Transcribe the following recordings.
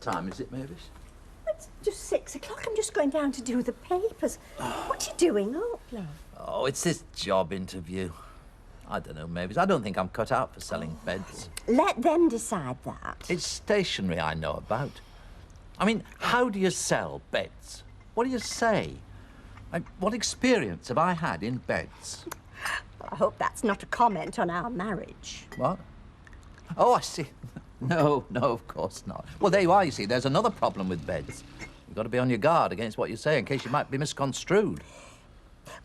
What time is it, Mavis? It's just 6 o'clock. I'm just going down to do the papers. What are you doing up, love? Oh, it's this job interview. I don't know, Mavis. I don't think I'm cut out for selling beds. Let them decide that. It's stationery I know about. I mean, how do you sell beds? What do you say? What experience have I had in beds? I hope that's not a comment on our marriage. What? Oh, I see. No, of course not. Well, there you are, you see. There's another problem with beds. You've got to be on your guard against what you say in case you might be misconstrued.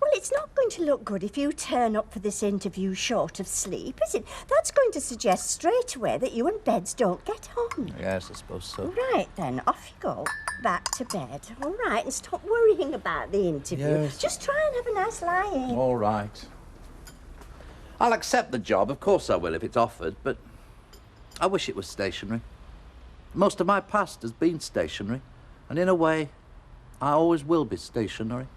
Well, it's not going to look good if you turn up for this interview short of sleep, is it? That's going to suggest straight away that you and beds don't get on. Yes, I suppose so. Right, then. Off you go. Back to bed. All right, and stop worrying about the interview. Yes. Just try and have a nice lie in. All right. I'll accept the job, of course I will, if it's offered, but I wish it was stationery. Most of my past has been stationery, and in a way, I always will be stationery.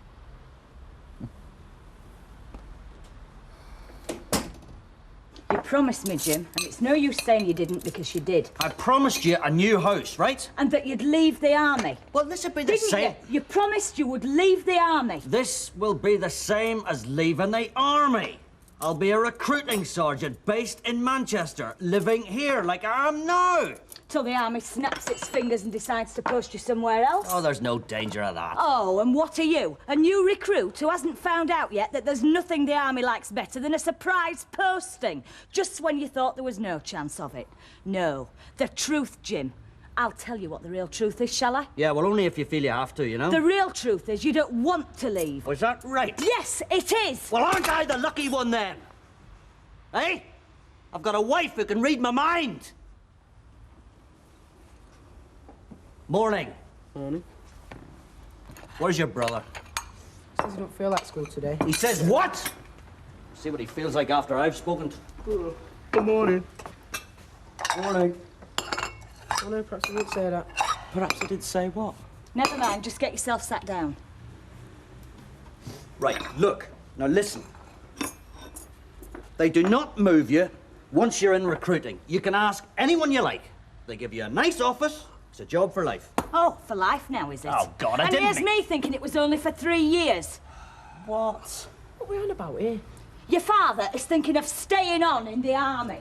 You promised me, Jim, and it's no use saying you didn't because you did. I promised you a new house, right? And that you'd leave the army. Well, this would be the Didn't same. you? You promised you would leave the army. This will be the same as leaving the army. I'll be a recruiting sergeant based in Manchester, living here like I am now. Till the army snaps its fingers and decides to post you somewhere else. Oh, there's no danger of that. Oh, and what are you? A new recruit who hasn't found out yet that there's nothing the army likes better than a surprise posting, just when you thought there was no chance of it. No, the truth, Jim. I'll tell you what the real truth is, shall I? Yeah, well, only if you feel you have to, you know? The real truth is you don't want to leave. Was that right? Yes, it is! Well, aren't I the lucky one then? Eh? I've got a wife who can read my mind. Morning. Morning. Where's your brother? Says you don't feel like school today. He says what? See what he feels like after I've spoken to... Good morning. Morning. Oh no, perhaps I didn't say that. Perhaps I did say what? Never mind, just get yourself sat down. Right, look. Now listen. They do not move you once you're in recruiting. You can ask anyone you like. They give you a nice office. It's a job for life. Oh, for life now, is it? Oh, God, I and didn't here's mean- me thinking it was only for 3 years. What? What are we on about here? Your father is thinking of staying on in the army.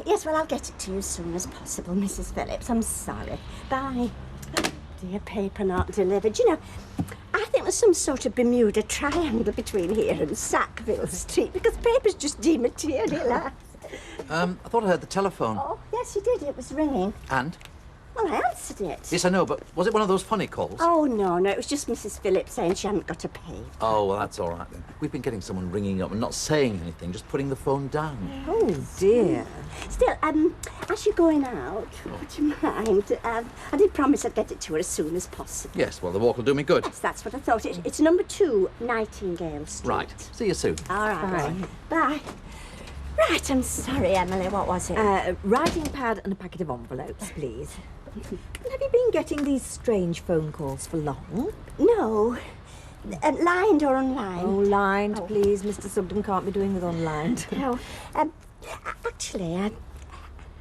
Yes, well, I'll get it to you as soon as possible, Mrs. Phillips. I'm sorry. Bye. Dear paper not delivered. You know, I think there's some sort of Bermuda Triangle between here and Sackville Street because paper's just dematerialised. I thought I heard the telephone. Oh, yes, you did. It was ringing. And? Well, I answered it. Yes, I know, but was it one of those funny calls? Oh, no, it was just Mrs. Phillips saying she hadn't got a pay. Oh, well, that's all right then. We've been getting someone ringing up and not saying anything, just putting the phone down. Oh, dear. Still, as you're going out, would you mind? I did promise I'd get it to her as soon as possible. Yes, well, the walk will do me good. Yes, that's what I thought. It's number 2, Nightingale Street. Right. See you soon. All right. Bye. Right, I'm sorry, Emily. What was it? Writing pad and a packet of envelopes, please. Have you been getting these strange phone calls for long? No. Lined or unlined? Oh, lined, please. Mr. Sugden can't be doing with unlined. No. Actually,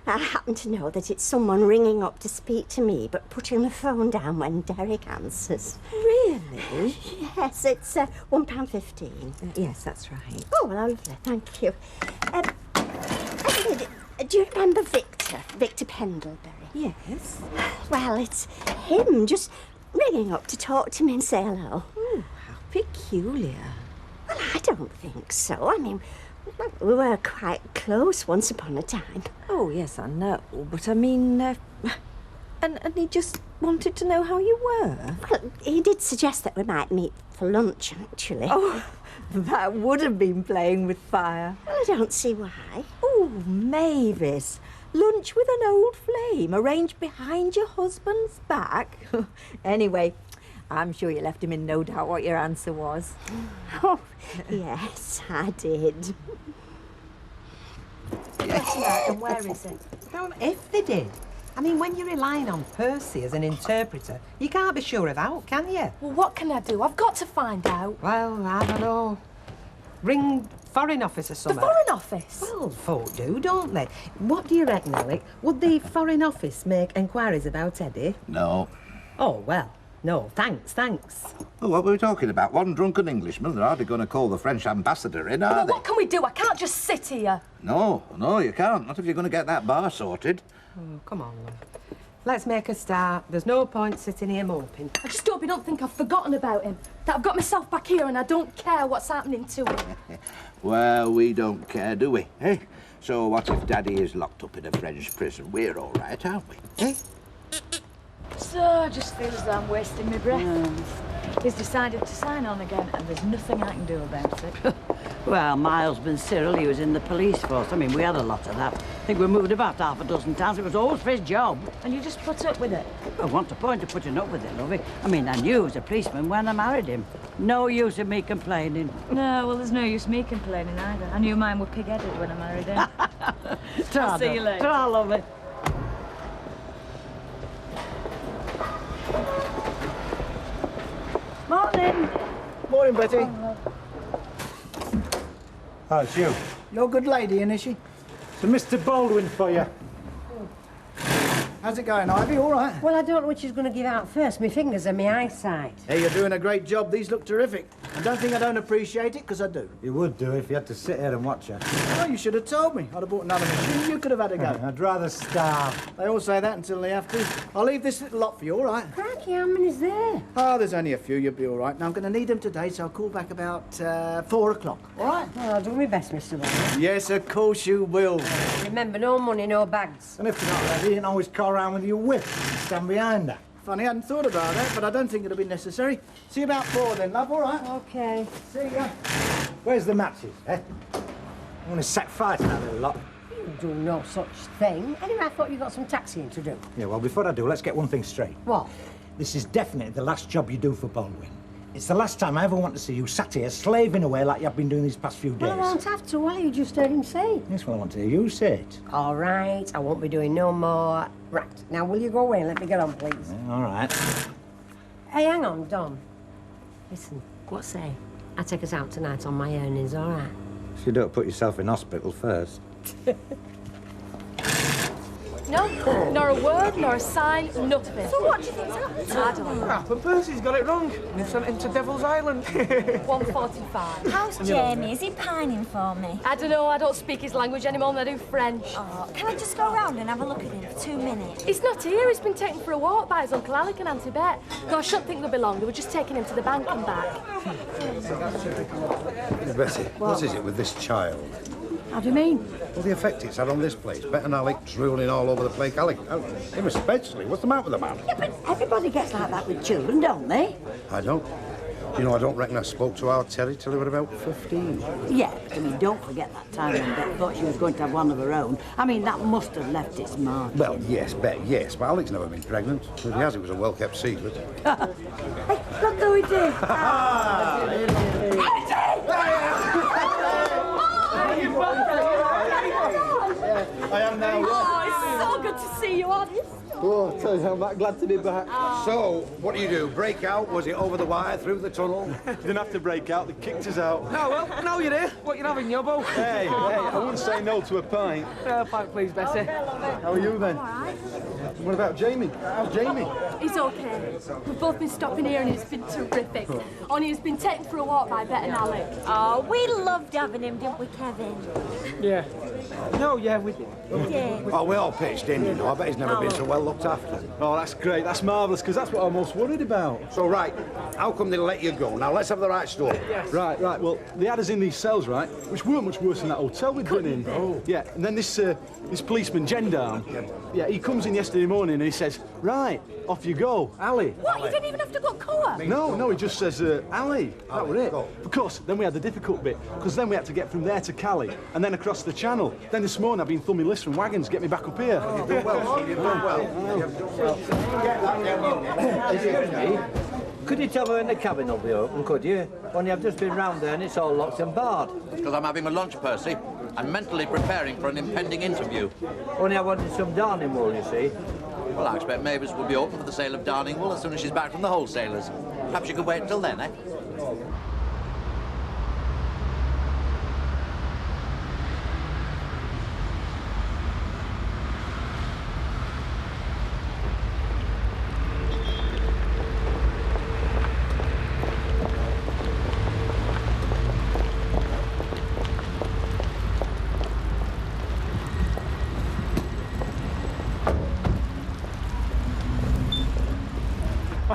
I happen to know that it's someone ringing up to speak to me, but putting the phone down when Derek answers. Really? Yes, it's £1.15. Yes, that's right. Oh, well, lovely. Thank you. Do you remember Victor Pendlebury? Yes. Well, it's him just ringing up to talk to me and say hello. Oh, how peculiar. Well, I don't think so. I mean, we were quite close once upon a time. Oh, yes, I know. But I mean, and he just wanted to know how you were. Well, he did suggest that we might meet for lunch, actually. Oh, that would have been playing with fire. Well, I don't see why. Oh, Mavis. Lunch with an old flame arranged behind your husband's back. Anyway, I'm sure you left him in no doubt what your answer was. Oh, yes, I did. And where is it? How on earth they did? I mean, when you're relying on Percy as an interpreter, you can't be sure of that, can you? Well, what can I do? I've got to find out. Well, I don't know. Ring Foreign Office or The something. Foreign Office? Well, folk do, don't they? What do you reckon, Alec? Would the Foreign Office make enquiries about Eddie? No. Oh, well, no, thanks. Oh, what were we talking about? One drunken Englishman? They're hardly going to call the French ambassador in, are Well, they? what can we do? I can't just sit here. No, you can't. Not if you're going to get that bar sorted. Oh, come on, love. Let's make a start. There's no point sitting here moping. I just hope you don't think I've forgotten about him. That I've got myself back here and I don't care what's happening to him. Well, we don't care, do we? Eh? So what if Daddy is locked up in a French prison? We're all right, aren't we? Eh? So I just feel as though I'm wasting my breath. He's decided to sign on again, and there's nothing I can do about it. Well, my husband Cyril, he was in the police force. I mean, we had a lot of that. I think we moved about half a dozen times. It was always for his job. And you just put up with it? I want a point of putting up with it, lovey. I mean, I knew he was a policeman when I married him. No use in me complaining. No, well, there's no use me complaining either. I knew mine were pig-headed when I married him. Ta-ra, see you later. Ta-ra, lovey. Morning. Morning, Betty. Oh, it's you. You're a good lady, isn't she? So Mr. Baldwin for you. How's it going, Ivy? All right? Well, I don't know which she's going to give out first, my fingers and my eyesight. Hey, you're doing a great job. These look terrific. I don't think I don't appreciate it, because I do. You would do if you had to sit here and watch her. Oh, you should have told me. I'd have bought another machine. You could have had a go. I'd rather starve. They all say that until they have to. I'll leave this little lot for you, all right? Cracky, how many's there? Oh, there's only a few. You'll be all right. Now, I'm going to need them today, so I'll call back about 4 o'clock. All right? Well, I'll do my best, Mr. Baldwin. Yes, of course you will. Remember, no money, no bags. And if you're not ready, you can always call around with your whip and stand behind her. Funny, I hadn't thought about that, but I don't think it'll be necessary. See you about 4 then, love, all right? OK. See ya. Where's the matches, eh? I want to set fire to that little lot. You do no such thing. Anyway, I thought you got some taxiing to do. Yeah, well, before I do, let's get one thing straight. What? This is definitely the last job you do for Baldwin. It's the last time I ever want to see you sat here slaving away like you've been doing these past few days. Well, I won't have to, will you? Just heard him say. Yes, well, I want to hear you say it. All right, I won't be doing no more. Right, now will you go away and let me get on, please? Yeah, all right. Hey, hang on, Don. Listen, what say? I take us out tonight on my earnings, all right? So you don't put yourself in hospital first. No, nor a word, nor a sign, nothing. So what do you think's happened to I don't know. Ah, but Percy's got it wrong. They've sent him to Devil's Island. 1:45. How's Jamie? Is he pining for me? I don't know, I don't speak his language anymore than I do French. Oh, can I just go round and have a look at him for 2 minutes? He's not here, he's been taken for a walk by his Uncle Alec and Auntie Bet. No, I shouldn't think they'll be long, they were just taking him to the bank and back. Betty, what is it with this child? How do you mean? Well, the effect it's had on this place. Bet and Alec drooling all over the place. Alec, him especially. What's the matter with the man? Yeah, but everybody gets like that with children, don't they? I don't. You know, I don't reckon I spoke to our Terry till he was about 15. Yeah, but I mean, don't forget that time when Bet thought she was going to have one of her own. I mean, that must have left its mark. Well, yes, Bet, yes. But Alec's never been pregnant. If he has, it was a well-kept secret. Hey, look who it is! I am now. Oh, it's so good to see you, honest. Oh, I tell you, I'm that glad to be back. So, what do? Break out? Was it over the wire, through the tunnel? Didn't have to break out, they kicked us out. No, well, now you're here. What you having, Yobbo? Hey, I wouldn't say no to a pint. Pint, please, Bessie. How are you then? What about Jamie? How's Jamie? He's okay. We've both been stopping here and it's been terrific. Only he's been taken for a walk by Bet and Alec. Oh, we loved having him, didn't we, Kevin? Yeah. No, yeah, we did. Yeah. Oh, we all pitched in, you know. I bet he's never been so well looked after. Oh, that's great, that's marvellous, because that's what I'm most worried about. So, right, how come they let you go? Now, let's have the right story. Right, well, they had us in these cells, right, which weren't much worse than that hotel we'd been in. Oh. Yeah, and then this policeman, gendarme, yeah, he comes in yesterday morning and he says, right, off you go, Ali. What? You didn't even have to go court? No, he just says, Ali. That was it. go. Of course, then we had the difficult bit, because then we had to get from there to Cali, and then across the channel. Then this morning I've been thumbing lists from wagons, get me back up here. You've done well, you've done well. Could you tell me when the cabin will be open, could you? Only I've just been round there and it's all locked and barred. Because I'm having my lunch, Percy. I'm mentally preparing for an impending interview. Only I wanted some darning wool, you see. Well, I expect Mavis will be open for the sale of darning wool as soon as she's back from the wholesalers. Perhaps you could wait until then, eh?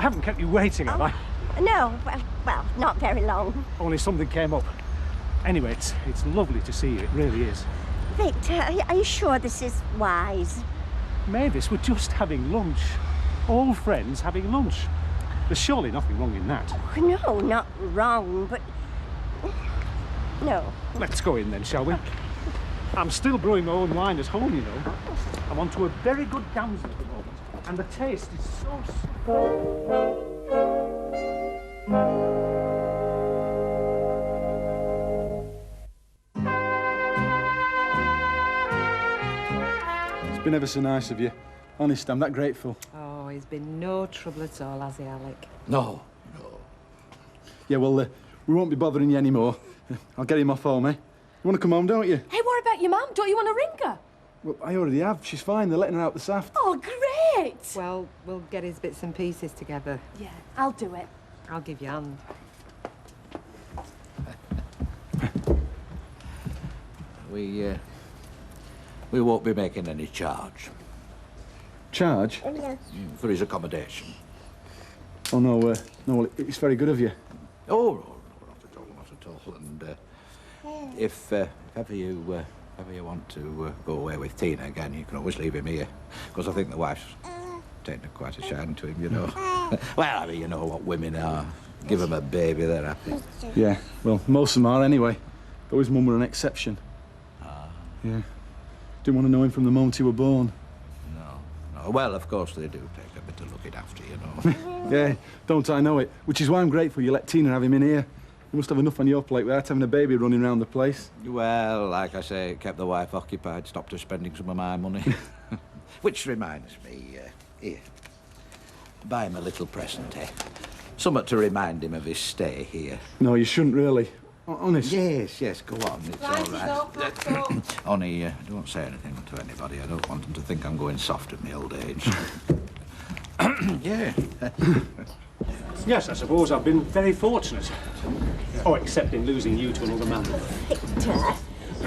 haven't kept you waiting, have I? No, well, not very long. Only something came up. Anyway, it's lovely to see you, it really is. Victor, are you sure this is wise? Mavis, we're just having lunch. All friends having lunch. There's surely nothing wrong in that. Oh, no, not wrong, but... No. Let's go in then, shall we? I'm still brewing my own wine at home, you know. I'm onto a very good damson at the moment, and the taste is so It's been ever so nice of you. Honest, I'm that grateful. Oh, he's been no trouble at all, has he, Alec? No. Yeah, well, we won't be bothering you anymore. I'll get him off home, eh? You want to come home, don't you? Hey, what about your mum? Don't you want to ring her? Well, I already have. She's fine. They're letting her out this aft. Oh, great! Well, we'll get his bits and pieces together. Yeah, I'll do it. I'll give you a hand. We won't be making any charge. Charge? For his accommodation. Oh, no, no, well, it's very good of you. Oh, no, not at all. And if ever you want to go away with Tina again, you can always leave him here. Because I think the wife's taken quite a shine to him, you know. Well, I mean, you know what women are. Give them a baby, they're happy. Yeah, well, most of them are anyway. But his mum were an exception. Yeah. Didn't want to know him from the moment he were born. No. Well, of course they do take a bit of looking after, you know. Yeah, don't I know it? Which is why I'm grateful you let Tina have him in here. You must have enough on your plate without having a baby running around the place. Well, like I say, it kept the wife occupied, stopped her spending some of my money. Which reminds me, here, buy him a little present, eh? Something to remind him of his stay here. No, you shouldn't really. Honest. Yes, go on, it's all right. Only, don't say anything to anybody. I don't want them to think I'm going soft at my old age. Yeah. Yes, I suppose I've been very fortunate. Oh, except in losing you to another man. Victor,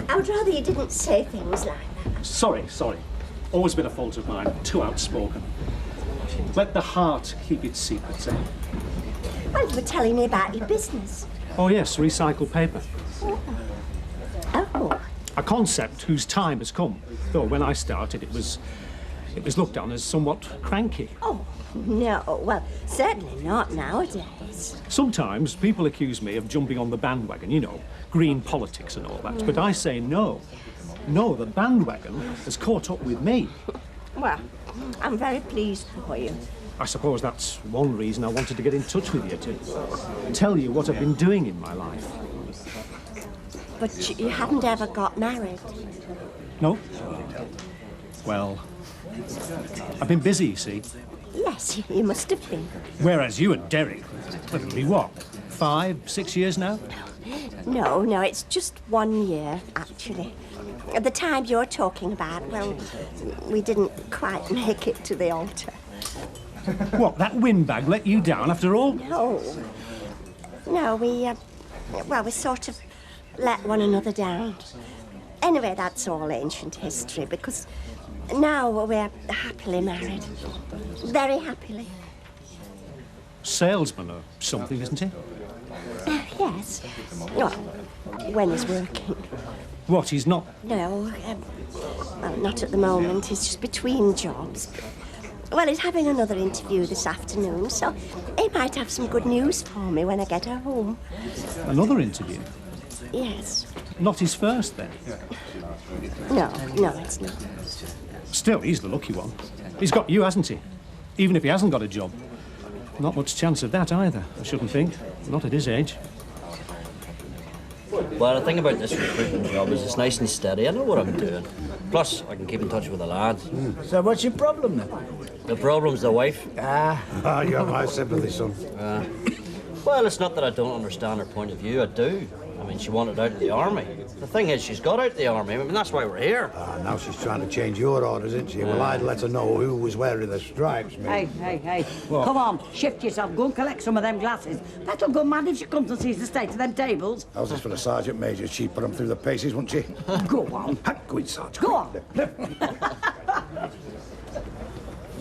I would rather you didn't say things like that. Sorry. Always been a fault of mine. Too outspoken. Let the heart keep its secrets, eh? Well, you were telling me about your business. Oh, yes, recycled paper. Oh. A concept whose time has come. Though when I started, it was looked on as somewhat cranky. Oh, no. Well, certainly not nowadays. Sometimes people accuse me of jumping on the bandwagon, you know, green politics and all that. But I say no. No, the bandwagon has caught up with me. Well, I'm very pleased for you. I suppose that's one reason I wanted to get in touch with you, to tell you what I've been doing in my life. But you haven't ever got married? No? Well, I've been busy, you see. Yes, you must have been. Whereas you and Derek, it'll be what, 5, 6 years now? No, it's just 1 year, actually. At the time you're talking about, well, we didn't quite make it to the altar. What, that windbag let you down after all? No, we sort of let one another down. Anyway, that's all ancient history, because now we're happily married. Very happily. Salesman or something, isn't he? Yes. Well, when he's working. What, he's not? No, well, not at the moment. He's just between jobs. Well, he's having another interview this afternoon, so he might have some good news for me when I get home. Another interview? Yes. Not his first, then? No, it's not. Still, he's the lucky one. He's got you, hasn't he? Even if he hasn't got a job. Not much chance of that either, I shouldn't think. Not at his age. Well, the thing about this recruitment job is it's nice and steady. I know what I'm doing. Plus, I can keep in touch with the lads. So what's your problem then? The problem's the wife. You have my sympathy, son. Well, it's not that I don't understand her point of view. I do. I mean, she wanted out of the army. The thing is, she's got out of the army. I mean, that's why we're here. Now she's trying to change your orders, isn't she? Well, I'd let her know who was wearing the stripes, mate. Hey. What? Come on, shift yourself. Go and collect some of them glasses. That'll go mad if she comes and sees the state of them tables. How's this for the sergeant major? She'd put him through the paces, wouldn't she? Go on. Go in, sergeant. Go on.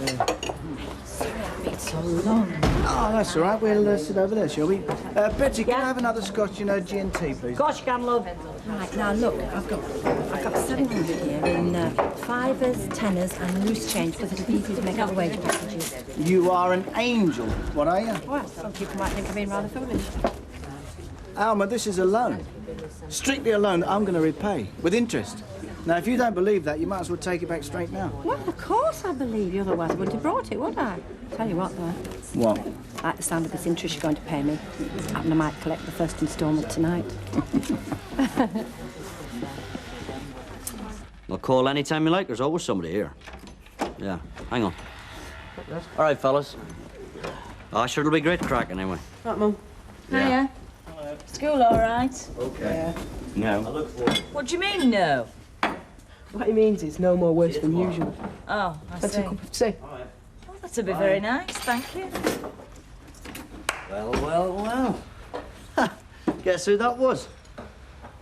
Sorry I've been so long. Oh, that's all right. We'll sit over there, shall we? Betty, can I have another scotch and a G&T, please? Of course you can, love. Right, now look, I've got 700 here in fivers, tenors and loose change because it's easy to make out the wage packages. You are an angel. What are you? Well, some people might think I'm being rather foolish. Alma, this is a loan. Strictly a loan that I'm going to repay, with interest. Now, if you don't believe that, you might as well take it back straight now. Well, of course I believe you, otherwise I wouldn't have brought it, would I? Tell you what, though. What? I like the sound of this interest you're going to pay me. I might collect the first instalment tonight. I'll call any time you like. There's always somebody here. Yeah, hang on. All right, fellas. Oh, sure, it'll be great crack anyway. Right, Mum. Yeah. Hiya. School all right? Okay. No. What do you mean, no? What he means is no more worse than usual. Oh, I That's see. a cup of tea. Oh, that'd be very nice, thank you. Well, well, well. Ha, guess who that was?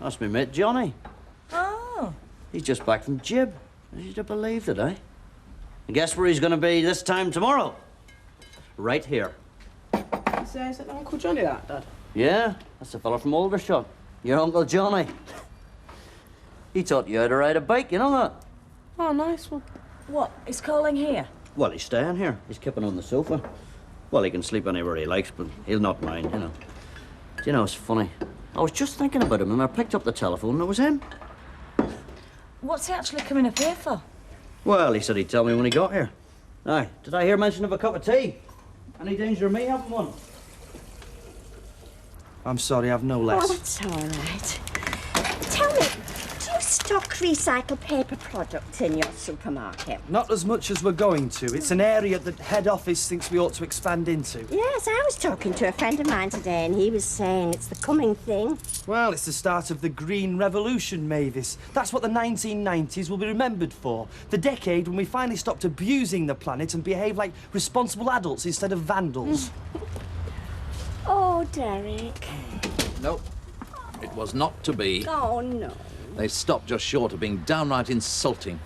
That's my mate, Johnny. Oh. He's just back from Jib. You'd have believed it, eh? And guess where he's going to be this time tomorrow? Right here. Is that Uncle Johnny, that, Dad? Yeah, that's the fella from Aldershot. Your Uncle Johnny. He taught you how to ride a bike, you know that? Oh, nice one. What, he's calling here? Well, he's staying here. He's keeping on the sofa. Well, he can sleep anywhere he likes, but he'll not mind, you know. Do you know, it's funny. I was just thinking about him, and I picked up the telephone, and it was him. What's he actually coming up here for? Well, he said he'd tell me when he got here. Aye, did I hear mention of a cup of tea? Any danger of me having one? I'm sorry, I've no Oh, less. that's all right. Tell me, do you stock recycled paper products in your supermarket? Not as much as we're going to. It's an area that head office thinks we ought to expand into. Yes, I was talking to a friend of mine today and he was saying it's the coming thing. Well, it's the start of the Green Revolution, Mavis. That's what the 1990s will be remembered for. The decade when we finally stopped abusing the planet and behaved like responsible adults instead of vandals. Oh, Derek. Nope. It was not to be. Oh, no. They stopped just short of being downright insulting.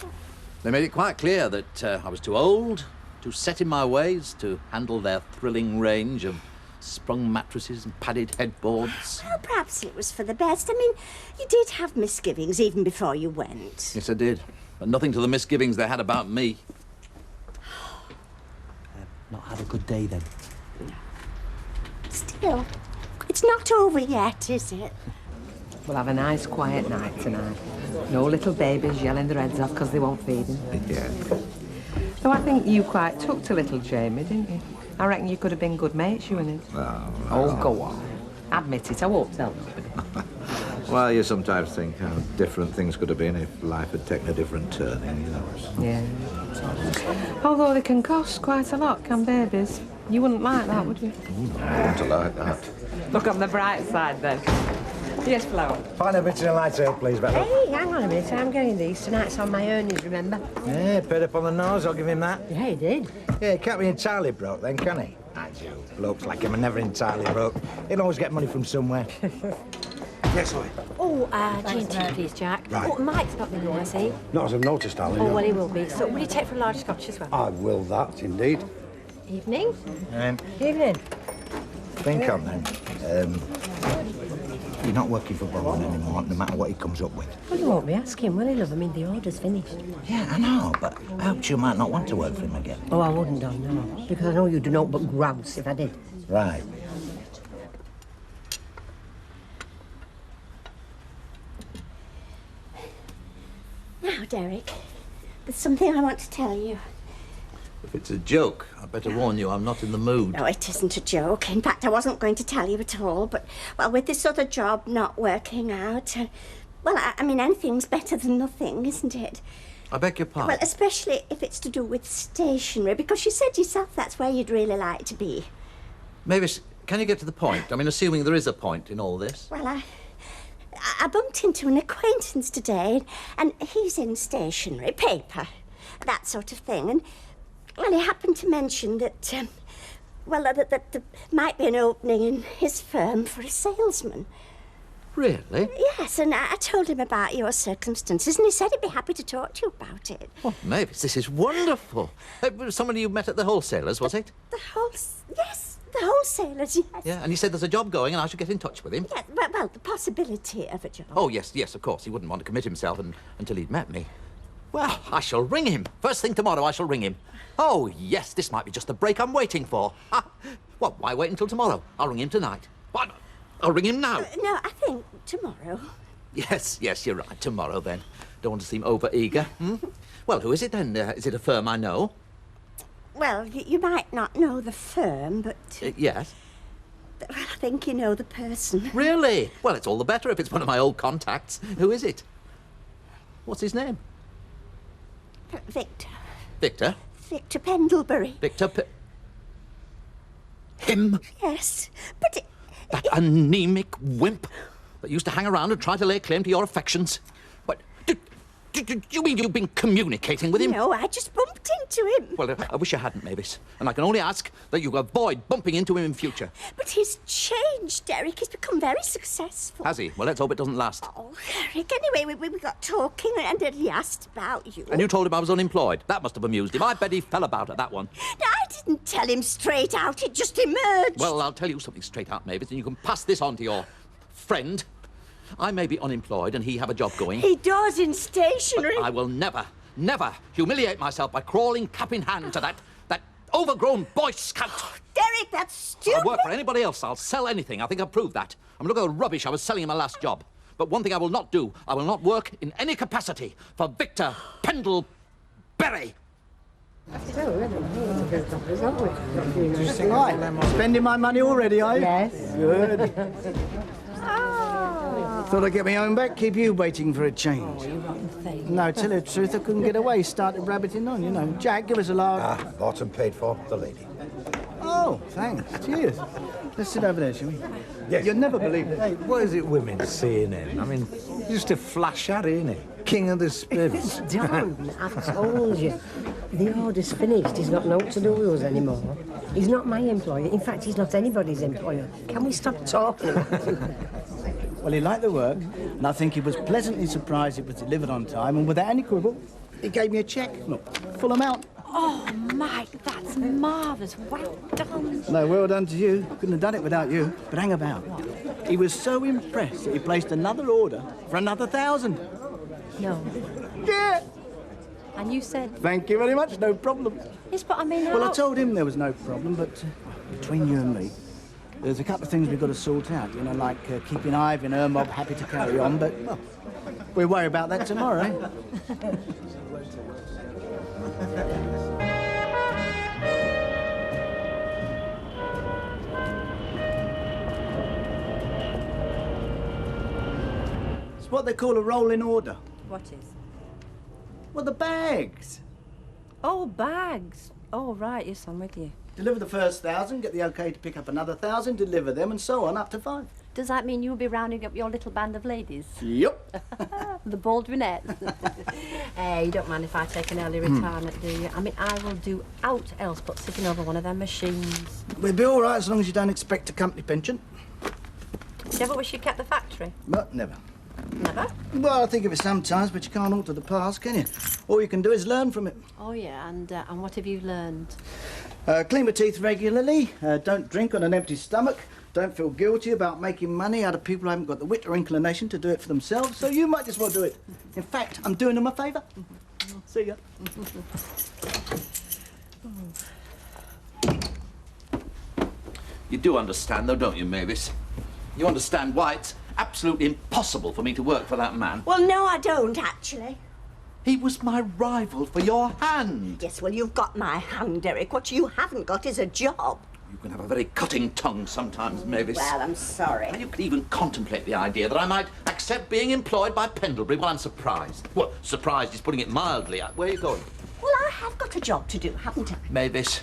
They made it quite clear that I was too old, too set in my ways to handle their thrilling range of sprung mattresses and padded headboards. Well, perhaps it was for the best. I mean, you did have misgivings even before you went. Yes, I did. But nothing to the misgivings they had about me. Not had a good day, then? Still, it's not over yet, is it? We'll have a nice, quiet night tonight. No little babies yelling their heads off because they won't feed him. Yeah. Though I think you quite took to little Jamie, didn't you? I reckon you could have been good mates, you and him. Oh, go on. Admit it, I won't tell nobody. Well, you sometimes think how different things could have been if life had taken a different turning, you know. Yeah. Although they can cost quite a lot, can babies? You wouldn't like that, would you? I wouldn't like that. Look on the bright side, then. Yes, Flower. Find a bit of light ale, please, Bella. Hey, hang on a minute, I'm getting these. Tonight's on my earnings, remember? Yeah, paid up on the nose, I'll give him that. Yeah, he did. Yeah, he can't be entirely broke then, can he? I do. Blokes like him are never entirely broke. He'll always get money from somewhere. Yes, Oi. Oh, G&T, please, Jack. Right. Oh, Mike's not been in, has he? Not as I've noticed, darling. Oh, well, he will be. So, will you take for a large scotch as well? I will that, indeed. Evening? Evening. Think on then. You're not working for Bowen anymore, no matter what he comes up with. Well, you won't be asking, will he, love? I mean, the order's finished. Yeah, I know, but I hoped you might not want to work for him again. Oh, I wouldn't, Don, no. Because I know you do not but grouse if I did. Right. Now, Derek, there's something I want to tell you. If it's a joke, I better warn you I'm not in the mood. No, it isn't a joke. In fact, I wasn't going to tell you at all, but, well, with this other job not working out, well, I mean, anything's better than nothing, isn't it? I beg your pardon? Well, especially if it's to do with stationery, because you said yourself that's where you'd really like to be. Mavis, can you get to the point? I mean, assuming there is a point in all this. Well, I bumped into an acquaintance today, and he's in stationery, paper, that sort of thing, and, well, he happened to mention that, that there might be an opening in his firm for a salesman. Really? Yes, and I told him about your circumstances, and he said he'd be happy to talk to you about it. Oh, Mavis, this is wonderful. It was somebody you met at the wholesalers, was it? Yes, the wholesalers, yes. Yeah, and he said there's a job going and I should get in touch with him. Yeah, well, the possibility of a job. Oh, yes, of course. He wouldn't want to commit himself until he'd met me. Well, I shall ring him. First thing tomorrow, I shall ring him. Oh, yes, this might be just the break I'm waiting for. Well, why wait until tomorrow? I'll ring him tonight. What? I'll ring him now. No, I think tomorrow. Yes, you're right. Tomorrow, then. Don't want to seem over-eager. Well, who is it, then? Is it a firm I know? Well, you might not know the firm, but... Yes. Well, I think you know the person. Really? Well, it's all the better if it's one of my old contacts. Who is it? What's his name? Victor. Victor? Victor Pendlebury. Him? Yes, but... That anemic wimp that used to hang around and try to lay claim to your affections. What? Do you mean you've been communicating with him? No, I just bumped into him. Well, I wish I hadn't, Mavis. And I can only ask that you avoid bumping into him in future. But he's changed, Derek. He's become very successful. Has he? Well, let's hope it doesn't last. Oh, Derek, anyway, we got talking and then he asked about you. And you told him I was unemployed. That must have amused him. I bet he fell about at that one. No, I didn't tell him straight out. It just emerged. Well, I'll tell you something straight out, Mavis, and you can pass this on to your friend. I may be unemployed and he have a job going. He does in stationery. But I will never humiliate myself by crawling cap in hand to that overgrown Boy Scout. Oh, Derek, that's stupid. I'll work for anybody else. I'll sell anything. I think I've proved that. I mean, look at the rubbish I was selling in my last job. But one thing I will not do, I will not work in any capacity for Victor Pendlebury. Right, spending my money already, are you? Yes. Good. Thought I'd get my own back, keep you waiting for a change. No, tell you the truth, I couldn't get away. Started rabbiting on, you know. Jack, give us a laugh. Bought and paid for, the lady. Oh, thanks. Cheers. Let's sit over there, shall we? Yes. You'll never believe it. Hey, what is it women seeing him? I mean, he's just a flash Harry, isn't he? King of the spirits. Don't. I've told you. The order's finished. He's got nothing to do with us anymore. He's not my employer. In fact, he's not anybody's employer. Can we stop talking about him? Well, he liked the work, and I think he was pleasantly surprised it was delivered on time, and without any quibble, he gave me a cheque. Look, full amount. Oh, Mike, that's marvellous. Well done. No, well done to you. Couldn't have done it without you. But hang about. He was so impressed that he placed another order for another 1,000. No. Yeah. And you said... Thank you very much, no problem. Yes, but I mean... Well, I told him there was no problem, but between you and me, there's a couple of things we've got to sort out, you know, like keeping Ive and her mob happy to carry on, but, well, we'll worry about that tomorrow, eh? It's what they call a rolling order. What is? Well, the bags. Oh, bags. Oh, right, yes, I'm with you. Deliver the first 1,000, get the OK to pick up another 1,000, deliver them, and so on, up to 5. Does that mean you'll be rounding up your little band of ladies? Yep. The bald brunettes? Hey, you don't mind if I take an early retirement, do you? I mean, I will do out else but sitting over one of them machines. We'll be all right as long as you don't expect a company pension. Do you ever wish you kept the factory? But never. Never? Well, I think of it sometimes, but you can't alter the past, can you? All you can do is learn from it. Oh, yeah, and what have you learned? Clean my teeth regularly, don't drink on an empty stomach, don't feel guilty about making money out of people who haven't got the wit or inclination to do it for themselves, so you might as well do it. In fact, I'm doing them a favour. See ya. You do understand, though, don't you, Mavis? You understand why it's absolutely impossible for me to work for that man. Well, no, I don't, actually. He was my rival for your hand. Yes, well, you've got my hand, Derek. What you haven't got is a job. You can have a very cutting tongue sometimes, Mavis. Well, I'm sorry. And you could even contemplate the idea that I might accept being employed by Pendlebury. Well, I'm surprised. Well, surprised is putting it mildly. Where are you going? Well, I have got a job to do, haven't I? Mavis,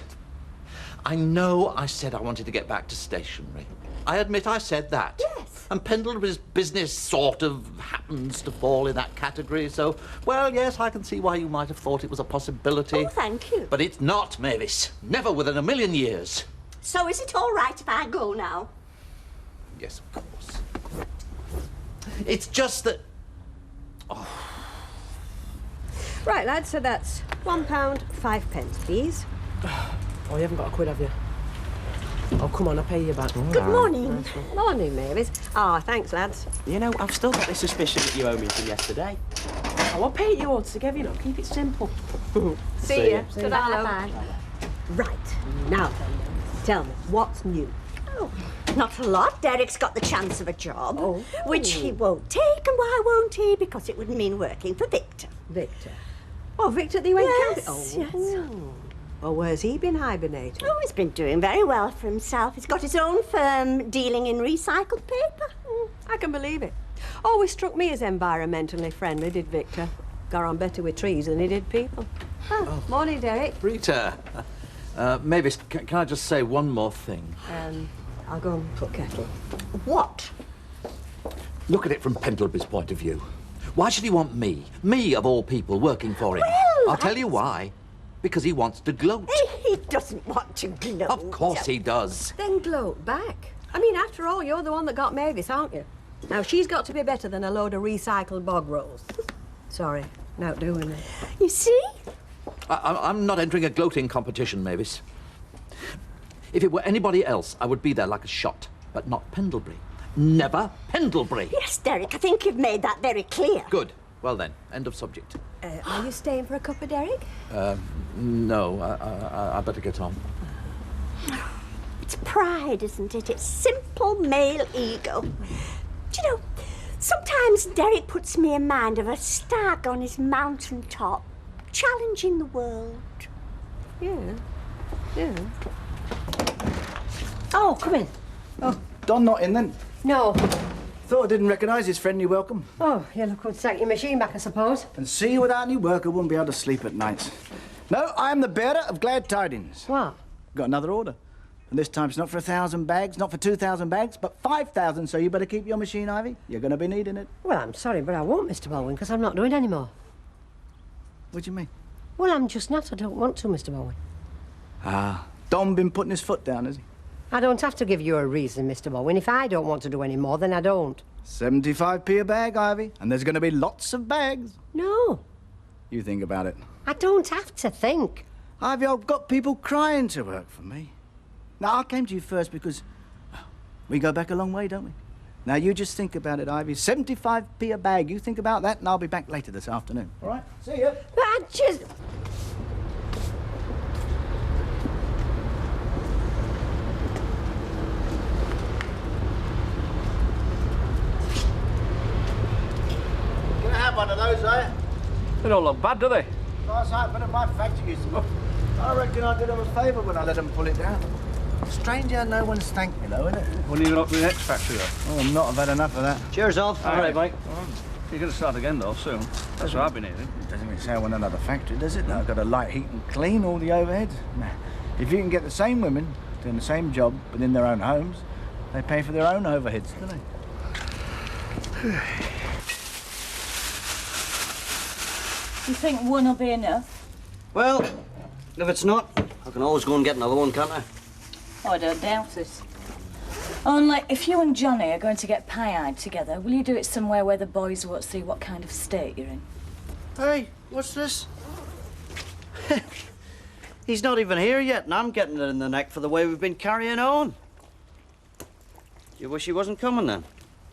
I know I said I wanted to get back to stationery. I admit I said that. Yes. And Pendlebury's business sort of happens to fall in that category, so, well, yes, I can see why you might have thought it was a possibility. Oh, thank you. But it's not, Mavis. Never within a million years. So is it all right if I go now? Yes, of course. It's just that... Right, lads, so that's £1, 5 pence, please. Oh, you haven't got a quid, have you? Oh, come on, I'll pay you back. Good morning. Morning, Mavis. Ah, thanks, lads. You know, I've still got this suspicion that you owe me from yesterday. Oh, I'll pay it you all together, you know. Keep it simple. See ya. See ya. Bye. Right, now then, tell me, what's new? Oh, not a lot. Derek's got the chance of a job, which he won't take. And why won't he? Because it would mean working for Victor. Victor? Oh, Victor, the Yes, county? yes. Oh, where's he been hibernating? Oh, he's been doing very well for himself. He's got his own firm dealing in recycled paper. I can believe it. Always struck me as environmentally friendly, did Victor. Got on better with trees than he did people. Oh, morning, Derek. Rita, Mavis, can I just say one more thing? I'll go and put kettle. What? Look at it from Pendlebury's point of view. Why should he want me? Me, of all people, working for him? Well, I'll tell you why. Because he wants to gloat. He doesn't want to gloat. Of course he does. Then gloat back. I mean, after all, you're the one that got Mavis, aren't you? Now, she's got to be better than a load of recycled bog rolls. Sorry, not doing it. You see? I'm not entering a gloating competition, Mavis. If it were anybody else, I would be there like a shot. But not Pendlebury. Never Pendlebury. Yes, Derek, I think you've made that very clear. Good. Well then, end of subject. Are you staying for a cup of Derek? No, I better get on. It's pride, isn't it? It's simple male ego. Do you know, sometimes Derek puts me in mind of a stag on his mountain top, challenging the world. Yeah. Oh, come in. Oh, Don not in then? No. Thought I didn't recognise his friendly welcome. Oh, you'll have to take your machine back, I suppose. And see, without any work, I wouldn't be able to sleep at nights. No, I am the bearer of glad tidings. What? Got another order. And this time it's not for 1,000 bags, not for 2,000 bags, but 5,000, so you better keep your machine, Ivy. You're going to be needing it. Well, I'm sorry, but I won't, Mr. Bowen, because I'm not doing any more. What do you mean? Well, I'm just not. I don't want to, Mr. Bowen. Ah, Don been putting his foot down, has he? I don't have to give you a reason, Mr. Bowen. If I don't want to do any more, then I don't. 75p a bag, Ivy, and there's going to be lots of bags. No. You think about it. I don't have to think. Ivy, I've got people crying to work for me. Now, I came to you first because we go back a long way, don't we? Now, you just think about it, Ivy. 75p a bag. You think about that, and I'll be back later this afternoon. All right? See ya. But I just... Can I have one of those, eh? They don't look bad, do they? Last night, but at my factory used to. I reckon I did them a favour when I let them pull it down. Strange how no one's thanked me, though, isn't it? When are you going up to the next factory, though? Oh, I'm not. I've had enough of that. Cheers, off. All right, mate. You're going to start again, though, soon. That's what I've been hearing. Doesn't mean say I want another factory, does it? No, I've got to light, heat and clean all the overheads. Nah. If you can get the same women doing the same job within their own homes, they pay for their own overheads, don't they? You think one will be enough? Well, if it's not, I can always go and get another one, can't I? Oh, I don't doubt it. Only, if you and Johnny are going to get pie-eyed together, will you do it somewhere where the boys won't see what kind of state you're in? Hey, what's this? He's not even here yet, and I'm getting it in the neck for the way we've been carrying on. You wish he wasn't coming, then?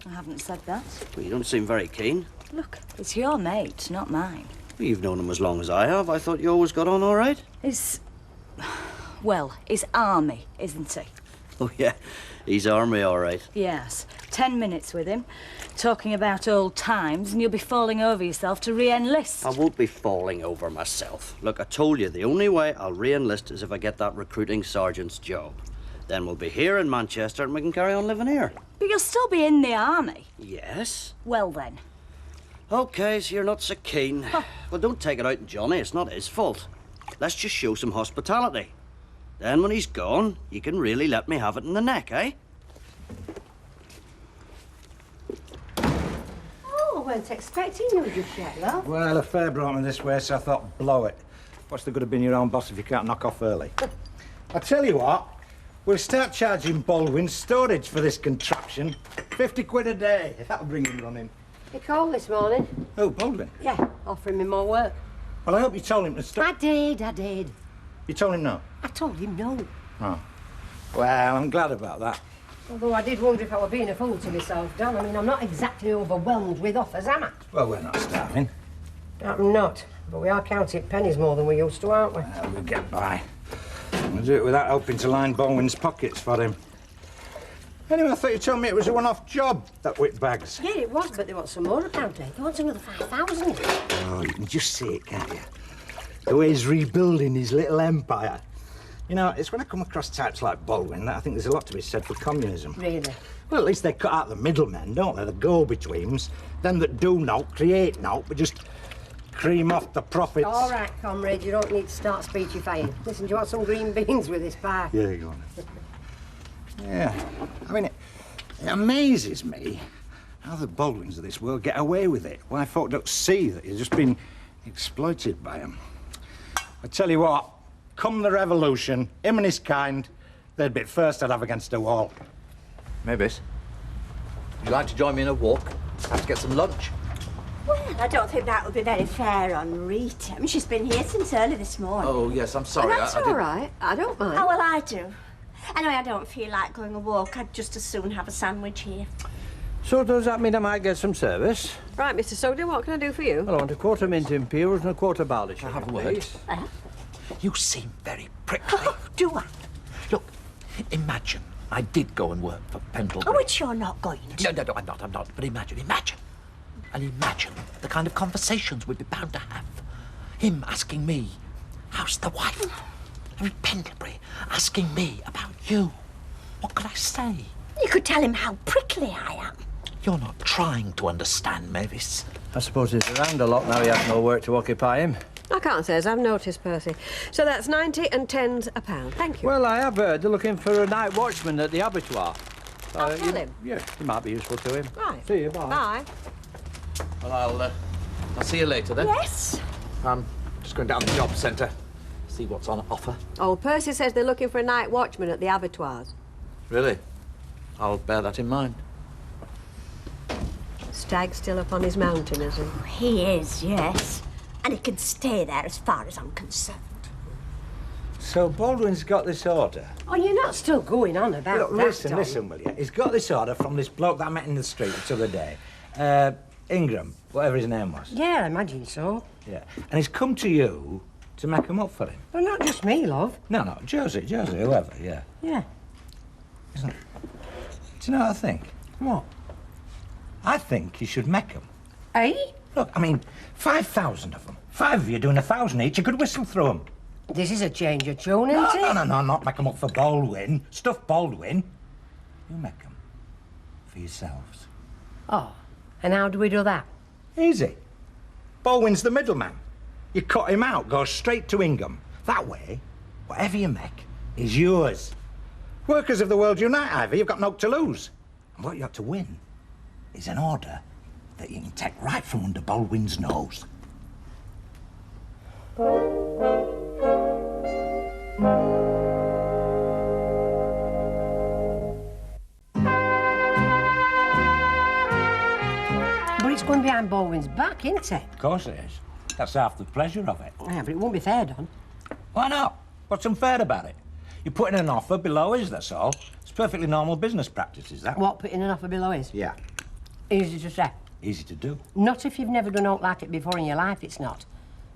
I haven't said that. Well, you don't seem very keen. Look, it's your mate, not mine. Well, you've known him as long as I have. I thought you always got on all right. Well, he's army, isn't he? Oh, yeah. He's army, all right. Yes. 10 minutes with him, talking about old times, and you'll be falling over yourself to re-enlist. I won't be falling over myself. Look, I told you, the only way I'll re-enlist is if I get that recruiting sergeant's job. Then we'll be here in Manchester and we can carry on living here. But you'll still be in the army. Yes. Well, then. OK, so you're not so keen. Well, don't take it out on Johnny. It's not his fault. Let's just show some hospitality. Then when he's gone, you can really let me have it in the neck, eh? Oh, I weren't expecting you just yet, love. Well, a fare brought me this way, so I thought, blow it. What's the good of being your own boss if you can't knock off early? I tell you what, we'll start charging Baldwin storage for this contraption. 50 quid a day. That'll bring him running. He called this morning. Oh, Baldwin? Yeah, offering me more work. Well, I hope you told him to stop. I did. You told him no? I told him no. Oh. Well, I'm glad about that. Although I did wonder if I were being a fool to myself, Don. I mean, I'm not exactly overwhelmed with offers, am I? Well, we're not starving. I'm not. But we are counting pennies more than we used to, aren't we? Well, we'll get by. We'll do it without hoping to line Baldwin's pockets for him. Anyway, I thought you told me it was a one-off job, that whip bags. Yeah, it was, but they want some more, apparently. They want another 5,000. Oh, you can just see it, can't you? The way he's rebuilding his little empire. You know, it's when I come across types like Baldwin that I think there's a lot to be said for communism. Really? Well, at least they cut out the middlemen, don't they? The go-betweens. Them that do naught, create naught, but just cream off the profits. All right, comrade, you don't need to start speechifying. Listen, do you want some green beans with this pie? Yeah, go on. Yeah. I mean, it amazes me how the Baldwins of this world get away with it. Why folk don't see that you've just been exploited by them. I tell you what, come the revolution, him and his kind, they'd be first I'd have against the wall. Mavis, would you like to join me in a walk? Have to get some lunch. Well, I don't think that would be very fair on Rita. I mean, she's been here since early this morning. Oh, yes, I'm sorry. Oh, that's I all didn't- right. I don't mind. Oh, well, I do. Anyway, I don't feel like going a walk. I'd just as soon have a sandwich here. So does that mean I might get some service? Right, Mr. Soda, what can I do for you? Well, I want a quarter mint imperials and a quarter barley sugar. Have a word. please. You seem very prickly. Oh, do I? Look, imagine I did go and work for Pendlebury. Oh, which you're not going to. No, I'm not. But imagine. And imagine the kind of conversations we'd be bound to have. Him asking me, how's the wife? I mean, Pendlebury asking me about you. What could I say? You could tell him how prickly I am. You're not trying to understand, Mavis. I suppose he's around a lot now he has no work to occupy him. I can't say as I've noticed, Percy. So that's 90 and 10's a pound. Thank you. Well, I have heard they're looking for a night watchman at the abattoir. I'll tell him. Yeah, it might be useful to him. Right. See you, bye. Bye. Well, I'll see you later then. Yes? I'm just going down to the job centre, see what's on offer. Oh, Percy says they're looking for a night watchman at the abattoirs. Really? I'll bear that in mind. Stag's still up on his mountain, is he? He is, yes. And he can stay there as far as I'm concerned. So Baldwin's got this order. Oh, you're not still going on about Look, that, Don. listen, will you? He's got this order from this bloke that I met in the street the other day. Ingram, whatever his name was. Yeah, I imagine so. Yeah. And he's come to you to make him up for him. Well, not just me, love. No, Josie, whoever, yeah. Yeah. Do you know what I think? What? I think you should make him. Eh? Look, I mean, 5,000 of them. 5 of you doing 1,000 each, you could whistle through them. This is a change of tune, isn't it? No, not make them up for Baldwin. Stuff Baldwin. You make them for yourselves. Oh, and how do we do that? Easy. Baldwin's the middleman. You cut him out, go straight to Ingham. That way, whatever you make is yours. Workers of the world unite, Ivy. You've got no to lose. And what you have to win is an order that you can take right from under Baldwin's nose. But it's going behind Baldwin's back, isn't it? Of course it is. That's half the pleasure of it. Yeah, but it won't be fair, Don. Why not? What's unfair about it? You're putting an offer below his, that's all. It's perfectly normal business practice, is that? What, putting an offer below his? Yeah. Easy to say. Easy to do. Not if you've never done aught like it before in your life, it's not.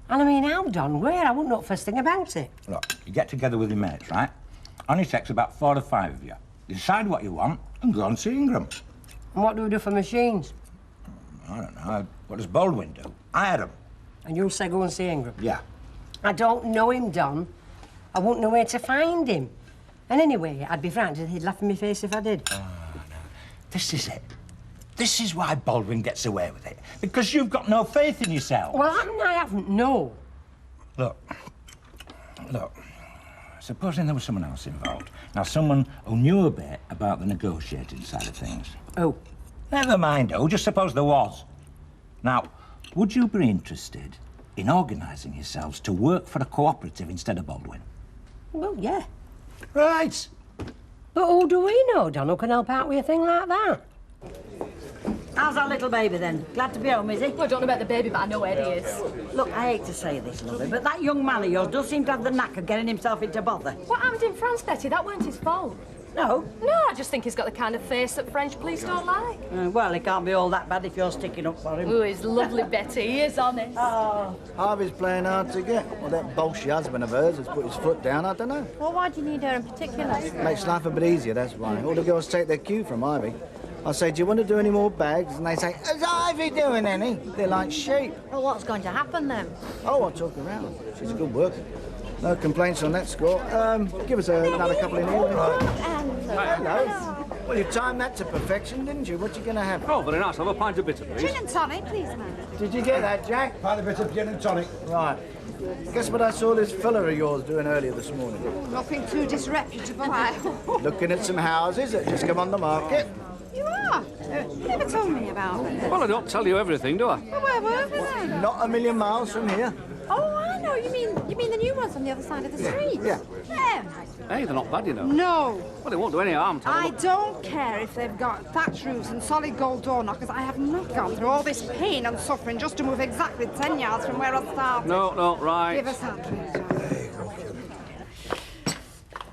And I mean, how, Don? Where? I wouldn't know the first thing about it. Look, you get together with your mates, right? Only takes about 4 or 5 of you. You decide what you want and go and see Ingram. And what do we do for machines? I don't know. What does Baldwin do? Hire them. And you'll say go and see Ingram? Yeah. I don't know him, Don. I wouldn't know where to find him. And anyway, I'd be frightened he'd laugh in my face if I did. Oh, no. This is it. This is why Baldwin gets away with it. Because you've got no faith in yourself. Well, I haven't, no. Look. Supposing there was someone else involved. Now, someone who knew a bit about the negotiating side of things. Oh. Never mind who, just suppose there was. Now, would you be interested in organising yourselves to work for a cooperative instead of Baldwin? Well, yeah. Right. But who do we know, Don, who can help out with a thing like that? How's our little baby then? Glad to be home, is he? Well, I don't know about the baby, but I know where he is. Look, I hate to say this, lovey, but that young man of yours does seem to have the knack of getting himself into bother. What happened in France, Betty? That weren't his fault. No? No, I just think he's got the kind of face that French police don't like. Well, it can't be all that bad if you're sticking up for him. Oh, he's lovely, Betty. He is honest. Oh. Harvey's playing hard to get. Well, that bolshy husband of hers has put his foot down, I don't know. Well, why do you need her in particular? Makes life a bit easier, that's why. All the girls take their cue from Ivy. I say, do you want to do any more bags? And they say, is Ivy doing any? They're like sheep. Well, what's going to happen then? Oh, I'll talk around. She's a good worker. No complaints on that score. Give us another couple in here. Hello. Well, you timed that to perfection, didn't you? What you going to have? Oh, very nice. I'll have a pint of bitter, please. Gin and tonic, please, man. Did you get that, Jack? Pint of bit of gin and tonic. Right. Guess what I saw this fella of yours doing earlier this morning? Nothing too disreputable. Looking at some houses that just come on the market. You are? You never told me about it. Well, I don't tell you everything, do I? Well, where were we then? Not a million miles from here. Oh, I know. You mean the new ones on the other side of the street? Yeah. Hey, they're not bad, you know. No. Well, they won't do any harm, tell I them. don't care if they've got thatch roofs and solid gold door knockers. I have not gone through all this pain and suffering just to move exactly 10 yards from where I started. No, right. Give us that, please.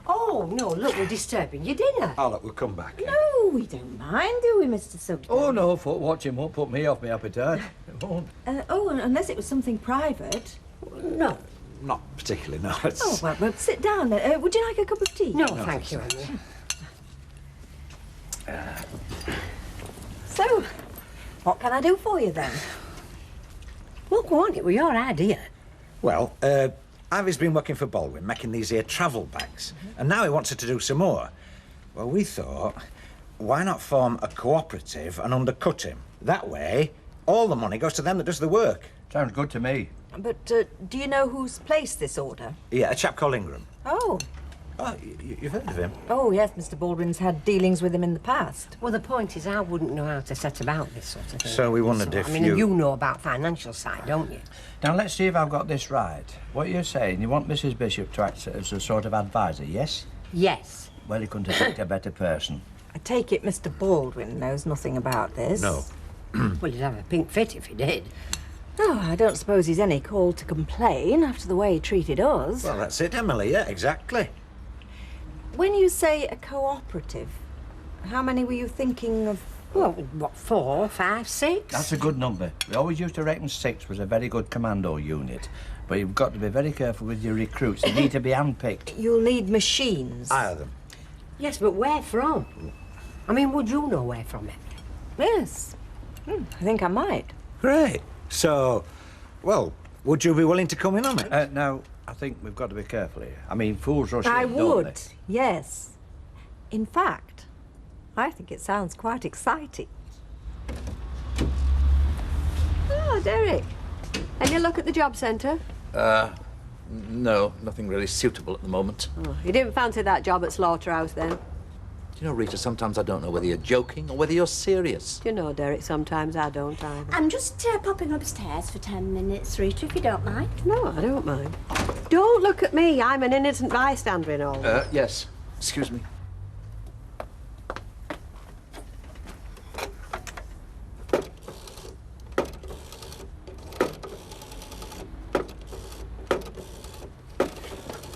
Oh, no, look, we're disturbing your dinner. Oh, look, we'll come back. No, we don't mind, do we, Mr. Sugden? Oh, no, foot watching won't put me off my appetite. It won't. Unless it was something private. No. Not particularly, no. Oh, well, sit down. Would you like a cup of tea? No, thank you, Emily. So, what can I do for you then? Well, go on, it was your idea. Well, Ivy's been working for Baldwin, making these here travel bags. And now he wants her to do some more. Well, we thought, why not form a cooperative and undercut him? That way, all the money goes to them that does the work. Sounds good to me. But do you know who's placed this order? Yeah, a chap called Ingram. Oh. Oh, you've heard of him? Oh, yes, Mr. Baldwin's had dealings with him in the past. Well, the point is, I wouldn't know how to set about this sort of thing. So we wondered if I mean, you know about financial side, don't you? Now, let's see if I've got this right. What you're saying, you want Mrs. Bishop to act as a sort of advisor, yes? Yes. Well, you couldn't have picked a better person. I take it Mr. Baldwin knows nothing about this. No. Well, he'd have a pink fit if he did. Oh, I don't suppose he's any call to complain after the way he treated us. Well, that's it, Emily, yeah, exactly. When you say a cooperative, how many were you thinking of? Well, what, 4, 5, 6? That's a good number. We always used to reckon 6 was a very good commando unit. But you've got to be very careful with your recruits. They need to be handpicked. You'll need machines. Hire them. Yes, but where from? I mean, would you know where from, Emily? Yes. I think I might. Great. So, well, would you be willing to come in on it? Now, I think we've got to be careful here. I mean, fools rush I in, don't would, they? yes. In fact, I think it sounds quite exciting. Oh, Derek. Any luck at the job centre? No, nothing really suitable at the moment. Oh, you didn't fancy that job at Slaughterhouse, then? Do you know, Rita, sometimes I don't know whether you're joking or whether you're serious. Do you know, Derek, sometimes I don't either. I'm just popping upstairs for 10 minutes, Rita, if you don't mind. No, I don't mind. Don't look at me. I'm an innocent bystander in all this. Yes. Excuse me.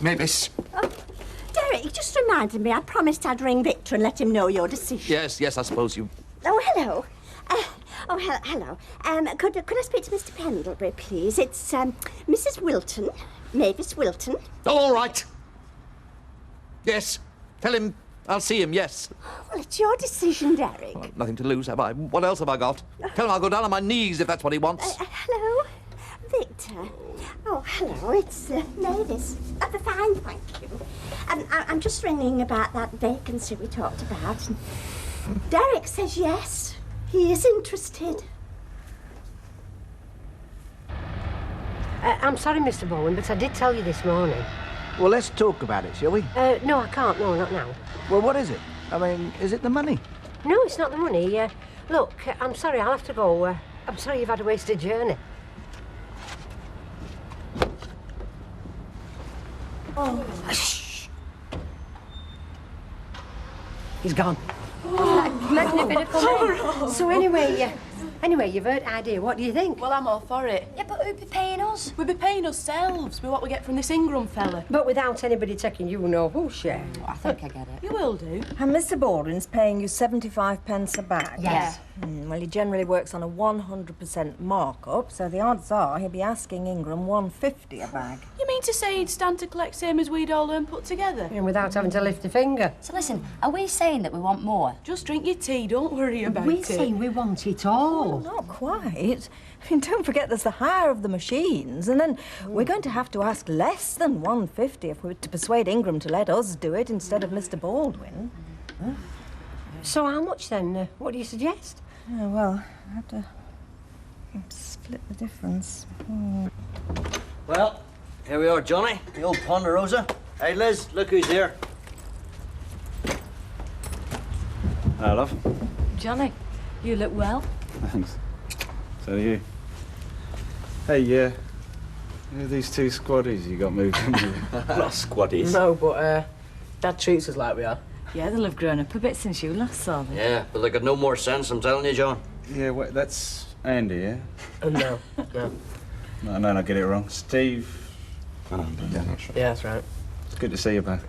Mavis. Derek, you just reminded me I promised I'd ring Victor and let him know your decision. Yes, I suppose you... Oh, hello. Hello. Could I speak to Mr. Pendlebury, please? It's Mrs. Wilton, Mavis Wilton. All right. Yes. Tell him I'll see him, yes. Well, it's your decision, Derek. Well, nothing to lose, have I? What else have I got? Tell him I'll go down on my knees if that's what he wants. Hello, Victor. Oh, hello, it's Mavis. Fine, thank you. I'm just ringing about that vacancy we talked about. And Derek says yes, he is interested. I'm sorry, Mr. Bowen, but I did tell you this morning. Well, let's talk about it, shall we? No, I can't. No, not now. Well, what is it? I mean, is it the money? No, it's not the money. Look, I'm sorry, I'll have to go. I'm sorry you've had a wasted journey. Oh. Shh. He's gone. Oh, making a bit of fun. So anyway, you've heard idea. What do you think? Well, I'm all for it. Yeah, but who'd be paying us? We'd be paying ourselves with what we get from this Ingram fella. But without anybody taking you no who share. I think I get it. You will do. And Mr. Baldwin's paying you 75 pence a bag? Yes. Well, he generally works on a 100% markup, so the odds are he'll be asking Ingram 150 a bag. You mean to say he'd stand to collect same as we'd all learn put together? And without having to lift a finger. So listen, are we saying that we want more? Just drink your tea, don't worry about We're it. saying we want it all. Well, not quite. I mean, don't forget there's the hire of the machines, and then we're going to have to ask less than 150 if we're to persuade Ingram to let us do it instead of Mr. Baldwin. Huh? So how much then? What do you suggest? Oh, well, I have to split the difference. Well, here we are, Johnny, the old Ponderosa. Hey, Liz, look who's here. Hi, love. Johnny, you look well. Thanks. So do you. Hey, who are these two squaddies you got moved in with? Not squaddies. No, but Dad treats us like we are. Yeah, they'll have grown up a bit since you last saw them. Yeah, but they got no more sense, I'm telling you, John. Yeah, wait, that's Andy, yeah? No. No, I get it wrong. Steve. Oh, yeah, that's right. It's good to see you, man.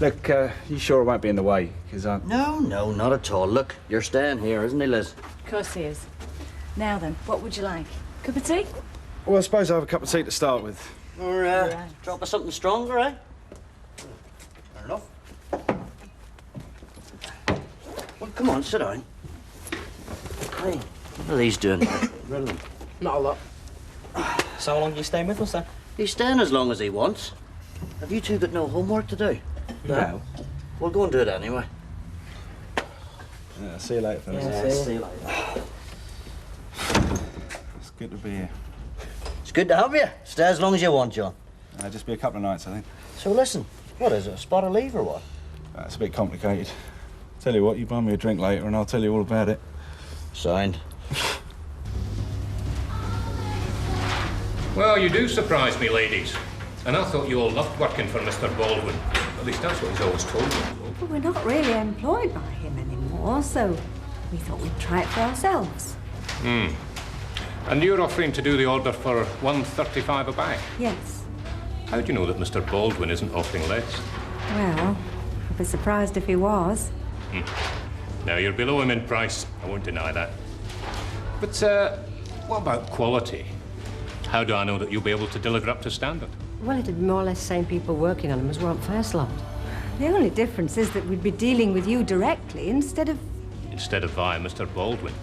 Look, you sure it won't be in the way? Because I'm... No, not at all. Look, you're staying here, isn't he, Liz? Of course he is. Now then, what would you like? Cup of tea? Well, I suppose I'll have a cup of tea to start with. Or, drop us something stronger, eh? Fair enough. Well, come on, sit down. Hey, what are these doing here? Brilliant. Not a lot. So how long are you staying with us, then? He's staying as long as he wants. Have you two got no homework to do? No. We'll go and do it anyway. Yeah, see you later, fellas. Yeah, see you later. It's good to be here. It's good to have you. Stay as long as you want, John. Just be a couple of nights, I think. So listen, what is it, a spot of leave or what? It's a bit complicated. Tell you what, you buy me a drink later and I'll tell you all about it. Signed. Well, you do surprise me, ladies. And I thought you all loved working for Mr. Baldwin. At least that's what he's always told me. Well, we're not really employed by him anymore, so we thought we'd try it for ourselves. And you're offering to do the order for $1.35 a bag? Yes. How do you know that Mr. Baldwin isn't offering less? Well, I'd be surprised if he was. Now, you're below him in price. I won't deny that. But, what about quality? How do I know that you'll be able to deliver up to standard? Well, it'd be more or less the same people working on them as were on first lot. The only difference is that we'd be dealing with you directly instead of Via Mr. Baldwin.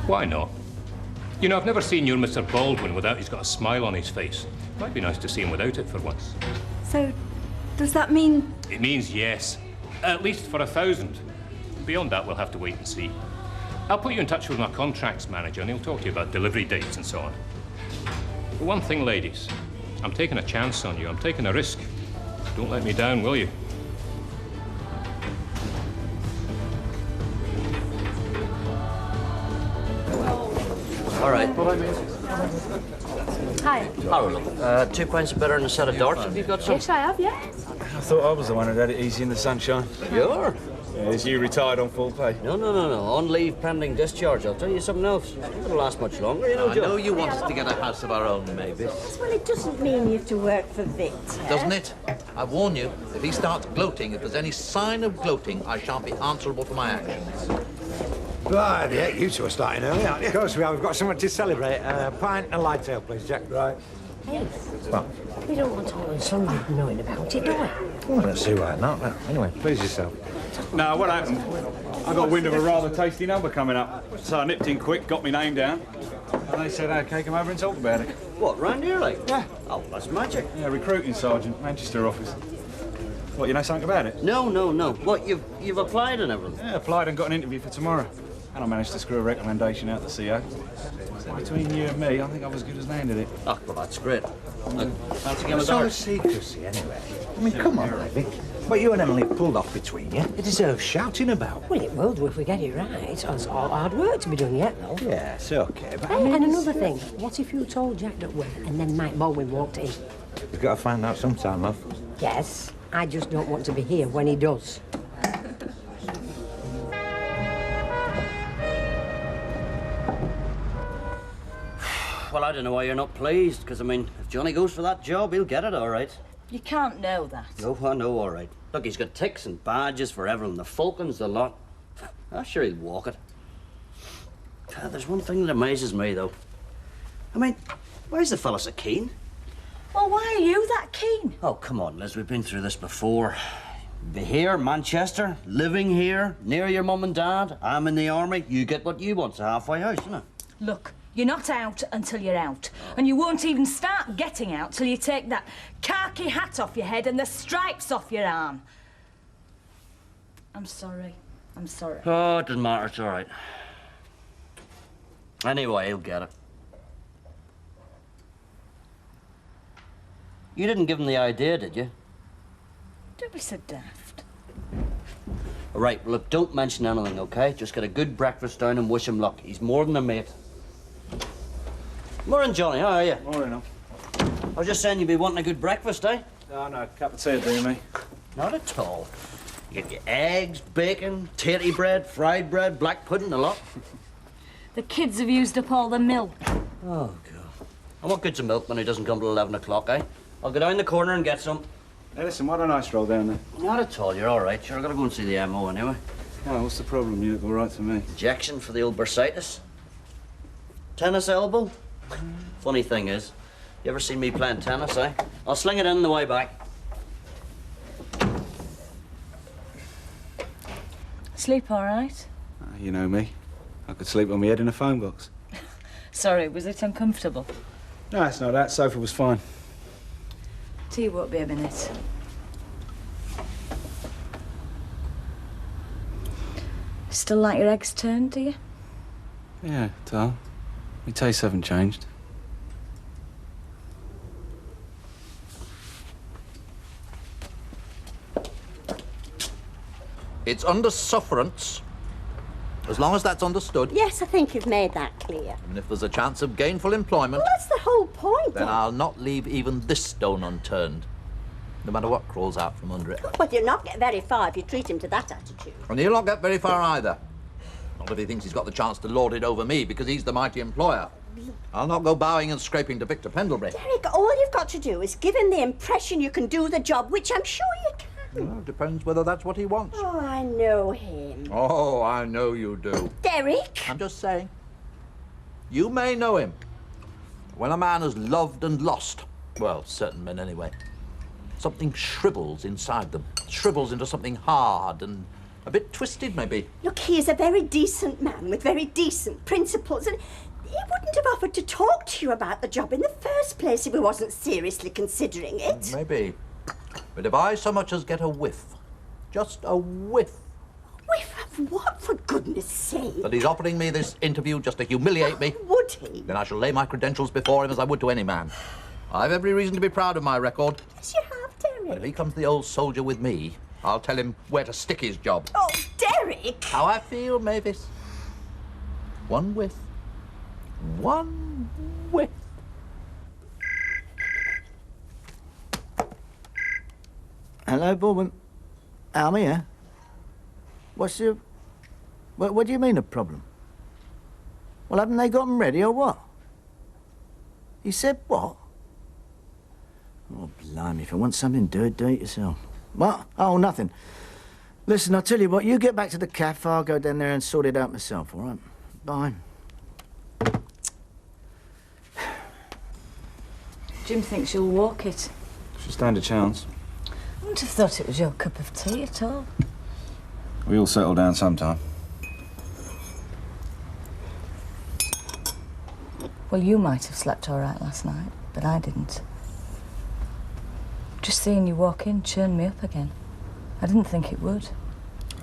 Why not? You know, I've never seen your Mr. Baldwin without he's got a smile on his face. Might be nice to see him without it for once. So, does that mean... It means yes. At least for 1,000. Beyond that, we'll have to wait and see. I'll put you in touch with my contracts manager and he'll talk to you about delivery dates and so on. But one thing, ladies, I'm taking a chance on you. I'm taking a risk. Don't let me down, will you? All right. Hi. Hello. 2 pints of better and a set of darts. Have you got some? Yes, I have, yeah. I thought I was the one who'd had it easy in the sunshine. You're? Yeah, is you retired on full pay? No. On leave pending discharge. I'll tell you something else. It's not going to last much longer, you know, I Joe. know you want us to get a house of our own, Mavis. Well, it doesn't mean you have to work for Victor. Doesn't it? I warn you, if he starts gloating, if there's any sign of gloating, I shan't be answerable for my actions. Right, yeah, you two are starting early, aren't you? Of course we are. We've got something to celebrate. A pint and a light ale, please, Jack. Right. Hey, Well, we don't want all the sunlight knowing about it, do we? well, let's see why not. Well, anyway, please yourself. No, what happened? I got wind of a rather tasty number coming up. So I nipped in quick, got my name down, and they said, OK, come over and talk about it. What, round here, like? Yeah. Oh, that's magic. Yeah, recruiting sergeant, Manchester office. What, you know something about it? No. What, you've applied and everything? Yeah, applied and got an interview for tomorrow. And I managed to screw a recommendation out the CO. So between you and me, I think I've as good as landed it. Oh, well, that's great. Fancy game of It's all darts? secrecy, anyway. I mean, come on, Vic. What you and Emily pulled off between you, it deserves shouting about. Well, it will do if we get it right. It's all hard work to be done yet, though. Yeah, it's okay, but Hey, and another thing, what if you told Jack that we and then Mike Baldwin walked in? we've got to find out sometime, love. Yes. I just don't want to be here when he does. Well, I don't know why you're not pleased, because, I mean, if Johnny goes for that job, he'll get it, all right. You can't know that. Oh, I know, all right. Look, he's got ticks and badges for everything. The Falcons, the lot. I'm sure he'll walk it. There's one thing that amazes me, though. I mean, why's the fella so keen? Well, why are you that keen? Oh, come on, Liz, we've been through this before. Be here, Manchester, living here, near your mum and dad. I'm in the army. You get what you want. It's a halfway house, isn't it? Look, you're not out until you're out. And you won't even start getting out till you take that khaki hat off your head and the stripes off your arm. I'm sorry. I'm sorry. Oh, it doesn't matter. It's all right. Anyway, he'll get it. You didn't give him the idea, did you? Don't be so daft. All right, well, look, don't mention anything, OK? Just get a good breakfast down and wish him luck. He's more than a mate. Morning, Johnny. How are you? Morning. I was just saying you'd be wanting a good breakfast, eh? No, cup of tea will do me. Not at all. You get your eggs, bacon, tatty bread, fried bread, black pudding, a lot. The kids have used up all the milk. Oh, God. And what good's a milkman who doesn't come till 11 o'clock, eh? I'll go down the corner and get some. Hey, listen, why don't I stroll down there? Not at all. You're all right. Sure, I've got to go and see the MO anyway. Well, what's the problem? You look all right to me. Injection for the old bursitis. Tennis elbow. Funny thing is, you ever seen me playing tennis, eh? I'll sling it in the way back. Sleep all right? You know me. I could sleep on my head in a phone box. Sorry, was it uncomfortable? No, it's not that. Sofa was fine. Tea won't be a minute. Still like your eggs turned, do you? Yeah, Tal. My tastes haven't changed. It's under sufferance, as long as that's understood. Yes, I think you've made that clear. And if there's a chance of gainful employment, Well, that's the whole point. then I'll not leave even this stone unturned, no matter what crawls out from under it. Well, you'll not get very far if you treat him to that attitude. And he'll not get very far either. Not if he thinks he's got the chance to lord it over me because he's the mighty employer. I'll not go bowing and scraping to Victor Pendlebury. Derek, all you've got to do is give him the impression you can do the job, which I'm sure you can. Well, it depends whether that's what he wants. Oh, I know him. Oh, I know you do. Derek? I'm just saying. You may know him. When a man has loved and lost, well, certain men anyway, something shrivels inside them. Shrivels into something hard and a bit twisted, maybe. Look, he is a very decent man with very decent principles, and he wouldn't have offered to talk to you about the job in the first place if he wasn't seriously considering it. Maybe. But if I so much as get a whiff, just a whiff, Whiff of what, for goodness sake? that he's offering me this interview just to humiliate me, Would he? then I shall lay my credentials before him as I would to any man. I've every reason to be proud of my record. Yes, you have, Derek. But if he comes the old soldier with me, I'll tell him where to stick his job. Oh, Derek! How I feel, Mavis. One whiff. One whiff. Hello, Baldwin. I'm here. What's your... What do you mean, a problem? Well, haven't they got them ready, or what? He said what? Oh, blimey, if you want something, do it yourself. What? Oh, nothing. Listen, I'll tell you what, you get back to the cafe, I'll go down there and sort it out myself, all right? Bye. Jim thinks you'll walk it. Should stand a chance. I wouldn't have thought it was your cup of tea at all. We all settle down sometime. Well, you might have slept all right last night, but I didn't. Just seeing you walk in churned me up again. I didn't think it would.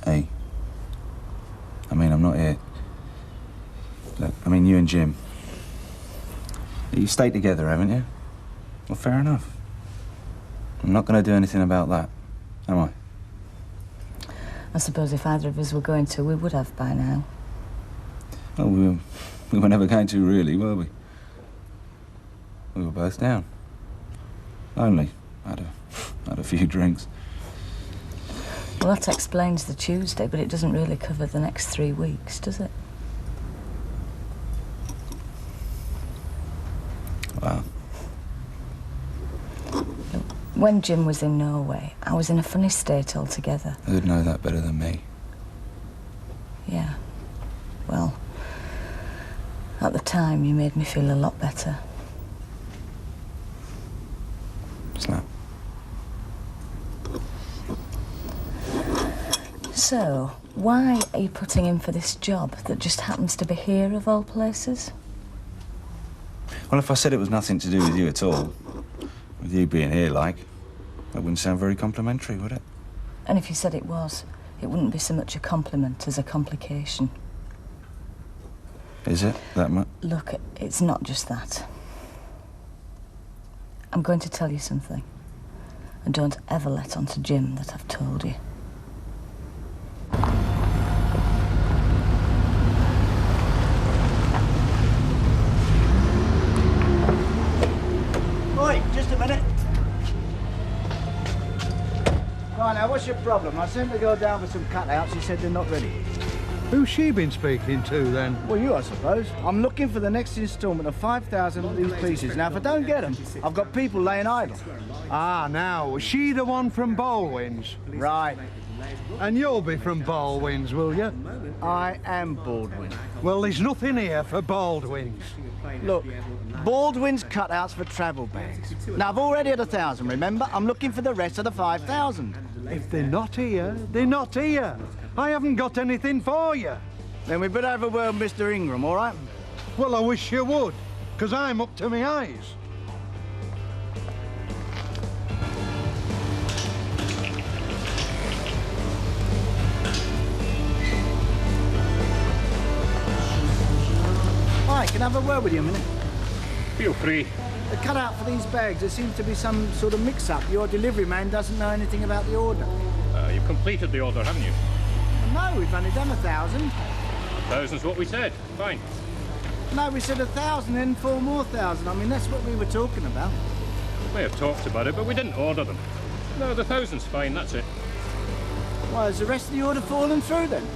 Hey. I mean, I'm not here. Look, I mean, you and Jim. You stayed together, haven't you? Well, fair enough. I'm not going to do anything about that, am I? I suppose if either of us were going to, we would have by now. Well, we were never going to, really, were we? We were both down. Lonely. Had a few drinks. Well, that explains the Tuesday, but it doesn't really cover the next 3 weeks, does it? Wow. When Jim was in Norway, I was in a funny state altogether. Who'd know that better than me? Yeah. Well, at the time, you made me feel a lot better. Snap. So, why are you putting in for this job that just happens to be here, of all places? Well, if I said it was nothing to do with you at all, with you being here, like, that wouldn't sound very complimentary, would it? And if you said it was, it wouldn't be so much a compliment as a complication. Is it that much? Look, it's not just that. I'm going to tell you something. And don't ever let on to Jim that I've told you. Oi, just a minute. Right, now, what's your problem? I sent the girl down for some cutouts. She said they're not ready. Who's she been speaking to, then? Well, you, I suppose. I'm looking for the next instalment of 5,000 of these pieces. Now, if I don't get them, I've got people laying idle. Ah, now, was she the one from Baldwin's? Right. And you'll be from Baldwin's, will you? I am Baldwin. Well, there's nothing here for Baldwin's. Look, Baldwin's cutouts for travel bags. Now, I've already had 1,000, remember? I'm looking for the rest of the 5,000. If they're not here, they're not here. I haven't got anything for you. Then we better have a word with Mr. Ingram, all right? Well, I wish you would, because I'm up to my eyes. Hi, can I have a word with you a minute? Feel free. The cutout for these bags, there seems to be some sort of mix-up. Your delivery man doesn't know anything about the order. You've completed the order, haven't you? Well, no, we've only done 1,000. 1,000's what we said. Fine. No, we said 1,000, then 4 more thousand. I mean, that's what we were talking about. We may have talked about it, but we didn't order them. No, the 1,000's fine, that's it. Why, has the rest of the order fallen through, then?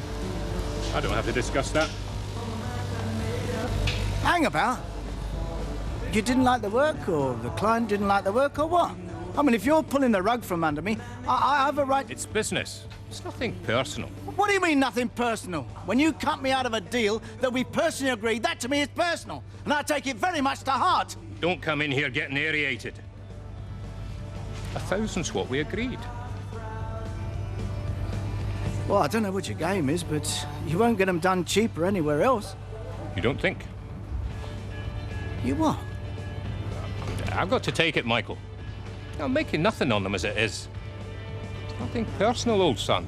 I don't have to discuss that. Hang about. You didn't like the work, or the client didn't like the work, or what? I mean, if you're pulling the rug from under me, I have a right... It's business. It's nothing personal. What do you mean, nothing personal? When you cut me out of a deal that we personally agreed, that to me is personal. And I take it very much to heart. Don't come in here getting aerated. 1,000's what we agreed. Well, I don't know what your game is, but you won't get them done cheaper anywhere else. You don't think? You what? I've got to take it, Michael. I'm making nothing on them as it is. It's nothing personal, old son.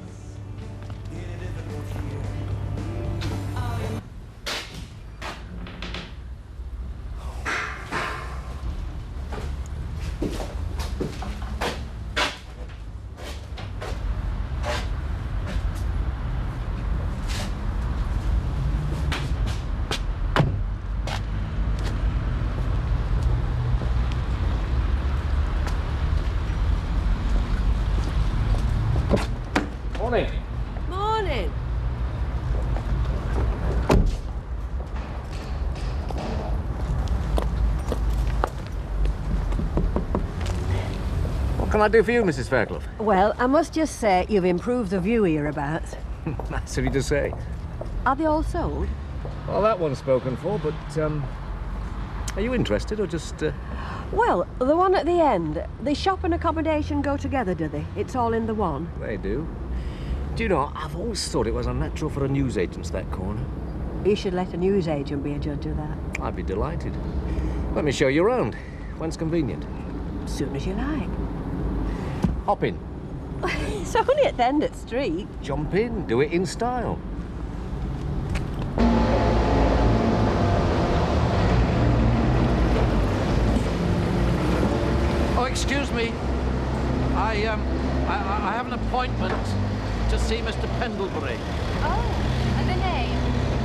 Morning. Morning. What can I do for you, Mrs. Fairclough? Well, I must just say you've improved the view hereabouts. That's of you to say. Are they all sold? Well, that one's spoken for, but, are you interested or just, Well, the one at the end, the shop and accommodation go together, do they? It's all in the one. They do. Do you know, I've always thought it was unnatural for a newsagent's that corner. You should let a newsagent be a judge of that. I'd be delighted. Let me show you around. When's convenient? As soon as you like. Hop in. It's only at the end of the street. Jump in. Do it in style. Oh, excuse me. I have an appointment to see Mr. Pendlebury. Oh, and the name?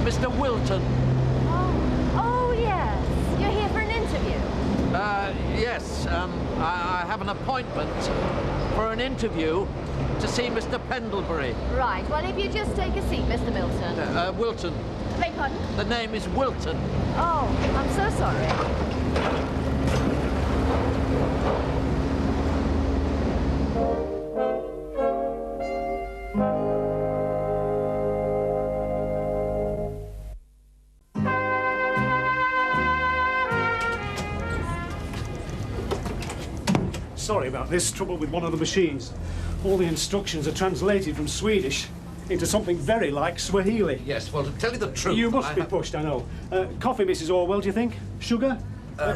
Mr. Wilton. Oh, yes. You're here for an interview? Yes, I have an appointment for an interview To see Mr. Pendlebury. Right, well, if you just take a seat, Mr. Milton. Wilton. Beg pardon? The name is Wilton. Oh, I'm so sorry. Sorry about this, trouble with one of the machines. All the instructions are translated from Swedish into something very like Swahili. Yes, well, to tell you the truth... You must be pushed, I know. Coffee, Mrs. Orwell, do you think? Sugar?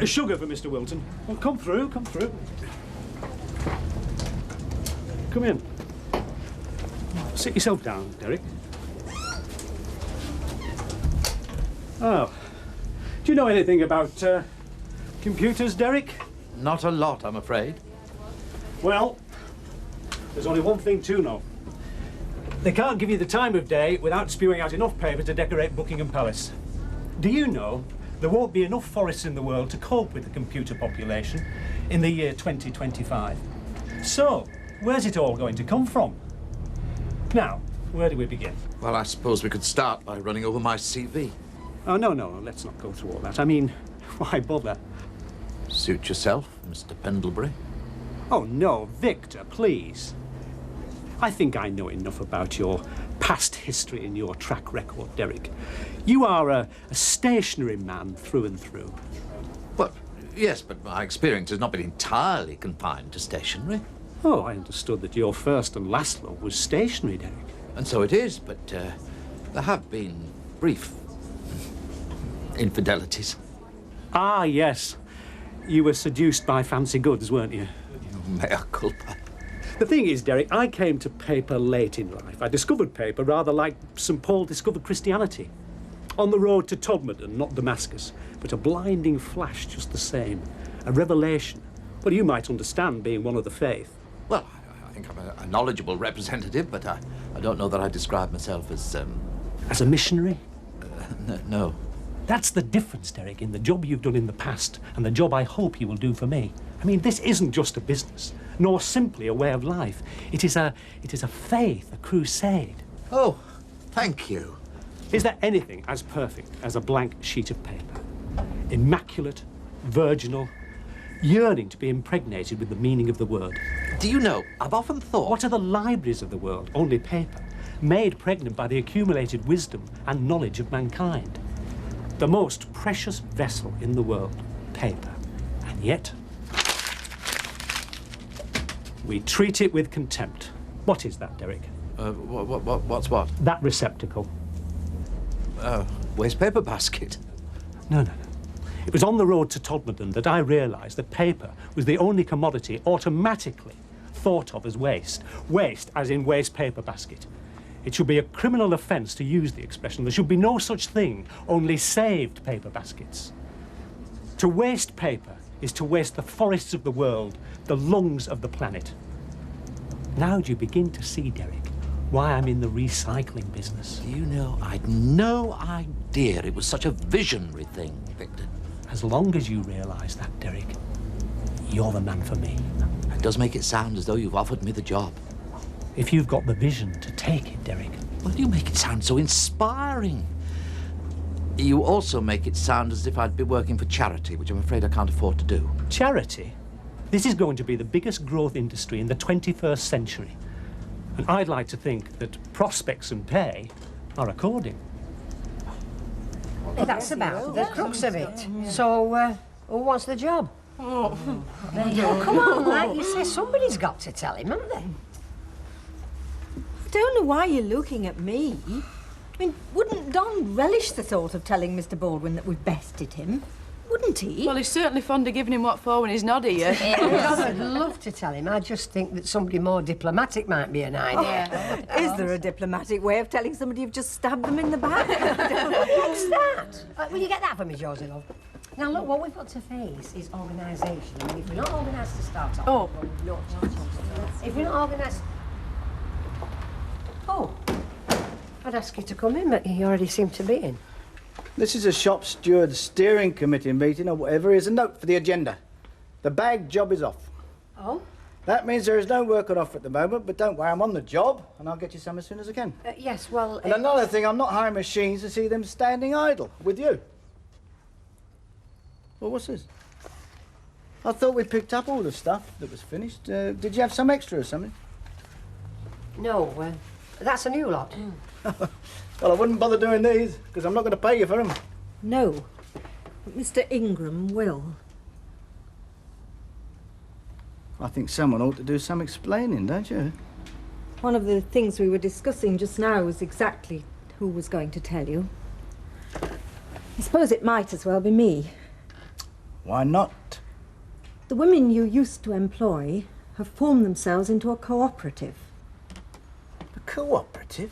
Sugar for Mr. Wilton. Well, come through, come through. Come in. Sit yourself down, Derek. Oh. Do you know anything about computers, Derek? Not a lot, I'm afraid. Well, there's only one thing to know. They can't give you the time of day without spewing out enough paper to decorate Buckingham Palace. Do you know there won't be enough forests in the world to cope with the computer population in the year 2025? So, where's it all going to come from? Now, where do we begin? Well, I suppose we could start by running over my CV. Oh, no, let's not go through all that. I mean, why bother? Suit yourself, Mr. Pendlebury. Oh, no, Victor, please. I think I know enough about your past history and your track record, Derek. You are a stationary man through and through. Well, yes, but my experience has not been entirely confined to stationery. Oh, I understood that your first and last love was stationery, Derek. And so it is, but there have been brief infidelities. Ah, yes. You were seduced by fancy goods, weren't you? Mea culpa. The thing is, Derek, I came to paper late in life. I discovered paper rather like St. Paul discovered Christianity. On the road to Todmorden, not Damascus, but a blinding flash just the same. A revelation. Well, you might understand being one of the faith. Well, I think I'm a knowledgeable representative, but I don't know that I describe myself as... As a missionary? No. That's the difference, Derek, in the job you've done in the past and the job I hope you will do for me. I mean, this isn't just a business, nor simply a way of life. It is a faith, a crusade. Oh, thank you. Is there anything as perfect as a blank sheet of paper? Immaculate, virginal, yearning to be impregnated with the meaning of the word. Do you know, I've often thought... What are the libraries of the world? Only paper, made pregnant by the accumulated wisdom and knowledge of mankind. The most precious vessel in the world, paper. And yet, we treat it with contempt. What is that, Derek? What's what? That receptacle. Waste paper basket. No. It was on the road to Todmorden that I realised that paper was the only commodity automatically thought of as waste. Waste as in waste paper basket. It should be a criminal offence to use the expression. There should be no such thing, only saved paper baskets. To waste paper is to waste the forests of the world, the lungs of the planet. Now do you begin to see, Derek, why I'm in the recycling business? Do you know, I'd no idea it was such a visionary thing, Victor. As long as you realise that, Derek, you're the man for me. It does make it sound as though you've offered me the job. If you've got the vision to take it, Derek. Well, you make it sound so inspiring. You also make it sound as if I'd be working for charity, which I'm afraid I can't afford to do. Charity? This is going to be the biggest growth industry in the 21st century. And I'd like to think that prospects and pay are according. That's about the crux of it. So, who wants the job? Oh, come on, like you say, somebody's got to tell him, haven't they? I don't know why you're looking at me. I mean, wouldn't Don relish the thought of telling Mr. Baldwin that we've bested him? Wouldn't he? Well, he's certainly fond of giving him what for when he's not here. I'd love to tell him. I just think that somebody more diplomatic might be an idea. Oh, is there a diplomatic way of telling somebody you've just stabbed them in the back? What's that? Will you get that for me, Josie, love? Now, look, what we've got to face is organisation. I mean, if we're not organised to start off... Oh. If we're not organised... Oh. I'd ask you to come in, but you already seem to be in. This is a shop steward steering committee meeting or whatever. Here's a note for the agenda. The bag job is off. Oh? That means there is no work on offer at the moment, but don't worry, I'm on the job, and I'll get you some as soon as I can. Yes, well... And another thing, I'm not hiring machines to see them standing idle with you. Well, what's this? I thought we picked up all the stuff that was finished. Did you have some extra or something? No, that's a new lot. Well, I wouldn't bother doing these, because I'm not going to pay you for them. No, but Mr. Ingram will. I think someone ought to do some explaining, don't you? One of the things we were discussing just now was exactly who was going to tell you. I suppose it might as well be me. Why not? The women you used to employ have formed themselves into a cooperative. A cooperative?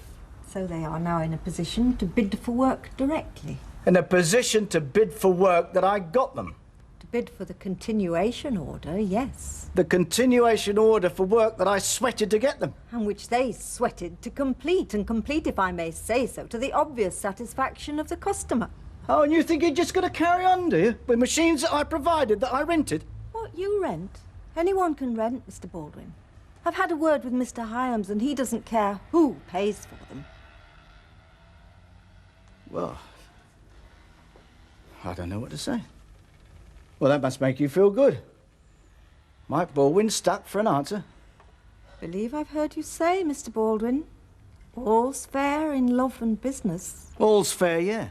So they are now in a position to bid for work directly. In a position to bid for work that I got them. To bid for the continuation order, yes. The continuation order for work that I sweated to get them. And which they sweated to complete, and complete, if I may say so, to the obvious satisfaction of the customer. Oh, and you think you're just going to carry on, do you? With machines that I provided, that I rented? What, you rent? Anyone can rent, Mr. Baldwin. I've had a word with Mr. Hyams, and he doesn't care who pays for them. Well, I don't know what to say. Well, that must make you feel good. Mike Baldwin stuck for an answer. Believe I've heard you say, Mr. Baldwin, all's fair in love and business. All's fair, yeah.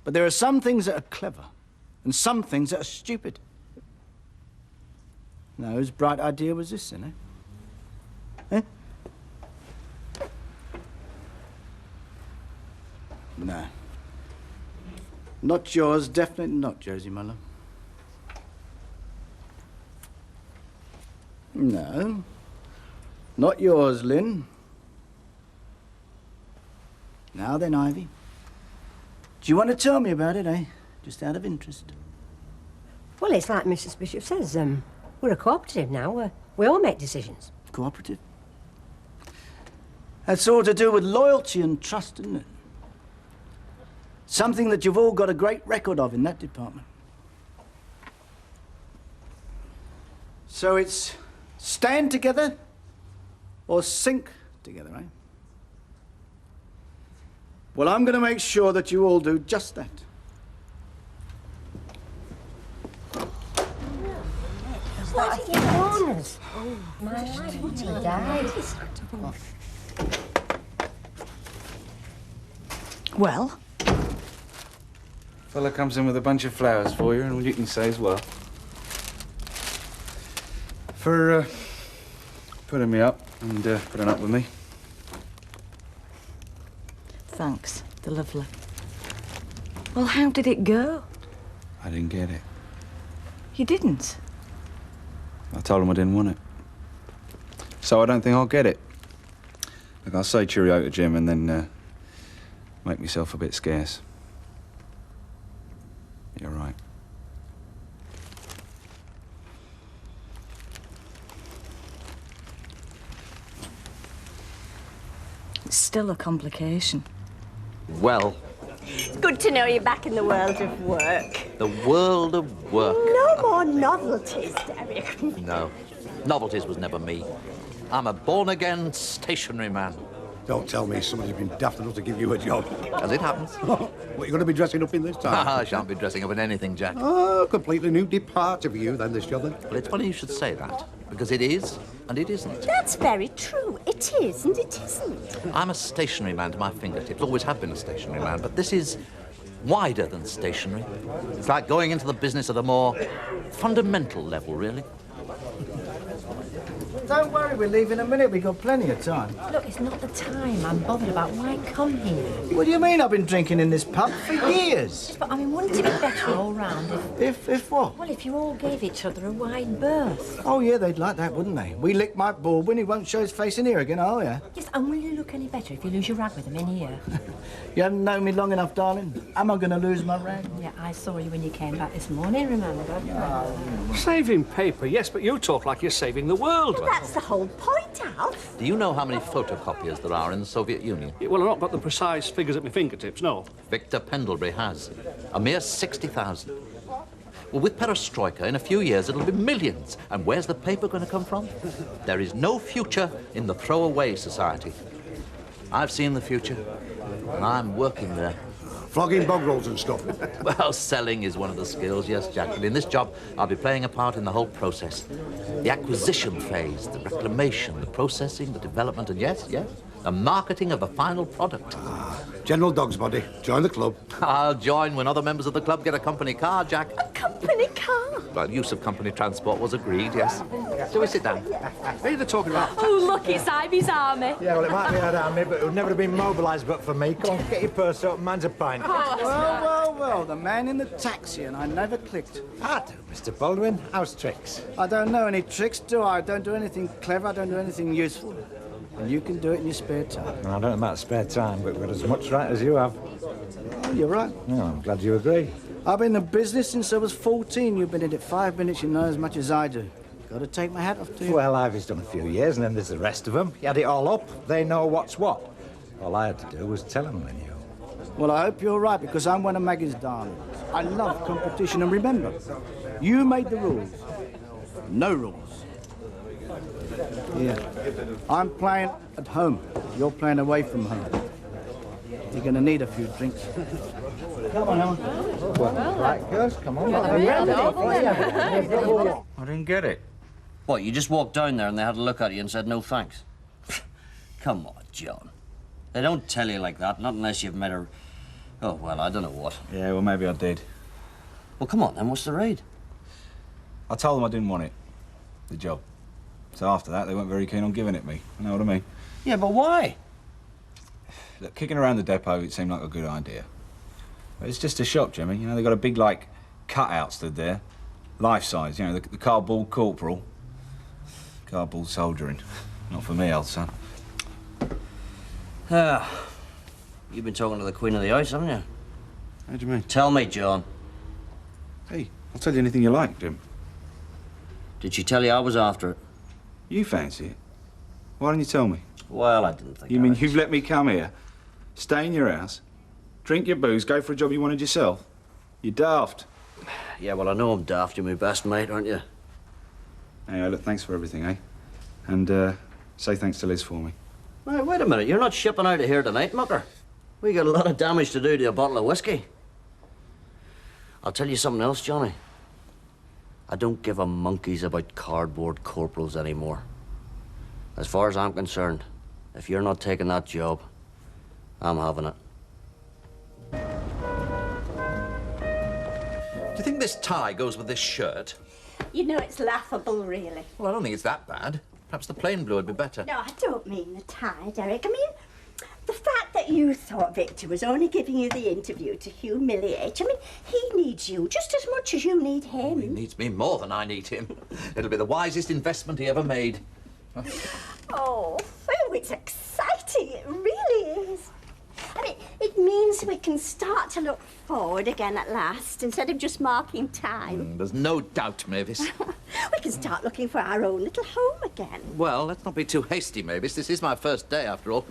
But there are some things that are clever, and some things that are stupid. Now, whose bright idea was this, then, eh? No. Not yours, definitely not, Josie, my love. No. Not yours, Lynn. Now then, Ivy. Do you want to tell me about it, eh? Just out of interest. Well, it's like Mrs. Bishop says, we're a cooperative now. We all make decisions. Cooperative? That's all to do with loyalty and trust, isn't it? Something that you've all got a great record of in that department. So it's stand together or sink together, eh? Well, I'm going to make sure that you all do just that. What are you on? Oh, my life, what he died. Well? Fella comes in with a bunch of flowers for you, and you can say as well. For putting me up and putting up with me. Thanks, the lovely. Well, how did it go? I didn't get it. You didn't? I told him I didn't want it. So I don't think I'll get it. Like, I'll say cheerio to Jim and then make myself a bit scarce. You're right. It's still a complication. Well, It's good to know you're back in the world of work. the world of work. No more novelties, Derek. No. Novelties was never me. I'm a born-again stationary man. Don't tell me somebody's been daft enough to give you a job. As it happens. What, you're going to be dressing up in this time? I shan't be dressing up in anything, Jack. Oh, completely new departure for you, then, this job, then. Well, it's funny you should say that, because it is, and it isn't. That's very true. It is and it isn't. I'm a stationary man to my fingertips. Always have been a stationary man, but this is wider than stationary. It's like going into the business at a more fundamental level, really. Don't worry, we're leaving in a minute. We've got plenty of time. Look, it's not the time. I'm bothered about why I come here. What do you mean I've been drinking in this pub for years? Yes, but I mean, wouldn't it be better all round If what? Well, if you all gave each other a wide berth. Oh, yeah, they'd like that, wouldn't they? We lick Mike Baldwin, he won't show his face in here again, oh, yeah? Yes, and will you look any better if you lose your rag with him in here? You haven't known me long enough, darling. Am I going to lose my rag? Yeah, I saw you when you came back this morning, remember? Saving paper, yes, but you talk like you're saving the world. Well, that's the whole point, Alf. Do you know how many photocopiers there are in the Soviet Union? Yeah, well, I've not got the precise figures at my fingertips, no. Victor Pendlebury has. A mere 60,000. Well, with perestroika, in a few years, it'll be millions. And where's the paper going to come from? There is no future in the throwaway society. I've seen the future, and I'm working there. Flogging bog rolls and stuff. Well, selling is one of the skills, yes, Jack. But in this job, I'll be playing a part in the whole process. The acquisition phase, the reclamation, the processing, the development, and yes, the marketing of the final product. General Dog's Body, join the club. I'll join when other members of the club get a company car, Jack. A company car? Well, use of company transport was agreed, yes. Do we sit down? Who are they talking about? Oh, look, it's Ivy's army. Yeah, well, it might be our army, but it would never have been mobilised but for me. Come on, get your purse up, man's a pint. Well, the man in the taxi, and I never clicked. I do, Mr. Baldwin. How's tricks? I don't know any tricks, do I? I don't do anything clever, I don't do anything useful. And you can do it in your spare time. I don't know about spare time, but we've got as much right as you have. Oh, you're right. Yeah, I'm glad you agree. I've been in the business since I was 14. You've been in it 5 minutes, you know as much as I do. Got to take my hat off to you. Well, Ivy's done a few years, and then there's the rest of them. You had it all up. They know what's what. All I had to do was tell them I knew. Well, I hope you're right, because I'm one of Maggie's darlings. I love competition, and remember, you made the rules. No rules. Yeah. I'm playing at home. You're playing away from home. You're going to need a few drinks. Come on, Helen. Right, girls, come on. I didn't get it. What, you just walked down there and they had a look at you and said no thanks? Come on, John. They don't tell you like that, not unless you've met a... Oh, well, I don't know what. Yeah, well, maybe I did. Well, come on, then, what's the raid? I told them I didn't want it, the job. So after that, they weren't very keen on giving it me. You know what I mean? Yeah, but why? Look, kicking around the depot, it seemed like a good idea. But it's just a shop, Jimmy. You know, they've got a big, like, cutout stood there. Life-size, you know, the cardboard corporal. Cardboard soldiering. Not for me, old son. You've been talking to the Queen of the Ice, haven't you? How do you mean? Tell me, John. Hey, I'll tell you anything you like, Jim. Did she tell you I was after it? You fancy it? Why didn't you tell me? Well, I didn't think You mean you've let me come here, stay in your house, drink your booze, go for a job you wanted yourself? You're daft. Yeah, well, I know I'm daft. You're my best mate, aren't you? Hey, look, thanks for everything, eh? And, say thanks to Liz for me. Hey, wait a minute. You're not shipping out of here tonight, mucker. We got a lot of damage to do to a bottle of whiskey. I'll tell you something else, Johnny. I don't give a monkeys about cardboard corporals anymore. As far as I'm concerned, if you're not taking that job, I'm having it. Do you think this tie goes with this shirt? You know, it's laughable, really. Well, I don't think it's that bad. Perhaps the plain blue would be better. No, I don't mean the tie, Derek. I mean, the fact that you thought Victor was only giving you the interview to humiliate. I mean, he needs you just as much as you need him. He needs me more than I need him. It'll be the wisest investment he ever made. Oh, Phil, it's exciting. It really is. I mean, it means we can start to look forward again at last, instead of just marking time. There's no doubt, Mavis. We can start looking for our own little home again. Well, let's not be too hasty, Mavis. This is my first day, after all.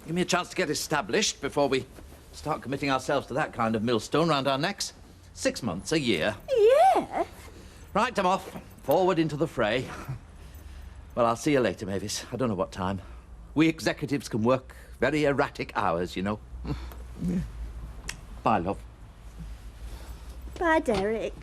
Give me a chance to get established before we start committing ourselves to that kind of millstone round our necks. 6 months, a year. Yeah? Right, I'm off. Forward into the fray. Well, I'll see you later, Mavis. I don't know what time. We executives can work very erratic hours, you know. Bye, love. Bye, Derek.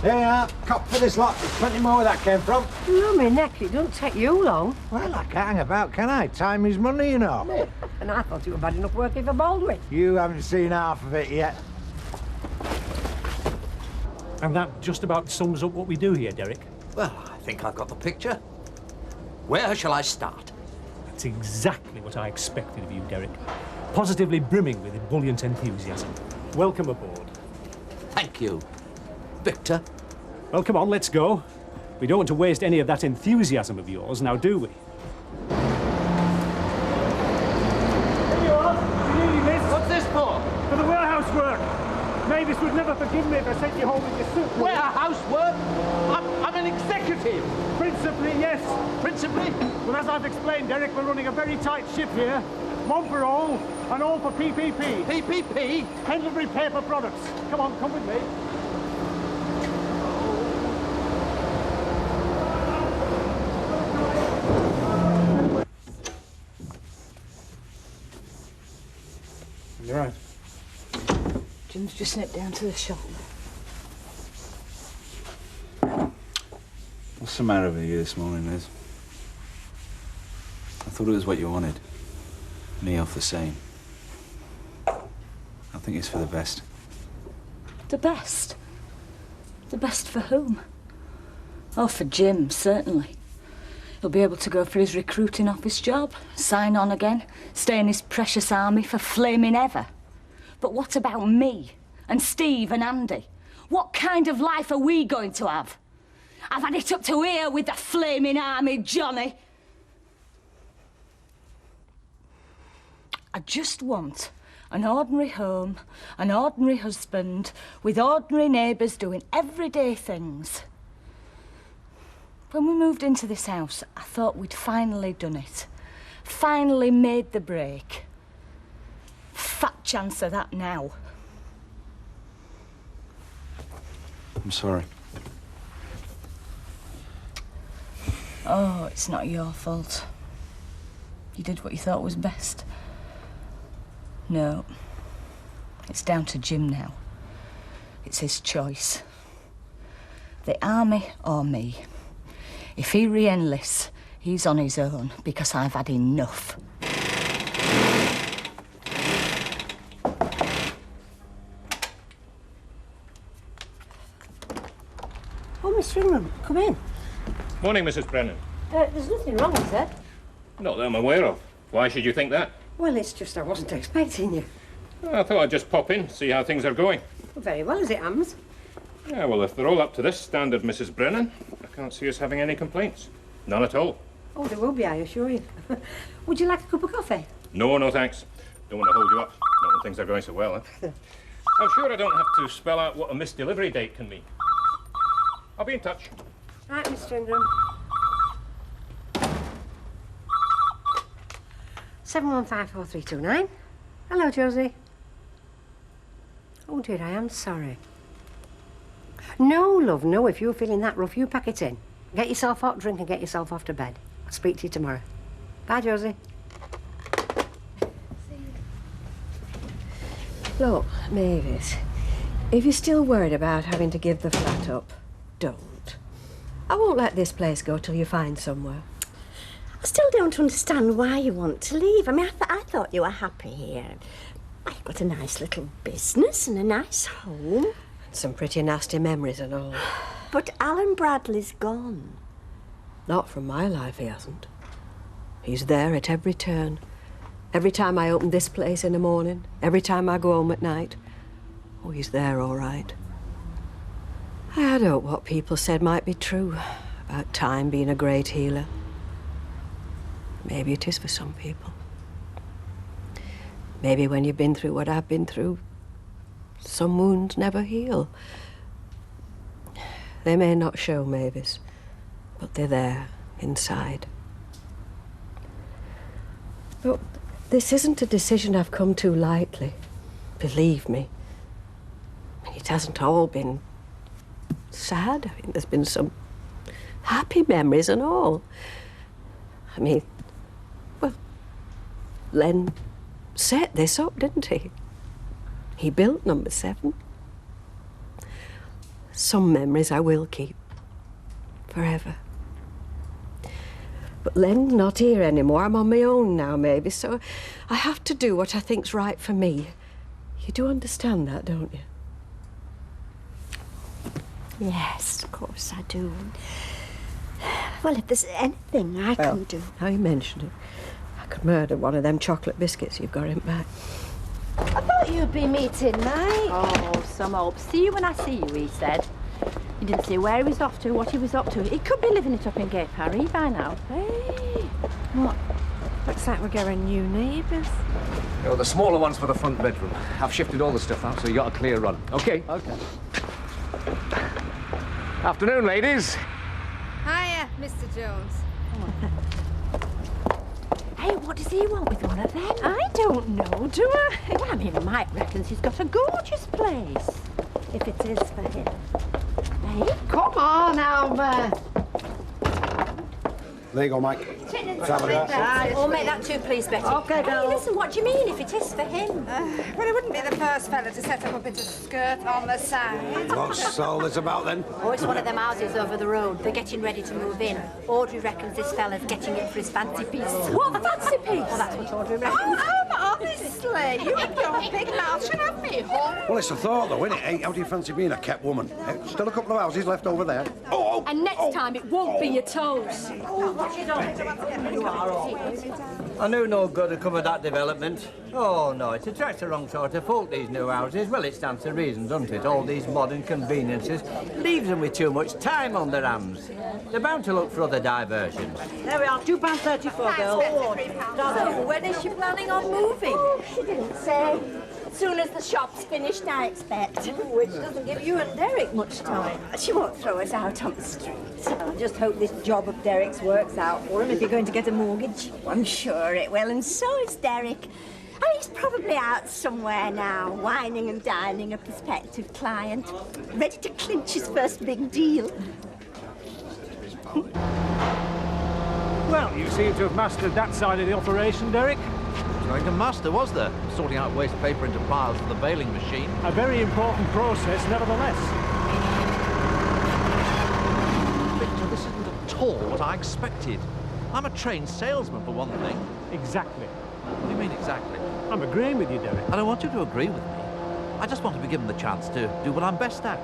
Yeah, cop for this lot. There's plenty more where that came from. Lummy neck, it doesn't take you long. Well, I can't hang about, can I? Time is money, you know. And I thought you were bad enough working for Baldwin. You haven't seen half of it yet. And that just about sums up what we do here, Derek. Well, I think I've got the picture. Where shall I start? That's exactly what I expected of you, Derek. Positively brimming with ebullient enthusiasm. Welcome aboard. Thank you. Victor? Well, come on, let's go. We don't want to waste any of that enthusiasm of yours, now do we? Here you are. You nearly missed. What's this for? For the warehouse work. Mavis would never forgive me if I sent you home with your suit. Warehouse work? I'm an executive. Prince of Principally, yes. Principally. But as I've explained, Derek, we're running a very tight ship here. One for all, and all for PPP. PPP? Pendlebury Paper Products. Come on, come with me. You're right. Jim's just nipped down to the shop. What's the matter with you this morning, Liz? I thought it was what you wanted. Me off the same. I think it's for the best. The best? The best for whom? Oh, for Jim, certainly. He'll be able to go for his recruiting office job, sign on again, stay in his precious army for flaming ever. But what about me and Steve and Andy? What kind of life are we going to have? I've had it up to here with the flaming army, Johnny. I just want an ordinary home, an ordinary husband, with ordinary neighbours doing everyday things. When we moved into this house, I thought we'd finally done it. Finally made the break. Fat chance of that now. I'm sorry. Oh, it's not your fault. You did what you thought was best. No. It's down to Jim now. It's his choice. The army or me. If he re-enlists, he's on his own because I've had enough. Oh, Mr. Ingram, come in. Morning, Mrs. Brennan. There's nothing wrong, is there? Not that I'm aware of. Why should you think that? Well, it's just I wasn't expecting you. I thought I'd just pop in, see how things are going. Well, very well as it happens. Yeah, well, if they're all up to this standard, Mrs. Brennan, I can't see us having any complaints. None at all. Oh, there will be, I assure you. Would you like a cup of coffee? No, no thanks. Don't want to hold you up. Not when things are going so well, eh? I'm sure I don't have to spell out what a missed delivery date can mean. I'll be in touch. Right, Mr. Ingram. 715439. Hello, Josie. Oh, dear, I am sorry. No, love, no. If you're feeling that rough, you pack it in. Get yourself hot drink and get yourself off to bed. I'll speak to you tomorrow. Bye, Josie. Look, Mavis, if you're still worried about having to give the flat up, don't. I won't let this place go till you find somewhere. I still don't understand why you want to leave. I mean, I thought you were happy here. I've got a nice little business and a nice home. Some pretty nasty memories and all. But Alan Bradley's gone. Not from my life, he hasn't. He's there at every turn. Every time I open this place in the morning, every time I go home at night. Oh, he's there all right. I had hoped what people said might be true about time being a great healer. Maybe it is for some people. Maybe when you've been through what I've been through, some wounds never heal. They may not show, Mavis, but they're there, inside. But this isn't a decision I've come to lightly. Believe me. It hasn't all been sad. I mean, there's been some happy memories and all. I mean, well, Len set this up, didn't he? He built number 7. Some memories I will keep forever. But Len's not here anymore. I'm on my own now, maybe, so I have to do what I think's right for me. You do understand that, don't you? Yes, of course I do. Well, if there's anything I can do... Now you mentioned it, I could murder one of them chocolate biscuits you've got in back. I thought you'd be meeting Mike. Oh, some hope. See you when I see you, he said. He didn't say where he was off to, what he was up to. He could be living it up in Gay Paris by now. Hey. What? Looks like we're getting new neighbours. Oh, the smaller one's for the front bedroom. I've shifted all the stuff out, so you got a clear run. Okay? Okay. Afternoon, ladies. Hiya. Hiya, Mr. Jones. Hey, what does he want with one of them? I don't know, do I? Well, I mean, Mike reckons he's got a gorgeous place. If it is for him. Hey, come on, Alma. There you go, Mike. I'll make that two, please, Betty. Okay, Hey, listen, what do you mean if it is for him? Well, he wouldn't be the first fella to set up a bit of skirt on the side. What's all this about, then? Oh, it's one of them houses over the road. They're getting ready to move in. Audrey reckons this fella's getting it for his fancy piece. What fancy piece? Well, that's what Audrey reckons. Honestly, you and your big mouth should have me home. Well, it's a thought, though, isn't it? Hey, how do you fancy being a kept woman? Still a couple of houses left over there. And next time it won't be your toes. I knew no good had come of that development. Oh, no, it attracts the wrong sort of folk, these new houses. Well, it stands to reason, doesn't it? All these modern conveniences leaves them with too much time on their hands. They're bound to look for other diversions. There we are, £2.34, girls. So, when is she planning on moving? Oh, she didn't say. As soon as the shop's finished, I expect. Which doesn't give you and Derek much time. She won't throw us out on the street. I just hope this job of Derek's works out for him if you're going to get a mortgage. I'm sure it will, and so is Derek. And he's probably out somewhere now, whining and dining a prospective client, ready to clinch his first big deal. Well, you seem to have mastered that side of the operation, Derek. Going to master, was there? Sorting out waste paper into piles for the baling machine. A very important process, nevertheless. Victor, this isn't at all what I expected. I'm a trained salesman, for one thing. Exactly. What do you mean, exactly? I'm agreeing with you, Derek. I don't want you to agree with me. I just want to be given the chance to do what I'm best at.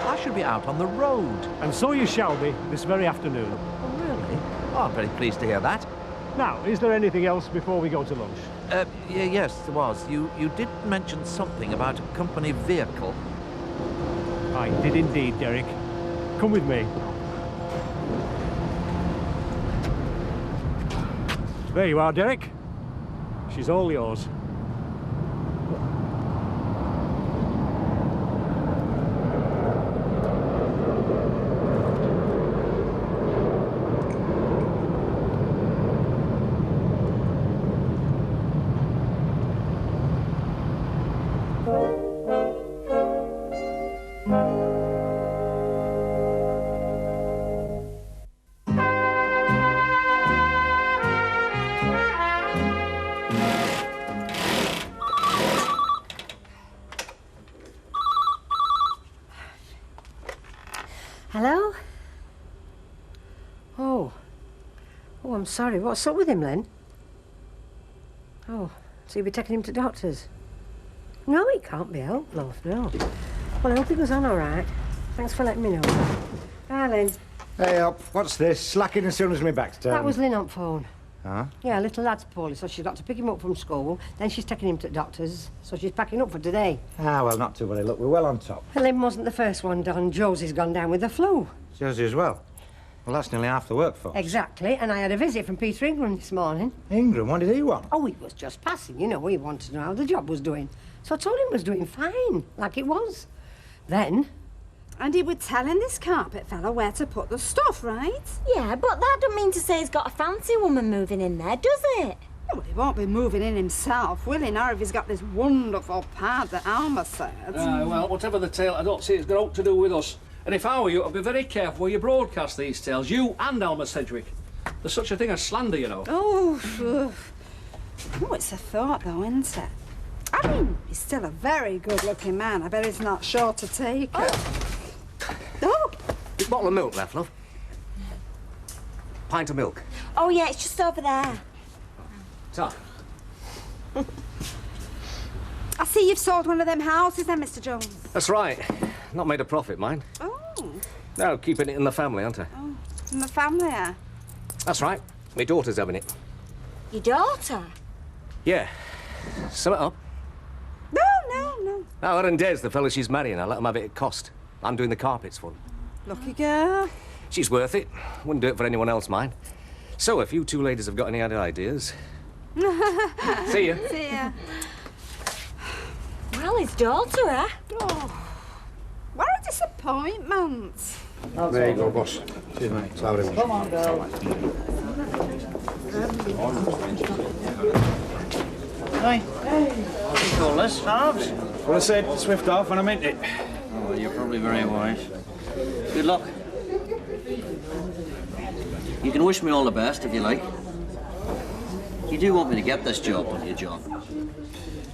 I should be out on the road. And so you shall be, this very afternoon. Oh, really? Oh, I'm very pleased to hear that. Now, is there anything else before we go to lunch? Yes, there was. You did mention something about a company vehicle. I did indeed, Derek. Come with me. There you are, Derek. She's all yours. Hello? Oh, I'm sorry. What's up with him, Lynn? Oh, so you'll be taking him to doctors? No, it can't be helped, love, no. Well, I hope he goes on all right. Thanks for letting me know. Bye, Lynn. Hey, up. What's this? Slacking as soon as my back's turned. That was Lynn on phone. Huh? Yeah, little lad's poorly, so she's got to pick him up from school. Then she's taking him to doctors, so she's packing up for today. Ah, well, not to worry. Look, we're well on top. Lynn wasn't the first one done. Josie's gone down with the flu. Josie as well. Well, that's nearly half the workforce. Exactly, and I had a visit from Peter Ingram this morning. Ingram, what did he want? Oh, he was just passing, you know. He wanted to know how the job was doing. So I told him it was doing fine, like it was. Then... And he was telling this carpet fella where to put the stuff, right? Yeah, but that don't mean to say he's got a fancy woman moving in there, does it? Well, he won't be moving in himself, will he, now if he's got this wonderful pad that Alma said? Well, whatever the tale, I don't see it's got aught to do with us. And if I were you, I'd be very careful where you broadcast these tales, you and Alma Sedgwick. There's such a thing as slander, you know. Oh, it's a thought, though, isn't it? I mean, he's still a very good-looking man. I bet he's not sure to take it. Oh! There's a bottle of milk left, love. Pint of milk. Oh, yeah, it's just over there. So, I see you've sold one of them houses then, Mr. Jones. that's right. Not made a profit, mind. Oh. No, keeping it in the family, aren't I? Oh, in the family, eh? That's right. My daughter's having it. Your daughter? Yeah. Sum it up. No. Oh, Aaron Dare's the fella she's marrying. I let him have it at cost. I'm doing the carpets for him. Lucky girl. She's worth it. Wouldn't do it for anyone else, mind. So, if you two ladies have got any other ideas... See ya. See ya. Well, his daughter, eh? Oh, what a disappointment. There you go, boss. Cheers, mate. Come on, Bill. Hey. What do you call this? Halves? Well, I said swift off and I meant it. Oh, well, you're probably very wise. Good luck. You can wish me all the best if you like. You do want me to get this job, don't you, John?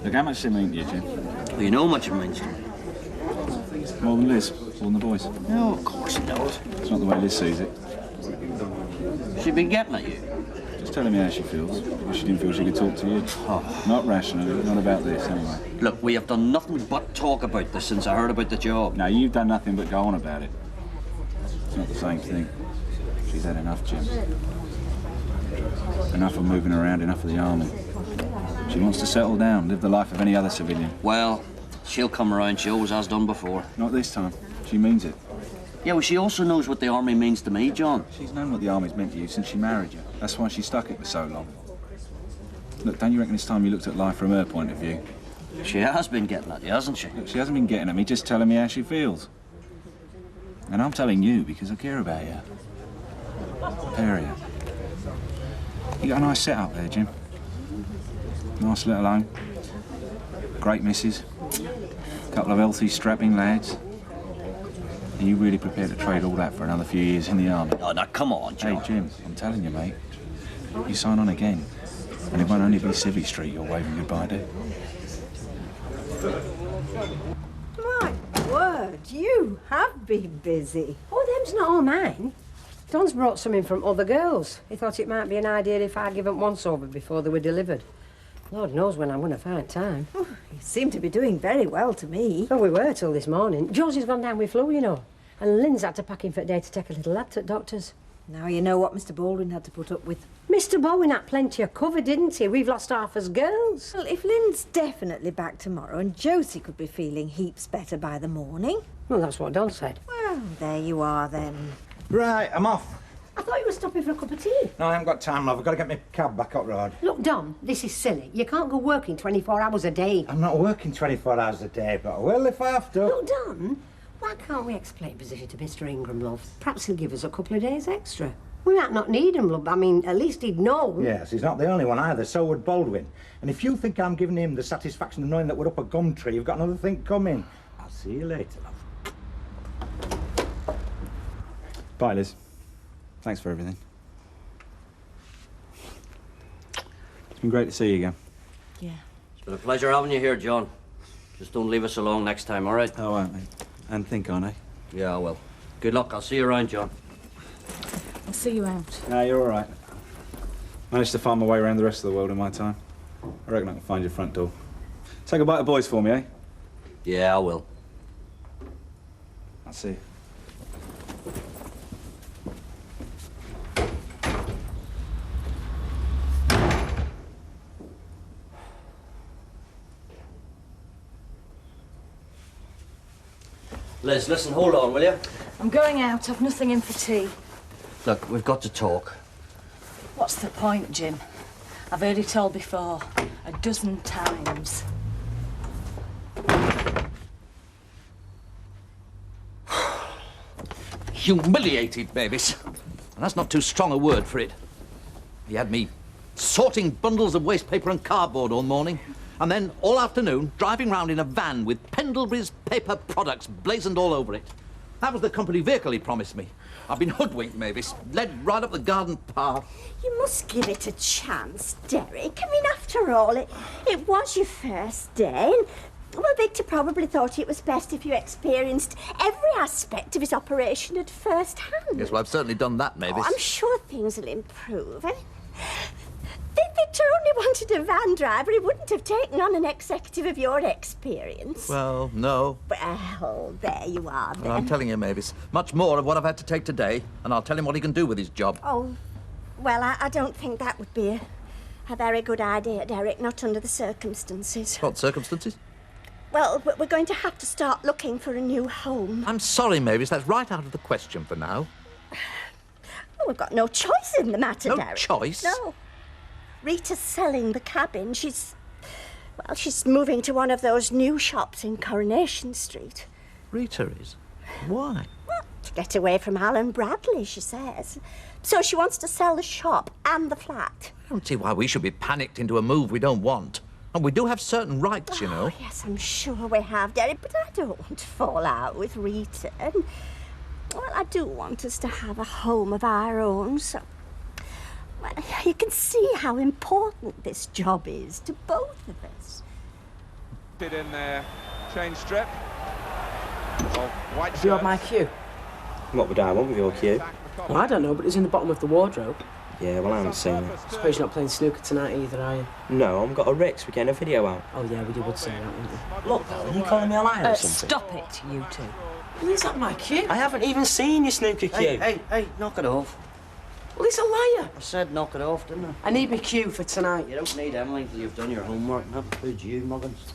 Look, how much does it mean to you, Jim? Well, you know how much it means to me. More than Liz, more than the boys. No, of course it does. It's not the way Liz sees it. She's been getting at you. Just telling me how she feels, because she didn't feel she could talk to you. Oh. Not rationally, not about this, anyway. Look, we have done nothing but talk about this since I heard about the job. No, you've done nothing but go on about it. It's not the same thing. She's had enough, Jim. Enough of moving around, enough of the army. She wants to settle down, live the life of any other civilian. Well, she'll come around. She always has done before. Not this time. She means it. Yeah, well, she also knows what the army means to me, John. She's known what the army's meant to you since she married you. That's why she stuck it for so long. Look, don't you reckon it's time you looked at life from her point of view? She has been getting at you, hasn't she? Look, she hasn't been getting at me, just telling me how she feels. And I'm telling you because I care about you. Pair of you. You got a nice setup there, Jim. Nice little home. Great missus. Couple of healthy, strapping lads. Are you really prepared to trade all that for another few years in the army? Oh, now, come on, John. Hey, Jim, I'm telling you, mate. You sign on again, and it won't only be Civvy Street you're waving goodbye to. My word, you have been busy. Oh, them's not all mine. Don's brought some in from other girls. He thought it might be an idea if I give them once over before they were delivered. Lord knows when I'm going to find time. Oh, you seem to be doing very well to me. Well, we were till this morning. Josie's gone down with flu, you know. And Lynn's had to pack in for a day to take a little lad to the doctor's. Now you know what Mr. Baldwin had to put up with. Mr. Bowen had plenty of cover, didn't he? We've lost half as girls. Well, if Lynn's definitely back tomorrow and Josie could be feeling heaps better by the morning... Well, that's what Don said. Well, there you are then. Right, I'm off. I thought you were stopping for a cup of tea. No, I haven't got time, love. I've got to get my cab back up road. Look, Don, this is silly. You can't go working 24 hours a day. I'm not working 24 hours a day, but I will if I have to. Look, Don, why can't we explain position to Mr. Ingram, love? Perhaps he'll give us a couple of days extra. We might not need him, love. I mean, at least he'd know. Yes, he's not the only one either. So would Baldwin. And if you think I'm giving him the satisfaction of knowing that we're up a gum tree, you've got another thing coming. I'll see you later, love. Bye, Liz. Thanks for everything. It's been great to see you again. Yeah. It's been a pleasure having you here, John. Just don't leave us alone next time, all right? I won't, mate. And think on, eh? Yeah, I will. Good luck. I'll see you around, John. I'll see you out. No, you're all right. Managed to find my way around the rest of the world in my time. I reckon I can find your front door. Say goodbye to boys for me, eh? Yeah, I will. I'll see you. Liz, listen, hold on, will you? I'm going out. I've nothing in for tea. Look, we've got to talk. What's the point, Jim? I've heard it all before, a dozen times. Humiliated, Mavis. And that's not too strong a word for it. He had me sorting bundles of waste paper and cardboard all morning, and then all afternoon driving round in a van with Pendlebury's paper products blazoned all over it. That was the company vehicle he promised me. I've been hoodwinked, Mavis, led right up the garden path. You must give it a chance, Derek. I mean, after all, it was your first day. And, well, Victor probably thought it was best if you experienced every aspect of his operation at first hand. Yes, well, I've certainly done that, Mavis. Oh, I'm sure things will improve. I mean, if Victor only wanted a van driver, he wouldn't have taken on an executive of your experience. Well, no. Well, there you are, then. Well, I'm telling you, Mavis, much more of what I've had to take today, and I'll tell him what he can do with his job. Oh, well, I don't think that would be a very good idea, Derek, not under the circumstances. What circumstances? Well, we're going to have to start looking for a new home. I'm sorry, Mavis, that's right out of the question for now. Well, we've got no choice in the matter, No Derek. choice? No. Rita's selling the cabin. She's moving to one of those new shops in Coronation Street. Rita is? Why? Well, to get away from Alan Bradley, she says. So she wants to sell the shop and the flat. I don't see why we should be panicked into a move we don't want. And we do have certain rights, you know. Oh, yes, I'm sure we have, Derek, but I don't want to fall out with Rita. And, well, I do want us to have a home of our own, so... Well, you can see how important this job is to both of us. Did in there, change strip. Oh, white Do you have my cue? What would I want with your cue? Well, I don't know, but it's in the bottom of the wardrobe. Yeah, well, I haven't seen it. Suppose you're not playing snooker tonight either, are you? No, I've got a Rix. We're getting a video out. Oh, yeah, well, you would say that, wouldn't you? Look, Alan, you calling me a liar or something? Stop it, you two. Well, is that my cue? I haven't even seen your snooker cue. Hey, knock it off. Well, he's a liar. I said knock it off, didn't I? I need my cue for tonight. You don't need Emily till you've done your homework, and that includes you, Muggins.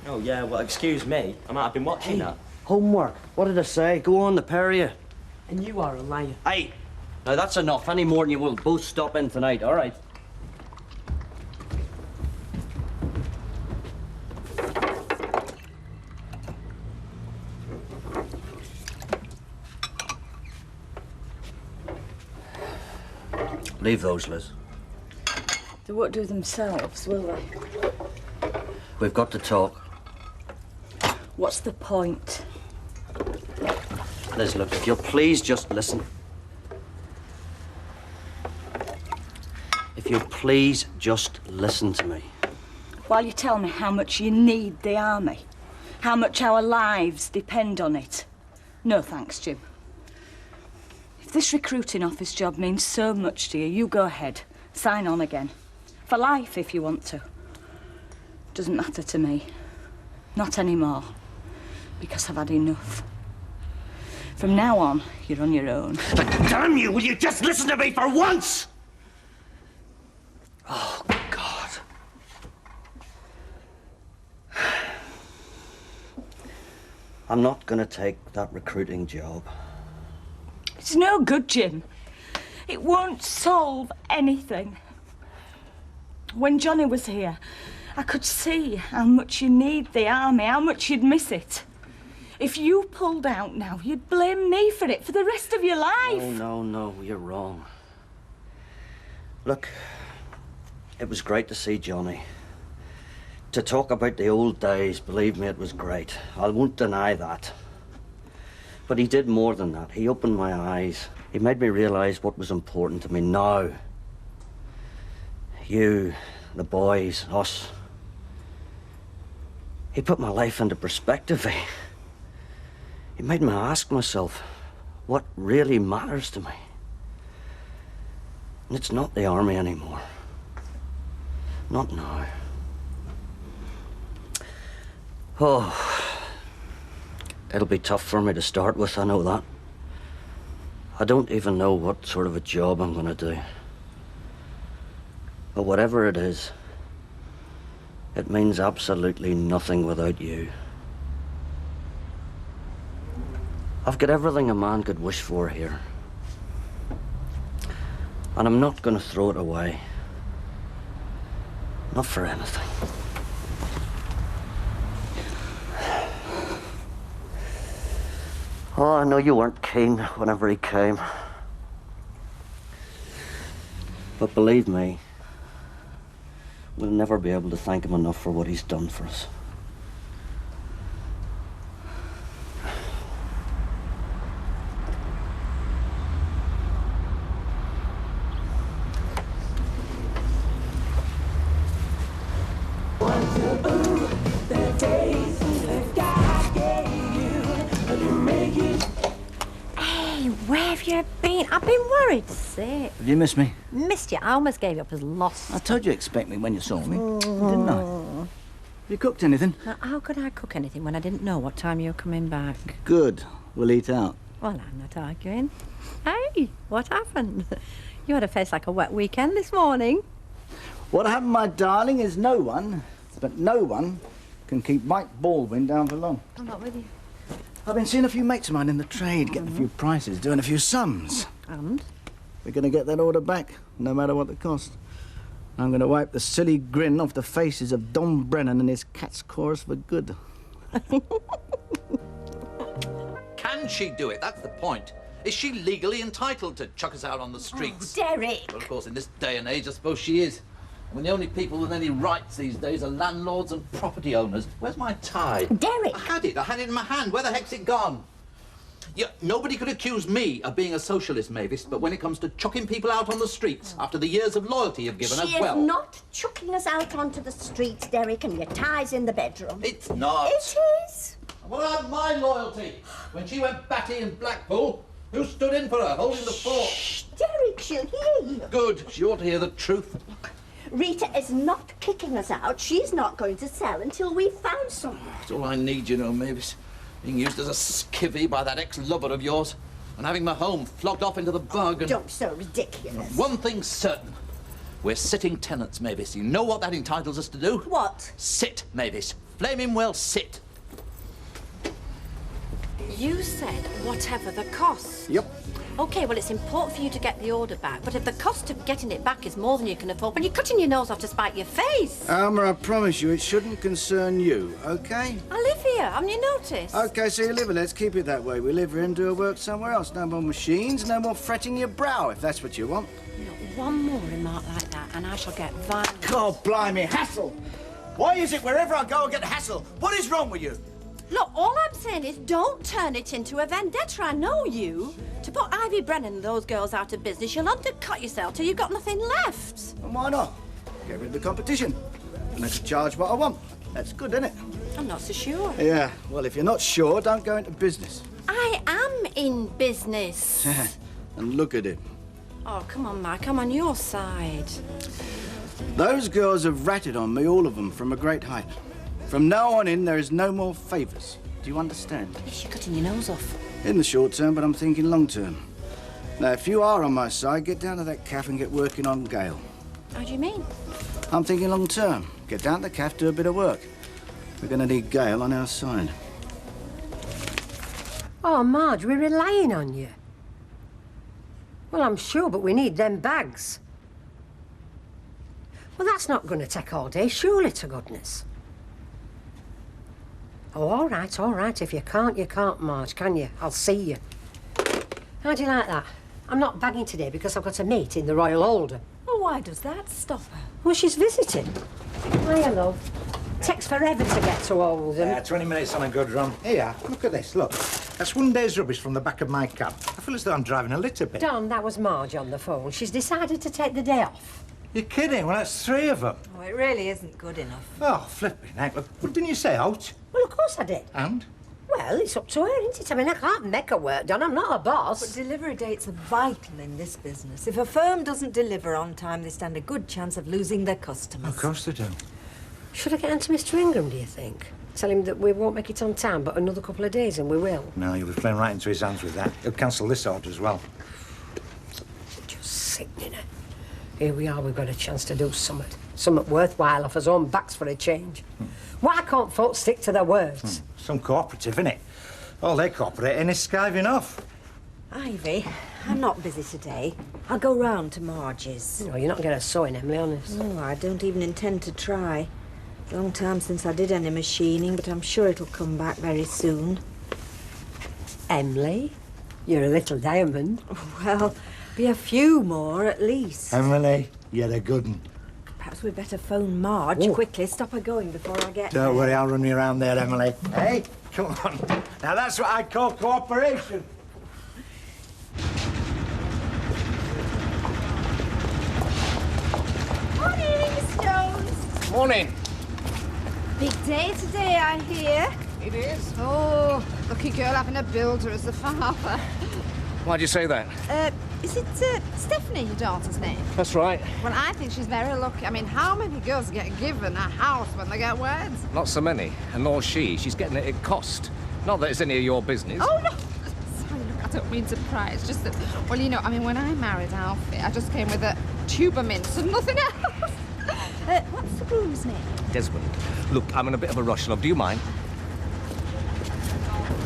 Oh, yeah, well, excuse me. I might have been watching that. Homework? What did I say? Go on, the pair of you. And you are a liar. Hey! Now that's enough. Any more than you will both stop in tonight, all right? Leave those, Liz. They won't do themselves, will they? We've got to talk. What's the point? Liz, look, if you'll please just listen. If you'll please just listen to me. While you tell me how much you need the army, how much our lives depend on it. No thanks, Jim. If this recruiting office job means so much to you, you go ahead. Sign on again. For life, if you want to. Doesn't matter to me. Not anymore. Because I've had enough. From now on, you're on your own. But damn you, will you just listen to me for once? Oh, God. I'm not gonna take that recruiting job. It's no good, Jim. It won't solve anything. When Johnny was here, I could see how much you need the army, how much you'd miss it. If you pulled out now, you'd blame me for it for the rest of your life. Oh, no, you're wrong. Look, it was great to see Johnny. To talk about the old days, believe me, it was great. I won't deny that. But he did more than that. He opened my eyes. He made me realize what was important to me now. You, the boys, us. He put my life into perspective. He made me ask myself what really matters to me. And it's not the army anymore. Not now. Oh, it'll be tough for me to start with, I know that. I don't even know what sort of a job I'm gonna do. But whatever it is, it means absolutely nothing without you. I've got everything a man could wish for here. And I'm not gonna throw it away. Not for anything. Oh, I know you weren't keen whenever he came. But believe me, we'll never be able to thank him enough for what he's done for us. Hey, where have you been? I've been worried sick. Did you miss me? Missed you. I almost gave up as lost. I told you to expect me when you saw me, didn't I? You cooked anything? Now, how could I cook anything when I didn't know what time you were coming back? Good. We'll eat out. Well, I'm not arguing. Hey, what happened? You had a face like a wet weekend this morning. What happened, my darling, is no one can keep Mike Baldwin down for long. I'm not with you. I've been seeing a few mates of mine in the trade, getting a few prices, doing a few sums. And? We're going to get that order back, no matter what the cost. I'm going to wipe the silly grin off the faces of Don Brennan and his cat's chorus for good. Can she do it? That's the point. Is she legally entitled to chuck us out on the streets? Oh, Derek! Well, of course, in this day and age, I suppose she is. When the only people with any rights these days are landlords and property owners. Where's my tie? Derek! I had it in my hand. Where the heck's it gone? Yeah, nobody could accuse me of being a socialist, Mavis, but when it comes to chucking people out on the streets after the years of loyalty you've given us, well... She is not chucking us out onto the streets, Derek, and your tie's in the bedroom. It's not. It is. What about my loyalty? When she went batty in Blackpool, who stood in for her, holding the fort? Shh, Derek, she'll hear you. Good. She ought to hear the truth. Rita is not kicking us out. She's not going to sell until we've found someone. That's all I need, you know, Mavis. Being used as a skivvy by that ex-lover of yours and having my home flogged off into the bargain. Don't be so ridiculous. One thing's certain. We're sitting tenants, Mavis. You know what that entitles us to do? What? Sit, Mavis. Flaming well sit. You said whatever the cost. Yep. OK, well, it's important for you to get the order back, but if the cost of getting it back is more than you can afford, well, you're cutting your nose off to spite your face. Alma, I promise you, it shouldn't concern you, OK? I live here, haven't you noticed? OK, so you live here. Let's keep it that way. We live here and do our work somewhere else. No more machines, no more fretting your brow, if that's what you want. Not one more remark like that, and I shall get violent. God blimey, hassle! Why is it wherever I go I get hassle? What is wrong with you? Look, all I'm saying is don't turn it into a vendetta. I know you. To put Ivy Brennan and those girls out of business, you'll undercut yourself till you've got nothing left. And why not? Get rid of the competition. And I can charge what I want. That's good, isn't it? I'm not so sure. Yeah, well, if you're not sure, don't go into business. I am in business. And look at it. Oh, come on, Mike. I'm on your side. Those girls have ratted on me, all of them, from a great height. From now on in, there is no more favours. Do you understand? Yes, you're cutting your nose off. In the short term, but I'm thinking long term. Now, if you are on my side, get down to that cafe and get working on Gail. How do you mean? I'm thinking long term. Get down to the cafe, do a bit of work. We're going to need Gail on our side. Oh, Marge, we're relying on you. Well, I'm sure, but we need them bags. Well, that's not going to take all day, surely, to goodness. Oh, all right. If you can't, Marge, can you? I'll see you. How do you like that? I'm not bagging today because I've got a mate in the Royal Older. Oh, why does that stop her? Well, she's visiting. Hiya, love. Takes forever to get to Oldham. Yeah, 20 minutes on a good run. Here, look at this, look. That's one day's rubbish from the back of my cab. I feel as though I'm driving a litter bin. Don, that was Marge on the phone. She's decided to take the day off. You're kidding? Well, that's 3 of them. Oh, it really isn't good enough. Oh, flipping heck. Well, didn't you say out? Well, of course I did. And? Well, it's up to her, isn't it? I mean, I can't make her work, Don. I'm not a boss. But delivery dates are vital in this business. If a firm doesn't deliver on time, they stand a good chance of losing their customers. Of course they do. Should I get on to Mr. Ingram, do you think? Tell him that we won't make it on time, but another couple of days and we will. No, you'll be playing right into his hands with that. He'll cancel this order as well. Just sickening her. Here we are, we've got a chance to do something worthwhile off his own backs for a change. Why can't folks stick to their words? Some cooperative, innit? All they cooperate in is skiving off. Ivy, I'm not busy today. I'll go round to Marge's. No, you're not going to sewing, Emily, honest. No, I don't even intend to try. It's a long time since I did any machining, but I'm sure it'll come back very soon. Emily, you're a little diamond. Well, be a few more at least. Emily, you're a good one. Perhaps we'd better phone Marge quickly. Stop her going before I get Don't there. worry, I'll run you around there, Emily. Hey, come on. Now that's what I call cooperation. Morning, Miss Jones. Morning. Big day today, I hear. It is. Oh, lucky girl having a builder as the father. Why'd you say that? Is it Stephanie, your daughter's name? That's right. Well, I think she's very lucky. I mean, how many girls get given a house when they get wed? Not so many. And nor she. She's getting it at cost. Not that it's any of your business. Oh, no. Sorry, look, I don't mean to pry. It's just that, well, you know, I mean, when I married Alfie, I just came with a tube of mints and nothing else. What's the groom's name? Desmond. Look, I'm in a bit of a rush, love. Do you mind?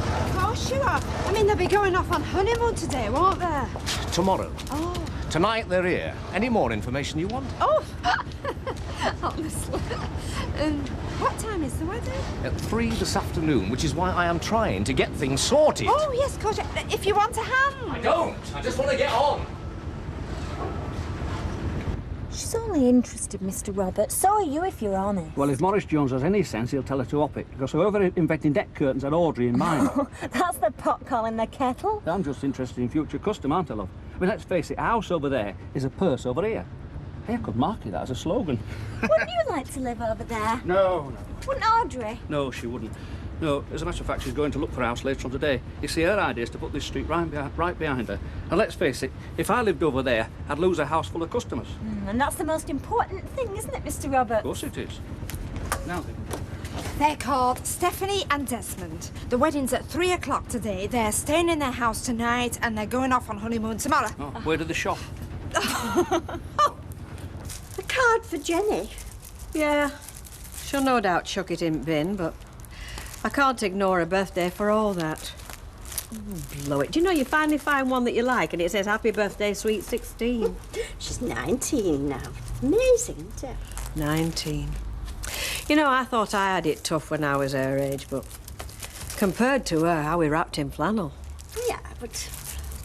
Of course you are. I mean, they'll be going off on honeymoon today, won't they? Tomorrow. Oh. Tonight they're here. Any more information you want? Oh, Honestly. What time is the wedding? At 3 this afternoon, which is why I am trying to get things sorted. Oh, yes, of course. If you want a hand. I don't. I just want to get on. She's only interested, Mr. Roberts. So are you, if you're honest. Well, if Maurice Jones has any sense, he'll tell her to op it, because whoever invented deck curtains had Audrey in mind. That's the pot calling the kettle. I'm just interested in future custom, aren't I, love? I mean, let's face it, a house over there is a purse over here. Hey, I could market that as a slogan. Wouldn't you like to live over there? No. Wouldn't Audrey? No, she wouldn't. No, as a matter of fact, she's going to look for a house later on today. You see, her idea is to put this street right behind her. And let's face it, if I lived over there, I'd lose a house full of customers. And that's the most important thing, isn't it, Mr. Roberts? Of course it is. Now then. They're called Stephanie and Desmond. The wedding's at 3 o'clock today. They're staying in their house tonight and they're going off on honeymoon tomorrow. Oh, where did they shop? A card for Jenny. Yeah. She'll no doubt chuck it in bin, but I can't ignore her birthday for all that. Oh, blow it. Do you know you finally find one that you like and it says happy birthday, sweet 16? She's 19 now. Amazing, isn't it? 19. You know, I thought I had it tough when I was her age, but compared to her, how we wrapped in flannel. Yeah, but,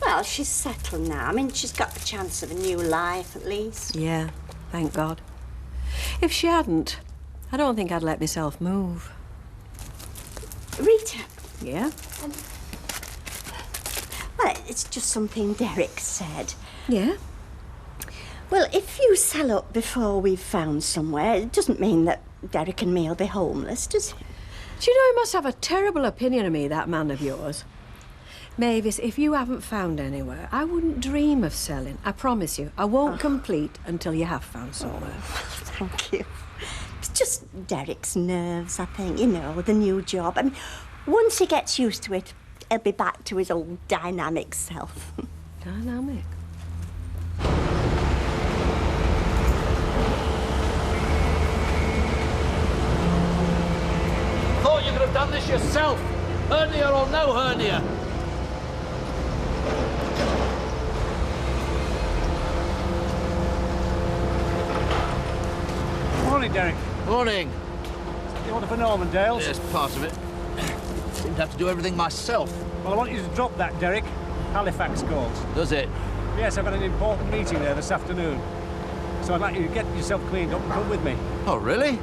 well, she's settled now. I mean, she's got the chance of a new life, at least. Yeah, thank God. If she hadn't, I don't think I'd let myself move. Rita. Yeah? Well, it's just something Derek said. Yeah? Well, if you sell up before we've found somewhere, it doesn't mean that Derek and me will be homeless, does it? Do you know he must have a terrible opinion of me, that man of yours? Mavis, if you haven't found anywhere, I wouldn't dream of selling. I promise you. I won't complete until you have found somewhere. Thank you. It's just Derek's nerves, I think, you know, the new job. I mean, once he gets used to it, he'll be back to his old dynamic self. Dynamic? Thought you could have done this yourself. Hernia or no hernia. Morning, Derek. Morning. You order for Normandale's? Yes, part of it. Seem to have to do everything myself. Well, I want you to drop that, Derek. Halifax calls. Does it? Yes, I've got an important meeting there this afternoon. So I'd like you to get yourself cleaned up and come with me. Oh, really?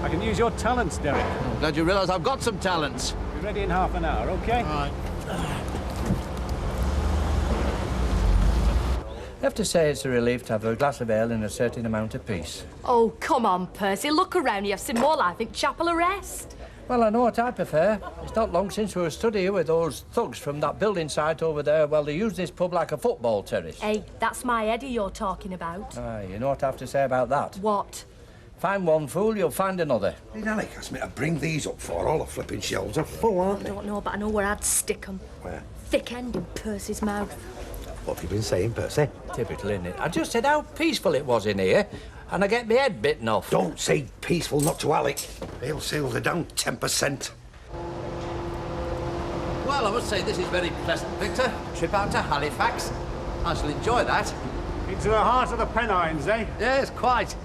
I can use your talents, Derek. I'm glad you realise I've got some talents. Be ready in half an hour, OK? All right. I have to say it's a relief to have a glass of ale and a certain amount of peace. Oh, come on, Percy. Look around you. I've seen more life in chapel arrest. Well, I know what I prefer. It's not long since we were studying with those thugs from that building site over there. Well, they use this pub like a football terrace. Hey, that's my Eddie you're talking about. Ah, you know what I have to say about that? What? Find one fool, you'll find another. Hey, Alec asked me to bring these up for all the flipping shelves are full, aren't I they? don't know, but I know where I'd stick 'em. Where? Thick end in Percy's mouth. What have you been saying, Percy? Typical, isn't it? I just said how peaceful it was in here, and I get my head bitten off. Don't say peaceful, not to Alec. They'll sales are down 10%. Well, I must say this is very pleasant, Victor. Trip out to Halifax. I shall enjoy that. Into the heart of the Pennines, eh? Yes, quite.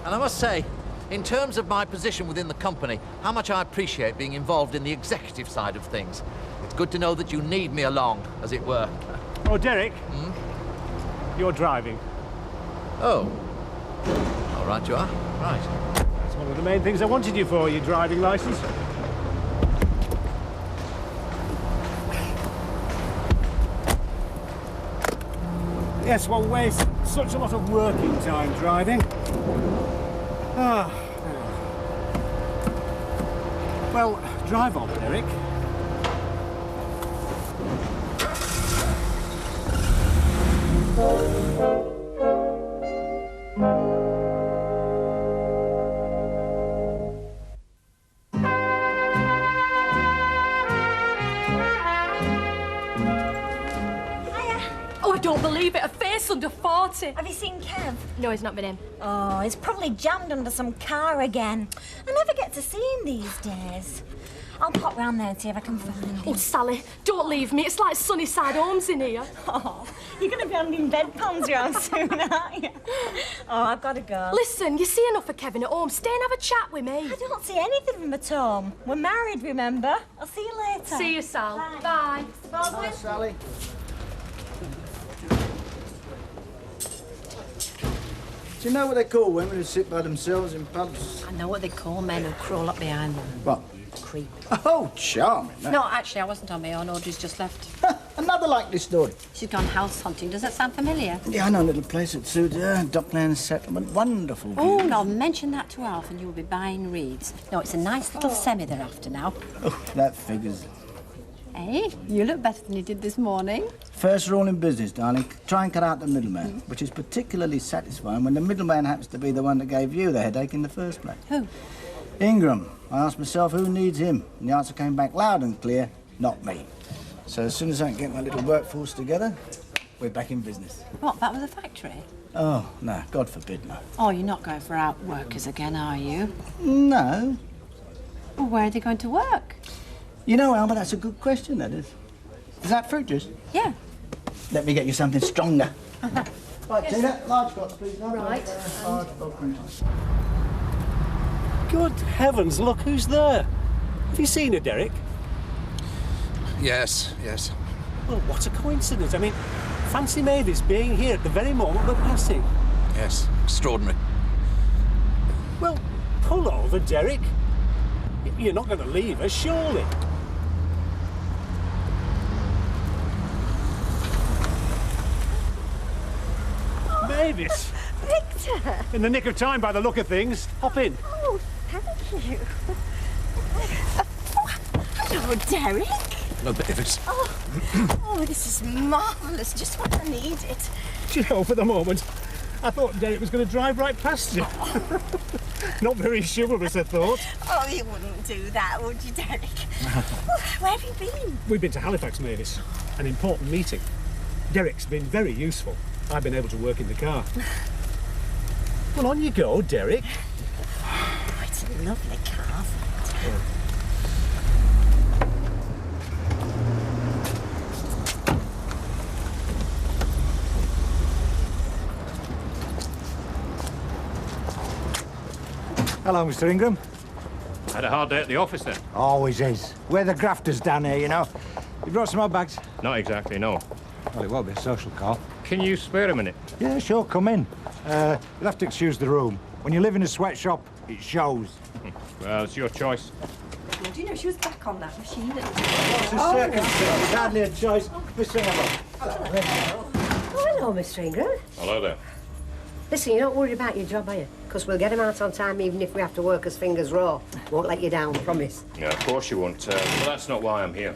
And I must say, in terms of my position within the company, how much I appreciate being involved in the executive side of things. It's good to know that you need me along, as it were. Oh, Derek. You're driving. Oh. All right, you are. Right. That's one of the main things I wanted you for, your driving licence. Yes, one wastes such a lot of working time driving. Ah. Well, drive on, Derek. Oh, I don't believe it. A face under 40. Have you seen Kev? No, he's not been in. Oh, he's probably jammed under some car again. I never get to see him these days. I'll pop round there and see if I can find him. Oh, Sally, don't leave me. It's like Sunnyside Homes in here. Oh, you're going to be handing bedpans around soon, aren't you? Oh, I've got to go. Listen, you see enough of Kevin at home. Stay and have a chat with me. I don't see anything from at home. We're married, remember? I'll see you later. See you, Sal. Bye. Bye, Sally. Do you know what they call women who sit by themselves in pubs? I know what they call men who crawl up behind them. What? Creep. Oh, charming. No, actually, I wasn't on my own. Audrey's just left. Another likely story. She's gone house hunting. Does that sound familiar? Yeah, I know a little place at Suda, Docklands Settlement. Wonderful view. Oh, no, mention that to Alf and you'll be buying reeds. No, it's a nice little semi they're after now. Oh, that figures. Hey, you look better than you did this morning. First rule in business, darling, try and cut out the middleman, which is particularly satisfying when the middleman happens to be the one that gave you the headache in the first place. Who? Ingram. I asked myself who needs him, and the answer came back loud and clear, not me. So as soon as I can get my little workforce together, we're back in business. What, back with the factory? Oh, no, God forbid, no. Oh, you're not going for outworkers again, are you? No. Well, where are they going to work? You know, Alma, that's a good question, that is. Is that fruit juice? Yeah. Let me get you something stronger. Right, Yes. Tina, large cups, please. Right. Good heavens, look who's there. Have you seen her, Derek? Yes. Well, what a coincidence. I mean, fancy Mavis being here at the very moment we're passing. Yes, extraordinary. Well, pull over, Derek. You're not going to leave us, surely. Mavis! Victor! In the nick of time by the look of things. Hop in. Oh, thank you. Hello, Derek. Hello, Mavis. Oh, this is marvellous. Just what I needed. Do you know, for the moment, I thought Derek was going to drive right past you. Not very chivalrous, I thought. Oh, you wouldn't do that, would you, Derek? Where have you been? We've been to Halifax, Mavis. An important meeting. Derek's been very useful. I've been able to work in the car. Well, on you go, Derek. Oh, it's a lovely car. Hello, Mr. Ingram. Had a hard day at the office then? Always is. We're the grafters down here, you know. You brought some odd bags? Not exactly, no. Well, it won't be a social call. Can you spare a minute? Yeah, sure, come in. You'll have to excuse the room. When you live in a sweatshop, it shows. Well, it's your choice. Do you know she was back on that machine? It's a circumstance, hardly a choice. Mr. Ingram. Oh, hello, Mr. Ingram. Hello there. Listen, you don't worry about your job, are you? Because we'll get him out on time even if we have to work us fingers raw. Won't let you down, promise. Yeah, of course you won't. Well, that's not why I'm here.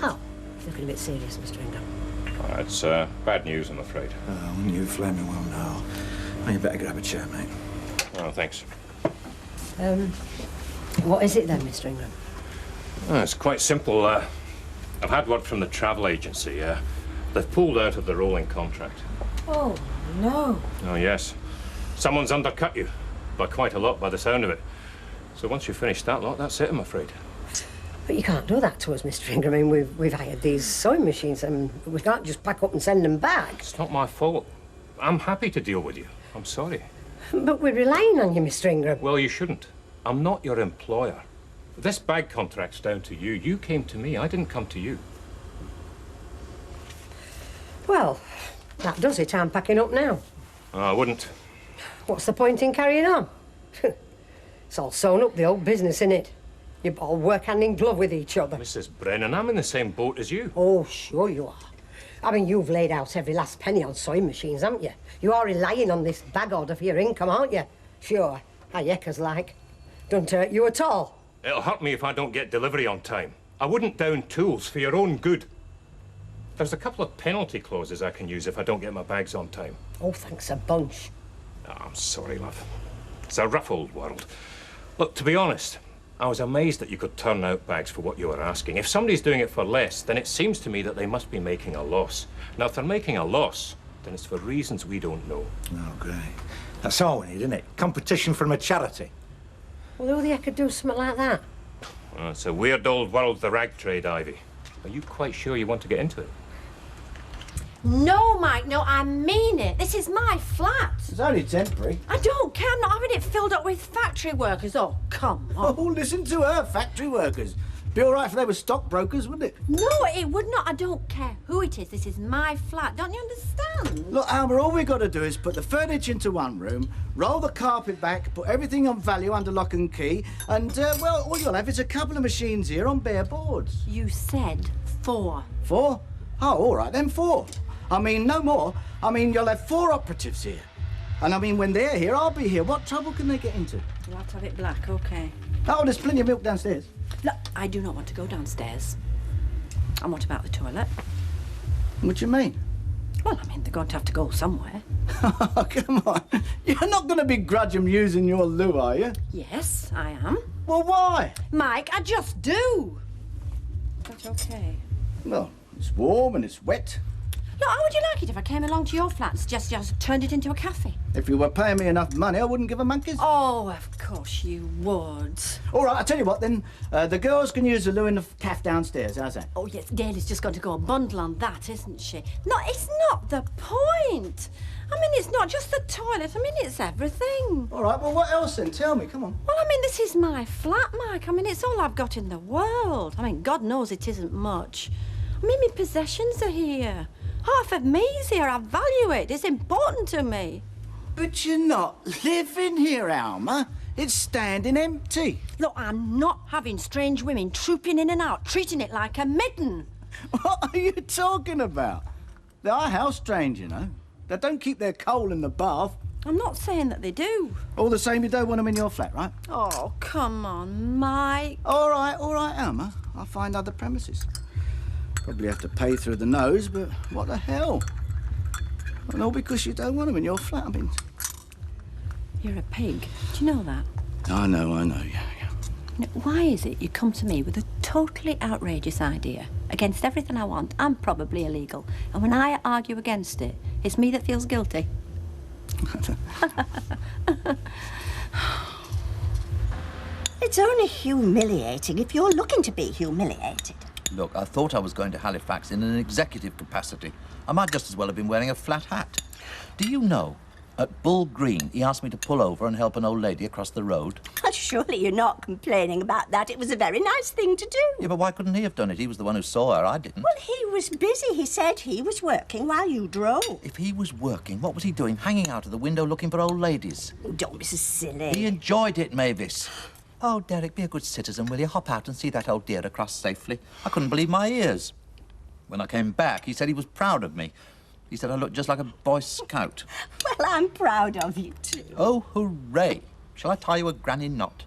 Oh, looking a bit serious, Mr. Ingram. It's bad news, I'm afraid. Oh, you flaming well know. Well, you better grab a chair, mate. Oh, thanks. What is it then, Mr. Ingram? Oh, it's quite simple. I've had word from the travel agency. They've pulled out of the rolling contract. Oh, no. Oh, yes. Someone's undercut you. By quite a lot, by the sound of it. So once you finish that lot, that's it, I'm afraid. But you can't do that to us, Mr. Ingram. I mean, we've hired these sewing machines and we can't just pack up and send them back. It's not my fault. I'm happy to deal with you. I'm sorry. But we're relying on you, Mr. Ingram. Well, you shouldn't. I'm not your employer. This bag contract's down to you. You came to me. I didn't come to you. Well, that does it. I'm packing up now. Oh, I wouldn't. What's the point in carrying on? It's all sewn up, the old business, innit? You all work hand in glove with each other. Mrs. Brennan, I'm in the same boat as you. Oh, sure you are. I mean, you've laid out every last penny on sewing machines, haven't you? You are relying on this bag order for your income, aren't you? Sure. How yuckers like. Don't hurt you at all. It'll hurt me if I don't get delivery on time. I wouldn't down tools for your own good. There's a couple of penalty clauses I can use if I don't get my bags on time. Oh, thanks a bunch. Oh, I'm sorry, love. It's a rough old world. Look, to be honest, I was amazed that you could turn out bags for what you were asking. If somebody's doing it for less, then it seems to me that they must be making a loss. Now, if they're making a loss, then it's for reasons we don't know. Oh, great. That's all we need, isn't it? Competition from a charity. Well, who the heck could do something like that? It's a weird old world, the rag trade, Ivy. Are you quite sure you want to get into it? No, Mike, no, I mean it. This is my flat. It's only temporary. I don't care. I'm not having it filled up with factory workers. Oh, come on. Oh, listen to her, factory workers. Be all right if they were stockbrokers, wouldn't it? No, it would not. I don't care who it is. This is my flat. Don't you understand? Look, Alma, all we've got to do is put the furniture into one room, roll the carpet back, put everything on value under lock and key, and, well, all you'll have is a couple of machines here on bare boards. You said 4. 4? Oh, all right, then 4. I mean, no more. I mean, you'll have 4 operatives here. And I mean, when they're here, I'll be here. What trouble can they get into? You'll have to have it black, OK. Oh, there's plenty of milk downstairs. Look, I do not want to go downstairs. And what about the toilet? What do you mean? Well, I mean, they're going to have to go somewhere. Oh, come on. You're not going to begrudge them using your loo, are you? Yes, I am. Well, why? Mike, I just do. That's OK. Well, it's warm and it's wet. Look, how would you like it if I came along to your flat and just turned it into a cafe? If you were paying me enough money, I wouldn't give a monkey's. Oh, of course you would. All right, I'll tell you what, then. The girls can use the loo in the caff downstairs. How's that? Oh, yes, Daily's just going to go a bundle on that, isn't she? No, it's not the point. I mean, it's not just the toilet. I mean, it's everything. All right, well, what else then? Tell me, come on. Well, I mean, this is my flat, Mike. I mean, it's all I've got in the world. I mean, God knows it isn't much. I mean, my possessions are here. Half of me's here. I value it. It's important to me. But you're not living here, Alma. It's standing empty. Look, I'm not having strange women trooping in and out, treating it like a midden. What are you talking about? They are house strange, you know. They don't keep their coal in the bath. I'm not saying that they do. All the same, you don't want them in your flat, right? Oh, come on, Mike. All right, Alma. I'll find other premises. Probably have to pay through the nose, but what the hell? And all because you don't want them in your flat. I mean... You're a pig. Do you know that? I know, yeah. Now, why is it you come to me with a totally outrageous idea against everything I want and probably illegal, and when I argue against it, it's me that feels guilty? It's only humiliating if you're looking to be humiliated. Look, I thought I was going to Halifax in an executive capacity. I might just as well have been wearing a flat hat. Do you know, at Bull Green, he asked me to pull over and help an old lady across the road. Well, surely you're not complaining about that. It was a very nice thing to do. Yeah, but why couldn't he have done it? He was the one who saw her. I didn't. Well, he was busy. He said he was working while you drove. If he was working, what was he doing? Hanging out of the window looking for old ladies? Oh, don't be so silly. He enjoyed it, Mavis. Oh, Derek, be a good citizen, will you? Hop out and see that old dear across safely. I couldn't believe my ears. When I came back, he said he was proud of me. He said I looked just like a Boy Scout. Well, I'm proud of you, too. Oh, hooray. Shall I tie you a granny knot?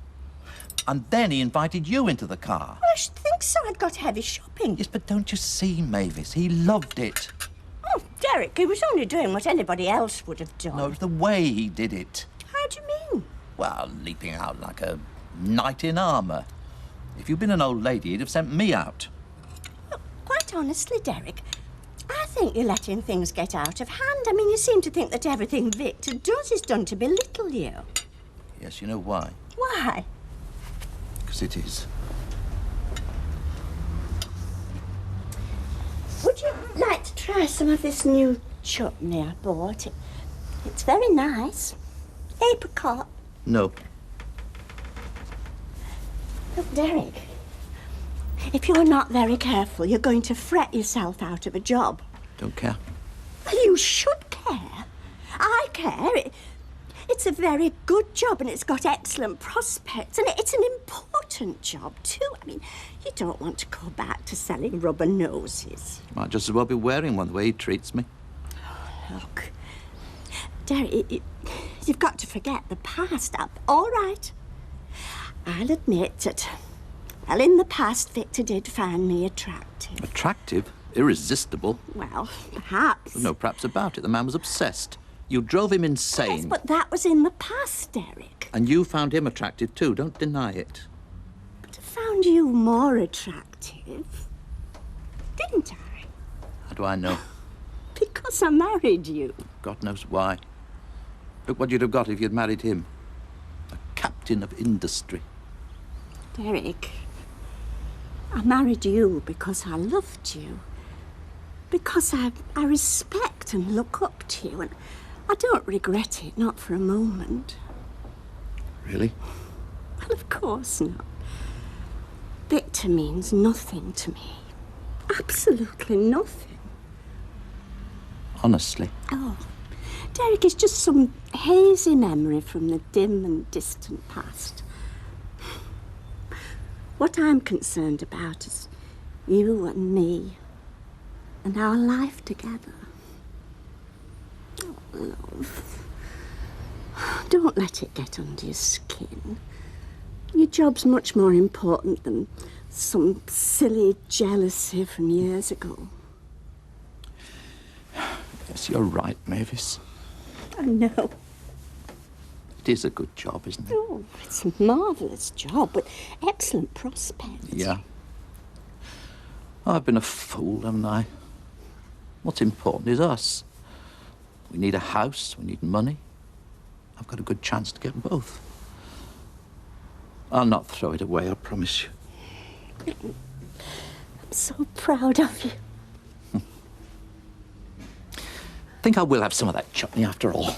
And then he invited you into the car. Well, I should think so. I'd got heavy shopping. Yes, but don't you see, Mavis? He loved it. Oh, Derek, he was only doing what anybody else would have done. No, it was the way he did it. How do you mean? Well, leaping out like a knight in armour. If you'd been an old lady, he'd have sent me out. Look, quite honestly, Derek, I think you're letting things get out of hand. I mean, you seem to think that everything Victor does is done to belittle you. Yes, you know why? Why? Because it is. Would you like to try some of this new chutney I bought? It's very nice. Apricot. No. Look, Derek, if you're not very careful, you're going to fret yourself out of a job. Don't care. Well, you should care. I care. It's a very good job and it's got excellent prospects and it's an important job too. I mean, you don't want to go back to selling rubber noses. Might just as well be wearing one the way he treats me. Look, Derek, you've got to forget the past. All right. I'll admit that, well, in the past, Victor did find me attractive. Attractive? Irresistible? Well, perhaps. There's no perhaps about it. The man was obsessed. You drove him insane. Yes, but that was in the past, Derek. And you found him attractive too. Don't deny it. But I found you more attractive, didn't I? How do I know? Because I married you. God knows why. Look what you'd have got if you'd married him. A captain of industry. Derek, I married you because I loved you. Because I respect and look up to you, and I don't regret it, not for a moment. Really? Well, of course not. Victor means nothing to me. Absolutely nothing. Honestly. Oh, Derek is just some hazy memory from the dim and distant past. What I'm concerned about is you and me and our life together. Oh, love. Don't let it get under your skin. Your job's much more important than some silly jealousy from years ago. Yes, you're right, Mavis. I know. It is a good job, isn't it? Oh, it's a marvellous job, but excellent prospects. Yeah. I've been a fool, haven't I? What's important is us. We need a house, we need money. I've got a good chance to get both. I'll not throw it away, I promise you. I'm so proud of you. Think I will have some of that chutney after all.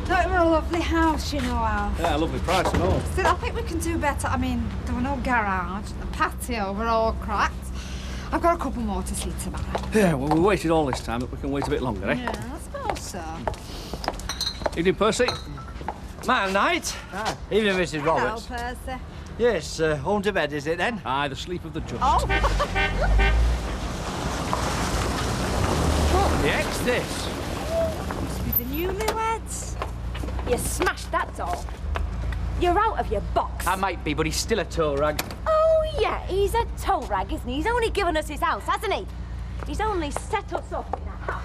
Thought it were a lovely house, you know, Al. Yeah, lovely price and all. Still, I think we can do better. I mean, there were no garage, the patio were all cracked. I've got a couple more to see tomorrow. Yeah, well, we waited all this time, but we can wait a bit longer, eh? Yeah, I suppose so. Evening, Percy. Man, night. Evening, Mrs. Roberts. Hello, Percy. Yes, home to bed, is it then? Aye, the sleep of the just. Oh! What the heck's this? Must be the newlyweds. You smashed that door. You're out of your box. I might be, but he's still a toe rag. Oh, yeah, he's a toe rag, isn't he? He's only given us his house, hasn't he? He's only set us up in a house.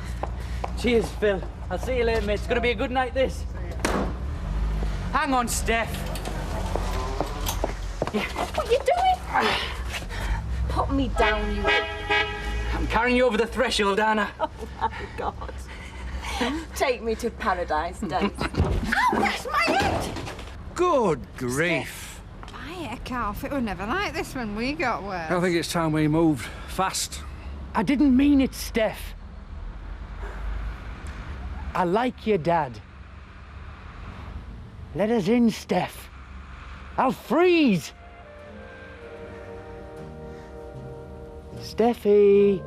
Cheers, Phil. I'll see you later, mate. It's gonna be a good night, this. Hang on, Steph. Yeah. What are you doing? Put me down, you. I'm carrying you over the threshold, Anna. Oh, my God. Take me to paradise, don't. Ow, that's my head! Good grief. Quiet, Calf. It was never like this when we got word. I think it's time we moved. Fast. I didn't mean it, Steph. I like your dad. Let us in, Steph. I'll freeze. Steffi.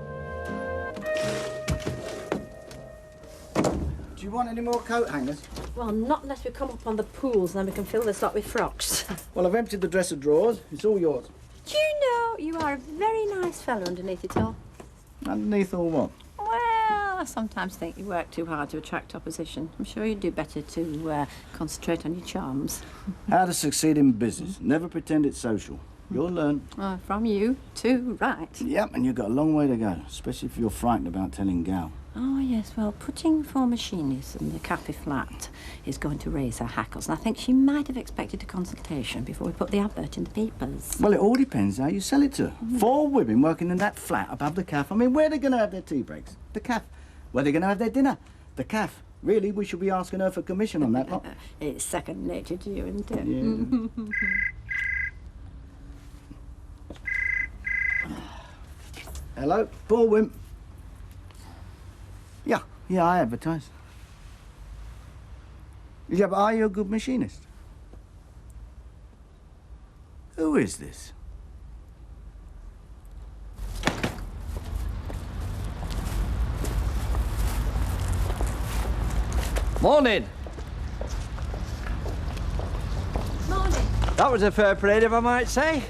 Do you want any more coat hangers? Well, not unless we come up on the pools, then we can fill this lot with frocks. Well, I've emptied the dresser drawers. It's all yours. Do you know you are a very nice fellow underneath it all? Underneath all what? Well, I sometimes think you work too hard to attract opposition. I'm sure you'd do better to concentrate on your charms. How to succeed in business. Never pretend it's social. You'll learn. From you too, right? Yep, and you've got a long way to go, especially if you're frightened about telling Gal. Oh, yes, well, putting 4 machinists in the cafe flat is going to raise her hackles, and I think she might have expected a consultation before we put the advert in the papers. Well, it all depends how you sell it to her. 4 women working in that flat above the cafe. I mean, where are they going to have their tea breaks? The cafe. Where are they going to have their dinner? The cafe. Really, we should be asking her for commission on that lot. It's second nature to you, isn't it? Yeah. Hello, Paul Wimp. Yeah, I advertise. Yeah, but are you a good machinist? Who is this? Morning. Morning. That was a fair parade, if I might say.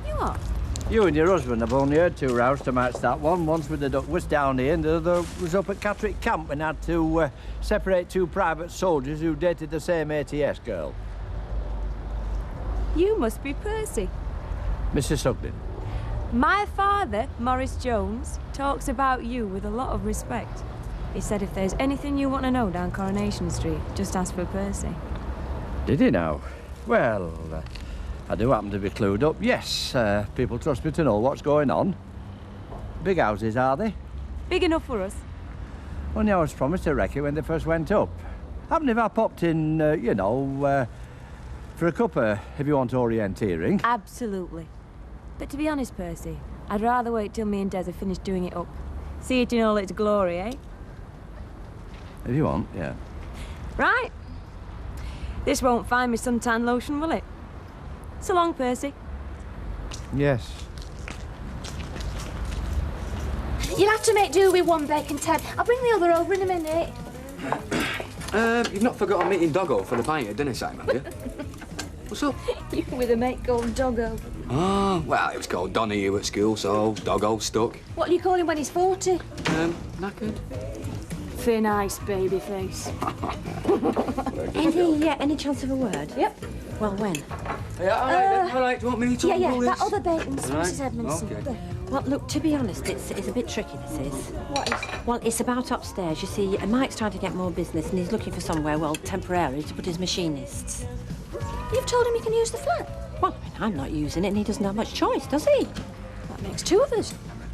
You are? You and your husband have only heard 2 rows to match that one. Once with the Duckworths down here, and the other was up at Catterick Camp and had to separate 2 private soldiers who dated the same ATS girl. You must be Percy. Mrs. Sugden. My father, Maurice Jones, talks about you with a lot of respect. He said if there's anything you want to know down Coronation Street, just ask for Percy. Did he now? Well, I do happen to be clued up, yes. People trust me to know what's going on. Big houses, are they? Big enough for us. Only I was promised a recce when they first went up. Happened if I popped in, for for a cuppa if you want orienteering. Absolutely. But to be honest, Percy, I'd rather wait till me and Des have finished doing it up. See it in all its glory, eh? If you want, yeah. Right. This won't find me suntan lotion, will it? So long, Percy. Yes. You'll have to make do with one bacon, Ted. I'll bring the other over in a minute. You've not forgotten meeting Doggo for the pint at dinner time, have you? What's up? You with a mate called Doggo. Oh, well, it was called Donahue at school, so Doggo stuck. What do you call him when he's 40? Knackered. Thin ice baby face. Any chance of a word? Yep. Well, when? Yeah, all right, then. All right, do you want me to Yeah, do this? that other bacon's Right, Mrs. Edmondson. okay. Well, look, to be honest, it's a bit tricky, this is. What is? Well, it's about upstairs. You see, Mike's trying to get more business and he's looking for somewhere, well, temporarily, to put his machinists. You've told him he can use the flat? Well, I mean, I'm not using it and he doesn't have much choice, does he? That makes two of us.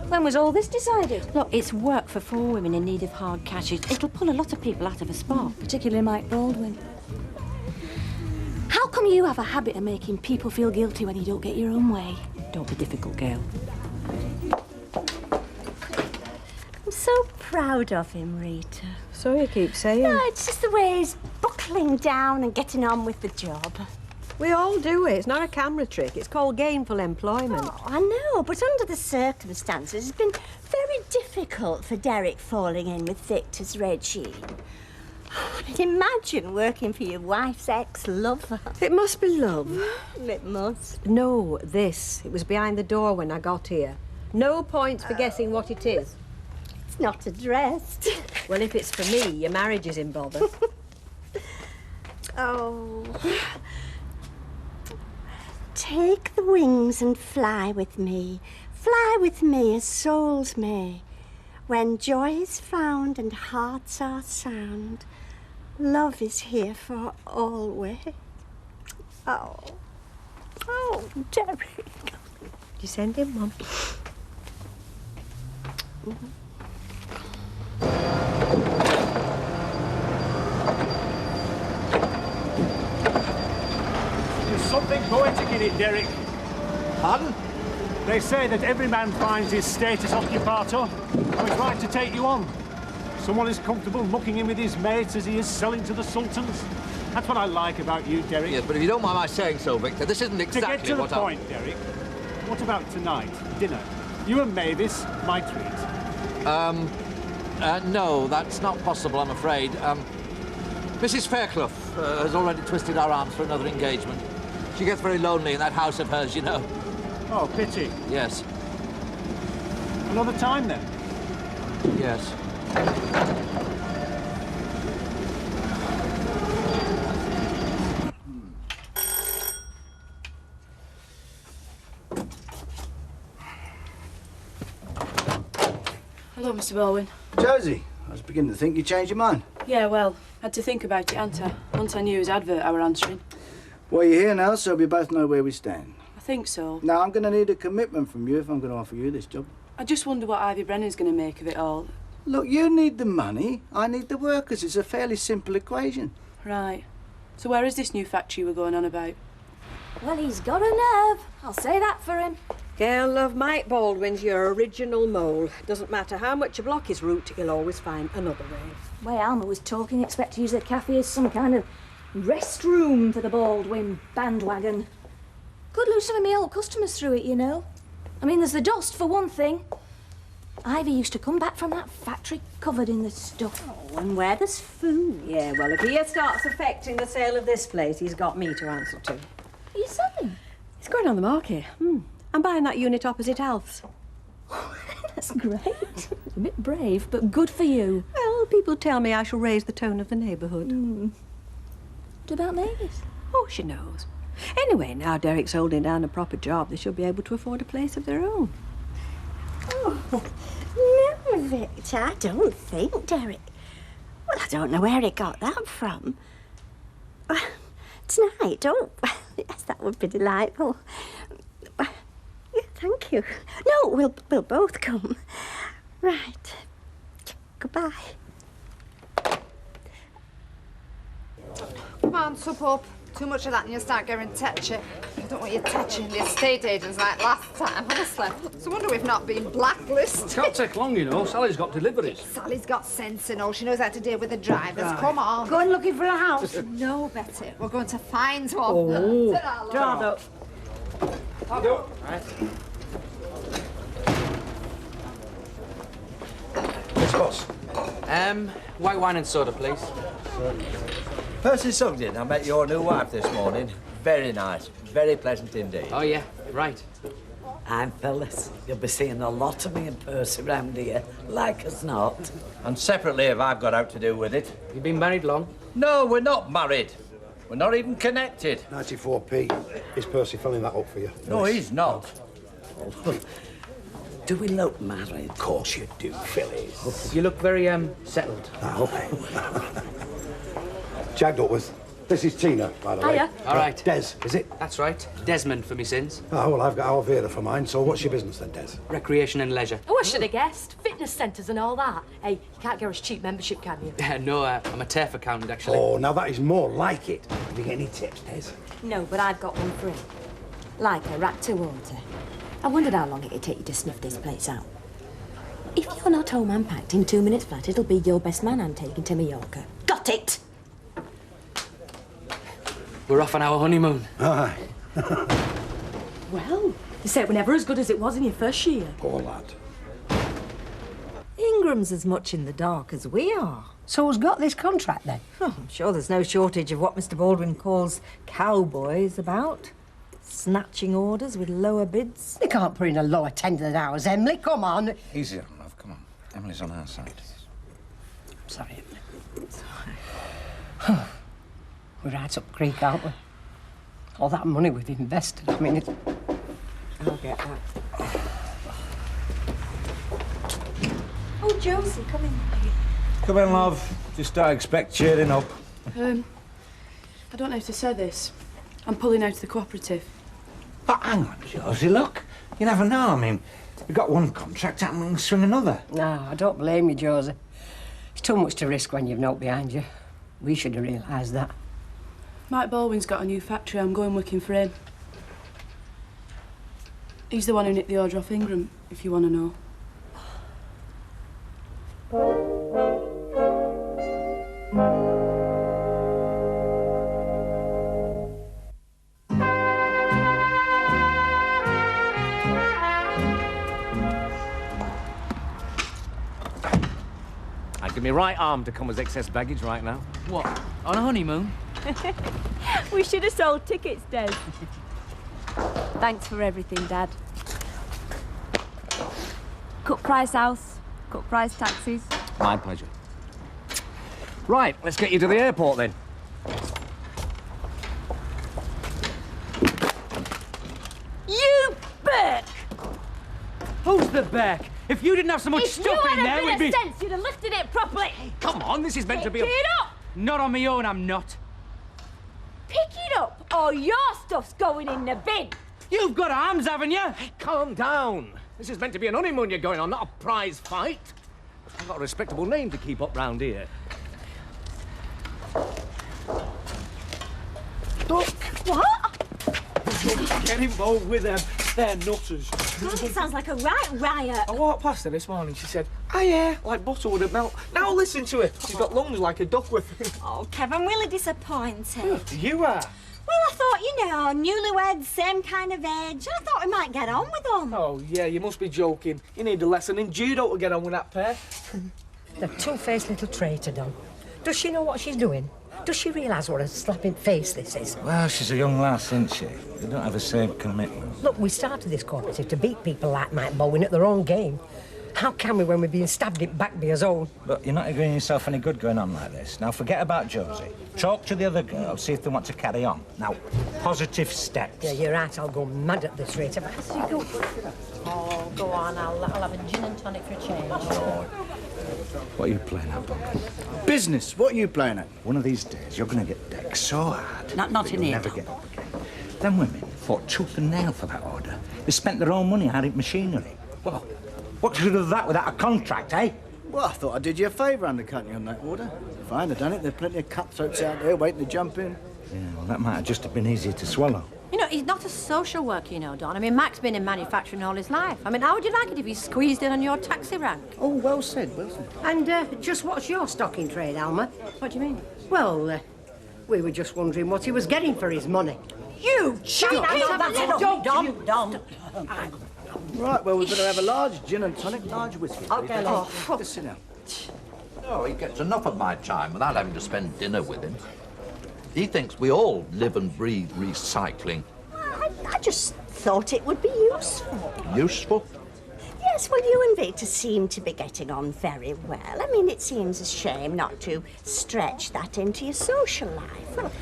When was all this decided? Look, it's work for 4 women in need of hard cash. It'll pull a lot of people out of a spot. Particularly Mike Baldwin. How come you have a habit of making people feel guilty when you don't get your own way? Don't be difficult, girl. I'm so proud of him, Rita. So you keep saying. No, it's just the way he's buckling down and getting on with the job. We all do it. It's not a camera trick. It's called gainful employment. Oh, I know, but under the circumstances, it's been very difficult for Derek falling in with Victor's regime. I mean, imagine working for your wife's ex-lover. It must be love. It must. No, this. It was behind the door when I got here. No points for guessing what it is. It's not addressed. Well, if it's for me, your marriage is in bother. Oh. Take the wings and fly with me. Fly with me as souls may. When joy is found and hearts are sound, love is here for always. Oh. Oh, Derek. You send him, Mum? There's something poetic in it, Derek. Pardon? They say that every man finds his status occupator. I was right to take you on. Someone is comfortable mucking in with his mates as he is selling to the sultans. That's what I like about you, Derek. Yes, but if you don't mind my saying so, Victor, this isn't exactly to get to what the point, Derek. What about tonight? Dinner. You and Mavis, my treat. No, that's not possible, I'm afraid. Mrs. Fairclough has already twisted our arms for another engagement. She gets very lonely in that house of hers, you know. Oh, pity. Yes. Another time, then? Yes. Hello, Mr. Baldwin. Josie, I was beginning to think you changed your mind. Yeah, well, had to think about it, hadn't I? Once I knew his advert I were answering. Well, you're here now, so we both know where we stand. I think so. Now, I'm going to need a commitment from you if I'm going to offer you this job. I just wonder what Ivy Brennan's going to make of it all. Look, you need the money, I need the workers. It's a fairly simple equation. Right. So where is this new factory we're going on about? Well, he's got a nerve. I'll say that for him. Girl, love, Mike Baldwin's your original mole. Doesn't matter how much you block his route, he'll always find another way. Way Alma was talking, expect to use the cafe as some kind of restroom for the Baldwin bandwagon. Could lose some of my old customers through it, you know. I mean, there's the dust, for one thing. Ivy used to come back from that factory covered in the stuff. Oh, and where there's food. Yeah, well, if he starts affecting the sale of this place, he's got me to answer to. Are you selling? It's going on the market. I'm buying that unit opposite Alf's. That's great. A bit brave, but good for you. Well, people tell me I shall raise the tone of the neighbourhood. What about Mavis? Oh, she knows. Anyway, now Derek's holding down a proper job, they should be able to afford a place of their own. Oh, no, Victor, I don't think, Derek. Well, I don't know where he got that from. Tonight, oh, yes, that would be delightful. Yeah, thank you. No, we'll both come. Right. Goodbye. Come on, sup up. Too much of that and you'll start getting tetchy. I don't want you touching the estate agents like last time, honestly. It's a wonder we've not been blacklisted. It can't take long, you know. Sally's got deliveries. Sally's got sense and all. She knows how to deal with the drivers. Right. Come on. Going looking for a house? No, Betty. We're going to find one. Oh. Ta-ra, love. Right. Miss Boss. White wine and soda, please. Percy Sugden, I met your new wife this morning. Very nice. Very pleasant indeed. Oh, yeah. Right. I'm Phyllis. You'll be seeing a lot of me and Percy round here, like as not. And separately, if I've got out to do with it. You been married long? No, we're not married. We're not even connected. 94p. Is Percy filling that up for you? No, he's not. Do we look married? Of course you do, Phyllis. You look very, settled. Jagged up with. This is Tina, by the way. Hiya. All right. Des, is it? That's right. Desmond for me sins. Oh, well, I've got Alvira for mine, so what's your business then, Des? Recreation and leisure. Oh, I should have guessed. Fitness centres and all that. Hey, you can't get us cheap membership, can you? No, I'm a turf accountant, actually. Oh, now that is more like it. Have you got any tips, Des? No, but I've got one free. Like a rat to water. I wondered how long it'd take you to snuff this place out. If you're not home and packed in 2 minutes flat, it'll be your best man I'm taking to Mallorca. Got it! We're off on our honeymoon. Aye. Well, they say it were never as good as it was in your first year. Poor lad. Ingram's as much in the dark as we are. So who's got this contract then? Oh, I'm sure there's no shortage of what Mr. Baldwin calls cowboys about. Snatching orders with lower bids. They can't put in a lower tender than ours, Emily. Come on. Easy on love, come on. Emily's on our side. I'm sorry, Emily. We're right up the creek, aren't we? All that money we've invested, I mean, it's... I'll get that. Oh, Josie, come in. Come in, love. Just don't expect cheering up. I don't know if to say this. I'm pulling out of the cooperative. But hang on, Josie, look. You never know, I mean, we've got one contract out and we can swing another. No, I don't blame you, Josie. It's too much to risk when you've naught behind you. We should have realised that. Mike Baldwin's got a new factory. I'm going working for him. He's the one who nicked the order off Ingram, if you want to know. I'd give me right arm to come as excess baggage right now. What? On a honeymoon? We should have sold tickets, Des. Thanks for everything, Dad. Cut price house, cut price taxis. My pleasure. Right, let's get you to the airport then. You Beck! Who's the Beck? If you didn't have so much If stuff in there, you we'd had a be... bit of sense, you'd have lifted it properly. Come on, this is meant to be a... Pick it up! Not on my own, I'm not. Pick it up, or your stuff's going in the bin. You've got arms, haven't you? Hey, calm down. This is meant to be an honeymoon you're going on, not a prize fight. I've got a respectable name to keep up round here. Look! What? Get involved with them. They're nutters. God, it sounds like a right riot. I walked past her this morning. She said, "Oh yeah, like butter would have melt." Now listen to her. She's got lungs like a Duckworth. Oh, Kev, I'm really disappointed. You are. Well, I thought, you know, newlyweds, same kind of age. I thought we might get on with them. Oh yeah, you must be joking. You need a lesson in judo to get on with that pair. The two-faced little traitor, Don. Does she know what she's doing? Does she realise what a slapping face this is? Well, she's a young lass, isn't she? They don't have the same commitment. Look, we started this cooperative to beat people like Mike Bowen at their own game. How can we when we're being stabbed in back by his own? But you're not agreeing yourself any good going on like this. Now, forget about Josie. Talk to the other girls, see if they want to carry on. Now, positive steps. Yeah, you're right. I'll go mad at this rate. Oh, go on. I'll have a gin and tonic for a change. What are you playing at, Bob? Business. What are you playing at? One of these days, you're going to get decked so hard Not that in you'll here, never Tom. get up again. Them women fought tooth and nail for that order. They spent their own money hiring machinery. Well, what should have that without a contract, eh? Well, I thought I did you a favour undercutting you on that order. If I hadn't have done it, there are plenty of cutthroats out there waiting to jump in. Yeah, well, that might have just have been easier to swallow. You know, he's not a social worker, you know, Don. I mean, Mac's been in manufacturing all his life. I mean, how would you like it if he squeezed in on your taxi rank? Oh, well said, well said. And just what's your stock in trade, Alma? What do you mean? Well, we were just wondering what he was getting for his money. You Shut up! Don't, Dom. Right, well, we're going to have a large gin and tonic, large whiskey. Okay, Just sit down. Oh, he gets enough of my time without having to spend dinner with him. He thinks we all live and breathe recycling. I just thought it would be useful. Useful? Yes, well, you and Victor seem to be getting on very well. I mean, it seems a shame not to stretch that into your social life. Well,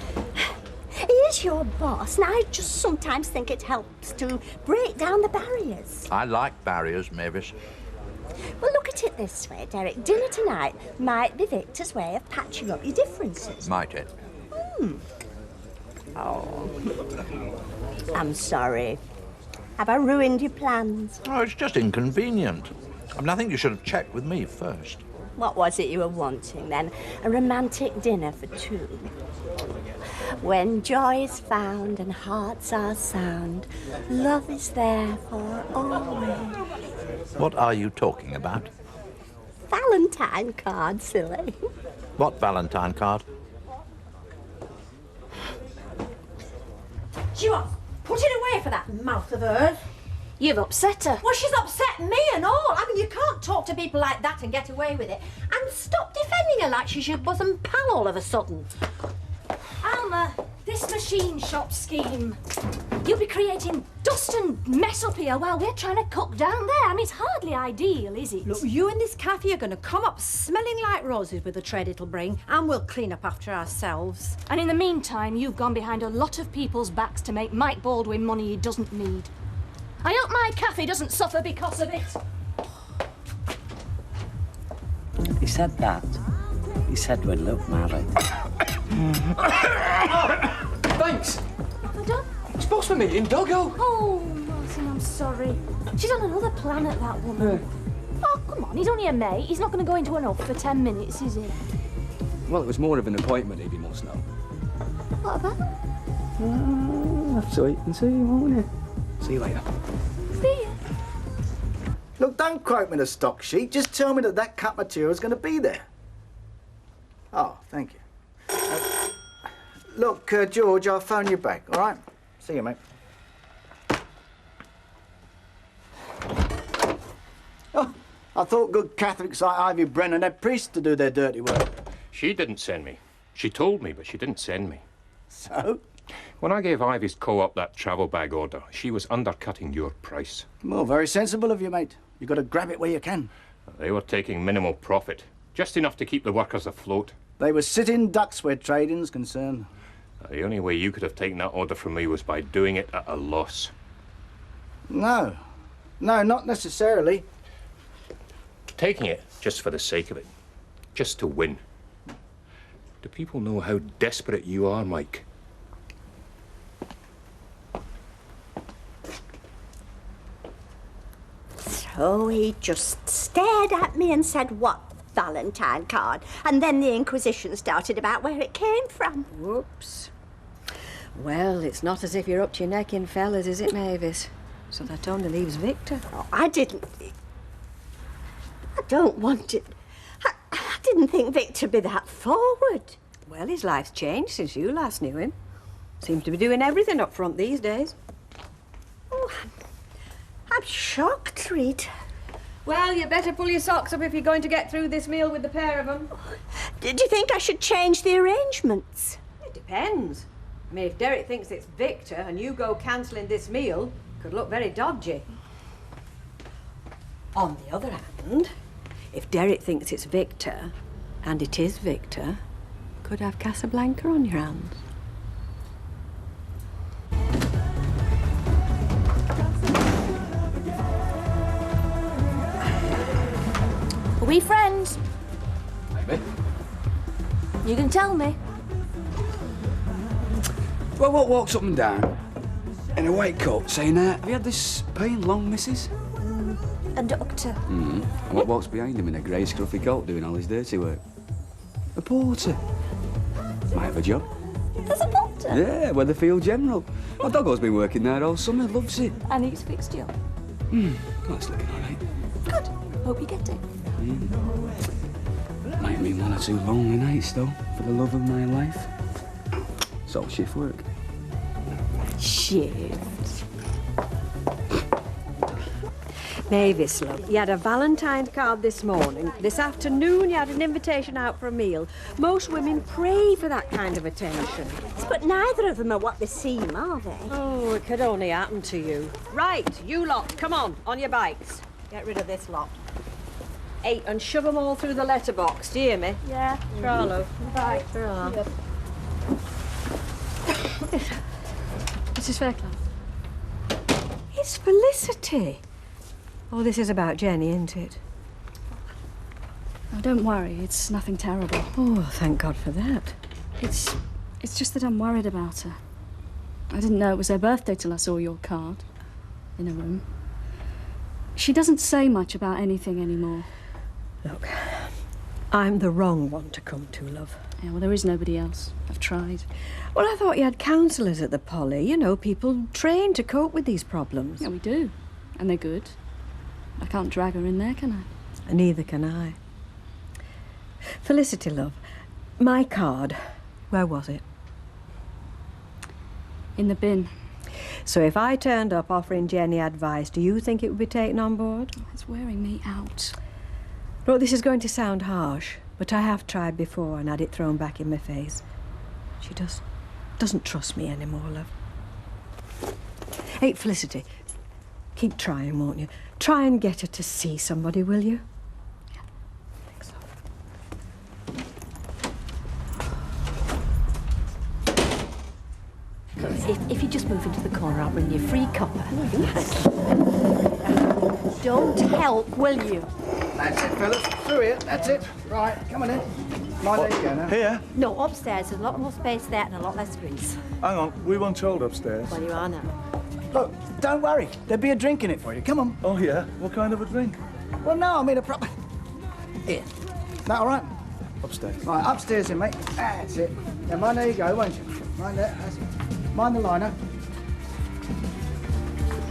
he is your boss, and I just sometimes think it helps to break down the barriers. I like barriers, Mavis. Well, look at it this way, Derek. Dinner tonight might be Victor's way of patching up your differences. Might it? Oh, I'm sorry. Have I ruined your plans? Oh, it's just inconvenient. I mean, I think you should have checked with me first. What was it you were wanting, then? A romantic dinner for two? When joy is found and hearts are sound, love is there for always. What are you talking about? Valentine card, silly. What Valentine card? Just put it away for that mouth of hers. You've upset her. Well, she's upset me and all. I mean, you can't talk to people like that and get away with it. And stop defending her like she's your bosom pal all of a sudden. Alma, this machine shop scheme. You'll be creating dust and mess up here while we're trying to cook down there. I mean, it's hardly ideal, is it? Look, you in this cafe are going to come up smelling like roses with the trade it'll bring, and we'll clean up after ourselves. And in the meantime, you've gone behind a lot of people's backs to make Mike Baldwin money he doesn't need. I hope my cafe doesn't suffer because of it. He said that. He said we'd look married. Thanks. I don't... You're supposed to be meeting Doggo. Oh, Martin, I'm sorry. She's on another planet, that woman. Oh, come on, he's only a mate. He's not going to go into an off for 10 minutes, is he? Well, it was more of an appointment, if you must know. What about? Have to wait and see, won't you? See you later. See you. Look, don't quote me the stock sheet. Just tell me that that cut material is going to be there. Oh, thank you. Look, George, I'll phone you back, all right? See you, mate. Oh, I thought good Catholics like Ivy Brennan had priests to do their dirty work. She didn't send me. She told me, but she didn't send me. So? When I gave Ivy's co-op that travel bag order, she was undercutting your price. Well, very sensible of you, mate. You've got to grab it where you can. They were taking minimal profit, just enough to keep the workers afloat. They were sitting ducks where trading's concerned. The only way you could have taken that order from me was by doing it at a loss. No. No, not necessarily. Taking it just for the sake of it. Just to win. Do people know how desperate you are, Mike? So he just stared at me and said, "What Valentine card?" And then the Inquisition started about where it came from. Whoops. Well, it's not as if you're up to your neck in fellas, is it, Mavis? So that only leaves Victor. Oh, I didn't... I don't want it. I didn't think Victor'd be that forward. Well, his life's changed since you last knew him. Seems to be doing everything up front these days. Oh, I'm shocked, Reed. Well, you better pull your socks up if you're going to get through this meal with the pair of them. Did you think I should change the arrangements? It depends. I mean, if Derek thinks it's Victor and you go cancelling this meal, could look very dodgy. On the other hand, if Derek thinks it's Victor, and it is Victor, could have Casablanca on your hands. Are we friends? Maybe. You can tell me. Well, what walks up and down in a white coat saying, have you had this pain long, missus? A doctor. And what walks behind him in a grey scruffy coat doing all his dirty work? A porter. Might have a job. As a porter? Yeah, Weatherfield General. My doggo's been working there all summer, loves it. And he's fixed you. That's looking all right. Good. Hope you get it. Might mean 1 or 2 lonely nights, though, for the love of my life. It's all shift work. Shift. Mavis, love, you had a Valentine's card this morning. This afternoon, you had an invitation out for a meal. Most women pray for that kind of attention. But neither of them are what they seem, are they? Oh, it could only happen to you. Right, you lot, come on your bikes. Get rid of this lot. Hey, and shove them all through the letterbox, do you hear me? Yeah. Tra, love. Bye. Tra. Mrs. Fairclough. It's Felicity. Oh, this is about Jenny, isn't it? Oh, don't worry, it's nothing terrible. Oh, thank God for that. It's just that I'm worried about her. I didn't know it was her birthday till I saw your card in her room. She doesn't say much about anything anymore. Look, I'm the wrong one to come to, love. Yeah, well, there is nobody else. I've tried. Well, I thought you had counsellors at the Poly. You know, people trained to cope with these problems. Yeah, we do. And they're good. I can't drag her in there, can I? And neither can I. Felicity, love, my card, where was it? In the bin. So if I turned up offering Jenny advice, do you think it would be taken on board? Oh, it's wearing me out. Look, this is going to sound harsh, but I have tried before and had it thrown back in my face. She doesn't trust me anymore, love. Hey, Felicity, keep trying, won't you? Try and get her to see somebody, will you? Yeah. Thanks, love. If you just move into the corner, I'll bring you a free copper. Don't help, will you? That's it, fellas. Through here. That's it. Right, come on in. There you go now. Here? No, upstairs. There's a lot more space there and a lot less grease. Hang on, we weren't told upstairs. Well, you are now. Look, don't worry. There'll be a drink in it for you. Come on. Oh, yeah? What kind of a drink? Well, no, I mean a proper... Here. That all right? Upstairs. Right, upstairs then, mate. That's it. Now, mind there you go, won't you? Mind there. That's it. Mind the liner.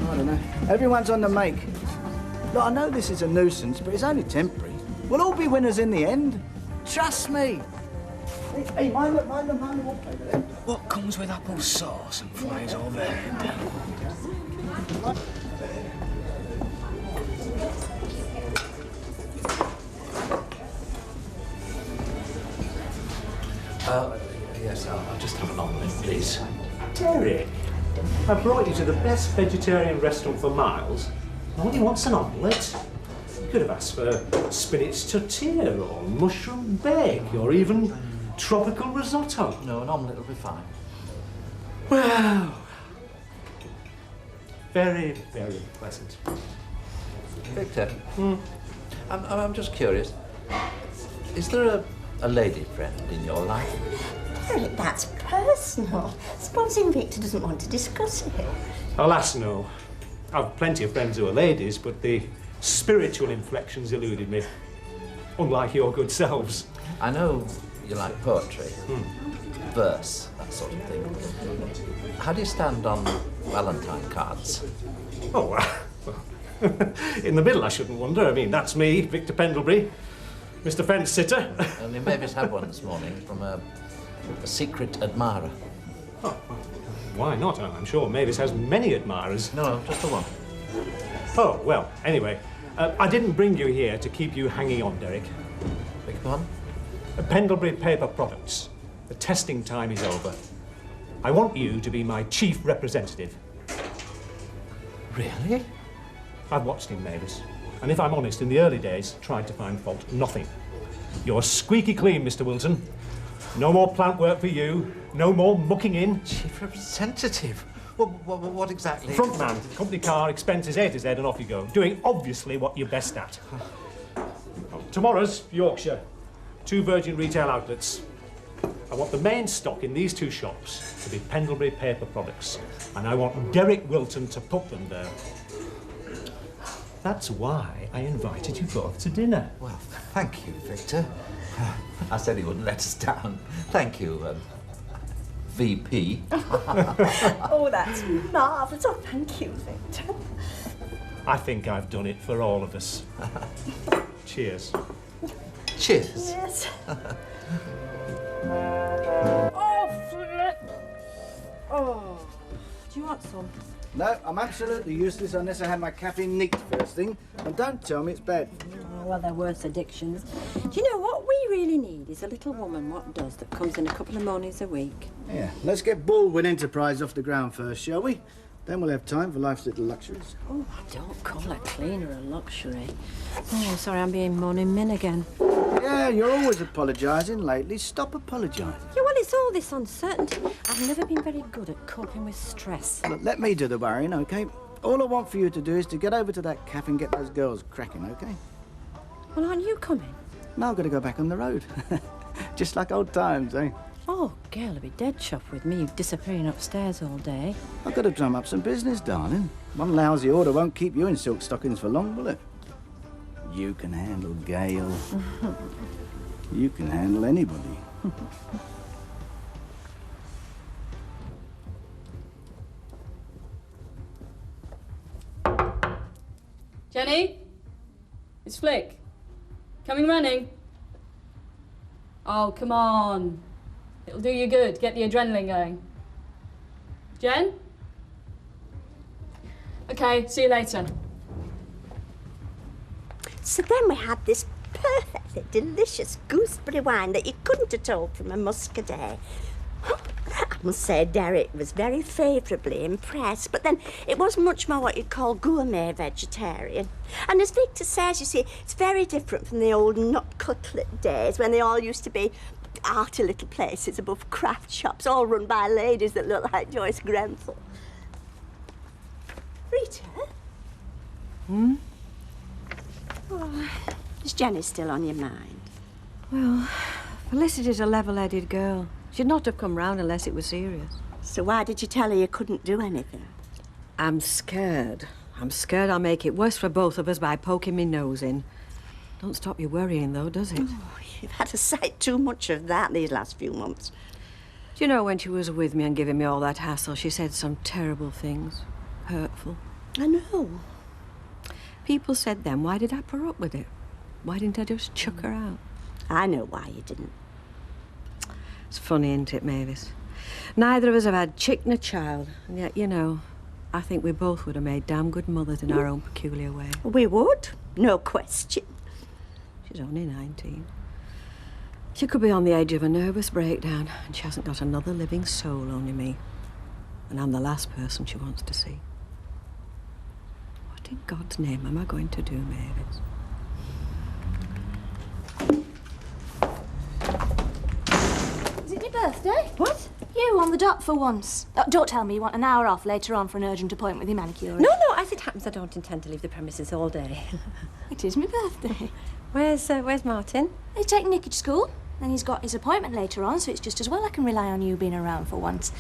I don't know. Everyone's on the make. Look, I know this is a nuisance, but it's only temporary. We'll all be winners in the end. Trust me. Hey, mind the wallpaper there. What comes with apple sauce and flies overhead? Yes, I'll just have an omelette, please. Terry, I brought you to the best vegetarian restaurant for miles. Only wants an omelette. You could have asked for spinach tortilla or mushroom bake or even tropical risotto. No, an omelette will be fine. Wow. Very, very pleasant. Victor, I'm just curious. Is there a lady friend in your life? Eric, that's personal. Supposing Victor doesn't want to discuss it. Alas, no. I've plenty of friends who are ladies, but the spiritual inflections eluded me. Unlike your good selves. I know you like poetry, verse, that sort of thing. How do you stand on Valentine cards? Oh, well, in the middle, I shouldn't wonder. I mean, that's me, Victor Pendlebury, Mr. Fence Sitter. Only Mavis had one this morning from a secret admirer. Oh, well, why not? I'm sure Mavis has many admirers. No, just the one. Oh, well, anyway, I didn't bring you here to keep you hanging on, Derek. Beg your pardon? Pendlebury Paper Products. The testing time is over. I want you to be my chief representative. Really? I've watched him, Mavis. And if I'm honest, in the early days, tried to find fault. Nothing. You're squeaky clean, Mr. Wilton. No more plant work for you. No more mucking in. Chief representative? What exactly? Frontman, company car, expenses A to Z, and off you go. Doing obviously what you're best at. Tomorrow's Yorkshire. 2 Virgin retail outlets. I want the main stock in these 2 shops to be Pendlebury Paper Products. And I want Derek Wilton to put them there. That's why I invited you both to dinner. Well, thank you, Victor. I said he wouldn't let us down. Thank you, VP. Oh, that's marvellous. Oh, thank you, Victor. I think I've done it for all of us. Cheers. Cheers. Yes. Oh, flip. Oh. Do you want some? No, I'm absolutely useless unless I have my caffeine neat first thing. And don't tell me it's bad. Oh, well, there are worse addictions. Do you know what we really need is a little woman what does that comes in a couple of mornings a week. Yeah, let's get Baldwin Enterprise off the ground first, shall we? Then we'll have time for life's little luxuries. Oh, don't call a cleaner a luxury. Oh, sorry, I'm being moaning min again. Yeah, you're always apologising lately. Stop apologising. Yeah, well, it's all this uncertainty. I've never been very good at coping with stress. Look, let me do the worrying, OK? All I want for you to do is to get over to that cafe and get those girls cracking, OK? Well, aren't you coming? Now I've got to go back on the road. Just like old times, eh? Oh, girl, will be dead chuffed with me disappearing upstairs all day. I've got to drum up some business, darling. One lousy order won't keep you in silk stockings for long, will it? You can handle Gail. You can handle anybody. Jenny? It's Flick. Coming running. Oh, come on. It'll do you good. Get the adrenaline going. Jen? Okay, see you later. So then we had this perfectly delicious gooseberry wine that you couldn't have told from a muscadet. I must say Derek was very favourably impressed, but then it was much more what you'd call gourmet vegetarian. And as Victor says, you see, it's very different from the old nut cutlet days when they all used to be arty little places above craft shops, all run by ladies that look like Joyce Grenfell. Rita? Hmm? Oh, is Jenny still on your mind? Well, Felicity's a level-headed girl. She'd not have come round unless it was serious. So why did you tell her you couldn't do anything? I'm scared. I'm scared I'll make it worse for both of us by poking me nose in. Don't stop you worrying, though, does it? Oh, you've had a sight too much of that these last few months. Do you know, when she was with me and giving me all that hassle, she said some terrible things. Hurtful. I know. People said then, why did I put up with it? Why didn't I just chuck her out? I know why you didn't. It's funny, isn't it, Mavis? Neither of us have had chick nor child, and yet, you know, I think we both would have made damn good mothers in our own peculiar way. We would, no question. She's only 19. She could be on the edge of a nervous breakdown, and she hasn't got another living soul, only me. And I'm the last person she wants to see. What in God's name am I going to do, Mavis? Is it your birthday? What? You on the dot for once. Don't tell me you want an hour off later on for an urgent appointment with your manicurist. No, as it happens, I don't intend to leave the premises all day. It is my birthday. Where's Martin? He's taking Nicky to school. Then he's got his appointment later on, so it's just as well I can rely on you being around for once.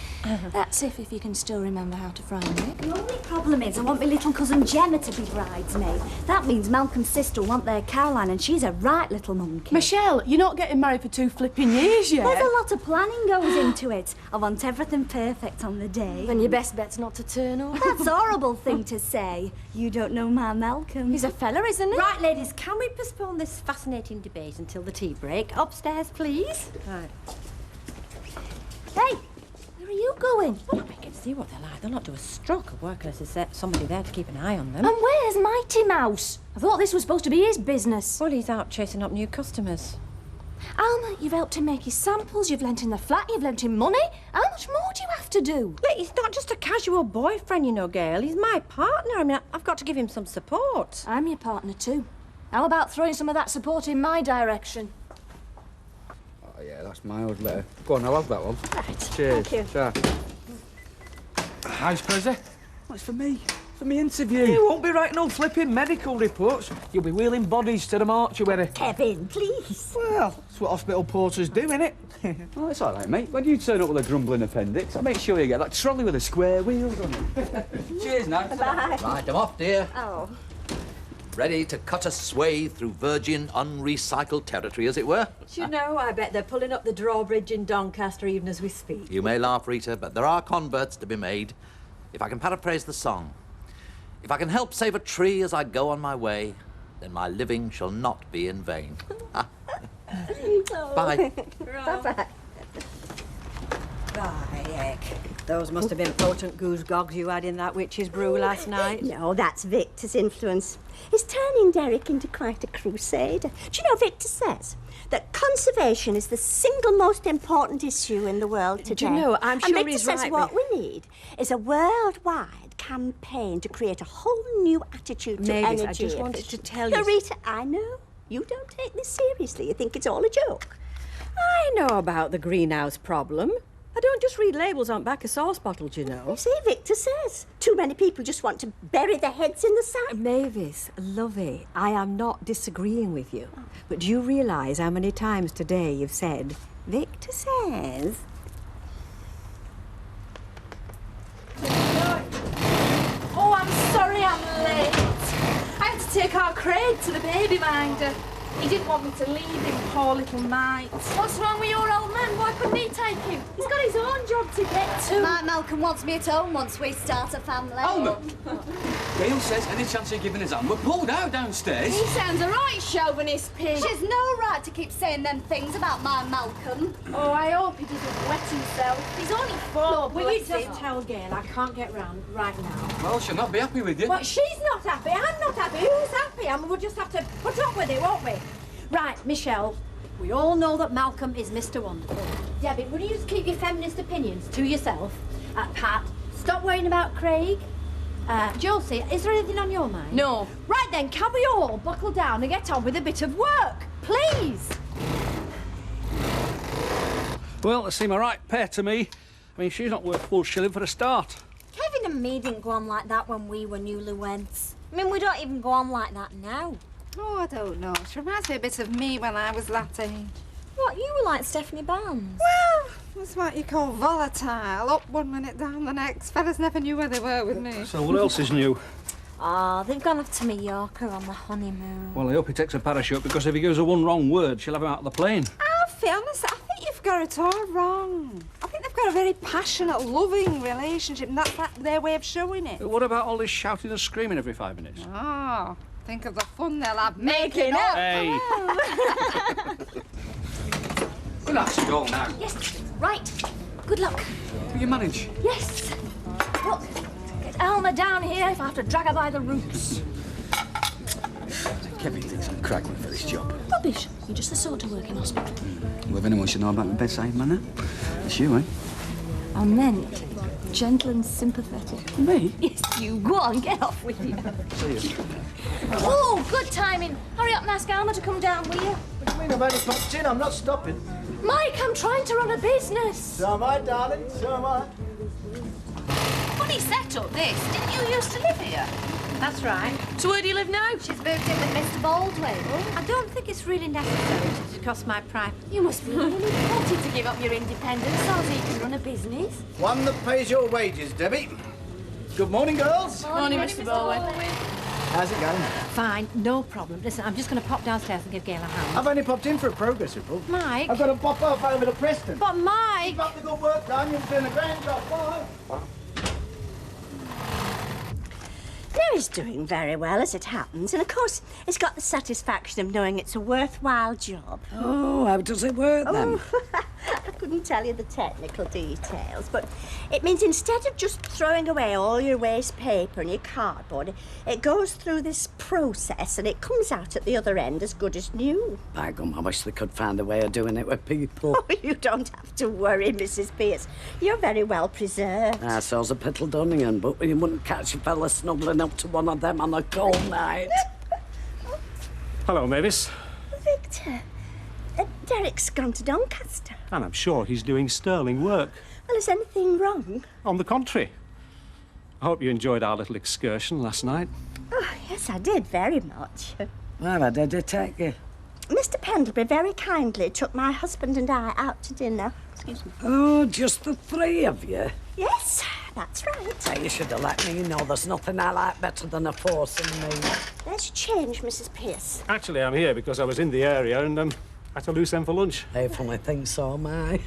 That's if you can still remember how to fry Nick. The only problem is I want my little cousin Gemma to be bridesmaid. That means Malcolm's sister will want their Caroline, and she's a right little monkey. Michelle, you're not getting married for 2 flipping years yet. There's a lot of planning goes into it. I want everything perfect on the day. Then your best bet's not to turn up. That's a horrible thing to say. You don't know my Malcolm. He's a fella, isn't he? Right, ladies, can we postpone this fascinating debate until the tea break? Upstairs, please. Right. Hey, where are you going? Well, I can see what they're like. They'll not do a stroke of work unless there's somebody there to keep an eye on them. And where's Mighty Mouse? I thought this was supposed to be his business. Well, he's out chasing up new customers. Alma, you've helped him make his samples, you've lent him the flat, you've lent him money. How much more do you have to do? Look, he's not just a casual boyfriend, you know, Gail. He's my partner. I mean, I've got to give him some support. I'm your partner too. How about throwing some of that support in my direction? Oh, yeah, that's my old letter. Go on, I'll have that one. Right. Cheers. Thank you. Ciao. Nice present. Oh, it's for me. For me interview. You won't be writing all flipping medical reports. You'll be wheeling bodies to the mortuary. Kevin, please. Well, that's what hospital porters do, innit? Oh, it's all right, mate. When you turn up with a grumbling appendix, I'll make sure you get that trolley with the square wheels on it. Cheers, now. Bye. Right, I'm off, dear. Oh. ready to cut a swathe through virgin, unrecycled territory, as it were. Do you know, I bet they're pulling up the drawbridge in Doncaster even as we speak. You may laugh, Rita, but there are converts to be made. If I can paraphrase the song, if I can help save a tree as I go on my way, then my living shall not be in vain. Bye. Bye-bye. Heck. Those must have been potent goose gogs you had in that witch's brew last night. No, that's Victor's influence. He's turning Derek into quite a crusader. Do you know, Victor says that conservation is the single most important issue in the world today. Do you know, I'm sure and Victor he's says right. what we need is a worldwide campaign to create a whole new attitude to Mavis, energy. I just wanted to tell No, you... Rita, I know. You don't take this seriously. You think it's all a joke. I know about the greenhouse problem. I don't just read labels on back of sauce bottles, you know. You see, Victor says too many people just want to bury their heads in the sand. Mavis, lovey, I am not disagreeing with you. But do you realise how many times today you've said, Victor says? Oh, I'm sorry I'm late. I had to take our Craig to the baby minder. He didn't want me to leave him, poor little mite. What's wrong with your old man? Why couldn't he take him? He's got his own job to get to. My Malcolm wants me at home once we start a family. Oh, Gail says any chance of giving his hand, we're pulled out downstairs. He sounds a right chauvinist pig. She's no right to keep saying them things about my Malcolm. Oh, I hope he doesn't wet himself. He's only 4. Look, will you bless just him. tell Gail I can't get round right now? Well, she'll not be happy with you. But she's not happy, I'm not happy. Who's happy? I mean, we'll just have to put up with it, won't we? Right, Michelle, we all know that Malcolm is Mr. Wonderful. Debbie, will you just keep your feminist opinions to yourself? Pat, stop worrying about Craig. Josie, is there anything on your mind? No. Right then, can we all buckle down and get on with a bit of work, please? Well, they seem a right pair to me. I mean, she's not worth 4 shilling for a start. Kevin and me didn't go on like that when we were newlyweds. I mean, we don't even go on like that now. Oh, I don't know. She reminds me a bit of me when I was that age. What, you were like Stephanie Barnes? Well, that's what you call volatile. Up one minute, down the next. Fellas never knew where they were with me. So what else is new? Oh, they've gone off to Mallorca on the honeymoon. Well, I hope he takes a parachute, because if he gives her one wrong word, she'll have him out of the plane. Alfie, honestly, I think you've got it all wrong. I think they've got a very passionate, loving relationship, and that's their way of showing it. But what about all this shouting and screaming every 5 minutes? Oh, think of the fun they'll have making up. Hey! We'll have to go now. Yes, right. Good luck. Will you manage? Yes. Look, get Alma down here if I have to drag her by the roots. Kevin thinks I'm cracking for this job. Rubbish. You're just the sort to work in hospital. Well, if anyone should know about my bedside manner, it's you, eh? I meant gentle and sympathetic. Me? Yes, you. Go on, get off with you. See you. Oh, good timing. Hurry up and ask Alma to come down, will you? What do you mean? I've only popped in. I'm not stopping. Mike, I'm trying to run a business. So am I, darling. So am I. Funny setup, this. Didn't you used to live here? That's right. So where do you live now? She's moved in with Mr. Baldwin. I don't think it's really necessary to discuss my private... You must be really wanting to give up your independence so that you can run a business. One that pays your wages, Debbie. Good morning, girls. Morning, Mr. Baldwin. How's it going? Fine, no problem. Listen, I'm just going to pop downstairs and give Gail a hand. I've only popped in for a progress report. Mike? I've got to pop off over to Preston. But Mike... Keep up the good work, done. You're doing a grand job. Bye. Mary's doing very well, as it happens, and of course, it's got the satisfaction of knowing it's a worthwhile job. Oh, how does it work then? I couldn't tell you the technical details, but it means instead of just throwing away all your waste paper and your cardboard, it goes through this process and it comes out at the other end as good as new. By gum, I wish they could find a way of doing it with people. Oh, you don't have to worry, Mrs. Pierce. You're very well preserved. I sells a piddled onion, but you wouldn't catch a fella snuggling up to one of them on a cold night. Hello, Mavis. Victor, Derek's gone to Doncaster. And I'm sure he's doing sterling work. Well, is anything wrong? On the contrary. I hope you enjoyed our little excursion last night. Oh, yes, I did, very much. Where did it take you? Mr. Pendlebury very kindly took my husband and I out to dinner. Excuse me. Oh, just the 3 of you? Yes, that's right. You should have let me know. There's nothing I like better than a foursome meal. There's your change, Mrs. Pierce. Actually, I'm here because I was in the area and had a loose end for lunch. I only think so, am I?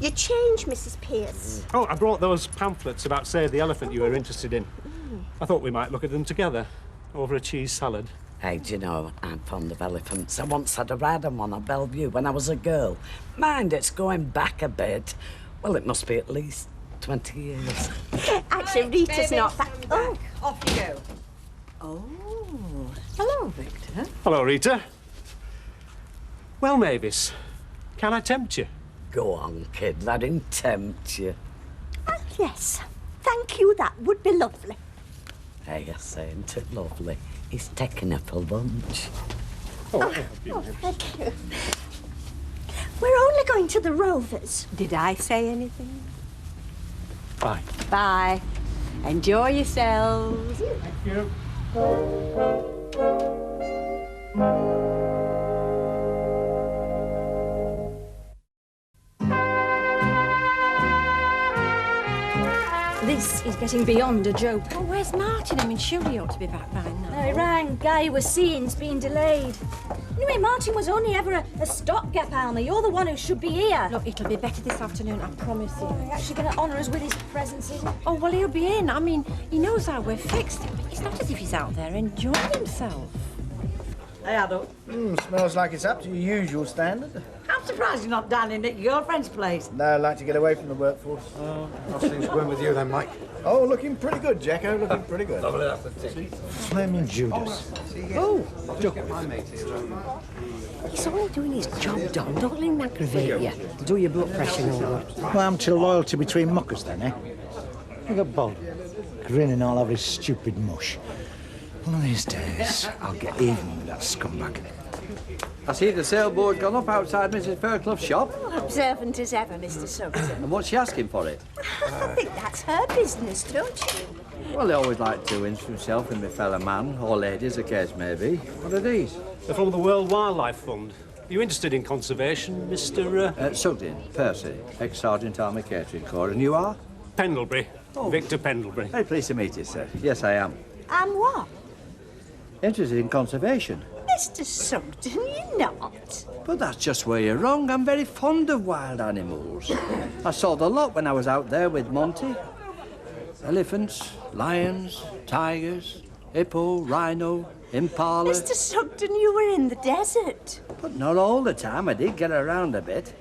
Your change, Mrs. Pierce. Oh, I brought those pamphlets about Save the Elephant you were interested in. I thought we might look at them together over a cheese salad. Hey, do you know, I'm fond of elephants. I once had a ride on one at Bellevue when I was a girl. Mind, it's going back a bit. Well, it must be at least 20 years. Actually, Rita's not that... Oh, off you go. Oh, hello, Victor. Hello, Rita. Well, Mavis, can I tempt you? Go on, kid, let him tempt you. Oh, yes. Thank you, that would be lovely. Hey, I say, ain't it lovely? He's taking her for lunch. Oh, thank you. We're only going to the Rovers. Did I say anything? Bye. Bye. Enjoy yourselves. Thank you. This is getting beyond a joke. Oh, where's Martin? I mean, surely he ought to be back by now. No, it rang. Guy was seeing's been delayed. Anyway, Martin was only ever a stopgap, Alma. You're the one who should be here. Look, it'll be better this afternoon, I promise you. You're actually going to honour us with his presence, is he? Oh, well, he'll be in. I mean, he knows how we're fixed. It's not as if he's out there enjoying himself. Hey, Adult. Smells like it's up to your usual standard. I'm surprised you're not dining at your girlfriend's place. No, I like to get away from the workforce. Oh, how's things going with you then, Mike? Oh, looking pretty good, Jacko. Looking pretty good. Lovely afternoon. Flaming Judas. Oh, Duck. My mate here. he's only doing his job, Don. Don't let him aggravate you. Do your blood pressure over. Well, amateur loyalty between muckers then, eh? Look at Bob, grinning all over his stupid mush. One of these days, I'll get even with that scumbag. I see the sailboard gone up outside Mrs. Fairclough's shop. Observant as ever, Mr. Sugden. And what's she asking for it? I think that's her business, don't you? Well, they always like to interest himself in my fellow man, or lady, as the case may be. What are these? They're from the World Wildlife Fund. Are you interested in conservation, Mr. Sugden, Percy, ex-Sergeant Army Catering Corps. And you are? Pendlebury. Oh. Victor Pendlebury. Very pleased to meet you, sir. Yes, I am. What? Interested in conservation. Mr. Sugden, you're not. But that's just where you're wrong. I'm very fond of wild animals. I saw the lot when I was out there with Monty. Elephants, lions, tigers, hippo, rhino, impala. Mr. Sugden, you were in the desert. But not all the time. I did get around a bit.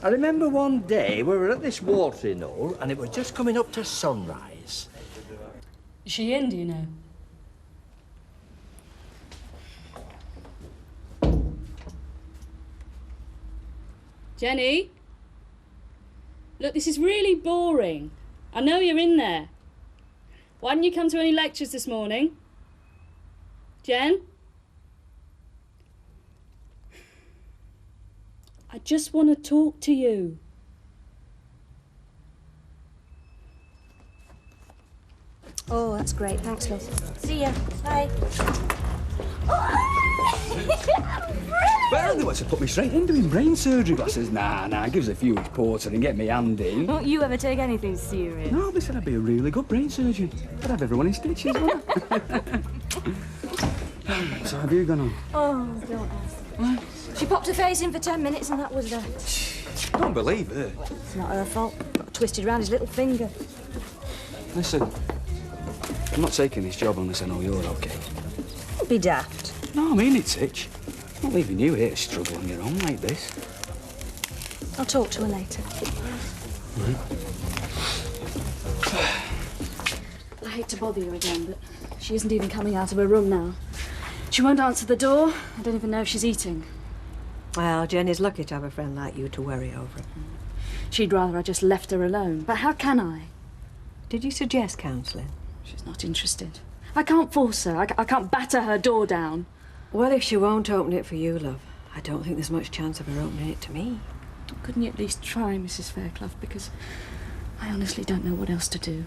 I remember one day we were at this watering hole and it was just coming up to sunrise. Is she in, do you know? Jenny? Look, this is really boring. I know you're in there. Why didn't you come to any lectures this morning? Jen? I just want to talk to you. Oh, that's great. Thanks, Liz. See ya. Bye. Well, they want to put me straight in doing brain surgery glasses. Nah, give us a few each porter and get me hand in. Don't you ever take anything serious? No, they said I'd be a really good brain surgeon. I'd have everyone in stitches, wouldn't I? So have you gone on? Oh, don't ask. She popped her face in for 10 minutes and that was that. I don't believe her. It's not her fault. Got twisted round his little finger. Listen, I'm not taking this job unless I know you're okay. Don't be daft. No, I mean it's itch. I'm not leaving you here to struggle on your own like this. I'll talk to her later. I hate to bother you again, but she isn't even coming out of her room now. She won't answer the door. I don't even know if she's eating. Well, Jenny's lucky to have a friend like you to worry over. She'd rather I just left her alone. But how can I? Did you suggest counselling? She's not interested. I can't force her. I can't batter her door down. Well, if she won't open it for you, love, I don't think there's much chance of her opening it to me. Couldn't you at least try, Mrs. Fairclough? Because I honestly don't know what else to do.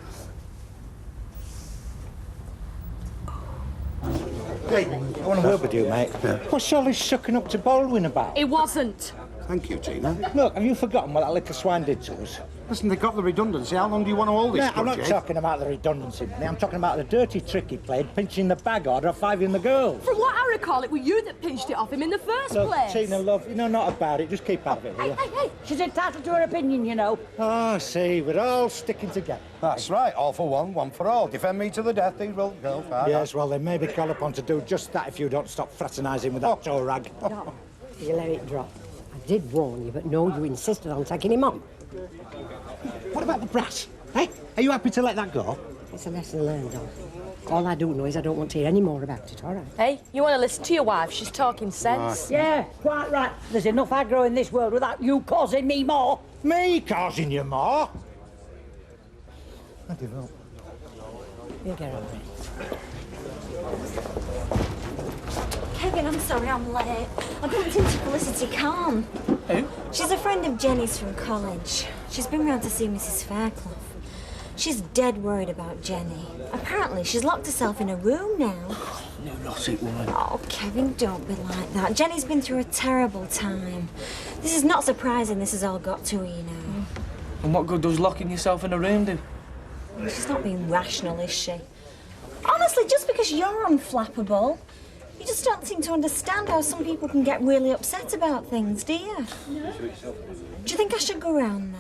Hey, I want to work with you, mate. What's all this sucking up to Baldwin about? It wasn't. Thank you, Tina. Look, have you forgotten what that little swine did to us? Listen, they got the redundancy. How long do you want to hold this No, I'm not grudge, eh? talking about the redundancy money. I'm talking about the dirty trick he played, pinching the bag order of 5 in the girls. From what I recall, it were you that pinched it off him in the first Look, place. Tina, love, you know not about it. Just keep out of it, will you? Hey, she's entitled to her opinion, you know. Oh, see, we're all sticking together. That's right. All for one, one for all. Defend me to the death, these will go far. Yes, well, they may be called upon to do just that if you don't stop fraternising with that toe rag. No, you let it drop. I did warn you, but no, you insisted on taking him on. What about the brass? Hey, are you happy to let that go? It's a lesson learned, Don. All I do know is I don't want to hear any more about it, all right? Hey, you want to listen to your wife? She's talking sense. Yeah, quite right. There's enough aggro in this world without you causing me more. Me causing you more? I give up. You get over it. Kevin, I'm sorry I'm late. I bumped into Felicity Khan. Who? She's a friend of Jenny's from college. She's been round to see Mrs. Fairclough. She's dead worried about Jenny. Apparently, she's locked herself in a room now. No, not it, woman. Oh, Kevin, don't be like that. Jenny's been through a terrible time. This is not surprising this has all got to her, you know. And what good does locking yourself in a room do? She's not being rational, is she? Honestly, just because you're unflappable, you just don't seem to understand how some people can get really upset about things, do you? No. Do you think I should go round there?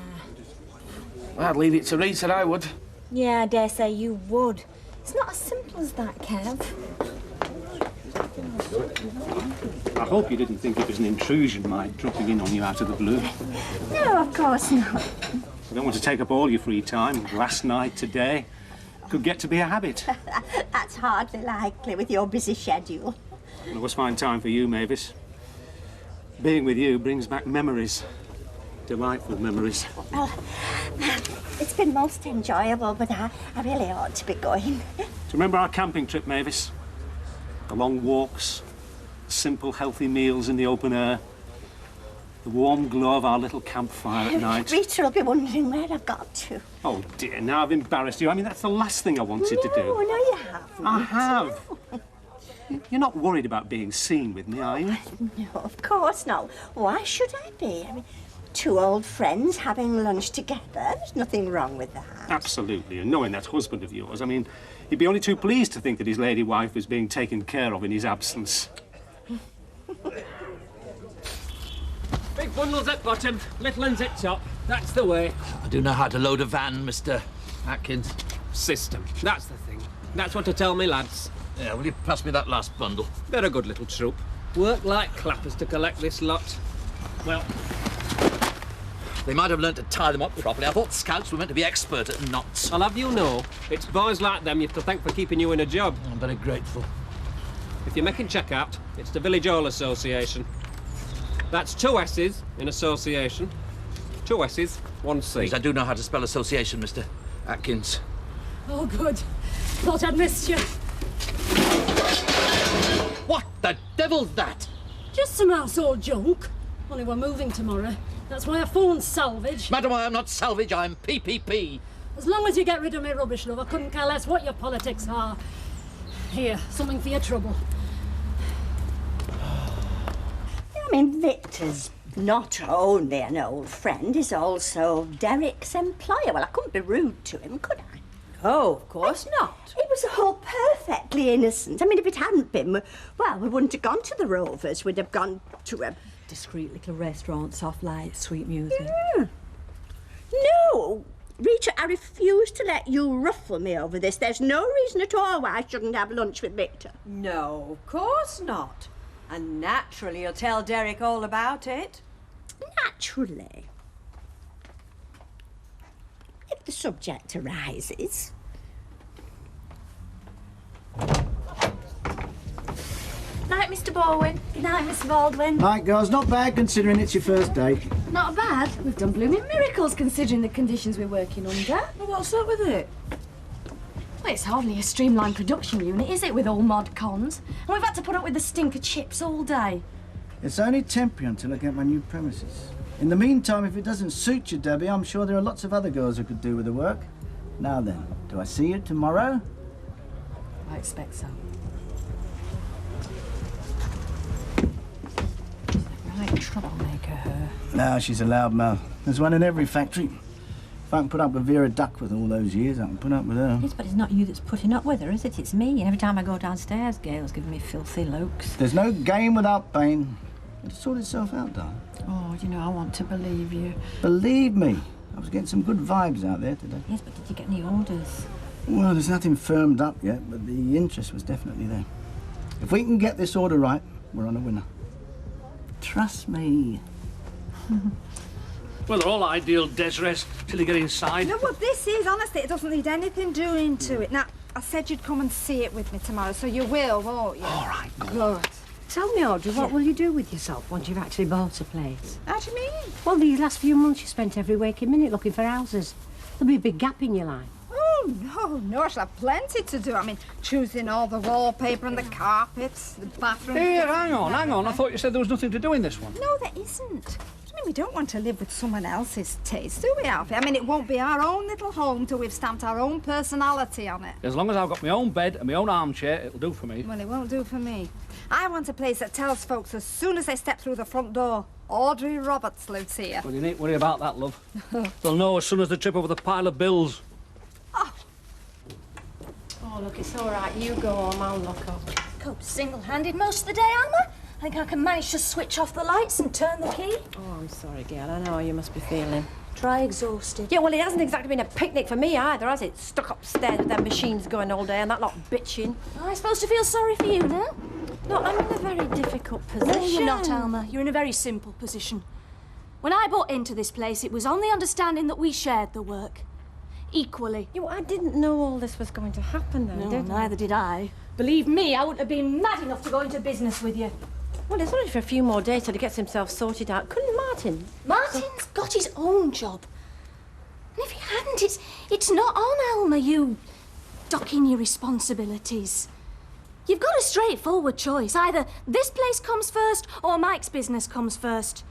I'd leave it to Rita, I would. Yeah, I dare say you would. It's not as simple as that, Kev. I hope you didn't think it was an intrusion, my dropping in on you out of the blue. No, of course not. I don't want to take up all your free time. Last night, today, could get to be a habit. That's hardly likely with your busy schedule. It was fine time for you, Mavis. Being with you brings back memories. Delightful memories. Well, it's been most enjoyable, but I really ought to be going. Do you remember our camping trip, Mavis? The long walks, simple, healthy meals in the open air, the warm glow of our little campfire at night. Rita will be wondering where I've got to. Oh dear, now I've embarrassed you. I mean, that's the last thing I wanted to do. No, you haven't. I have. You're not worried about being seen with me, are you? No, of course not. Why should I be? I mean, two old friends having lunch together. There's nothing wrong with that. Absolutely, and knowing that husband of yours, I mean, he'd be only too pleased to think that his lady wife was being taken care of in his absence. Big bundles at bottom, little ones at top. That's the way. I do know how to load a van, Mr. Atkins. System. That's the thing. That's what to tell me, lads. Yeah, will you pass me that last bundle? They're a good little troop. Work like clappers to collect this lot. Well, they might have learnt to tie them up properly. I thought scouts were meant to be expert at knots. I'll have you know, it's boys like them you have to thank for keeping you in a job. I'm very grateful. If you're making checkout, it's the Village Hall Association. That's 2 S's in association. 2 S's, 1 C. Yes, I do know how to spell association, Mr. Atkins. Oh, good. Thought I'd missed you. What the devil's that? Just some household junk. Only we're moving tomorrow. That's why I phoned salvage. Madam, I am not salvage, I'm PPP. As long as you get rid of me rubbish, love, I couldn't care less what your politics are. Here, something for your trouble. I mean, Victor's not only an old friend, he's also Derek's employer. Well, I couldn't be rude to him, could I? Oh, of course not. It was all perfectly innocent. I mean, if it hadn't been, well, we wouldn't have gone to the Rovers. We'd have gone to a discreet little restaurant, soft light, sweet music. Yeah. No, Rita, I refuse to let you ruffle me over this. There's no reason at all why I shouldn't have lunch with Victor. No, of course not. And naturally, you'll tell Derek all about it. Naturally. If the subject arises. Night, Mr. Baldwin. Good night, Mr. Baldwin. Right, girls, not bad considering it's your first day. Not bad. We've done blooming miracles considering the conditions we're working under. Well, what's up with it? Well, it's hardly a streamlined production unit, is it, with all mod cons? And we've had to put up with the stink of chips all day. It's only temporary until I get my new premises. In the meantime, if it doesn't suit you, Debbie, I'm sure there are lots of other girls who could do with the work. Now then, do I see you tomorrow? I expect so. right troublemaker, her. No, she's a loudmouth. There's one in every factory. If I can put up with Vera Duckworth all those years, I can put up with her. Yes, but it's not you that's putting up with her, is it? It's me. And every time I go downstairs, Gail's giving me filthy looks. There's no gain without pain. It'll sort itself out, darling. Oh, you know, I want to believe you. Believe me, I was getting some good vibes out there today. Yes, but did you get any orders? Well, there's nothing firmed up yet, but the interest was definitely there. If we can get this order right, we're on a winner. Trust me. Well, they're all ideal, Desiree, till you get inside. No, well, this is, honestly, it doesn't need anything doing to it. Now, I said you'd come and see it with me tomorrow, so you will, won't you? All right, good. Tell me, Audrey, what will you do with yourself once you've actually bought a place? How do you mean? Well, these last few months you spent every waking minute looking for houses. There'll be a big gap in your life. Oh, no, I shall have plenty to do. I mean, choosing all the wallpaper and the carpets, the bathroom... Here, hang on. I thought you said there was nothing to do in this one. No, there isn't. I mean, we don't want to live with someone else's taste, do we, Alfie? I mean, it won't be our own little home till we've stamped our own personality on it. As long as I've got my own bed and my own armchair, it'll do for me. Well, it won't do for me. I want a place that tells folks as soon as they step through the front door, Audrey Roberts lives here. Well, you needn't worry about that, love. They'll know as soon as they trip over the pile of bills. Oh, look, it's all right. You go home, I'll look up. Cope single-handed most of the day, Alma. I think I can manage to switch off the lights and turn the key. Oh, I'm sorry, Gail. I know how you must be feeling. Try exhausted. Yeah, well, it hasn't exactly been a picnic for me either, has it? Stuck upstairs with them machines going all day and that lot bitching. Am I supposed to feel sorry for you now? No, I'm in a very difficult position. No, you're not, Alma. You're in a very simple position. When I bought into this place, it was on the understanding that we shared the work. Equally. Yeah, well, I didn't know all this was going to happen then, No, did I? neither did I. Believe me, I wouldn't have been mad enough to go into business with you. Well, it's only for a few more days till he gets himself sorted out. Couldn't Martin? Martin's got his own job. And if he hadn't, it's not on Alma, you ducking your responsibilities. You've got a straightforward choice. Either this place comes first or Mike's business comes first.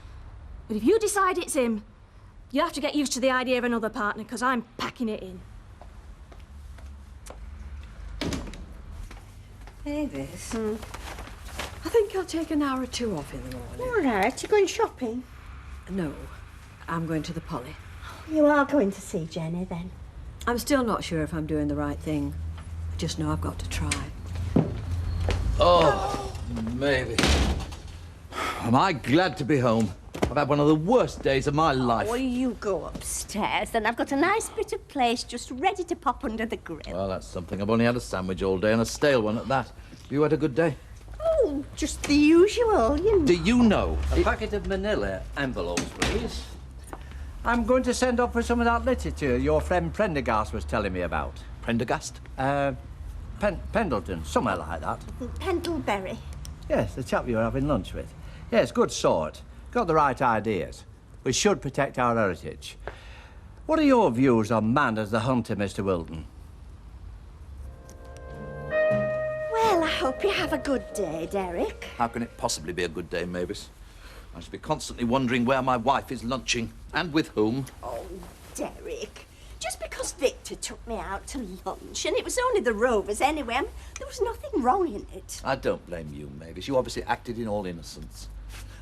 But if you decide it's him, you have to get used to the idea of another partner, because I'm packing it in. Mavis, I think I'll take an hour or two off in the morning. All right, you're going shopping? No, I'm going to the Poly. You are going to see Jenny, then? I'm still not sure if I'm doing the right thing. I just know I've got to try. Oh, maybe. Am I glad to be home? I've had one of the worst days of my life. Well, you go upstairs, then. I've got a nice bit of place just ready to pop under the grill. Well, that's something. I've only had a sandwich all day and a stale one at that. You had a good day? Oh, just the usual, you know. Do you know? A packet of manila envelopes, please. I'm going to send up for some of that literature your friend Prendergast was telling me about. Prendergast? Pendleton, somewhere like that. Pendlebury. Yes, the chap you were having lunch with. Yes, good sort. Got the right ideas. We should protect our heritage. What are your views on man as the hunter, Mr. Wilton? Well, I hope you have a good day, Derek. How can it possibly be a good day, Mavis? I should be constantly wondering where my wife is lunching and with whom. Oh, Derek. Just because Victor took me out to lunch, and it was only the Rovers anyway, there was nothing wrong in it. I don't blame you, Mavis. You obviously acted in all innocence.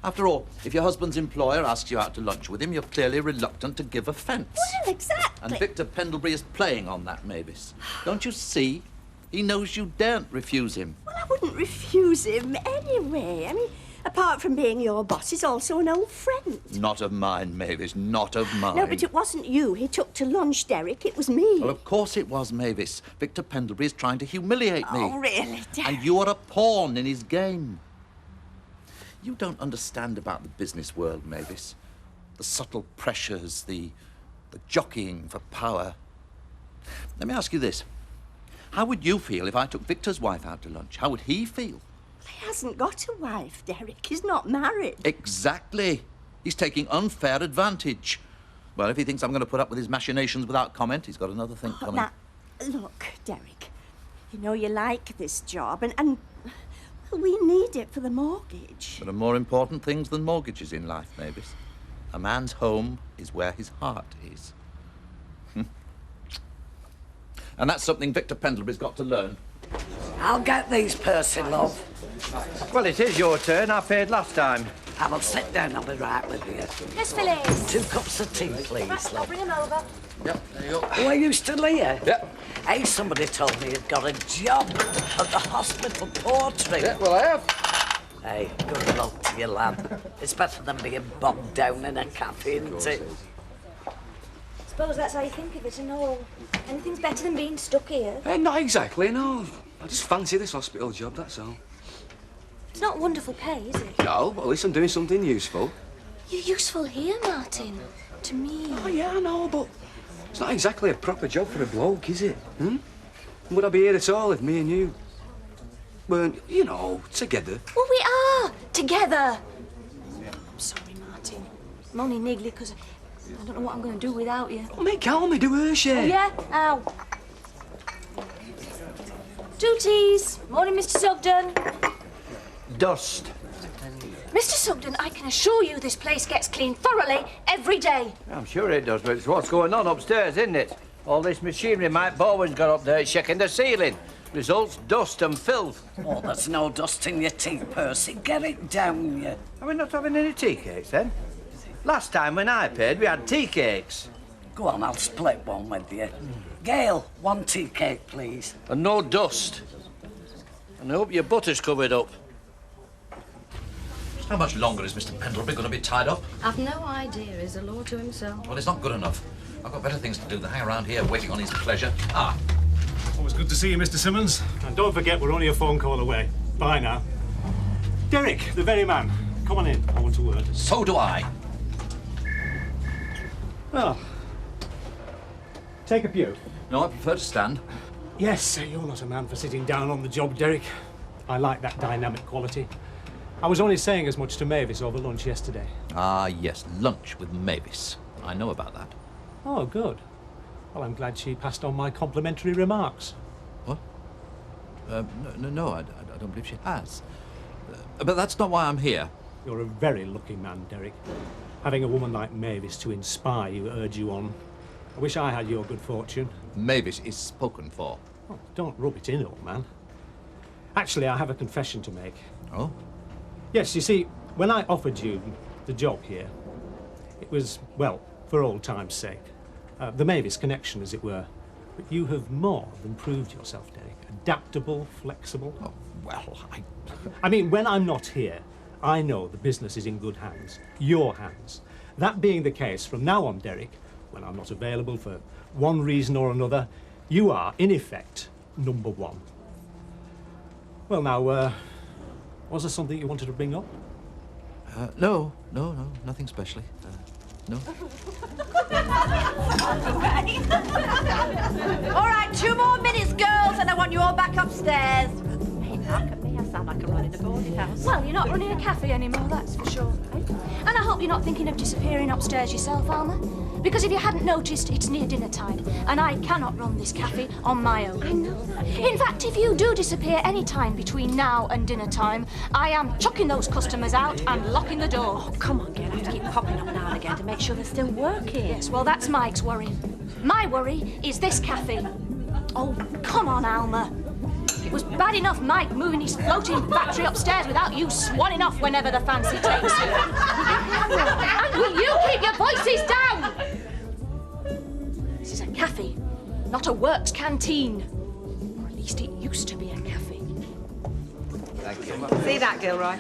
After all, if your husband's employer asks you out to lunch with him, you're clearly reluctant to give offence. Well, exactly. And Victor Pendlebury is playing on that, Mavis. Don't you see? He knows you daren't refuse him. Well, I wouldn't refuse him anyway. I mean, apart from being your boss, he's also an old friend. Not of mine, Mavis, not of mine. No, but it wasn't you he took to lunch, Derek. It was me. Well, of course it was, Mavis. Victor Pendlebury is trying to humiliate me. Oh, really, Derek? And you're a pawn in his game. You don't understand about the business world, Mavis. The subtle pressures, the jockeying for power. Let me ask you this. How would you feel if I took Victor's wife out to lunch? How would he feel? He hasn't got a wife, Derek. He's not married. Exactly. He's taking unfair advantage. Well, if he thinks I'm going to put up with his machinations without comment, he's got another thing coming. Now, look, Derek, you know you like this job, and well, we need it for the mortgage. There are more important things than mortgages in life, Mavis. A man's home is where his heart is. And that's something Victor Pendlebury's got to learn. I'll get these, Percy, love. Well, it is your turn. I paid last time. I will sit down, I'll be right with you. Miss Phillips. 2 cups of tea, please, Right, I'll love. bring him over. Yep, there you go. Oh, are you still here? Yep. Hey, somebody told me you'd got a job at the hospital portrait. Yeah, well, I have. Hey, good luck to you, lad. It's better than being bogged down in a cafe, isn't it? Suppose that's how you think of it and all. Anything's better than being stuck here. Not exactly, no. I just fancy this hospital job, that's all. It's not wonderful pay, is it? No, but at least I'm doing something useful. You're useful here, Martin. To me. Oh, yeah, I know, but it's not exactly a proper job for a bloke, is it? Would I be here at all if me and you weren't, you know, together? Well, we are together. I'm sorry, Martin. I'm only niggly because I don't know what I'm going to do without you. Oh, mate, calm me, do her share. Oh, yeah? Ow. 2 teas. Morning, Mr. Sugden. Dust. Mr. Sugden, I can assure you this place gets cleaned thoroughly every day. I'm sure it does, but it's what's going on upstairs, isn't it? All this machinery Mike Bowen's got up there checking the ceiling. Results, dust and filth. Oh, there's no dust in your tea, Percy. Get it down, you. Are we not having any tea cakes, then? Last time when I paid, we had tea cakes. Go on, I'll split one with you. Gail, 1 tea cake, please. And no dust. And I hope your butter's covered up. How much longer is Mr. Pendlebury going to be tied up? I've no idea. He's a law to himself. Well, it's not good enough. I've got better things to do than hang around here waiting on his pleasure. Ah, Always good to see you, Mr. Simmons. And don't forget, we're only a phone call away. Bye now. Derek, the very man. Come on in. I want a word. so do I. Well, take a pew. No, I prefer to stand. Yes, you're not a man for sitting down on the job, Derek. I like that dynamic quality. I was only saying as much to Mavis over lunch yesterday. Ah, yes, lunch with Mavis. I know about that. Oh, good. Well, I'm glad she passed on my complimentary remarks. What? No, I don't believe she has. But that's not why I'm here. You're a very lucky man, Derek. Having a woman like Mavis to inspire you, urge you on. I wish I had your good fortune. Mavis is spoken for. Oh, don't rub it in, old man. Actually, I have a confession to make. Oh? Yes, you see, when I offered you the job here, it was, well, for old time's sake. The Mavis connection, as it were. But you have more than proved yourself, Derek. Adaptable, flexible. Oh, well, I mean, when I'm not here, I know the business is in good hands. Your hands. That being the case, from now on, Derek, when I'm not available for one reason or another, you are, in effect, number one. Well, now, was there something you wanted to bring up? No, nothing specially. No. All right, 2 more minutes, girls, and I want you all back upstairs. Hey, look at me, I sound like I'm running a boarding house. Well, you're not running a cafe anymore, that's for sure. And I hope you're not thinking of disappearing upstairs yourself, Alma. Because if you hadn't noticed, it's near dinner time, and I cannot run this cafe on my own. I know that. In fact, if you do disappear any time between now and dinner time, I am chucking those customers out and locking the door. Oh, come on, girl. I have to keep popping up now and again to make sure they're still working. Yes, well, that's Mike's worry. My worry is this cafe. Oh, come on, Alma. It was bad enough Mike moving his floating factory upstairs without you swanning off whenever the fancy takes you. And will you keep your voices down? This is a cafe, not a works canteen. Or at least it used to be a cafe. Thank you. See that, Gilroy?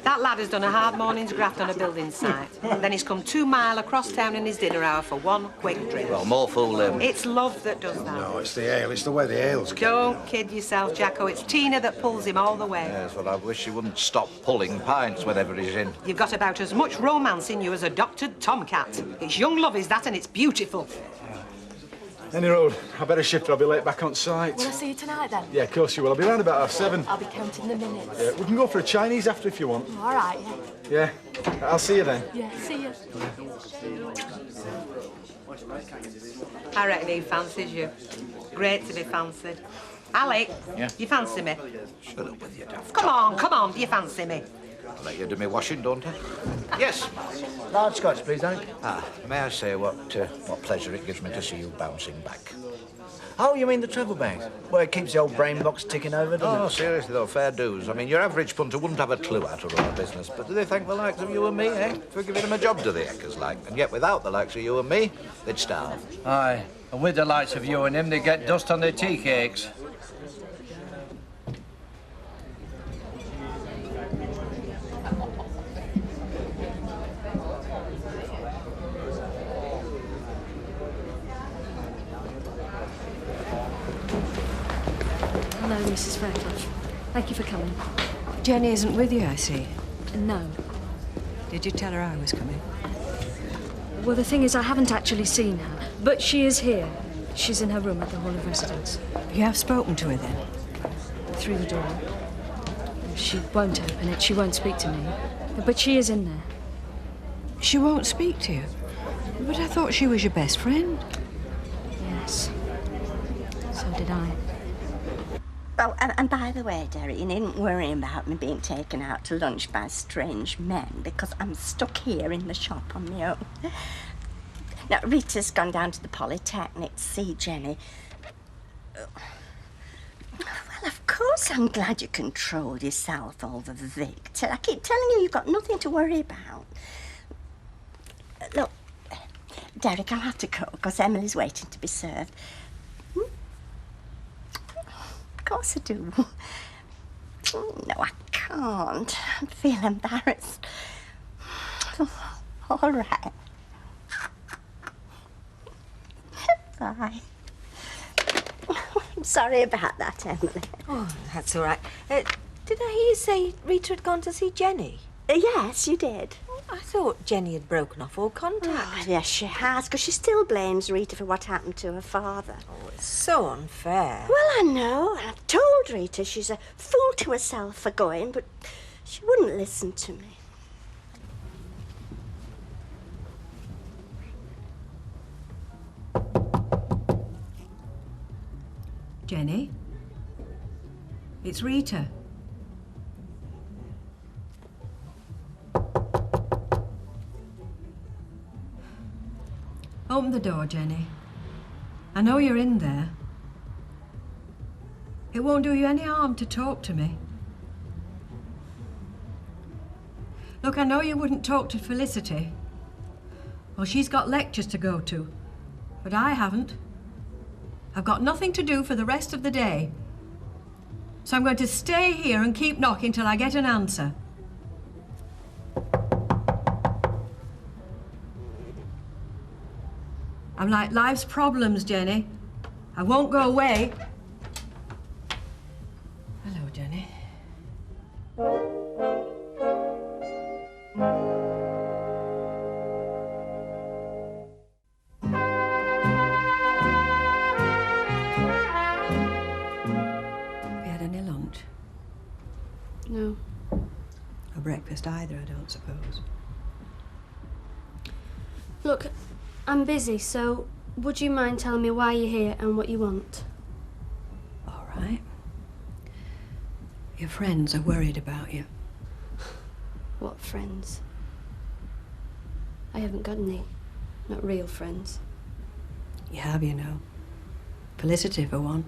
That lad has done a hard morning's graft on a building site. Then he's come 2 miles across town in his dinner hour for one quick drink. Well, more fool him. It's love that does that. No, it's the ale. It's the way the ale's kept. Don't kid yourself, Jacko. It's Tina that pulls him all the way. Yes, well, I wish he wouldn't stop pulling pints whenever he's in. You've got about as much romance in you as a doctored tomcat. It's young love, is that, and it's beautiful. Any road. I better shift or I'll be late back on site. Will I see you tonight then? Yeah, of course you will. I'll be round about 7:30. I'll be counting the minutes. Yeah, we can go for a Chinese after if you want. All right, yeah. Yeah. I'll see you then. Yeah, see you. I reckon he fancies you. Great to be fancied. Alec, Yeah? you fancy me? Shut up with you, daft. Come on, do you fancy me? I'll let you do me washing, don't I? Yes. Large Scotch, please, Hank. Ah, may I say what pleasure it gives me to see you bouncing back. Oh, you mean the travel bags? Well, it keeps the old brain box ticking over, doesn't Oh, it? seriously though, fair dues. I mean, your average punter wouldn't have a clue how to run a business, but do they thank the likes of you and me, eh? For giving them a job, do the Eckers like? And yet without the likes of you and me, they'd starve. Aye, and with the likes of you and him, they get dust on their tea cakes. Hello, Mrs. Fairclough. Thank you for coming. Jenny isn't with you, I see. No. Did you tell her I was coming? Well, the thing is, I haven't actually seen her, but she is here. She's in her room at the Hall of Residence. You have spoken to her then? Through the door. She won't open it. She won't speak to me. But she is in there. She won't speak to you? But I thought she was your best friend. Yes. So did I. Oh, and by the way, Derry, you needn't worry about me being taken out to lunch by strange men, because I'm stuck here in the shop on my own. Now, Rita's gone down to the Polytechnic to see Jenny. Well, of course I'm glad you controlled yourself over Victor. I keep telling you, you've got nothing to worry about. Look, Derek, I'll have to go, because Emily's waiting to be served. Of course I do. No, I can't. I feel embarrassed. All right. Bye. I'm sorry about that, Emily. Oh, that's all right. Did I hear you say Rita had gone to see Jenny? Yes, you did. I thought Jenny had broken off all contact. Oh, yes, she has, because she still blames Rita for what happened to her father. Oh, it's so unfair. Well, I know. I've told Rita she's a fool to herself for going, but she wouldn't listen to me. Jenny? It's Rita. Open the door, Jenny. I know you're in there. It won't do you any harm to talk to me. Look, I know you wouldn't talk to Felicity. Well, she's got lectures to go to, but I haven't. I've got nothing to do for the rest of the day. So I'm going to stay here and keep knocking till I get an answer. I'm like life's problems, Jenny. I won't go away. Hello, Jenny. Have you had any lunch? No. Or breakfast either, I don't suppose. Look, I'm busy, so would you mind telling me why you're here and what you want? All right. Your friends are worried about you. What friends? I haven't got any. Not real friends. You have, you know. Felicity, for one.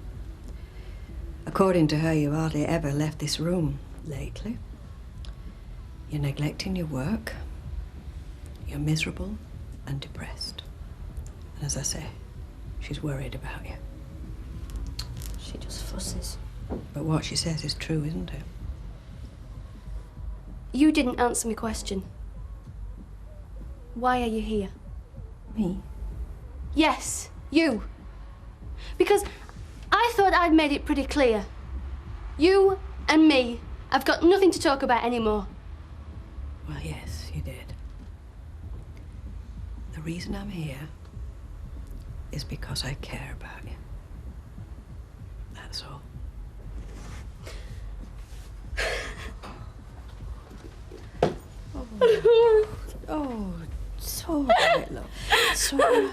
According to her, you hardly ever left this room lately. You're neglecting your work. You're miserable and depressed. And as I say, she's worried about you. She just fusses. But what she says is true, isn't it? You didn't answer my question. Why are you here? Me? Yes, you. Because I thought I'd made it pretty clear. You and me have got nothing to talk about anymore. Well, yes, you did. The reason I'm here is because I care about you. That's all. Oh, it's all right, love. It's all right.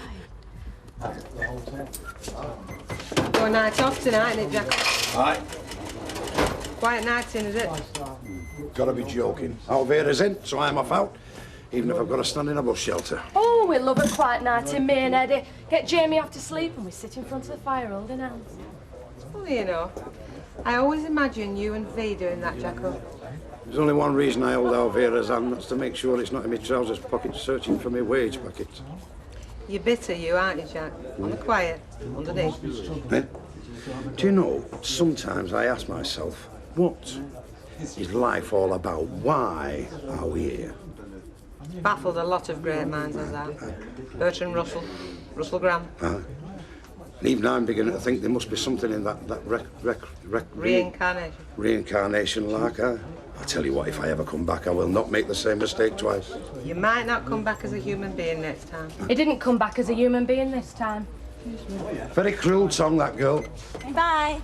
Your night off tonight, isn't it, Jack? Aye. Quiet night in, is it? Gotta be joking. Alvera's in, so I'm off out. even if I've got to stand in a bus shelter. Oh, we love a quiet night in me and Eddie. Get Jamie off to sleep and we sit in front of the fire holding hands. Well, you know, I always imagine you and V doing that, Jacko. There's only one reason I hold Alvira's hand, that's to make sure it's not in my trousers pocket searching for my wage packet. You're bitter, you, aren't you, Jack? On the quiet, underneath. Eh? Do you know, sometimes I ask myself, what is life all about? Why are we here? Baffled a lot of great minds as that. Bertrand Russell, Russell Graham. And even I'm beginning to think there must be something in that Reincarnation. Reincarnation, like I tell you what, if I ever come back, I will not make the same mistake twice. You might not come back as a human being next time. He didn't come back as a human being this time. Very cruel tongue, that girl. Bye.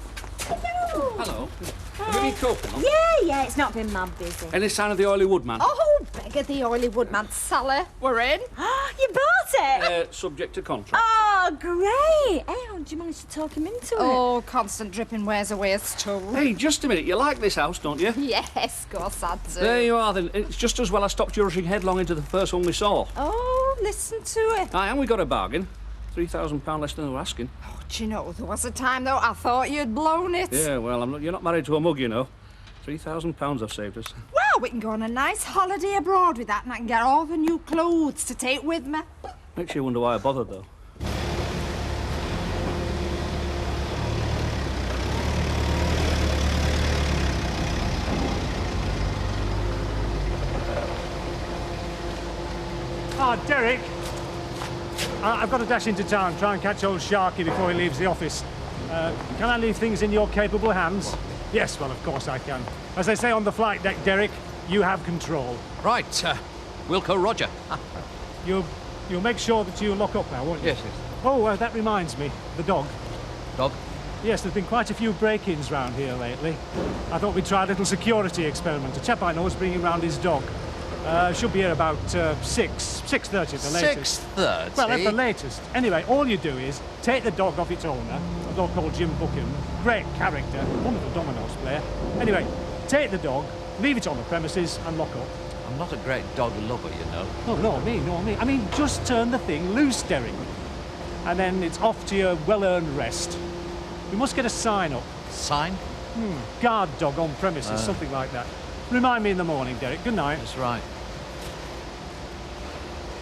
Hello. Have you been cooking? Yeah, it's not been mad busy. Any sign of the oily woodman? Oh, beggar the oily woodman, Sally. We're in. You bought it? Subject to contract. Oh, great. Hey, how did you manage to talk him into it? Oh, constant dripping wears away his tool. Hey, just a minute. You like this house, don't you? Yes, of course I do. There you are, then. It's just as well I stopped you rushing headlong into the first one we saw. Oh, listen to it. Aye, and we got a bargain. £3,000 less than they were asking. Oh, do you know, there was a time, though, I thought you'd blown it. Yeah, well, you're not married to a mug, you know. £3,000 I've saved us. Well, we can go on a nice holiday abroad with that, and I can get all the new clothes to take with me. Makes you wonder why I bothered, though. Ah, Derek. I've got to dash into town, try and catch old Sharky before he leaves the office. Can I leave things in your capable hands? Yes, well, of course I can. As they say on the flight deck, Derek, you have control. Right, Wilco Roger. You'll make sure that you lock up now, won't you? Yes, yes. Oh, that reminds me. The dog. Dog? Yes, there's been quite a few break-ins round here lately. I thought we'd try a little security experiment. A chap I know is bringing round his dog. Should be here about 6:30 at the latest. 6:30? Well, at the latest. Anyway, all you do is take the dog off its owner, a dog called Jim Bookham. Great character, wonderful dominoes player. Anyway, take the dog, leave it on the premises and lock up. I'm not a great dog lover, you know. Oh, nor me. I mean, just turn the thing loose, Derek. And then it's off to your well-earned rest. We must get a sign up. Sign? Guard dog on premises, something like that. Remind me in the morning, Derek. Good night. That's right.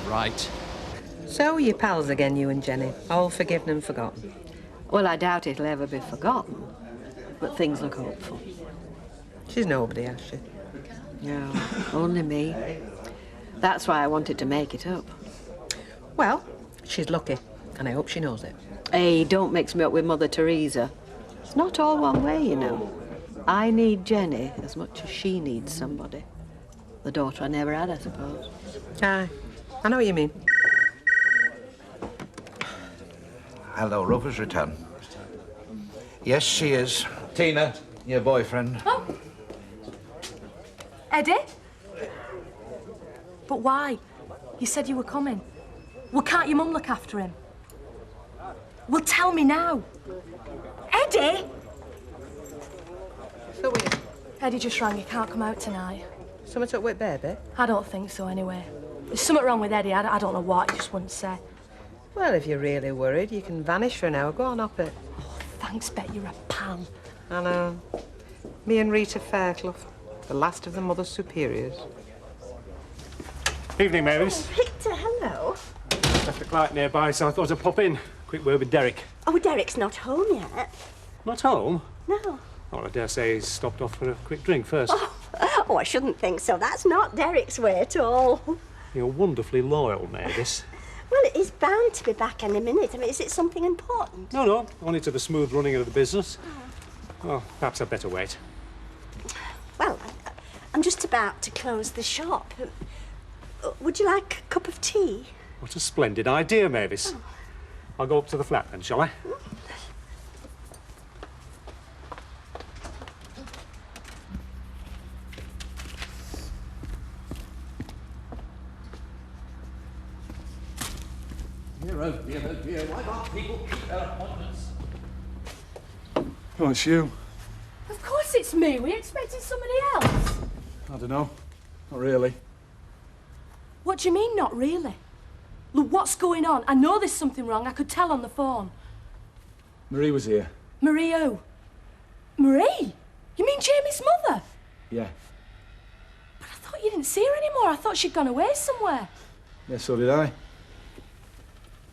Right. So you're pals again, you and Jenny. All forgiven and forgotten. Well, I doubt it'll ever be forgotten, but things look hopeful. She's nobody, has she? No, only me. That's why I wanted to make it up. Well, she's lucky, and I hope she knows it. Hey, don't mix me up with Mother Teresa. It's not all one way, you know. I need Jenny as much as she needs somebody. The daughter I never had, I suppose. Aye, I know what you mean. Hello, Rover's return. Yes, she is. Tina, your boyfriend. Oh. Eddie? But why? You said you were coming. Well, can't your mum look after him? Well, tell me now. Eddie? So weird. Eddie just rang. He can't come out tonight. Something up with baby? I don't think so, anyway. There's something wrong with Eddie. I don't know what. He just wouldn't say. Well, if you're really worried, you can vanish for an hour. Go on, up it. Oh, thanks, Bet. You're a pal. I know. Me and Rita Fairclough, the last of the Mother Superiors. Evening, Mavis. Victor, hello. Left a client nearby, so I thought I'd pop in. Quick word with Derek. Oh, Derek's not home yet. Not home? No. Oh, I dare say he's stopped off for a quick drink first. Oh, I shouldn't think so. That's not Derek's way at all. You're wonderfully loyal, Mavis. Well, he's bound to be back any minute. I mean, is it something important? No, only to the smooth running of the business. Oh, perhaps I'd better wait. Well, I'm just about to close the shop. Would you like a cup of tea? What a splendid idea, Mavis. Oh. I'll go up to the flat then, shall I? Dear, why can't people keep their appointments? Oh, it's you. Of course it's me. We expected somebody else. I don't know. Not really. What What do you mean, not really? Look, what's going on? I know there's something wrong. I could tell on the phone. Marie was here. Marie who? Marie? You mean Jamie's mother? Yeah. But I thought you didn't see her anymore. I thought she'd gone away somewhere. Yeah, so did I.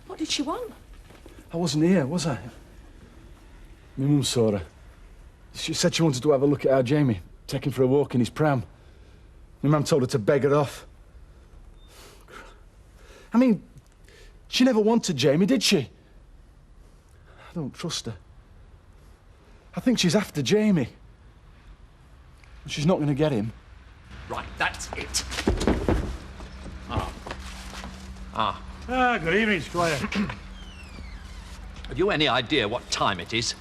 What did she want? I wasn't here, was I? My mum saw her. She said she wanted to have a look at our Jamie, take him for a walk in his pram. My mum told her to beg her off. I mean, she never wanted Jamie, did she? I don't trust her. I think she's after Jamie. She's not going to get him. Right, that's it. Ah, good evening, Squire. have you any idea what time it is?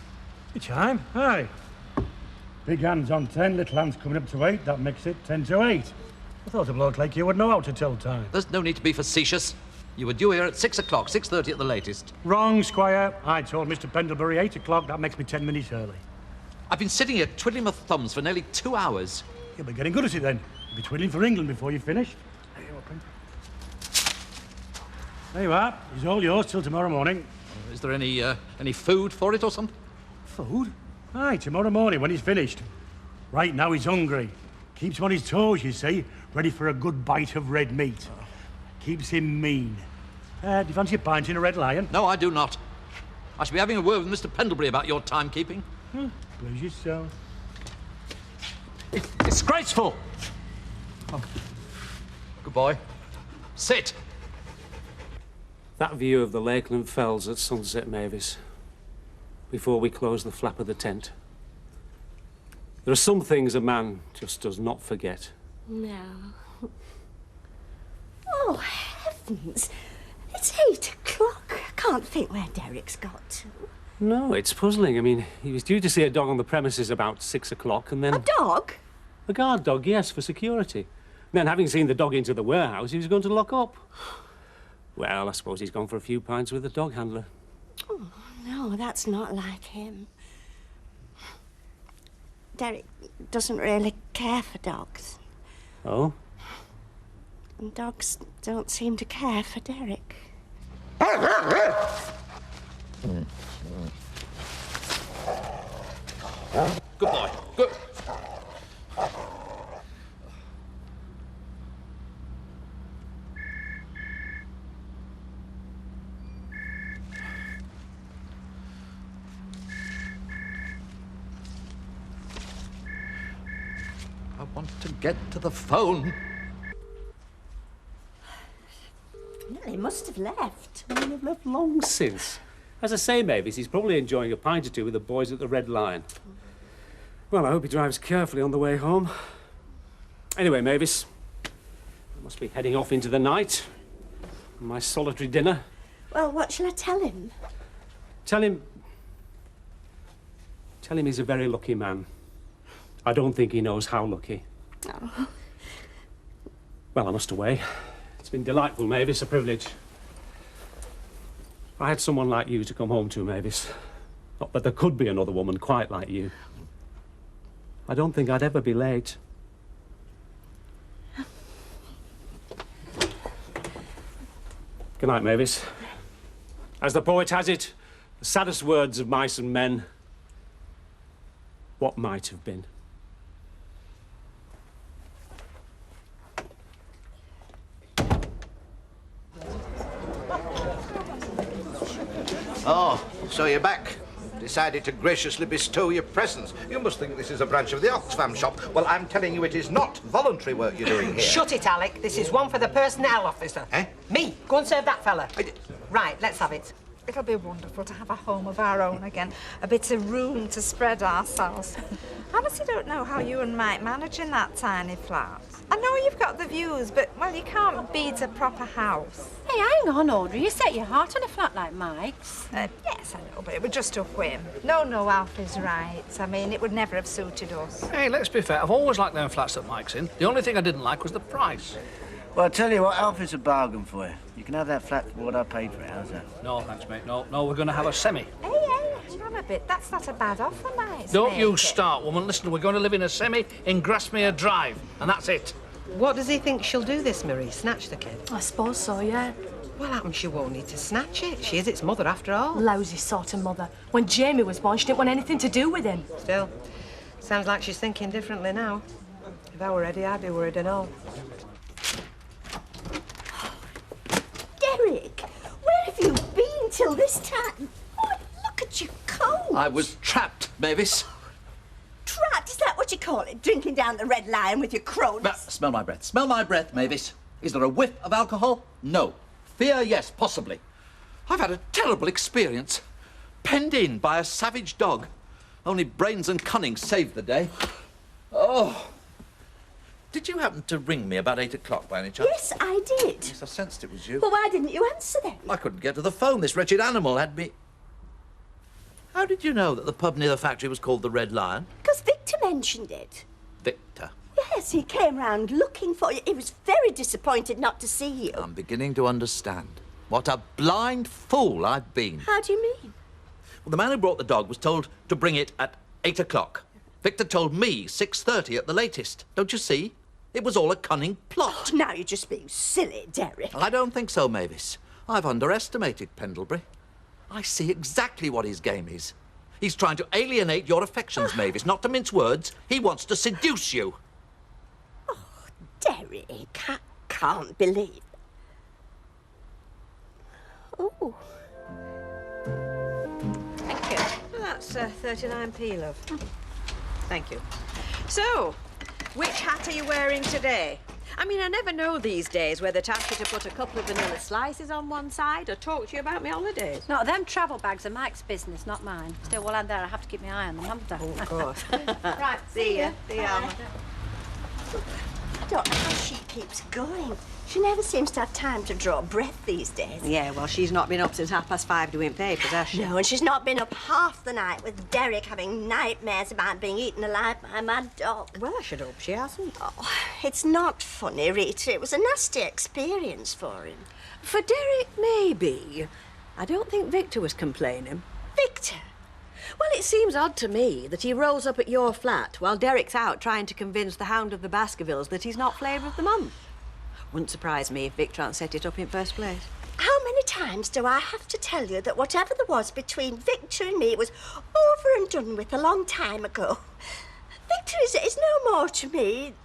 The time? Aye. Big hand's on 10, little hand's coming up to 8. That makes it 10 to 8. I thought a bloke like you would know how to tell time. There's no need to be facetious. You were due here at 6 o'clock, 6:30 at the latest. Wrong, Squire. I told Mr. Pendlebury 8 o'clock. That makes me 10 minutes early. I've been sitting here twiddling my thumbs for nearly 2 hours. You'll be getting good at it then. You'll be twiddling for England before you're finished. There you are. It's all yours till tomorrow morning. Is there any food for it or something? Food? Aye, tomorrow morning when he's finished. Right now he's hungry. Keeps him on his toes, you see, ready for a good bite of red meat. Keeps him mean. Do you fancy a pint in a Red Lion? No, I do not. I shall be having a word with Mr. Pendlebury about your timekeeping. Please yourself. It's disgraceful! Oh. Good boy. Sit! That view of the Lakeland Fells at sunset, Mavis, before we close the flap of the tent. There are some things a man just does not forget. No. Oh, heavens. It's 8 o'clock. I can't think where Derek's got to. No, it's puzzling. I mean, he was due to see a dog on the premises about 6 o'clock and then... A dog? A guard dog, yes, for security. And then, having seen the dog into the warehouse, he was going to lock up. Well, I suppose he's gone for a few pints with the dog handler. Oh, no, that's not like him. Derek doesn't really care for dogs. Oh? And dogs don't seem to care for Derek. Good boy. Good. I want to get to the phone. Well, he must have left. Well, they've left long since. As I say, Mavis, he's probably enjoying a pint or two with the boys at the Red Lion. Well, I hope he drives carefully on the way home. Anyway, Mavis, I must be heading off into the night. My solitary dinner. Well, what shall I tell him? Tell him he's a very lucky man. I don't think he knows how lucky. Oh. Well, I must away. It's been delightful, Mavis, a privilege. I had someone like you to come home to, Mavis. Not that there could be another woman quite like you. I don't think I'd ever be late. Good night, Mavis. As the poet has it, the saddest words of mice and men, what might have been. Oh, so you're back. Decided to graciously bestow your presence. You must think this is a branch of the Oxfam shop. Well, I'm telling you it is not voluntary work you're doing here. Shut it, Alec. This is one for the personnel officer. Eh? Me. Go and serve that fella. Right, let's have it. It'll be wonderful to have a home of our own again. A bit of room to spread ourselves. I honestly don't know how you and Mike manage in that tiny flat. I know you've got the views, but, well, you can't beat a proper house. Hey, hang on, Audrey. You set your heart on a flat like Mike's. Yes, I know, but it was just a whim. No, Alfie's right. I mean, it would never have suited us. Hey, let's be fair. I've always liked them flats that Mike's in. The only thing I didn't like was the price. Well, I'll tell you what, Alfie's a bargain for you. You can have that flat for what I paid for it. How's that? No, thanks, mate. No, we're going to have a semi. Hey, hang on a bit. That's not a bad offer, Mike. Don't you start, woman. Listen, we're going to live in a semi in Grasmere Drive, and that's it. What does he think she'll do this, Marie? Snatch the kid? I suppose so, yeah. Well, happens she won't need to snatch it. She is its mother, after all. Lousy sort of mother. When Jamie was born, she didn't want anything to do with him. Still, sounds like she's thinking differently now. If I were Eddie, I'd be worried and all. Derek, where have you been till this time? Oh, look at your coat. I was trapped, Mavis. Trapped? Is that what you call it? Drinking down the Red Lion with your cronies? Smell my breath. Smell my breath, Mavis. Is there a whiff of alcohol? No. Fear, yes, possibly. I've had a terrible experience. Penned in by a savage dog. Only brains and cunning saved the day. Oh. Did you happen to ring me about 8 o'clock by any chance? Yes, I did. Yes, I sensed it was you. Well, why didn't you answer then? I couldn't get to the phone. This wretched animal had me... How did you know that the pub near the factory was called the Red Lion? Because Victor mentioned it. Victor. Yes, he came round looking for you. He was very disappointed not to see you. I'm beginning to understand. What a blind fool I've been. How do you mean? Well, the man who brought the dog was told to bring it at 8 o'clock. Victor told me 6:30 at the latest. Don't you see? It was all a cunning plot. Oh, now you're just being silly, Derek. I don't think so, Mavis. I've underestimated Pendlebury. I see exactly what his game is. He's trying to alienate your affections, Mavis. Not to mince words, he wants to seduce you. Oh, Derek, I can't believe. Oh. Thank you. Well, that's 39p, love. Thank you. So, which hat are you wearing today? I mean, I never know these days whether to ask you to put a couple of vanilla slices on one side or talk to you about my holidays. No, them travel bags are Mike's business, not mine. Still, while I'm there, I have to keep my eye on them, haven't I? Oh, of course. Right, See ya. See ya. Bye. I don't know how she keeps going. She never seems to have time to draw breath these days. Yeah, well, she's not been up since 5:30 doing papers, has she? No, and she's not been up half the night with Derek having nightmares about being eaten alive by a mad dog. Well, I should hope she hasn't. Oh, it's not funny, Rita. It was a nasty experience for him. For Derek, maybe. I don't think Victor was complaining. Victor? Well, it seems odd to me that he rolls up at your flat while Derek's out trying to convince the Hound of the Baskervilles that he's not flavour of the month. Wouldn't surprise me if Victor hadn't set it up in first place. How many times do I have to tell you that whatever there was between Victor and me was over and done with a long time ago? Victor is no more to me,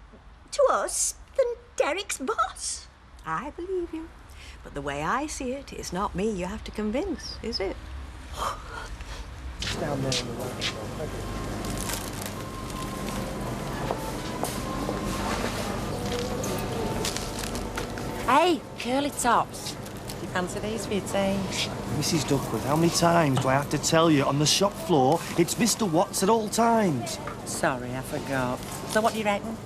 to us, than Derek's boss. I believe you. But the way I see it, it's not me you have to convince, is it? Down there in the right. Hey, curly tops. You fancy these for your tea? Mrs. Duckworth, how many times do I have to tell you on the shop floor it's Mr. Watts at all times? Sorry, I forgot. So what do you reckon?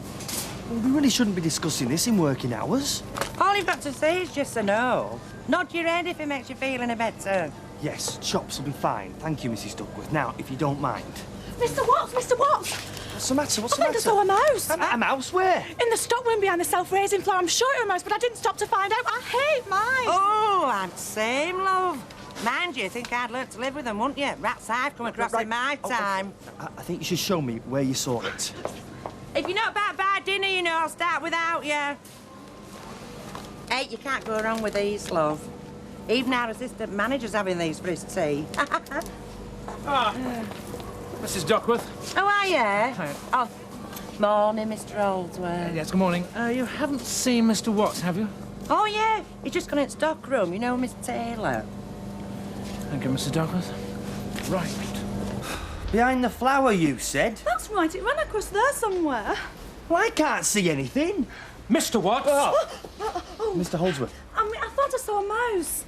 Well, we really shouldn't be discussing this in working hours. All you've got to say is just a no. Nod your head if it makes you feel any better. Yes, chops will be fine. Thank you, Mrs. Duckworth. Now, if you don't mind. Mr. Watts, Mr. Watts! What's the matter? What's the I think matter? I saw a mouse. A mouse? Where? In the stockroom behind the self-raising floor. I'm sure it was a mouse, but I didn't stop to find out. I hate mice. Oh, and same, love. Mind you, think I'd learn to live with them, wouldn't you? Rats I've come across in my time. I think you should show me where you saw it. If you're not back by dinner, you know, I'll start without you. Hey, you can't go wrong with these, love. Even our assistant manager's having these for his tea. Mrs. Duckworth. Oh, are you? Hi. Oh, morning, Mr. Holdsworth. Yes, good morning. You haven't seen Mr. Watts, have you? Oh, yeah. He's just gone in stockroom. You know Miss Taylor. Thank you, Mrs. Duckworth. Right. Behind the flower, you said? That's right. It ran across there somewhere. Well, I can't see anything. Mr. Watts! Mr. Holdsworth. I mean, I thought I saw a mouse.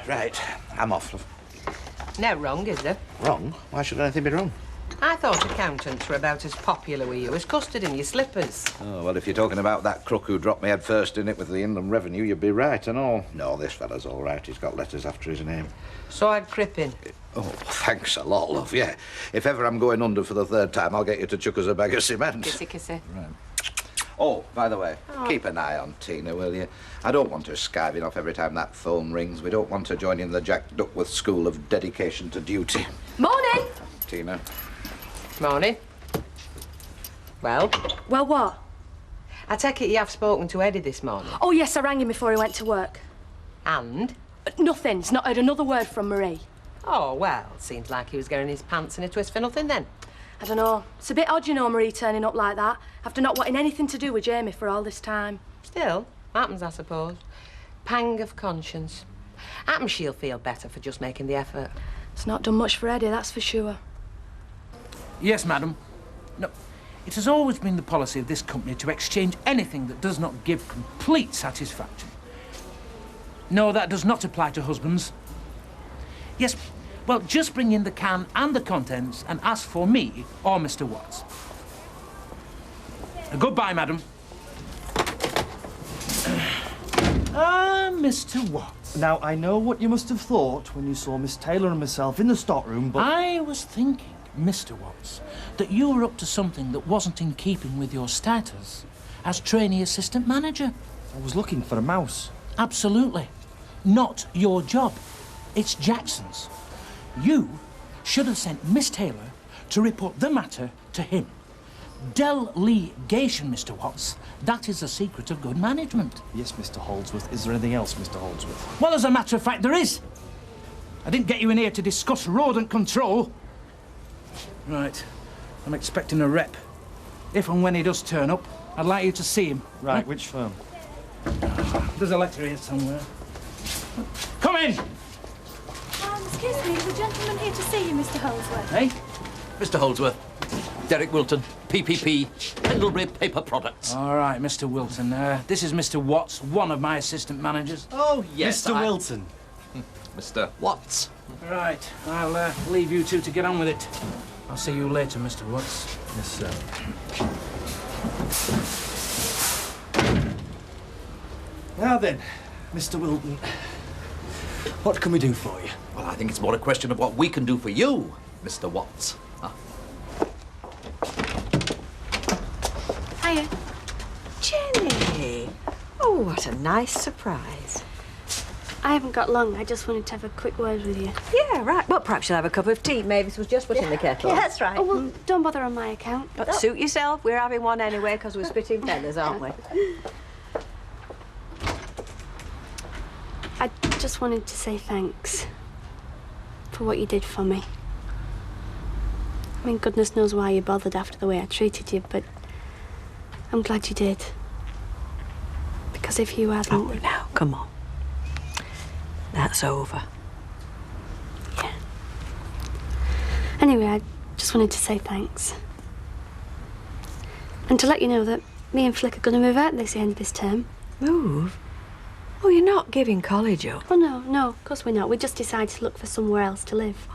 Right, I'm off, love. No wrong, is there? Wrong? Why should anything be wrong? I thought accountants were about as popular with you as custard in your slippers. Oh, well, if you're talking about that crook who dropped me head first in it with the Inland Revenue, you'd be right and all. No, this fella's all right. He's got letters after his name. So I'd Crippen. Oh, thanks a lot, love, yeah. If ever I'm going under for the third time, I'll get you to chuck us a bag of cement. Kissy, kissy. Right. Oh, by the way, keep an eye on Tina, will you? I don't want her skiving off every time that phone rings. We don't want her joining the Jack Duckworth School of Dedication to Duty. Morning. Tina. Morning. Well? Well, what? I take it you have spoken to Eddie this morning. Oh, yes, I rang him before he went to work. And? Nothing. He's not heard another word from Marie. Oh, well, seems like he was getting his pants in a twist for nothing then. I don't know. It's a bit odd, you know, Marie turning up like that, after not wanting anything to do with Jamie for all this time. Still, happens, I suppose. Pang of conscience. Happens she'll feel better for just making the effort. It's not done much for Eddie, that's for sure. Yes, madam. No, it has always been the policy of this company to exchange anything that does not give complete satisfaction. No, that does not apply to husbands. Yes, well, just bring in the can and the contents and ask for me or Mr. Watts. Goodbye, madam. Mr. Watts. Now, I know what you must have thought when you saw Miss Taylor and myself in the stockroom, but... I was thinking, Mr. Watts, that you were up to something that wasn't in keeping with your status as trainee assistant manager. I was looking for a mouse. Absolutely. Not your job. It's Jackson's. You should have sent Miss Taylor to report the matter to him. Delegation, Mr. Watts. That is the secret of good management. Yes, Mr. Holdsworth. Is there anything else, Mr. Holdsworth? Well, as a matter of fact, there is. I didn't get you in here to discuss rodent control. Right. I'm expecting a rep. If and when he does turn up, I'd like you to see him. Right, which firm? There's a letter here somewhere. Come in! Excuse me, there's a gentleman here to see you, Mr. Holdsworth. Hey? Mr. Holdsworth, Derek Wilton, PPP, Pendlebury Paper Products. All right, Mr. Wilton. This is Mr. Watts, one of my assistant managers. Oh, yes, Mr. Wilton. Mr. Watts. Right, I'll leave you two to get on with it. I'll see you later, Mr. Watts. Yes, sir. Now then, Mr. Wilton, what can we do for you? Well, I think it's more a question of what we can do for you, Mr. Watts. Hiya. Jenny! Oh, what a nice surprise. I haven't got long. I just wanted to have a quick word with you. Yeah, right. Well, perhaps you'll have a cup of tea. Mavis was just putting the kettle on. Yeah, that's right. Oh, well, don't bother on my account. Suit yourself. We're having one anyway because we're spitting feathers, aren't we? I just wanted to say thanks for what you did for me. I mean, goodness knows why you bothered after the way I treated you, but I'm glad you did. Because if you hadn't... Oh, now, come on. That's over. Yeah. Anyway, I just wanted to say thanks. And to let you know that me and Flick are going to move out this end of this term. Move? Oh, you're not giving college up? Oh, no, of course we're not. We just decided to look for somewhere else to live.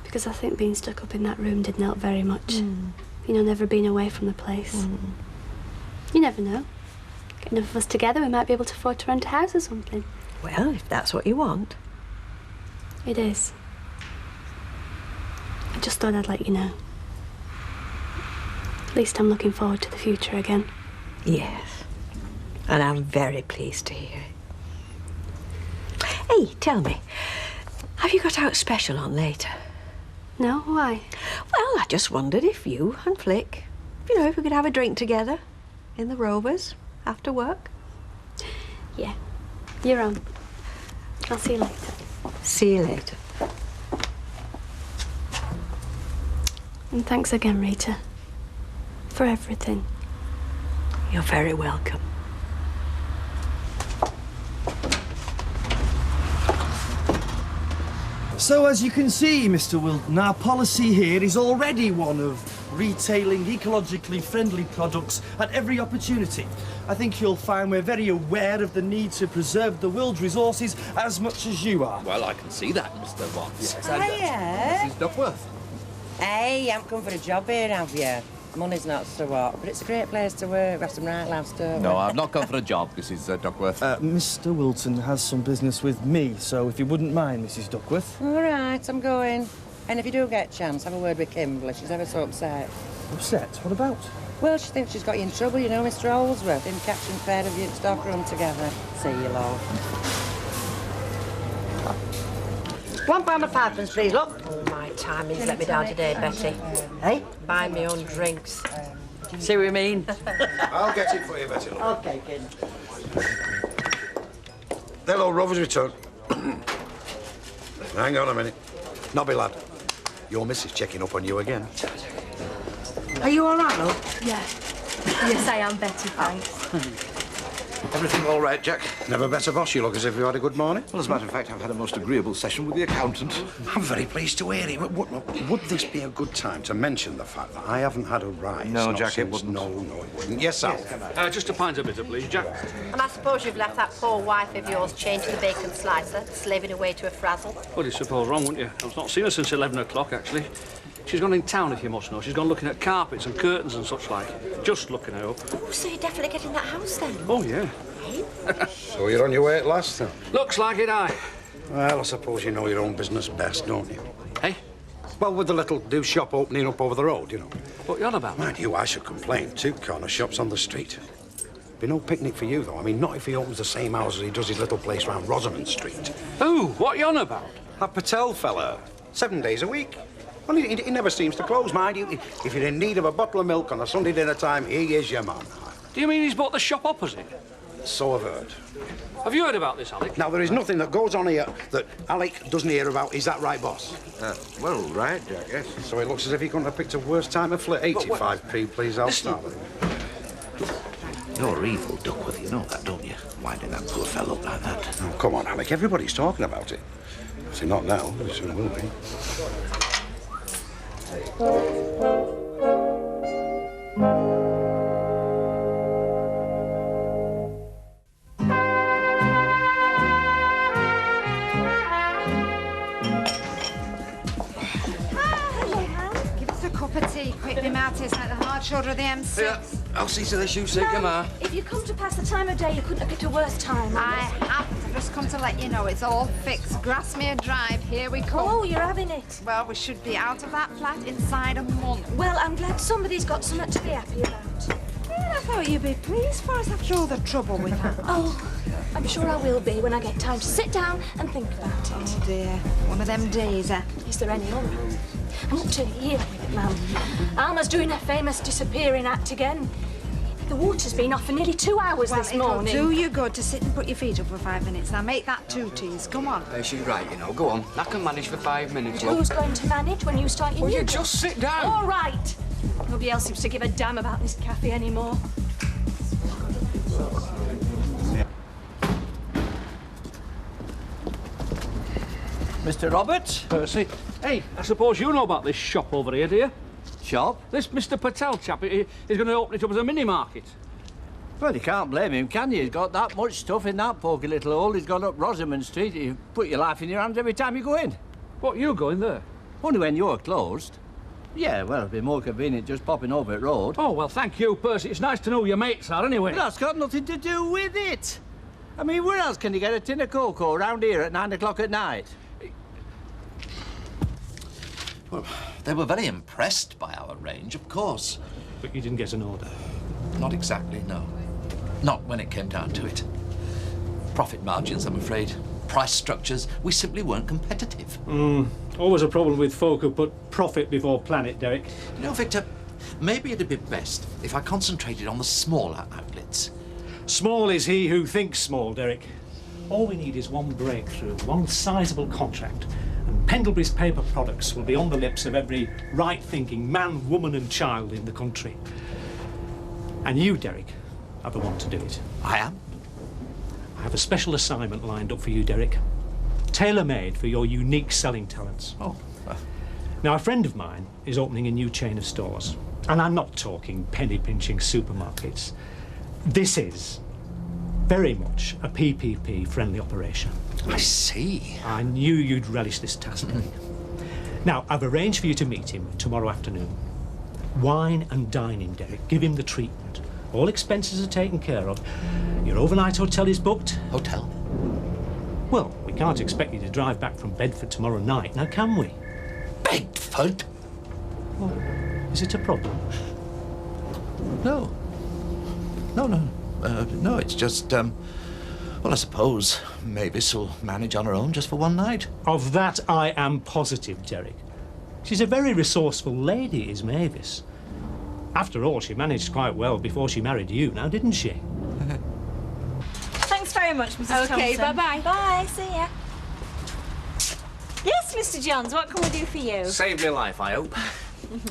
Because I think being stuck up in that room didn't help very much. You know, never being away from the place. You never know. Get enough of us together, we might be able to afford to rent a house or something. Well, if that's what you want. It is. I just thought I'd let you know. At least I'm looking forward to the future again. Yes. And I'm very pleased to hear it. Hey, tell me, have you got out special on later? No, why? Well, I just wondered if you and Flick, you know, if we could have a drink together in the Rovers after work. Yeah, you're on. I'll see you later. See you later. And thanks again, Rita, for everything. You're very welcome. So, as you can see, Mr. Wilton, our policy here is already one of retailing ecologically friendly products at every opportunity. I think you'll find we're very aware of the need to preserve the world's resources as much as you are. Well, I can see that, Mr. Watts. Hiya. Mrs. Duckworth. Hey, you haven't come for a job here, have you? Money's not so what, but it's a great place to work. We have some right lads, don't we? No, I've not come for a job, Mrs. Duckworth. Mr. Wilton has some business with me, so if you wouldn't mind, Mrs. Duckworth. All right, I'm going. And if you do get a chance, have a word with Kimberly. She's ever so upset. Upset? What about? Well, she thinks she's got you in trouble, you know, Mr. Holdsworth, in catching a pair of you in stockroom together. See you, love. £1 and 5pence, please, look. Oh, my timing's let me down today, Betty. Hey? Buy me own drinks. See what you mean? I'll get it for you, Betty. Love. Okay, kid. Hello, Rover's return. Hang on a minute. Nobby, lad. Your missus checking up on you again. Are you all right, love? Yeah. Yes, I am, Betty, thanks. Everything all right, Jack? Never better, boss. You look as if you had a good morning. Well, as a matter of fact, I've had a most agreeable session with the accountant. I'm very pleased to hear it. Would this be a good time to mention the fact that I haven't had a rise? No, not Jack, it since- wouldn't. No, it wouldn't. Yes, Sal. Just a pint of bitter, please, Jack. And I suppose you've left that poor wife of yours chained to the bacon slicer, slaving away to a frazzle. Well, you'd suppose wrong, wouldn't you? I've not seen her since 11 o'clock, actually. She's gone in town, if you must know. She's gone looking at carpets and curtains and such like. Just looking, I hope. Oh, so you're definitely getting that house then? Oh, yeah. So you're on your way at last, then? Looks like it, aye. Well, I suppose you know your own business best, don't you? Hey? Well, with the little do shop opening up over the road, you know. What you on about? Mind you, I should complain. 2 corner shops on the street. Be no picnic for you, though. I mean, not if he opens the same hours as he does his little place round Rosamond Street. Who? What you on about? That Patel fella. 7 days a week. Well, he never seems to close, mind you. If you're in need of a bottle of milk on a Sunday dinner time, he is your man. Do you mean he's bought the shop opposite? So I've heard. Have you heard about this, Alec? Now, there is nothing that goes on here that Alec doesn't hear about. Is that right, boss? Well, right, Jack, yes. So it looks as if he couldn't have picked a worse time of flit. 85p, please, I'll start with it. You're evil, Duckworth, you know that, don't you? Winding that poor fellow up like that. Oh, come on, Alec. Everybody's talking about it. See, not now. It soon will be. Give us a cup of tea quickly, Marty. It's like the hard shoulder of the M6. Yeah, I'll see to this, you say, come on. If you come to pass the time of day, you couldn't have picked a worse time. I have just come to let you know it's all fixed. Grasmere Drive, here we come. Oh, you're having it. Well, we should be out of that flat inside a month. Well, I'm glad somebody's got something to be happy about. Yeah, I thought you'd be pleased for us after all the trouble we've had. Oh, I'm sure I will be when I get time to sit down and think about it. Oh, dear. One of them days, eh? Is there any other? I'm up to here with it, ma'am. Alma's doing her famous disappearing act again. The water's been off for nearly 2 hours this morning. It'll do you good to sit and put your feet up for 5 minutes. Now make that 2 teas. Come on. She's right, you know. Go on. I can manage for 5 minutes. Who's going to manage when you start your Will new you job? just sit down? All right. Nobody else seems to give a damn about this cafe anymore. Mr. Roberts? Percy. Hey, I suppose you know about this shop over here, do you? Shop? This Mr. Patel chap, he's going to open it up as a mini-market. Well, you can't blame him, can you? He's got that much stuff in that poky little hole. He's gone up Rosamond Street. You put your life in your hands every time you go in. What, you going there? Only when you're closed. Yeah, well, it'd be more convenient just popping over at road. Oh, well, thank you, Percy. It's nice to know who your mates are, anyway. But that's got nothing to do with it. I mean, where else can you get a tin of cocoa round here at 9 o'clock at night? Well, they were very impressed by our range, of course. But you didn't get an order? Not exactly, no. Not when it came down to it. Profit margins, I'm afraid. Price structures, we simply weren't competitive. Always a problem with folk who put profit before planet, Derek. You know, Victor, maybe it'd be best if I concentrated on the smaller outlets. Small is he who thinks small, Derek. All we need is one breakthrough, one sizable contract, and Pendlebury's paper products will be on the lips of every right-thinking man, woman and child in the country. And you, Derek, are the one to do it. I am? I have a special assignment lined up for you, Derek. Tailor-made for your unique selling talents. Oh. Now, a friend of mine is opening a new chain of stores. And I'm not talking penny-pinching supermarkets. This is very much a PPP-friendly operation. I see. I knew you'd relish this task, Derek. Now, I've arranged for you to meet him tomorrow afternoon. Wine and dining, Derek. Give him the treatment. All expenses are taken care of. Your overnight hotel is booked. Hotel? Well, we can't expect you to drive back from Bedford tomorrow night, now can we? Bedford? Well, is it a problem? No. No, it's just, well, I suppose Mavis will manage on her own just for one night. Of that I am positive, Derek. She's a very resourceful lady, is Mavis. After all, she managed quite well before she married you, now didn't she? Thanks very much, Mrs. Okay, Thompson. bye-bye. Bye, see ya. Yes, Mr. Johns, what can we do for you? Saved my life, I hope.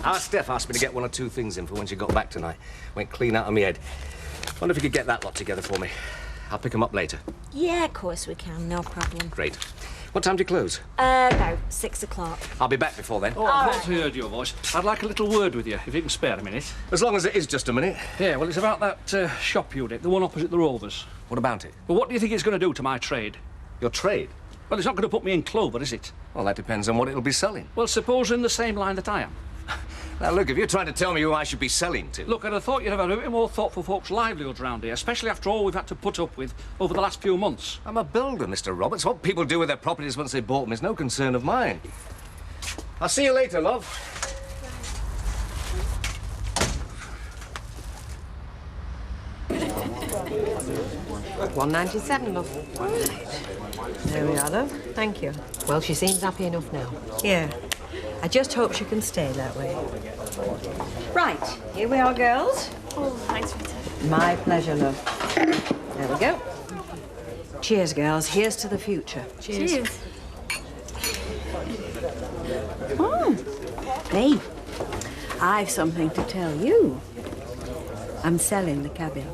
Our Steph asked me to get 1 or 2 things in for when she got back tonight. Went clean out of my head. Wonder if you could get that lot together for me. I'll pick them up later. Yeah, of course we can, no problem. Great. What time do you close? About 6 o'clock. I'll be back before then. Oh, I've not heard your voice. I'd like a little word with you, if you can spare a minute. As long as it is just a minute. Yeah, well, it's about that shop unit, the one opposite the Rovers. What about it? Well, what do you think it's going to do to my trade? Your trade? Well, it's not going to put me in clover, is it? Well, that depends on what it'll be selling. Well, suppose in the same line that I am. Now, look, if you're trying to tell me who I should be selling to... Look, I'd have thought you'd have had a bit more thought for folks' livelihoods round here, especially after all we've had to put up with over the last few months. I'm a builder, Mr. Roberts. What people do with their properties once they bought them is no concern of mine. I'll see you later, love. £1.97, love. Right. There we are, love. Thank you. Well, she seems happy enough now. Yeah. I just hope she can stay that way. Right, here we are, girls. Oh, thanks, Rita. My pleasure, love. There we go. Cheers, girls. Here's to the future. Cheers. Hey, I've something to tell you. I'm selling the cabin.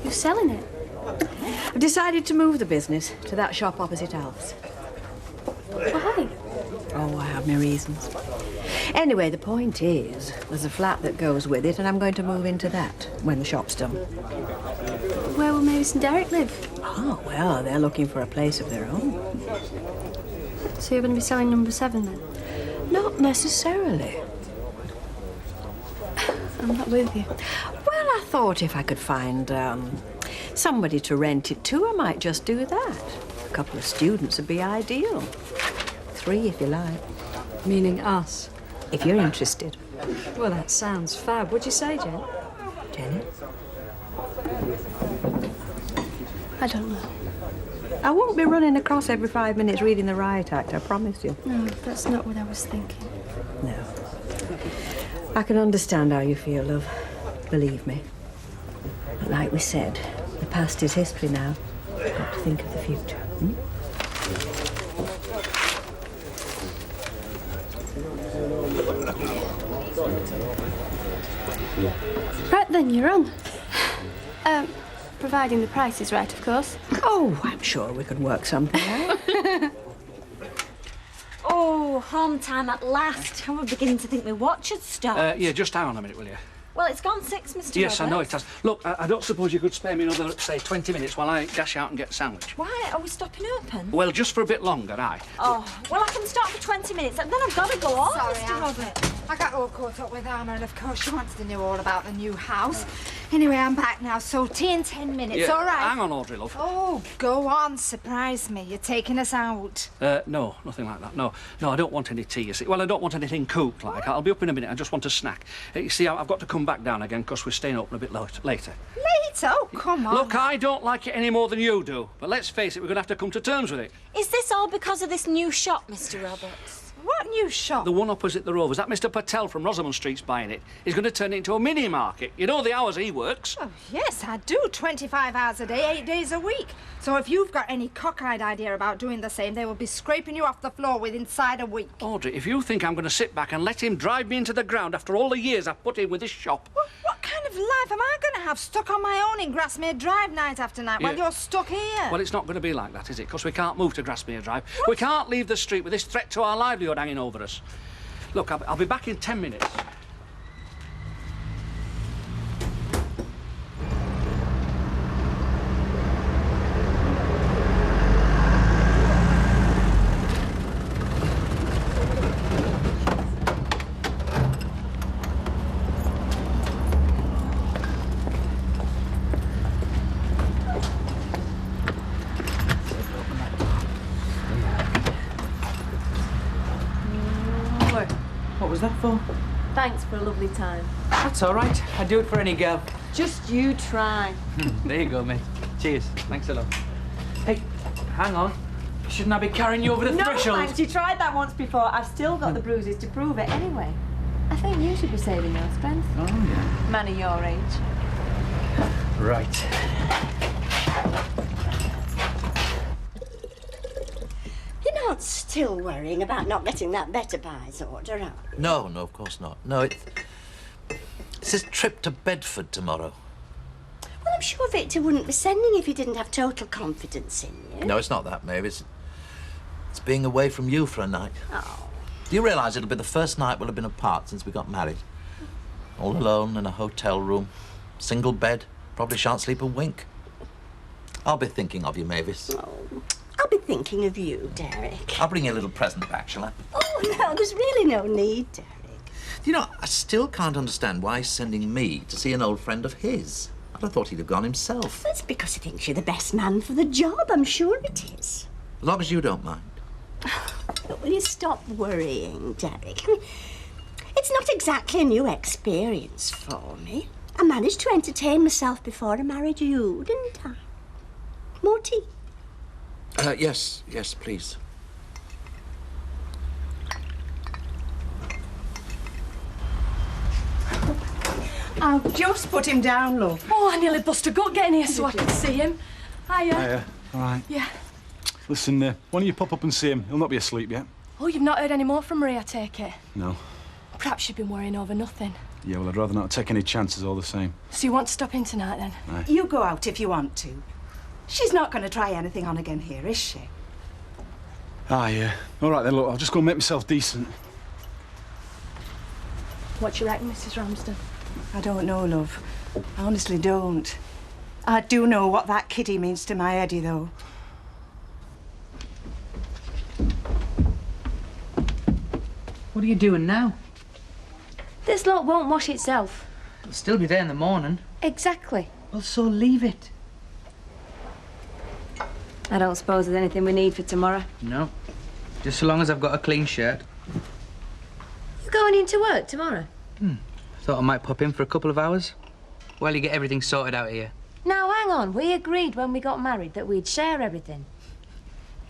You're selling it? I've decided to move the business to that shop opposite Alf's. Why? Oh, I have my reasons. Anyway, the point is, there's a flat that goes with it, and I'm going to move into that when the shop's done. Where will Mavis and Derek live? Oh, well, they're looking for a place of their own. So you're going to be selling number 7 then? Not necessarily. I'm not with you. Well, I thought if I could find somebody to rent it to, I might just do that. A couple of students would be ideal. 3, if you like. Meaning us? If you're interested. Well, that sounds fab. What'd you say, Jen? Jenny? I don't know. I won't be running across every 5 minutes reading the Riot Act, I promise you. No, that's not what I was thinking. No. I can understand how you feel, love. Believe me. But like we said, the past is history now. You've got to think of the future. Right then, you're on. Providing the price is right, of course. Oh, I'm sure we could work something out. Oh, home time at last. I'm beginning to think my watch had stopped. Yeah, just hang on a minute, will you? Well, it's gone 6, Mr. Yes, I know it Roberts. has. Look, I don't suppose you could spare me another, say, 20 minutes while I dash out and get a sandwich. Why? Are we stopping open? Well, just for a bit longer, aye. Oh, well, I can stop for 20 minutes, and then I've got to go on, Sorry, Mr. Roberts. I got all caught up with Anna, and of course she wanted to know all about the new house. Anyway, I'm back now, so tea in 10 minutes, Yeah, all right? hang on, Audrey, love. Oh, go on, surprise me. You're taking us out. No, nothing like that. No, I don't want any tea, you see. Well, I don't want anything cooked, like. I'll be up in a minute. I just want a snack. You see, I've got to come back down again because we're staying open a bit later. Later? Oh, come on. Look, I don't like it any more than you do. But let's face it, we're going to have to come to terms with it. Is this all because of this new shop, Mr. Roberts? What new shop? The one opposite the Rovers. That Mr. Patel from Rosamond Street's buying it. He's going to turn it into a mini-market. You know the hours he works. Oh, yes, I do. 25 hours a day, 8 days a week. So if you've got any cockeyed idea about doing the same, they will be scraping you off the floor within inside a week. Audrey, if you think I'm going to sit back and let him drive me into the ground after all the years I've put in with this shop... What kind of life am I going to have stuck on my own in Grasmere Drive night after night while Yeah. you're stuck here? Well, it's not going to be like that, is it? Because we can't move to Grasmere Drive. We can't leave the street with this threat to our livelihood hanging over us. Look, I'll be back in 10 minutes. What was that for? Thanks for a lovely time. That's all right. I'd do it for any girl. Just you try. There you go, mate. Cheers. Thanks a lot. Hey, hang on. Shouldn't I be carrying you over the No, threshold? thanks. You tried that once before. I've still got the bruises to prove it anyway. I think you should be saving your strength. Oh, yeah. Man of your age. Right. You're not still worrying about not getting that better pies order, are you? No, no, of course not. No, it's his trip to Bedford tomorrow. Well, I'm sure Victor wouldn't be sending if he didn't have total confidence in you. No, it's not that, Maeve. It's being away from you for a night. Oh. Do you realise it'll be the first night we'll have been apart since we got married? All alone in a hotel room, single bed, probably shan't sleep a wink. I'll be thinking of you, Mavis. Oh, I'll be thinking of you, Derek. I'll bring you a little present back, shall I? Oh, no, there's really no need, Derek. You know, I still can't understand why he's sending me to see an old friend of his. I'd have thought he'd have gone himself. That's because he thinks you're the best man for the job. I'm sure it is. As long as you don't mind. Will you stop worrying, Derek? I mean, it's not exactly a new experience for me. I managed to entertain myself before I married you, didn't I? More tea? Yes, please. I'll just put him down, love. Oh, I nearly bust a gut getting here so I could see him. Hiya. Hiya. All right. Yeah. Listen, why don't you pop up and see him? He'll not be asleep yet. Oh, you've not heard any more from Marie, I take it? No. Perhaps you've been worrying over nothing. Yeah, well, I'd rather not take any chances all the same. So you want to stop in tonight, then? Aye. You go out if you want to. She's not going to try anything on again here, is she? Ah, yeah. All right, then, look, I'll just go and make myself decent. What do you reckon, Mrs. Ramsden? I don't know, love. I honestly don't. I do know what that kitty means to my Eddie, though. What are you doing now? This lot won't wash itself. It'll still be there in the morning. Exactly. Well, so leave it. I don't suppose there's anything we need for tomorrow. No. Just so long as I've got a clean shirt. You going into work tomorrow? Thought I might pop in for a couple of hours while you get everything sorted out here. Now, hang on. We agreed when we got married that we'd share everything.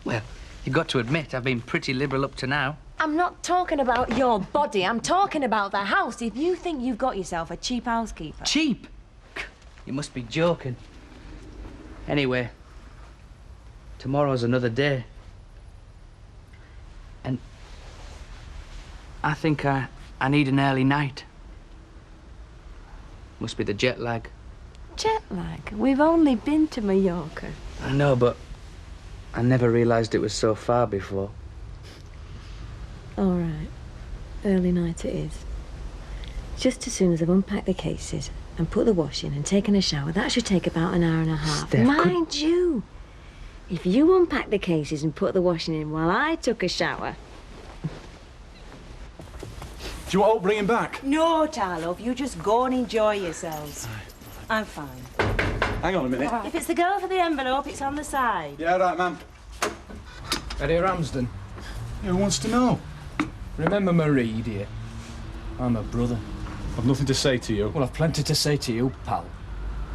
Well, you've got to admit I've been pretty liberal up to now. I'm not talking about your body. I'm talking about the house. If you think you've got yourself a cheap housekeeper... Cheap? You must be joking. Anyway, tomorrow's another day. And I think I need an early night. Must be the jet lag. Jet lag? We've only been to Mallorca. I know, but I never realised it was so far before. All right. Early night it is. Just as soon as I've unpacked the cases and put the wash in and taken a shower, that should take about an hour and a half. Steph, Mind you, if you unpack the cases and put the washing in while I took a shower... Do you want to bring him back? No, love. You just go and enjoy yourselves. I'm fine. Hang on a minute. If it's the girl for the envelope, it's on the side. Yeah, right, ma'am. Eddie Ramsden. Who wants to know? Remember Marie, dear? I'm her brother. I've nothing to say to you. Well, I've plenty to say to you, pal.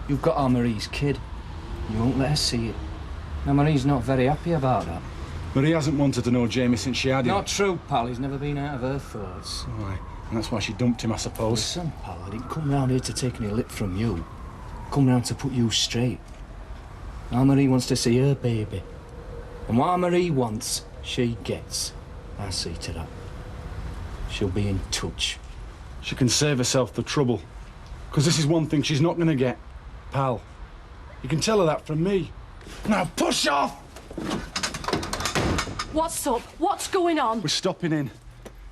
You've got our Marie's kid. You won't let her see it. Now, Marie's not very happy about that. But he hasn't wanted to know Jamie since she had him. Not true, pal. He's never been out of her thoughts. Aye. And that's why she dumped him, I suppose. Listen, pal, I didn't come round here to take any lip from you. Come round to put you straight. Our Marie wants to see her baby. And what Marie wants, she gets. I see to that. She'll be in touch. She can save herself the trouble. Because this is one thing she's not going to get. Pal. You can tell her that from me. Now, push off! What's up? What's going on? We're stopping in.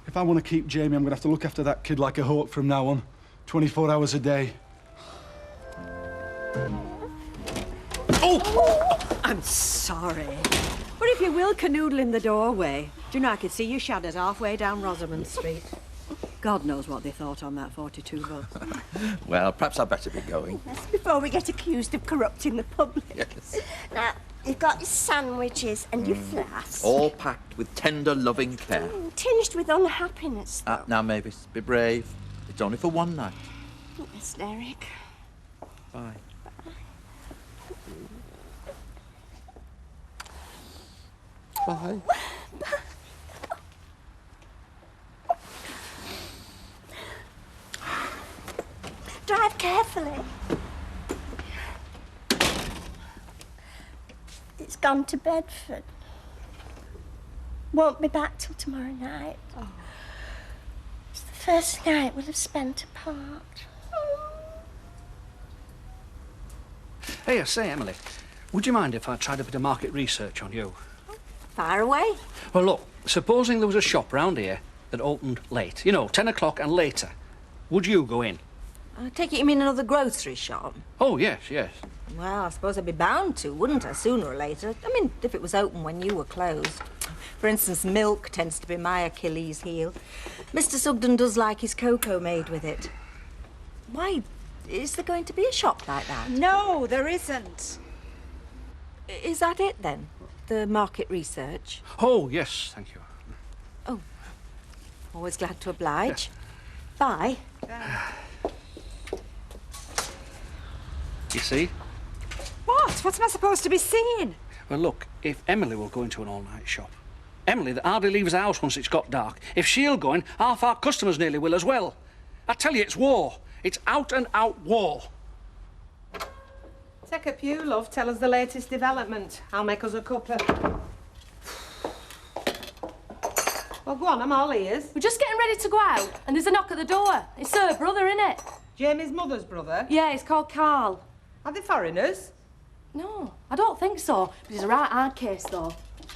If I want to keep Jamie, I'm going to have to look after that kid like a hawk from now on. 24 hours a day. Oh! I'm sorry. But if you will canoodle in the doorway, do you know I could see your shadows halfway down Rosamond Street. God knows what they thought on that 42 bus. Well, perhaps I'd better be going. That's before we get accused of corrupting the public. Yes. Now, you've got your sandwiches and your flask. All packed with tender, loving care. Tinged with unhappiness. Now, Mavis, be brave. It's only for one night. Yes, Derek. Bye. Bye. Natalie. It's gone to Bedford. Won't be back till tomorrow night. Oh. It's the first night we'll have spent apart. Hey, I say, Emily, would you mind if I tried a bit of market research on you? Fire away. Well, look, supposing there was a shop round here that opened late, you know, 10 o'clock and later, would you go in? I take it you mean another grocery shop? Oh, yes, yes. Well, I suppose I'd be bound to, wouldn't I, sooner or later? I mean, if it was open when you were closed. For instance, milk tends to be my Achilles heel. Mr. Sugden does like his cocoa made with it. Why, is there going to be a shop like that? No, there isn't. Is that it, then? The market research? Oh, yes, thank you. Oh, always glad to oblige. Bye. You see? What? What am I supposed to be seeing? Well, look, if Emily will go into an all-night shop, Emily that hardly leaves the house once it's got dark, if she'll go in, half our customers nearly will as well. I tell you, it's war. It's out-and-out war. Take a pew, love. Tell us the latest development. I'll make us a cuppa. Well, go on, I'm all ears. We're just getting ready to go out, and there's a knock at the door. It's her brother, innit? Jamie's mother's brother? Yeah, he's called Carl. Are they foreigners? No, I don't think so. But he's a right hard case, though.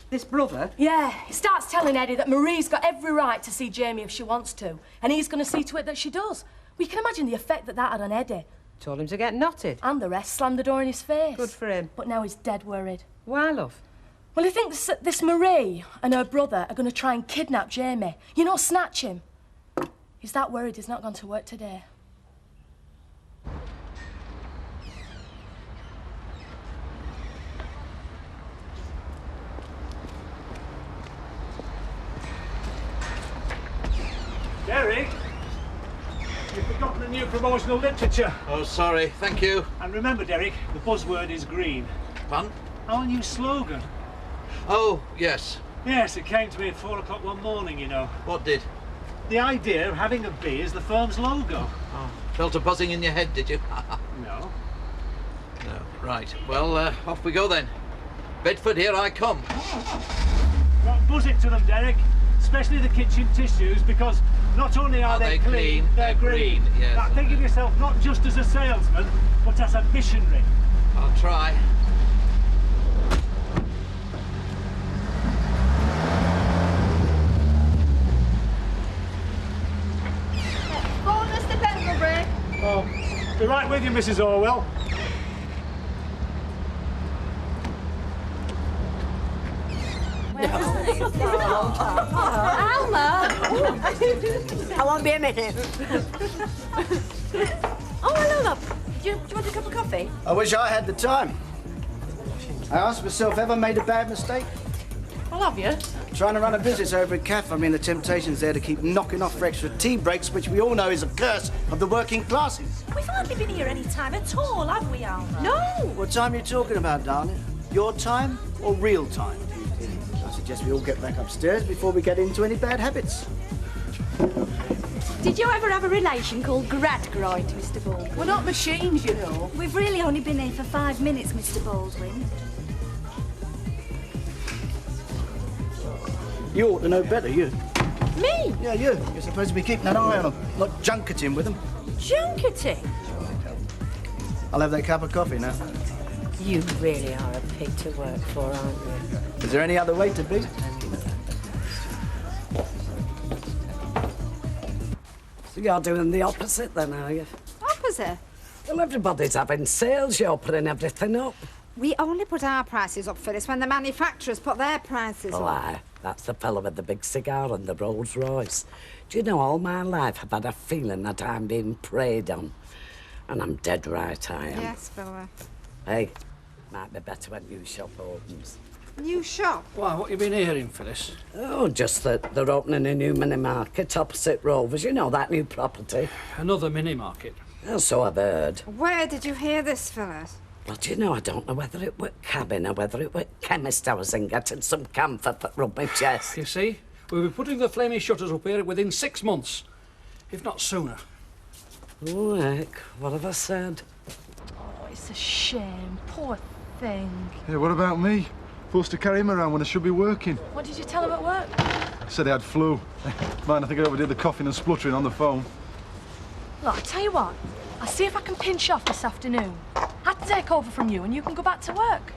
This brother? Yeah, he starts telling Eddie that Marie's got every right to see Jamie if she wants to, and he's going to see to it that she does. Well, you can imagine the effect that had on Eddie. Told him to get knotted. And the rest slammed the door in his face. Good for him. But now he's dead worried. Why, love? Well, he thinks this Marie and her brother are going to try and kidnap Jamie. You know, snatch him. He's that worried he's not gone to work today. Derek, you've forgotten the new promotional literature. Oh, sorry. Thank you. And remember, Derek, the buzzword is green. Pardon? Our new slogan. Oh, yes. Yes, it came to me at 4 o'clock one morning, you know. What did? The idea of having a bee as the firm's logo. Oh, felt a buzzing in your head, did you? No. No. Right. Well, off we go then. Bedford, here I come. Well, buzz it to them, Derek. Especially the kitchen tissues, because not only are they clean, they're green. Yes. Now, think of yourself not just as a salesman, but as a missionary. I'll try. Oh, Mr. Pendlebury. Oh, be right with you, Mrs. Orwell. Alma! I won't be a minute. Oh, hello, love. Do you want a cup of coffee? I wish I had the time. I asked myself, ever made a bad mistake? Well, have you? Trying to run a business over at cafe, I mean, the temptation's there to keep knocking off for extra tea breaks, which we all know is a curse of the working classes. We've hardly been here any time at all, have we, Alma? No! What time are you talking about, darling? Your time or real time? I suggest we all get back upstairs before we get into any bad habits. Did you ever have a relation called Gradgrind, Mr. Baldwin? We're not machines, you know. We've really only been here for 5 minutes, Mr. Baldwin. You ought to know better, you. Me? Yeah, you. You're supposed to be keeping an eye on them, not junketing with them. Junketing? I'll have that cup of coffee now. You really are a pig to work for, aren't you? Is there any other way to be? So you're doing the opposite then, are you? Opposite? Well, everybody's having sales, you're putting everything up. We only put our prices up for this when the manufacturers put their prices Oh, up. aye. That's the fellow with the big cigar and the Rolls Royce. Do you know, all my life I've had a feeling that I'm being preyed on. And I'm dead right, I am. Yes, fella. Hey, might be better when new shop opens. New shop? Why, what you been hearing, Phyllis? Oh, just that they're opening a new mini market opposite Rovers. You know, that new property. Another mini market. Well, so I've heard. Where did you hear this, Phyllis? Well, do you know, I don't know whether it were cabin or whether it were chemist I was in getting some camphor that rubbed my chest. You see, we'll be putting the flaming shutters up here within 6 months, if not sooner. Oh, heck, what have I said? Oh, it's a shame. Poor thing. Yeah, what about me? Forced to carry him around when I should be working. What did you tell him at work? Said he had flu. Man, I think I overdid the coughing and spluttering on the phone. Look, I'll tell you what. I'll see if I can pinch off this afternoon. I have to take over from you and you can go back to work.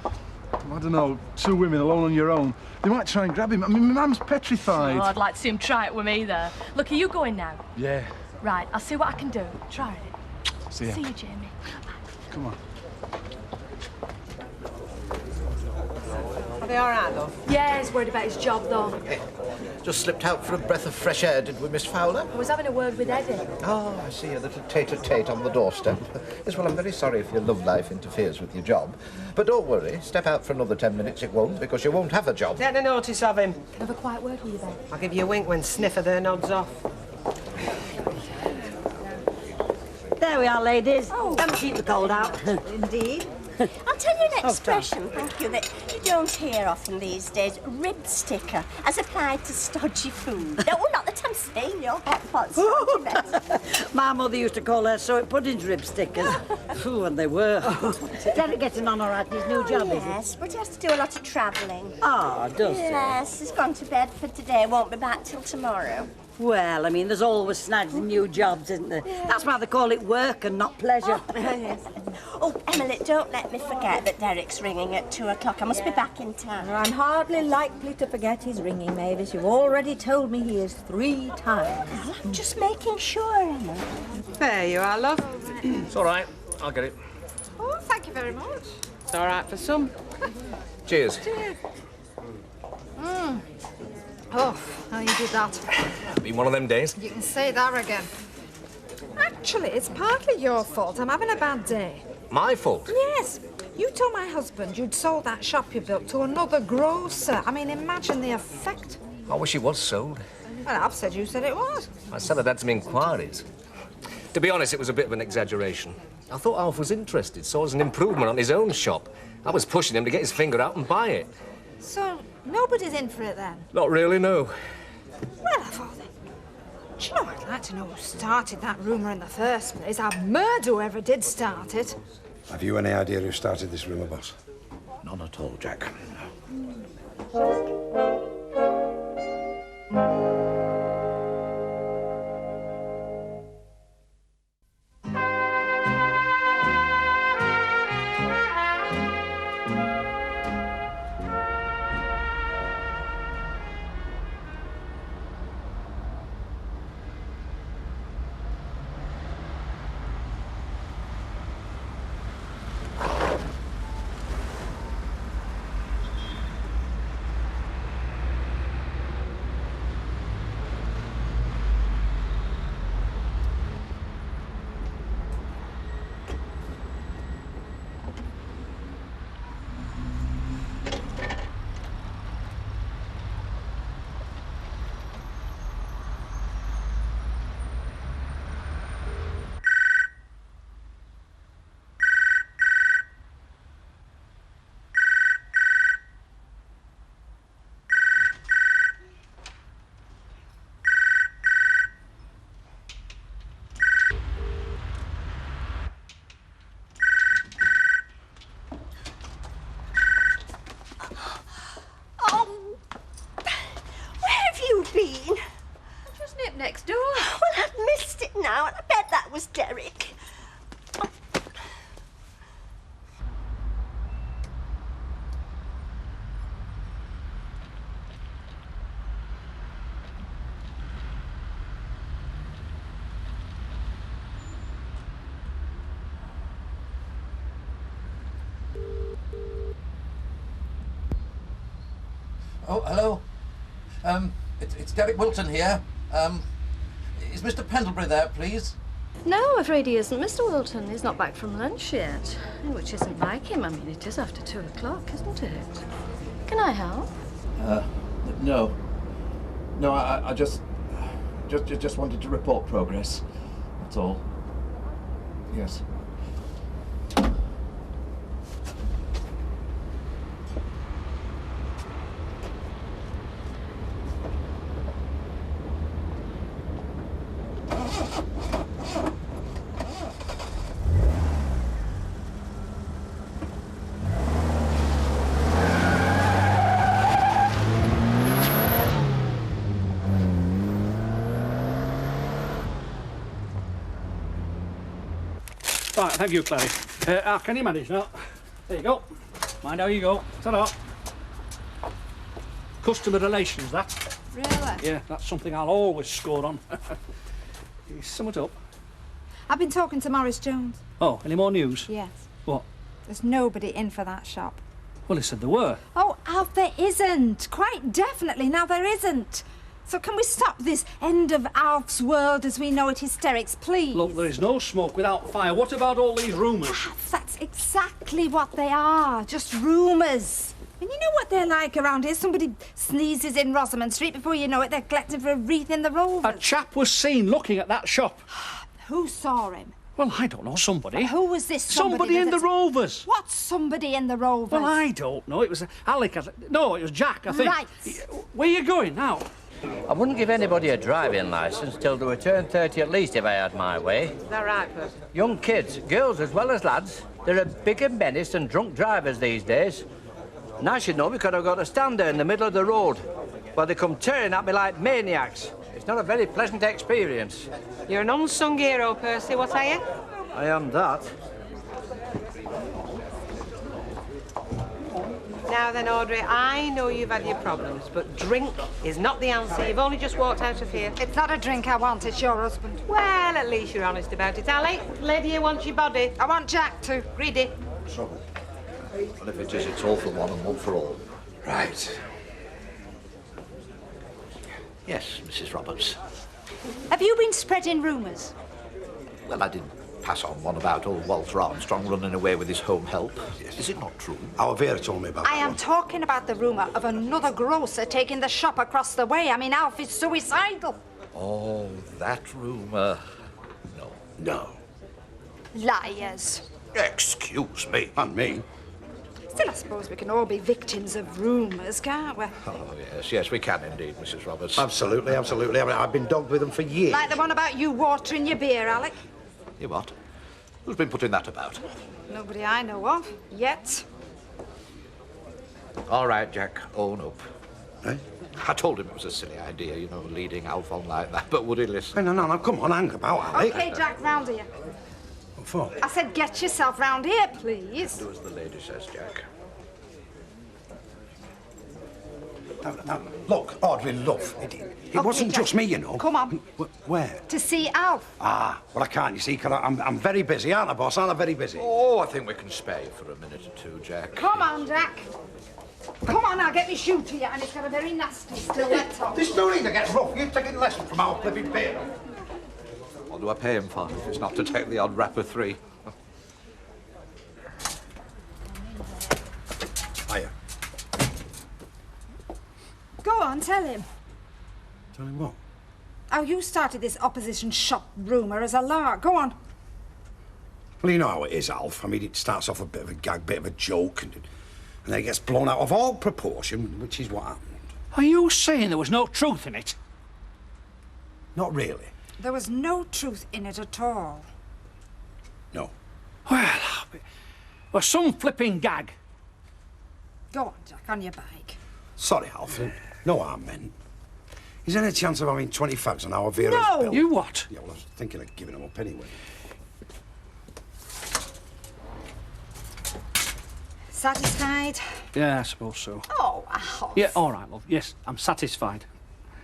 I don't know, 2 women alone on your own. They might try and grab him. I mean, my mum's petrified. Oh, I'd like to see him try it with me there. Look, are you going now? Yeah. Right, I'll see what I can do. Try it. See ya. See you, Jamie. Come on. Are they all right, love? Yeah, he's worried about his job, though. Just slipped out for a breath of fresh air, did we, Miss Fowler? I was having a word with Eddie. Oh, I see a little tete-a-tete on the doorstep. Yes, well, I'm very sorry if your love life interferes with your job. But don't worry, step out for another 10 minutes, it won't, because you won't have a job. Take no notice of him. Have a quiet word with you, Ben. I'll give you a wink when Sniffer there nods off. There we are, ladies. Oh. Come keep the cold out. Indeed. I'll tell you an expression, thank you, that you don't hear often these days. Rib sticker, as applied to stodgy food. No, not that I'm saying your hot pot's stodgy, Bess. My mother used to call her suet puddings rib stickers. Ooh, and they were. Derek getting on all right in his new job, is he? Yes, but he has to do a lot of travelling. Ah, does he? Yes, he's gone to bed for today, won't be back till tomorrow. Well, I mean, there's always snags in new jobs, isn't there? That's why they call it work and not pleasure. Yes. Oh, Emily, don't let me forget that Derek's ringing at 2 o'clock. I must be back in time. I'm hardly likely to forget his ringing, Mavis. You've already told me he is 3 times. Well, I'm just making sure, Emily. There you are, love. It's all right. I'll get it. Oh, thank you very much. It's all right for some. Cheers. Cheers. Oh, how you did that. Been one of them days. You can say that again. Actually, it's partly your fault. I'm having a bad day. My fault? Yes. You told my husband you'd sold that shop you built to another grocer. I mean, imagine the effect. I wish it was sold. Well, I've said you said it was. My seller had some inquiries. To be honest, it was a bit of an exaggeration. I thought Alf was interested, saw as an improvement on his own shop. I was pushing him to get his finger out and buy it. So, nobody's in for it then? Not really, no. Well, I thought that. Do you know, I'd like to know who started that rumour in the first place. I'd murder whoever did start it. Have you any idea who started this rumour, boss? None at all, Jack. Next door. Well, I've missed it now, and I bet that was Derek. Oh, hello. It's Derek Wilton here. Is Mr. Pendlebury there, please? No, afraid he isn't. Mr. Wilton is not back from lunch yet, which isn't like him. I mean, it is after 2 o'clock, isn't it? Can I help? No. No, I just wanted to report progress. That's all. Yes. Right, thank you, Clary. Can you manage now? There you go. Mind how you go. Ta-da. Customer relations, that. Really? Yeah, that's something I'll always score on. You sum it up. I've been talking to Morris Jones. Oh, any more news? Yes. What? There's nobody in for that shop. Well, he said there were. Oh, Alf, there isn't. Quite definitely. Now, there isn't. So can we stop this end of Alf's world as we know it hysterics, please? Look, there is no smoke without fire. What about all these rumours? Alf, that's exactly what they are. Just rumours. And you know what they're like around here? Somebody sneezes in Rosamond Street. Before you know it, they're collecting for a wreath in the Rovers. A chap was seen looking at that shop. Who saw him? Well, I don't know. Somebody. Who was this somebody? Somebody in the Rovers. What's somebody in the Rovers? Well, I don't know. It was Alec. No, it was Jack, I think. Right. Where are you going now? I wouldn't give anybody a driving licence till they were turned 30 at least if I had my way. Is that right, Percy? Young kids, girls as well as lads, they're a bigger menace than drunk drivers these days. And I should know because I've got to stand there in the middle of the road while they come tearing at me like maniacs. It's not a very pleasant experience. You're an unsung hero, Percy. What are you? I am that. Now then, Audrey, I know you've had your problems, but drink is not the answer. You've only just walked out of here. It's not a drink I want, it's your husband. Well, at least you're honest about it, Ali. Lady here wants your body. I want Jack too. Greedy. Trouble. And if it is, it's all for one and one for all. Right. Yes, Mrs. Roberts. Have you been spreading rumours? Well, I did pass on one about old Walter Armstrong running away with his home help. Yes. Is it not true? Our Vera told me about I that am one. talking about the rumour of another grocer taking the shop across the way. I mean, Alf is suicidal. Oh, that rumour. No. No. Liars. Excuse me. And me. Still, I suppose we can all be victims of rumours, can't we? Oh, yes, we can indeed, Mrs. Roberts. Absolutely, absolutely. I mean, I've been dogged with them for years. Like the one about you watering your beer, Alec. You what? Who's been putting that about? Nobody I know of, yet. All right, Jack, own up. Eh? I told him it was a silly idea, you know, leading Alf on like that, but would he listen? Hey, no, come on, hang about, Ali. OK, Jack, round here. What for? I said get yourself round here, please. Do as the lady says, Jack. Now, look, Audrey, love, it wasn't Jack, just me, you know. come on. Where? To see Alf. Ah, well, I can't, you see, because I'm very busy, aren't I, boss? Aren't I very busy? Oh, I think we can spare you for a minute or two, Jack. Come on, Jack. Come on, I'll get me shoe to you, and it's got a very nasty stiletto. There's no need to get rough. You're taking lessons from our flipping beer. What do I pay him for if it's not to take the odd rapper 3? Hiya. Go on, tell him. Tell him what? How you started this opposition shop rumour as a lark. Go on. Well, you know how it is, Alf. I mean, it starts off a bit of a gag, bit of a joke, and then it gets blown out of all proportion, which is what happened. Are you saying there was no truth in it? Not really. There was no truth in it at all. No. Well, some flipping gag. Go on, Jack, on your bike. Sorry, Alf. No harm meant. Is there any chance of having 20 fags on our Vera's No! bill? You what? Yeah, well, I was thinking of giving them up anyway. Satisfied? Yeah, I suppose so. Oh, Alf. Yeah, all right, love. Yes, I'm satisfied.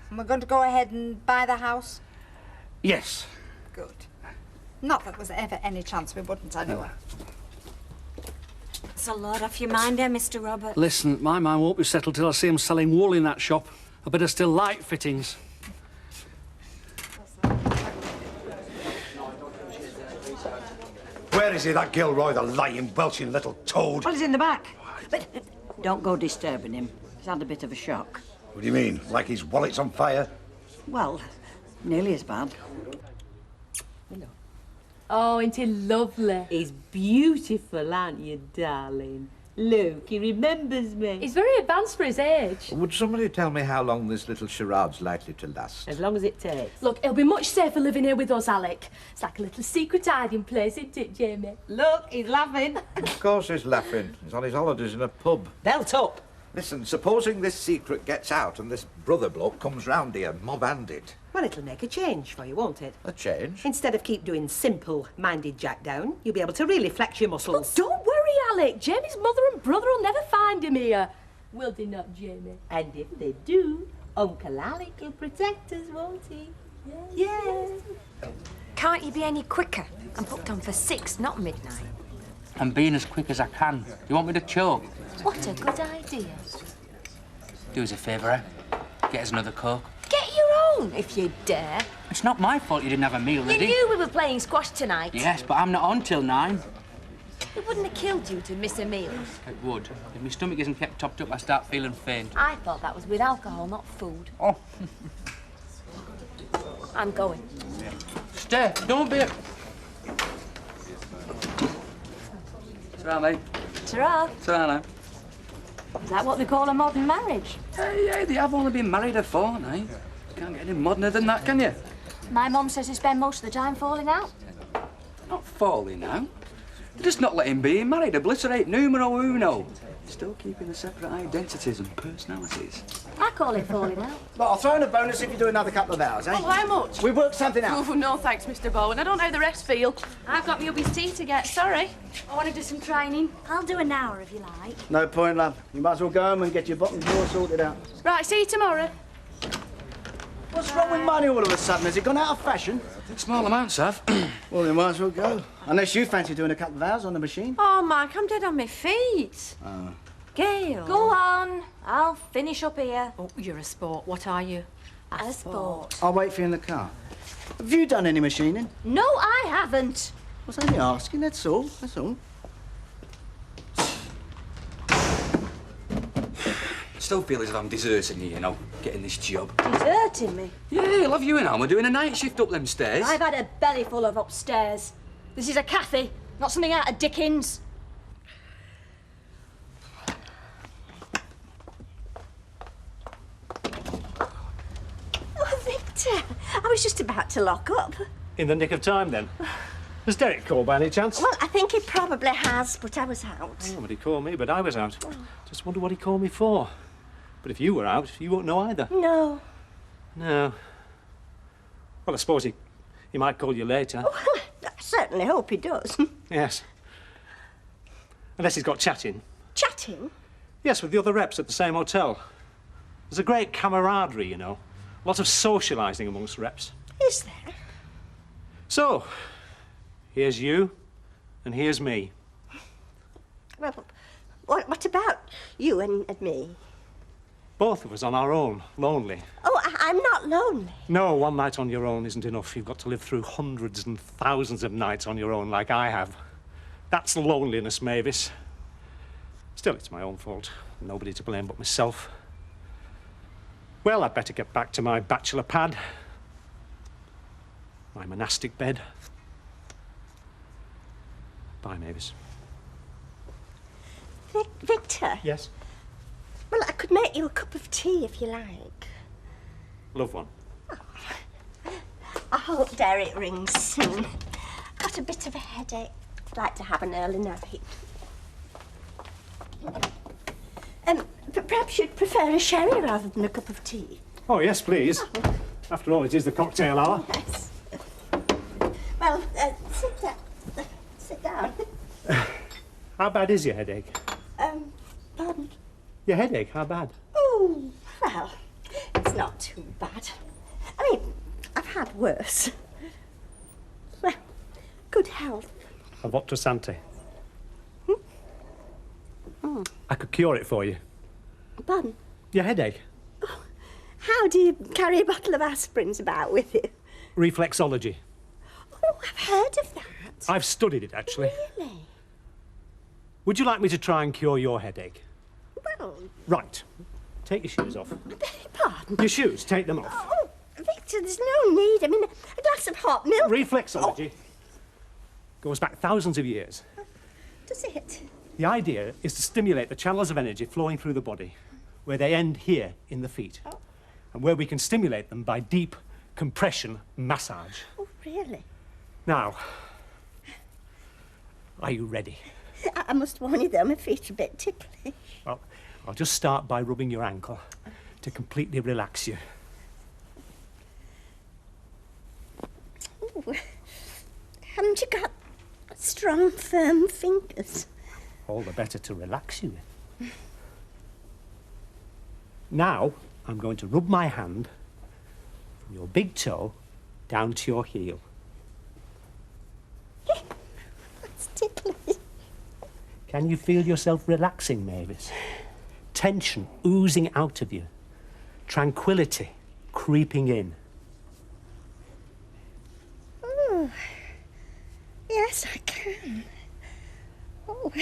And we're going to go ahead and buy the house? Yes. Good. Not that there was ever any chance we wouldn't, anyway. It's a lot off your mind, Mr. Roberts. Listen, my mind won't be settled till I see him selling wool in that shop. I better still light fittings. Where is he, that Gilroy, the lying, belching little toad? Well, he's in the back. But don't go disturbing him. He's had a bit of a shock. What do you mean? Like his wallet's on fire? Well, nearly as bad. Oh, ain't he lovely? He's beautiful, aren't you, darling? Look, he remembers me. He's very advanced for his age. Would somebody tell me how long this little charade's likely to last? As long as it takes. Look, it'll be much safer living here with us, Alec. It's like a little secret hiding place, isn't it, Jamie? Look, he's laughing. Of course he's laughing. He's on his holidays in a pub. Belt up. Listen, supposing this secret gets out and this brother bloke comes round here mob-handed, Well, it'll make a change for you, won't it? A change? Instead of keep doing simple-minded jack down, you'll be able to really flex your muscles. Oh, don't worry, Alec. Jamie's mother and brother will never find him here. Will they not, Jamie? And if they do, Uncle Alec will protect us, won't he? Yeah. Can't you be any quicker? I'm booked on for 6, not midnight. I'm being as quick as I can. You want me to choke? What a good idea. Do us a favour, eh? Get us another Coke. Get your own, if you dare. It's not my fault you didn't have a meal You ready. knew we were playing squash tonight. Yes, but I'm not on till 9. It wouldn't have killed you to miss a meal. It would. If my stomach isn't kept topped up, I start feeling faint. I thought that was with alcohol, not food. Oh. I'm going. Stay. Don't be a... Ta-ra, mate. Ta-ra. Ta-ra now. Is that what they call a modern marriage? Yeah, they have only been married a fortnight. Can't get any moderner than that, can you? My mum says they spend most of the time falling out. Not falling out. They're just not letting being married obliterate numero uno. Still keeping the separate identities and personalities. I call it falling out. Well, I'll throw in a bonus if you do another couple of hours, eh? Oh, how much? We've worked something out. Oh, no thanks, Mr. Bowen. I don't know how the rest feel. I've got my hubby's tea to get, sorry. I want to do some training. I'll do an hour if you like. No point, love. You might as well go home and get your bottom drawer sorted out. Right, see you tomorrow. What's wrong with money all of a sudden? Has it gone out of fashion? Small amounts have. Well, you might as well go. Unless you fancy doing a couple of hours on the machine. Oh, Mike, I'm dead on my feet. Oh. Gail. Go on. I'll finish up here. Oh, you're a sport. What are you? A sport. I'll wait for you in the car. Have you done any machining? No, I haven't. I was only asking, that's all. That's all. Still feel as if I'm deserting you, you know, getting this job. Deserting me. Yeah, I love you and Al. We're doing a night shift up them stairs. I've had a belly full of upstairs. This is a cafe, not something out of Dickens. Oh, Victor, I was just about to lock up. In the nick of time, then. Has Derek called by any chance? Well, I think he probably has, but I was out. Oh, but he called me, but I was out. Just wonder what he called me for. But if you were out, you won't know either. No. No. Well, I suppose he might call you later. Well, I certainly hope he does. Yes. Unless he's got chatting. Chatting? Yes, with the other reps at the same hotel. There's a great camaraderie, you know. A lot of socialising amongst reps. Is there? So, here's you, and here's me. Well, what about you and me? Both of us on our own, lonely. Oh, I'm not lonely. No, one night on your own isn't enough. You've got to live through hundreds and thousands of nights on your own like I have. That's loneliness, Mavis. Still, it's my own fault. Nobody to blame but myself. Well, I'd better get back to my bachelor pad. My monastic bed. Bye, Mavis. Victor? Yes? Well, I could make you a cup of tea if you like. Love one. I hope Derek rings soon. Got a bit of a headache. I'd like to have an early night. But perhaps you'd prefer a sherry rather than a cup of tea. Oh, yes, please. After all, it is the cocktail hour. Yes. Well, sit down. Sit down. How bad is your headache? Pardon? Your headache, how bad? Oh, well, it's not too bad. I mean, I've had worse. Well, good health. A vodka Sante. I could cure it for you. Pardon? Your headache. How do you carry a bottle of aspirins about with you? Reflexology. Oh, I've heard of that. I've studied it, actually. Really? Would you like me to try and cure your headache? Well, Right. Take your shoes off. pardon? Your shoes, take them off. Oh, Victor, there's no need. I mean, a glass of hot milk. Reflexology goes back thousands of years. Does it? The idea is to stimulate the channels of energy flowing through the body, where they end here in the feet, and where we can stimulate them by deep compression massage. Oh, really? Now, are you ready? I must warn you, though, my feet are a bit ticklish. Well, I'll just start by rubbing your ankle to completely relax you. Oh, haven't you got strong, firm fingers? All the better to relax you with. Now, I'm going to rub my hand from your big toe down to your heel. That's ticklish. Can you feel yourself relaxing, Mavis? Tension oozing out of you. Tranquility creeping in. Oh, yes, I can. Oh,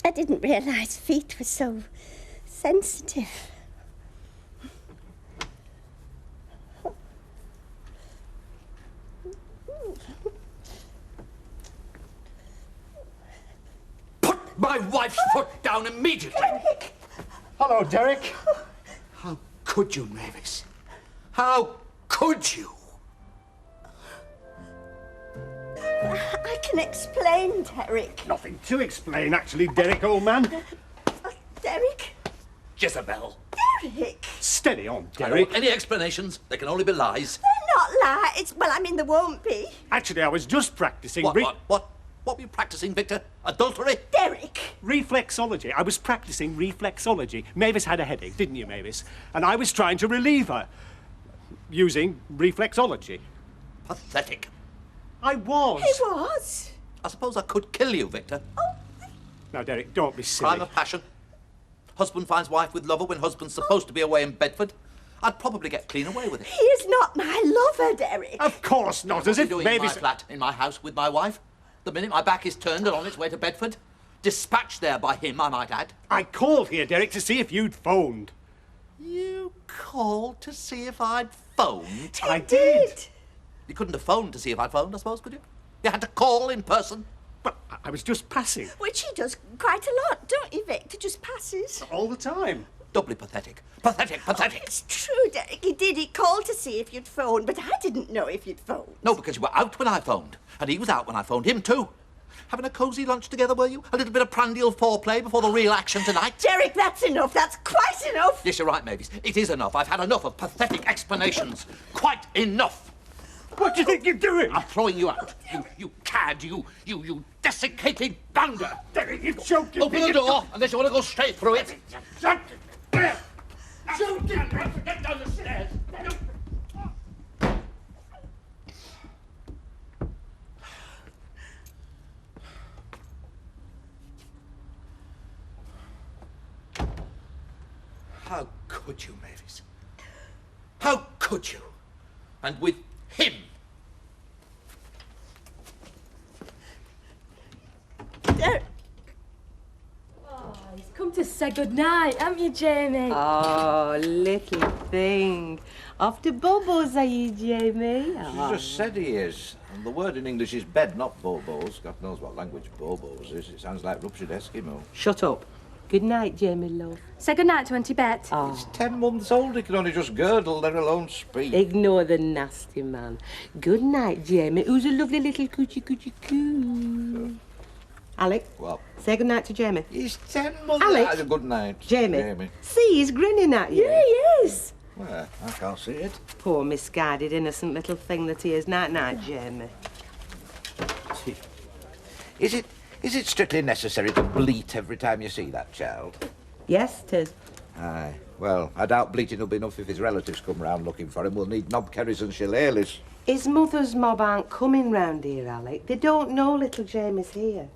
I didn't realise feet were so sensitive. Put my wife's foot down immediately! Derek! Hello, Derek. How could you, Mavis? How could you? I can explain, Derek. Nothing to explain, actually, Derek, old man. Derek? Jezebel. Derek? Steady on, I don't Derek. want any explanations. They can only be lies. They're not lies. Well, I mean, there won't be. Actually, I was just practicing... What were you practicing, Victor? Adultery? Derek! Reflexology. I was practicing reflexology. Mavis had a headache, didn't you, Mavis? And I was trying to relieve her. Using reflexology. Pathetic. I was. He was. I suppose I could kill you, Victor. Now, Derek, don't be silly. Crime of passion. Husband finds wife with lover when husband's supposed to be away in Bedford. I'd probably get clean away with it. He is not my lover, Derek. Of course not, as if doing Mavis... in my flat, in my house, with my wife. The minute my back is turned and on its way to Bedford. Dispatched there by him, I might add. I called here, Derek, to see if you'd phoned. You called to see if I'd phoned? I did. You couldn't have phoned to see if I'd phoned, I suppose, could you? You had to call in person. But I was just passing. Which he does quite a lot, don't you, Victor? Just passes. All the time. Doubly pathetic. Pathetic, pathetic. Oh, it's true, Derek. He did. He called to see if you'd phoned, but I didn't know if you'd phoned. No, because you were out when I phoned. And he was out when I phoned him, too. Having a cosy lunch together, were you? A little bit of prandial foreplay before the real action tonight? Derek, that's enough. That's quite enough. Yes, you're right, Mavis. It is enough. I've had enough of pathetic explanations. Quite enough. What do you think you're doing? I'm throwing you out. You cad. You desiccated bounder. Derek, you're joking. Open the door, unless you want to go straight through it. Shut it. Get down the stairs. How could you, Mavis? How could you? And with him. Derek. Oh, he's come to say goodnight, haven't you, Jamie? Oh, little thing. Off to Bobo's, are you, Jamie? She just said he is. And the word in English is bed, not bobos. God knows what language bobos is. It sounds like ruptured Eskimo. Shut up. Good night, Jamie, love. Say goodnight to Auntie Bet. Oh. He's 10 months old. He can only just girdle, let alone speak. Ignore the nasty man. Good night, Jamie. Who's a lovely little coochie coo. Alec. What? Say good night to Jamie. He's 10 months Alec. old. Good night, Jamie. See, he's grinning at you. Yeah, he is. Where? I can't see it. Poor misguided, innocent little thing that he is. Night, Jamie. Is it strictly necessary to bleat every time you see that child? Yes, 'tis. Aye. Well, I doubt bleating will be enough if his relatives come round looking for him. We'll need knobkerries and shillelaghs. His mother's mob aren't coming round here, Alec. They don't know little Jamie's here.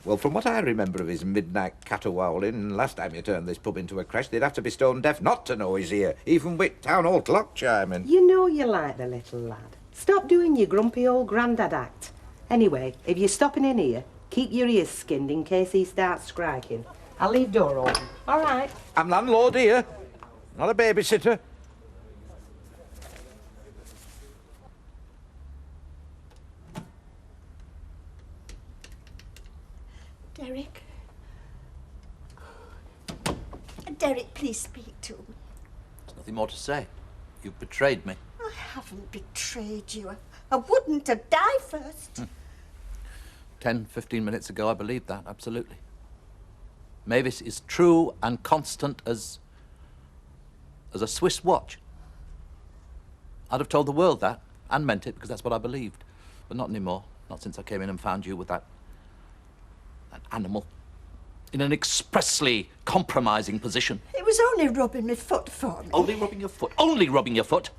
Well, from what I remember of his midnight caterwauling, last time you turned this pub into a creche, they'd have to be stone deaf not to know he's here, even with town hall clock chiming. You know you like the little lad. Stop doing your grumpy old grandad act. Anyway, if you're stopping in here, keep your ears skinned in case he starts striking. I'll leave door open. All right. I'm landlord here, not a babysitter. Derek. Derek, please speak to me. There's nothing more to say. You've betrayed me. I haven't betrayed you. I wouldn't have died first. 10, 15 minutes ago, I believed that, absolutely. Mavis is true and constant as a Swiss watch. I'd have told the world that and meant it because that's what I believed. But not anymore. Not since I came in and found you with that animal in an expressly compromising position. He was only rubbing my foot for me. Only rubbing your foot? Only rubbing your foot?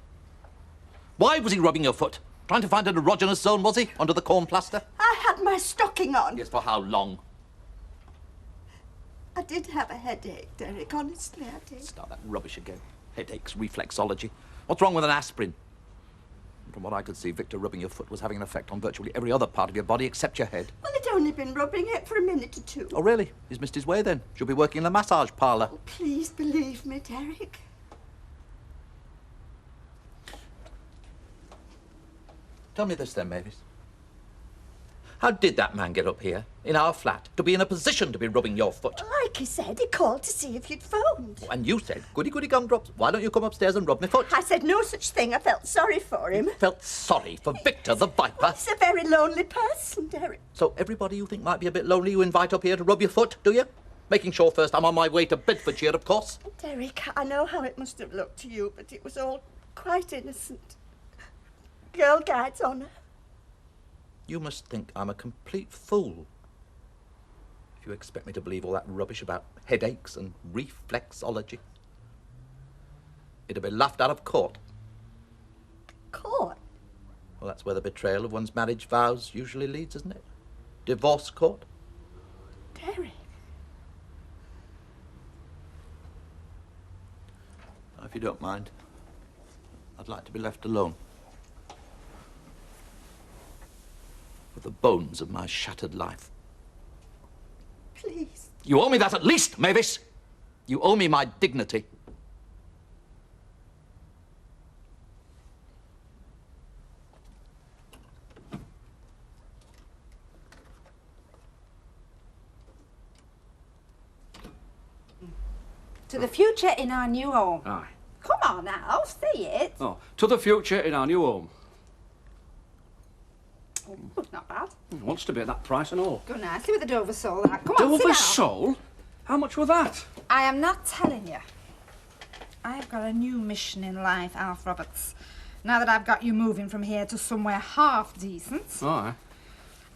Why was he rubbing your foot? Trying to find an erogenous zone, was he? Under the corn plaster? I had my stocking on. Yes, for how long? I did have a headache, Derek. Honestly, I did. Start that rubbish again. Headaches, reflexology. What's wrong with an aspirin? From what I could see, Victor rubbing your foot was having an effect on virtually every other part of your body except your head. Well, he'd only been rubbing it for a minute or two. Oh, really? He's missed his way then. She'll be working in the massage parlour. Oh, please believe me, Derek. Tell me this then, Mavis. How did that man get up here, in our flat, to be in a position to be rubbing your foot? Like he said, he called to see if you'd phoned. And you said, goody goody gumdrops, why don't you come upstairs and rub my foot? I said no such thing. I felt sorry for him. You felt sorry for Victor the Viper? He's a very lonely person, Derek. So everybody you think might be a bit lonely you invite up here to rub your foot, do you? Making sure first I'm on my way to Bedfordshire, of course. Derek, I know how it must have looked to you, but it was all quite innocent. Girl guides honour. You must think I'm a complete fool if you expect me to believe all that rubbish about headaches and reflexology. It'd be laughed out of court. Court? Well, that's where the betrayal of one's marriage vows usually leads, isn't it? Divorce court. Derek. Now, if you don't mind, I'd like to be left alone. With the bones of my shattered life. Please. You owe me that at least, Mavis. You owe me my dignity. To the future in our new home. Aye. Come on now, say it. Oh, to the future in our new home. Oh, not bad. Wants to be at that price and all. Go nicely with the Dover sole. That. Come on, sit Dover down. sole? How much was that? I am not telling you. I've got a new mission in life, Alf Roberts. Now that I've got you moving from here to somewhere half decent, Aye.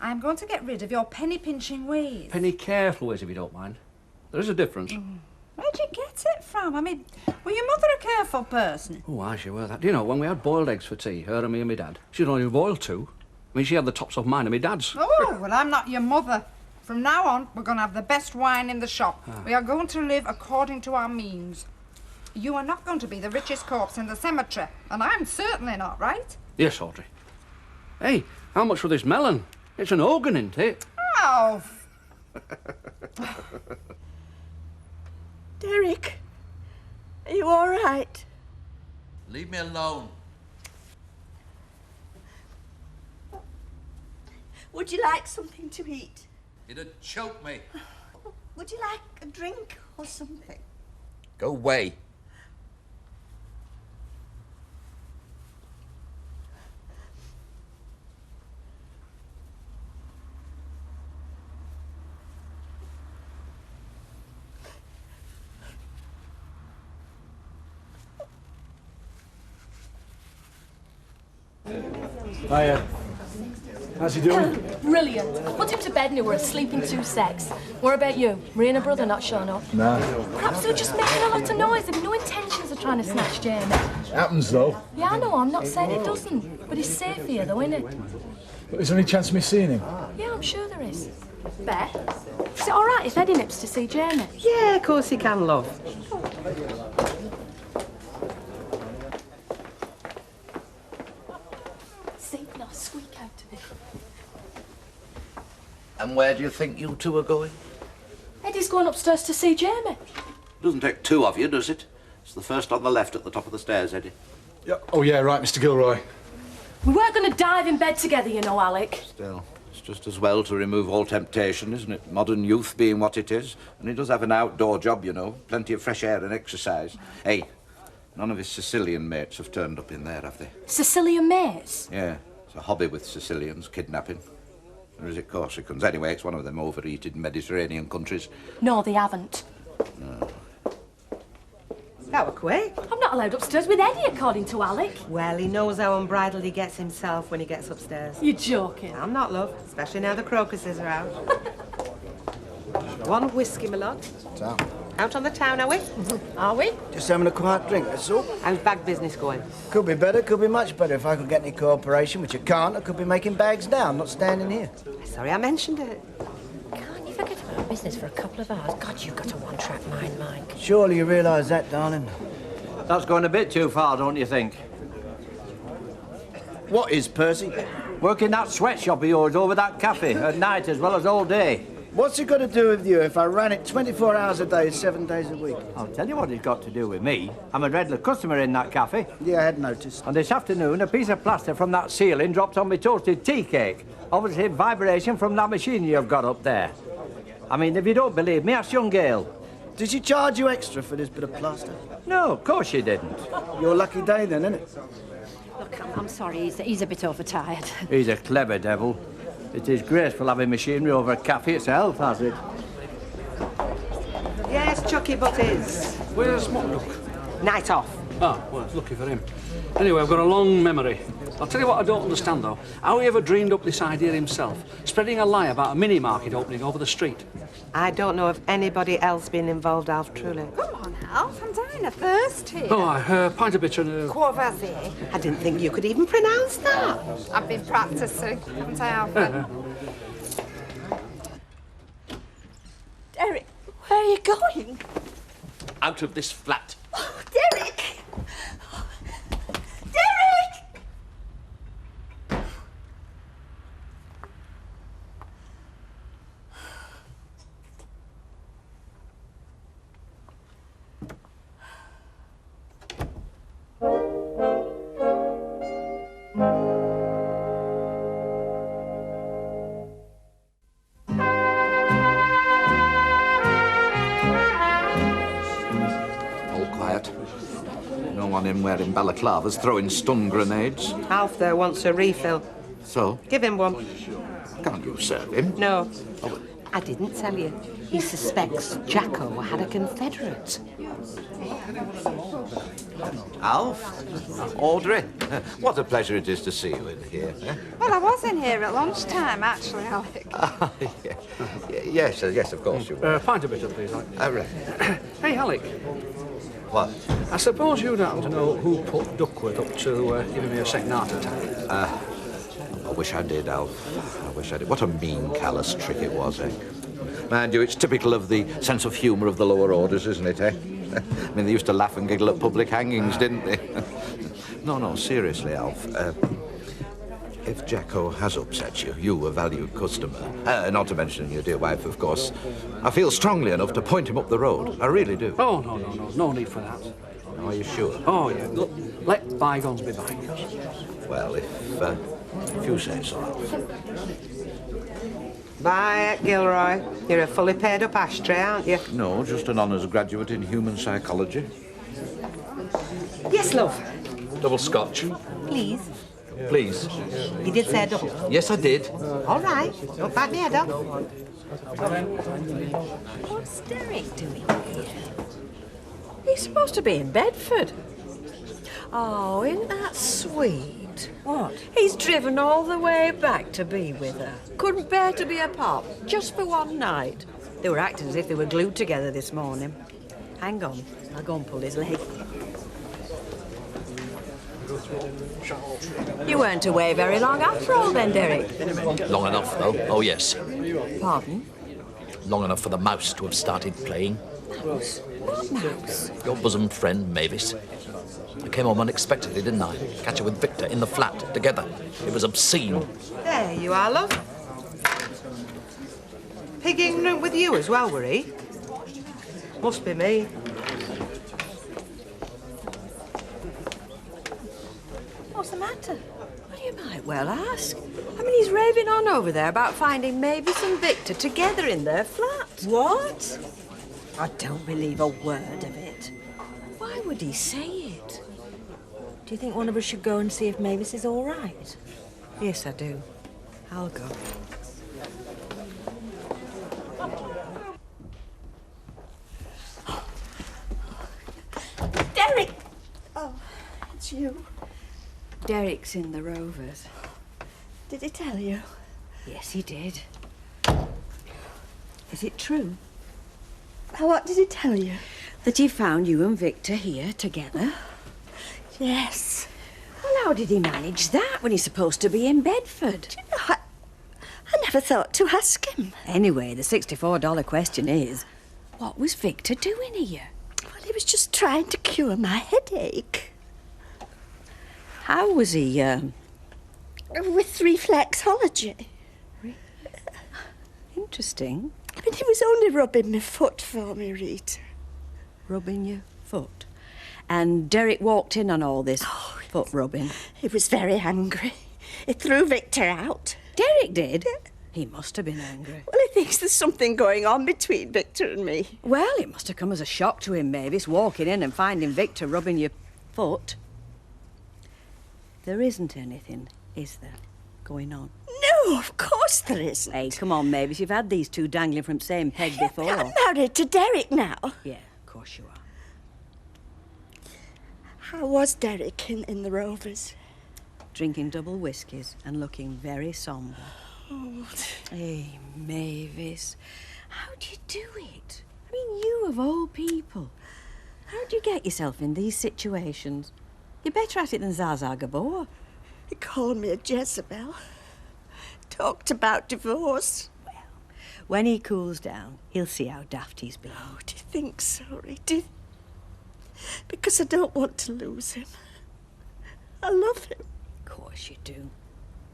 I'm going to get rid of your penny-pinching ways. Penny careful ways, if you don't mind. There is a difference. Where'd you get it from? I mean, were your mother a careful person? Oh, aye, she were that. Do you know, when we had boiled eggs for tea, her and me and my dad, she'd only boiled 2. I mean, she had the tops of mine and my dad's. Oh, well, I'm not your mother. From now on, we're going to have the best wine in the shop. Ah. We are going to live according to our means. You are not going to be the richest corpse in the cemetery, and I'm certainly not, right? Yes, Audrey. Hey, how much for this melon? It's an organ, isn't it? Oh. Derek, are you all right? Leave me alone. Would you like something to eat? It'd choke me. Would you like a drink or something? Go away. Hiya. How's he doing? Brilliant. I put him to bed and he were asleep in 2 secs. What about you? Marie and her brother not showing up? Nah. Perhaps they're just making a lot of noise. They've no intentions of trying to snatch Jamie. Happens though. Yeah, I know. I'm not saying it doesn't. But he's safe here, though, isn't it? But is there any chance of me seeing him? Yeah, I'm sure there is. Beth, is it all right if Eddie nips to see Jamie? Yeah, of course he can, love. See, now squeak out to me. And where do you think you two are going? Eddie's going upstairs to see Jamie. Doesn't take 2 of you, does it? It's the first on the left at the top of the stairs, Eddie. Yep. Oh, yeah, right, Mr. Gilroy. We weren't going to dive in bed together, you know, Alec. Still, it's just as well to remove all temptation, isn't it? Modern youth being what it is. And he does have an outdoor job, you know. Plenty of fresh air and exercise. Hey, none of his Sicilian mates have turned up in there, have they? Sicilian mates? Yeah, it's a hobby with Sicilians, kidnapping. Or is it Corsicans? Anyway, it's one of them overeated Mediterranean countries. No, they haven't. No. That were quick. I'm not not allowed upstairs with Eddie, according to Alec. Well, he knows how unbridled he gets himself when he gets upstairs. You're joking. I'm not, love. Especially now the crocuses are out. One whiskey, my lord. So, Out on the town, are we? Are we? just having a quiet drink, that's all. How's bag business going? Could be better, could be much better. If I could get any cooperation, which I can't, I could be making bags down, not standing here. Sorry I mentioned it. Can't you forget about business for a couple of hours? God, you've got a one-track mind, Mike. Surely you realise that, darling. That's going a bit too far, don't you think? What is, Percy? Working that sweatshop of yours over that cafe at night as well as all day. What's it got to do with you if I ran it 24 hours a day, 7 days a week? I'll tell you what it's got to do with me. I'm a regular customer in that cafe. Yeah, I had noticed. And this afternoon, a piece of plaster from that ceiling dropped on my toasted tea cake. Obviously, vibration from that machine you've got up there. I mean, if you don't believe me, ask young Gale. Did she charge you extra for this bit of plaster? No, of course she didn't. Your lucky day then, isn't it? Look, I'm sorry, he's a bit overtired. He's a clever devil. It is graceful having machinery over a cafe itself, has it? Yes, Chucky Butties. Where's Mockduck? Night off. Ah, well, it's lucky for him. Anyway, I've got a long memory. I'll tell you what I don't understand, though. How he ever dreamed up this idea himself, spreading a lie about a mini-market opening over the street. I don't know of anybody else being involved, Alf, truly. Come on, Alf, I'm dying of thirst here. Oh, pint of bitter and Courvoisier. I didn't think you could even pronounce that. I've been practising, haven't I, Alfred? Derek, where are you going? Out of this flat. Oh, Derek! Derek! All quiet. No one in wearing balaclavas throwing stun grenades. Alf there wants a refill. So, Give him one. can't you serve him? No. I didn't tell you. He suspects Jacko had a confederate. Alf? Audrey? What a pleasure it is to see you in here. Well, I was in here at lunchtime, actually, Alec. Yes, of course you were. pint of bitter, please, Alec. Right. Hey, Alec. What? I suppose you'd happen to know who put Duckworth up to giving me a second heart attack. I wish I did, Alf. I wish I did. What a mean, callous trick it was, eh? Mind you, it's typical of the sense of humour of the lower orders, isn't it, eh? I mean, they used to laugh and giggle at public hangings, didn't they? No, seriously, Alf. If Jacko has upset you, you, a valued customer, not to mention your dear wife, of course, I feel strongly enough to point him up the road. I really do. Oh, no need for that. Are you sure? Oh, yeah, look, let bygones be bygones. Well, if you say so, Alf. Bye, Gilroy. You're a fully paid up ashtray, aren't you? No, just an honours graduate in human psychology. Yes, love. Double scotch. Please. Please. You did say a double. Yes, I did. All right. Don't back me head up. What's Derek doing here? He's supposed to be in Bedford. Oh, isn't that sweet? What? He's driven all the way back to be with her. Couldn't bear to be apart, just for one night. They were acting as if they were glued together this morning. Hang on, I'll go and pull his leg. You weren't away very long after all then, Derek. Long enough, though. Oh, yes. Pardon? Long enough for the mouse to have started playing. Mouse? What mouse? Your bosom friend, Mavis. I came home unexpectedly, didn't I? Catch her with Victor in the flat, together. It was obscene. There you are, love. Pig ignorant with you as well, were he? Must be me. What's the matter? Well, you might well ask. I mean, he's raving on over there about finding Mavis and Victor together in their flat. What? I don't believe a word of it. Why would he say it? Do you think one of us should go and see if Mavis is all right? Yes, I do. I'll go. Derek! you? Derek's in the Rovers. Did he tell you? Yes, he did. Is it true? Now, what did he tell you? That he found you and Victor here together? Yes. Well, how did he manage that when he's supposed to be in Bedford? Do you know, I never thought to ask him. Anyway, the $64 question is, what was Victor doing here? Well, he was just trying to cure my headache. How was he, With reflexology. Interesting. I mean, he was only rubbing my foot for me, Rita. Rubbing your foot? And Derek walked in on all this foot rubbing? He was very angry. He threw Victor out. Derek did? He must have been angry. Well, he thinks there's something going on between Victor and me. Well, it must have come as a shock to him, Mavis, walking in and finding Victor rubbing your foot. There isn't anything, is there, going on? No, of course there isn't. Hey, come on, Mavis, you've had these two dangling from the same peg before. I'm married to Derek now. Yeah, of course you are. How was Derek in the Rovers? Drinking double whiskies and looking very sombre. Oh. Hey, Mavis, how do you do it? I mean, you of all people. How do you get yourself in these situations? You're better at it than Zaza Gabor. He called me a Jezebel. Talked about divorce. Well, when he cools down, he'll see how daft he's been. Oh, do you think so, Rita? Because I don't want to lose him. I love him. Of course you do.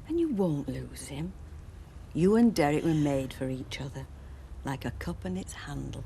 And you won't lose him. You and Derek were made for each other, like a cup and its handle.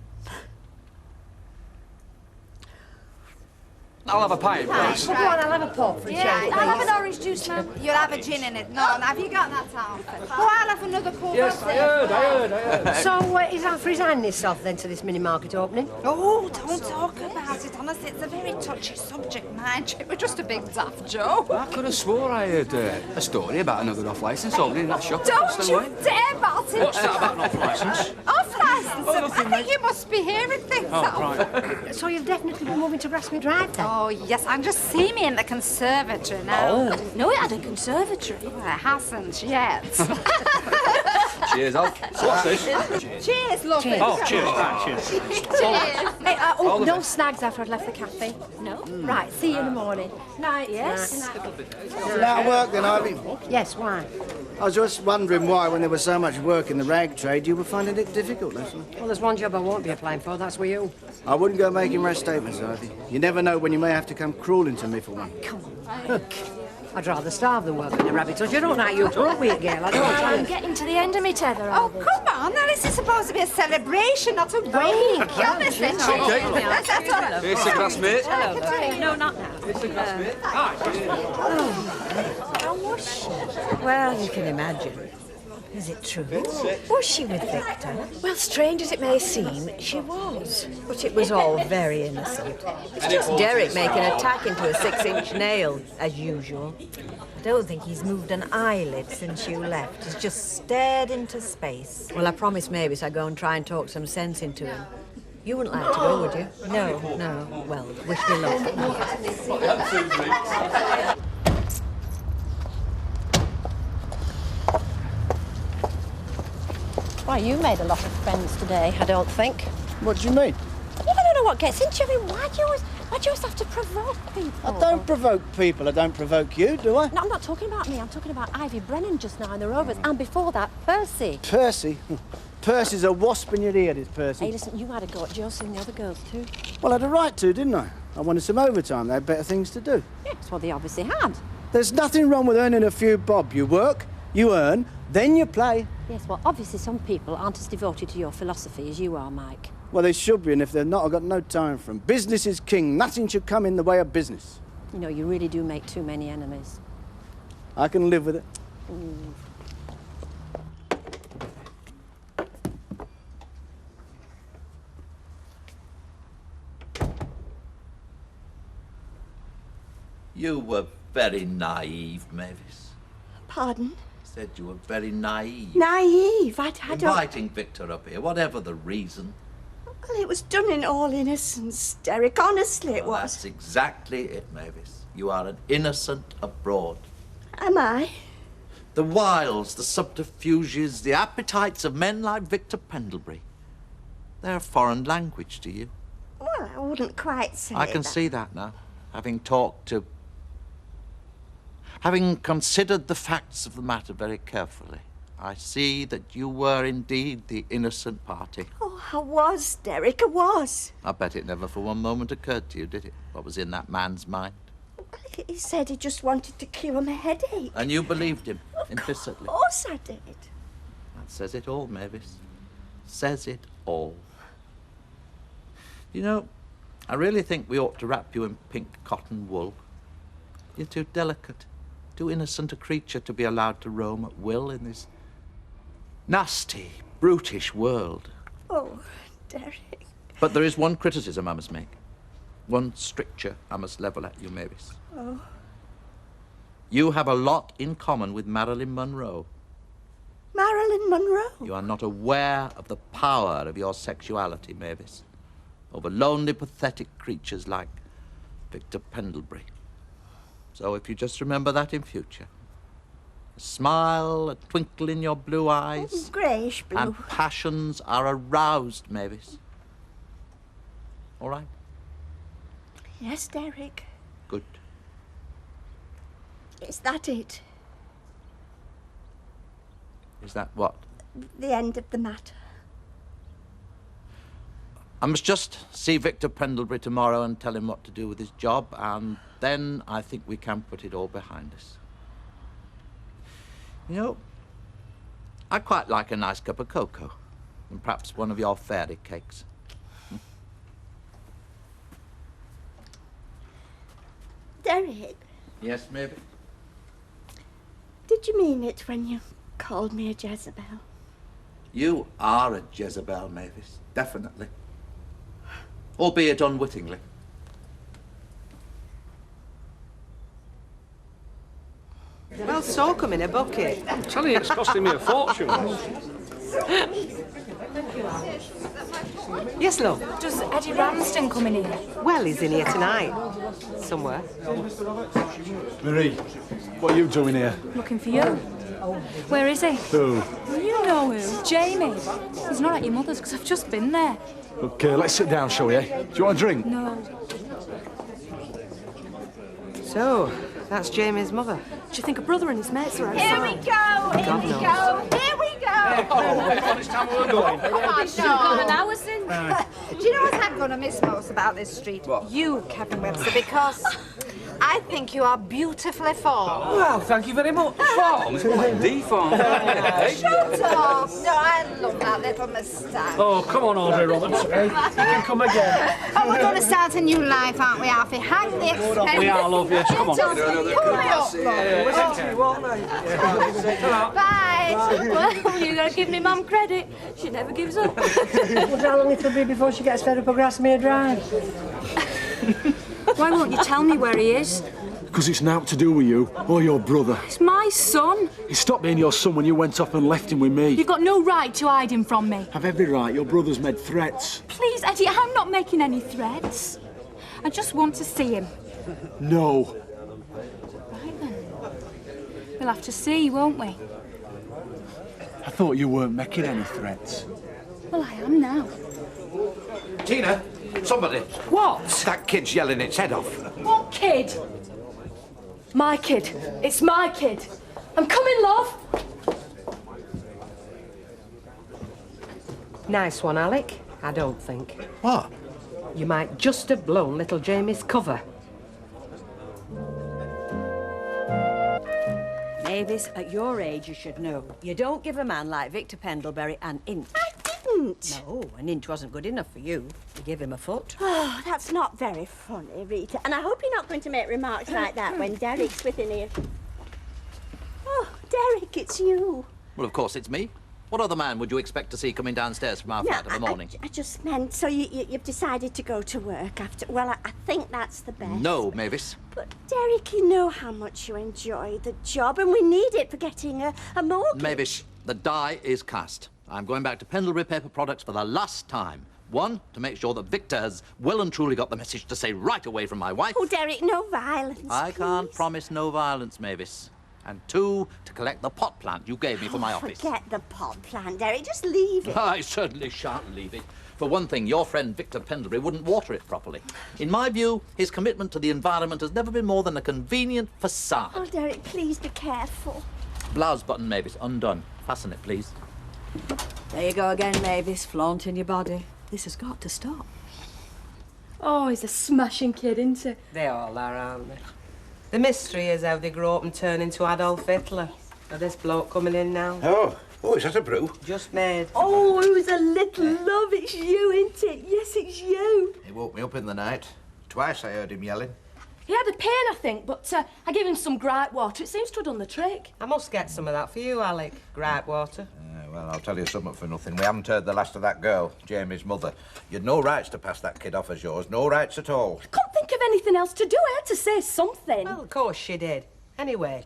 I'll have a pint, please. Well, go on, I'll have a pop for a change, I'll have please. an orange juice, ma'am. You'll have a gin in it. No, have you got that, Alfred? Oh, I'll have another cool. Yes, I heard. So, is Alf resigning himself then to this mini-market opening? Oh, don't talk about it. Honestly, it's a very touchy subject, mind you. It was just a big daft joke. I could have swore I heard a story about another off-licence opening in that shop. Don't you dare bolt it. What's that about an off-licence? Off-licence? Oh, nothing, I think you must be hearing things. right. So you've definitely been moving to Grasmere Drive then? Oh, yes, and just see me in the conservatory now. I didn't know it had a conservatory. Well, it hasn't yet. Cheers, Alf. What's this? Cheers, lovely. Cheers. Oh, cheers. Cheers. Cheers. Hey, All the no best. snags after I'd left the cafe. No? Right, see you in the morning. Night, yes? Out of work then, Ivy? Yes, why? I was just wondering why, when there was so much work in the rag trade, you were finding it difficult, Leslie. Well, there's one job I won't be applying for, that's with you. I wouldn't go making rash statements, Ivy. You never know when you may have to come crawling to me for one. Come on. I'd rather starve than work in a rabbit hutch. You don't like you appropriate, girl. I don't want I'm to. getting to the end of me tether. Oh, come on. Now, this is supposed to be a celebration, not a break. Honestly, cheers. That's all. It's a classmate. No, not now. It's a classmate. How was she? Well, you can imagine. Is it true? Was she with Victor? Well, strange as it may seem, she was. But it was all very innocent. It's just Derek making a tack into a 6-inch nail, as usual. I don't think he's moved an eyelid since you left. He's just stared into space. Well, I promised Mavis I'd go and try and talk some sense into him. You wouldn't like to go, would you? No, no. Well, wish me luck. Why, you made a lot of friends today, I don't think. What do you mean? Yeah, I don't know what gets into you. I mean, why do you always have to provoke people? I don't provoke people. I don't provoke you, do I? No, I'm not talking about me. I'm talking about Ivy Brennan just now in the Rovers, and before that, Percy. Percy? Percy's a wasp in your ear, this Percy. Hey, listen, you had a go at Josie and the other girls too. Well, I had a right to, didn't I? I wanted some overtime. They had better things to do. Yes, well, they obviously had. There's nothing wrong with earning a few bob. You work, you earn, then you play. Yes, well, obviously some people aren't as devoted to your philosophy as you are, Mike. Well, they should be, and if they're not, I've got no time for them. Business is king. Nothing should come in the way of business. You know, you really do make too many enemies. I can live with it. You were very naive, Mavis. Pardon? Said you were very naive. Naive? I don't... Inviting Victor up here, whatever the reason. Well, it was done in all innocence, Derek. Honestly, it Well, was. that's exactly it, Mavis. You are an innocent abroad. Am I? The wiles, the subterfuges, the appetites of men like Victor Pendlebury. They're a foreign language to you. Well, I wouldn't quite say I can that. see that now, having talked to... Having considered the facts of the matter very carefully, I see that you were indeed the innocent party. Oh, I was, Derek, I was. I bet it never for one moment occurred to you, did it? What was in that man's mind? He said he just wanted to cure my headache. And you believed him, implicitly. Of course I did. That says it all, Mavis. Says it all. You know, I really think we ought to wrap you in pink cotton wool. You're too delicate, too innocent a creature to be allowed to roam at will in this nasty, brutish world. Oh, Derek. But there is one criticism I must make. One stricture I must level at you, Mavis. Oh. You have a lot in common with Marilyn Monroe. Marilyn Monroe? You are not aware of the power of your sexuality, Mavis, over lonely, pathetic creatures like Victor Pendlebury. So if you just remember that in future, a smile, a twinkle in your blue eyes, Greyish blue. and passions are aroused, Mavis. All right? Yes, Derek. Good. Is that it? Is that what? The end of the matter? I must just see Victor Pendlebury tomorrow and tell him what to do with his job, and then I think we can put it all behind us. You know, I quite like a nice cup of cocoa, and perhaps one of your fairy cakes. Derek, Yes, maybe. did you mean it when you called me a Jezebel? You are a Jezebel, Mavis, definitely. Albeit unwittingly. Well, soak 'em in a bucket. I'm telling you, it's costing me a fortune. Yes, love? Does Eddie Ramsden come in here? Well, he's in here tonight. Somewhere. Marie, what are you doing here? Looking for you. Where is he? Who? You know who. Jamie. He's not at your mother's because I've just been there. Okay, let's sit down, shall we? Do you want a drink? No. So, that's Jamie's mother. Do you think a brother and his mates are Here we outside? go, here we go, here we go. Oh, it's time we're going. Oh, no. An hour since. Do you know what I'm going to miss most about this street? What? You, Kevin Webster, because I think you are beautifully formed. Well, thank you very much. Form? The form. Shut up! No, I love that little moustache. Oh, come on, Audrey Roberts. You can come again. Oh, we're going to start a new life, aren't we, Alfie? Hang the expense. We are, love you. Come on. Pull me up, love. Bye. Well, you gotta give me Mum credit. She never gives up. Wonder how long it'll be before she gets fed up of Grasmere Drive. Why won't you tell me where he is? Because it's naught to do with you or your brother. It's my son. He stopped being your son when you went off and left him with me. You've got no right to hide him from me. Have every right. Your brother's made threats. Please, Eddie, I'm not making any threats. I just want to see him. No. Right then. We'll have to see, won't we? I thought you weren't making any threats. Well, I am now. Tina, somebody. What? That kid's yelling its head off. What kid? My kid. It's my kid. I'm coming, love. Nice one, Alec. I don't think. What? You might just have blown little Jamie's cover. Mavis, at your age, you should know. You don't give a man like Victor Pendlebury an inch. I didn't. No, an inch wasn't good enough for you. You give him a foot. Oh, that's not very funny, Rita. And I hope you're not going to make remarks like that when Derek's within ear. Oh, Derek, it's you. Well, of course, it's me. What other man would you expect to see coming downstairs from our flat of a morning? I just meant, so you've decided to go to work after... Well, I think that's the best. No, Mavis. But, Derek, you know how much you enjoy the job, and we need it for getting a mortgage. Mavis, the die is cast. I'm going back to Pendlebury Paper Products for the last time. One, to make sure that Victor has well and truly got the message to say right away from my wife. Oh, Derek, no violence. I can't promise no violence, Mavis. And two, to collect the pot plant you gave me for my office. Forget the pot plant, Derek. Just leave it. I certainly shan't leave it. For one thing, your friend Victor Pendlebury wouldn't water it properly. In my view, his commitment to the environment has never been more than a convenient facade. Oh, Derek, please be careful. Blouse button, Mavis, undone. Fasten it, please. There you go again, Mavis, flaunting your body. This has got to stop. Oh, he's a smashing kid, isn't he? They all are, aren't they? The mystery is how they grow up and turn into Adolf Hitler. Now, this bloke coming in now. Oh, is that a brew? Just made. Oh, it was a little love. It's you, isn't it? Yes, it's you. He woke me up in the night. Twice I heard him yelling. He had a pain, I think, but I gave him some gripe water. It seems to have done the trick. I must get some of that for you, Alec. Gripe water. Well, I'll tell you something for nothing. We haven't heard the last of that girl, Jamie's mother. You'd no rights to pass that kid off as yours. No rights at all. I couldn't think of anything else to do. I had to say something. Well, of course she did. Anyway,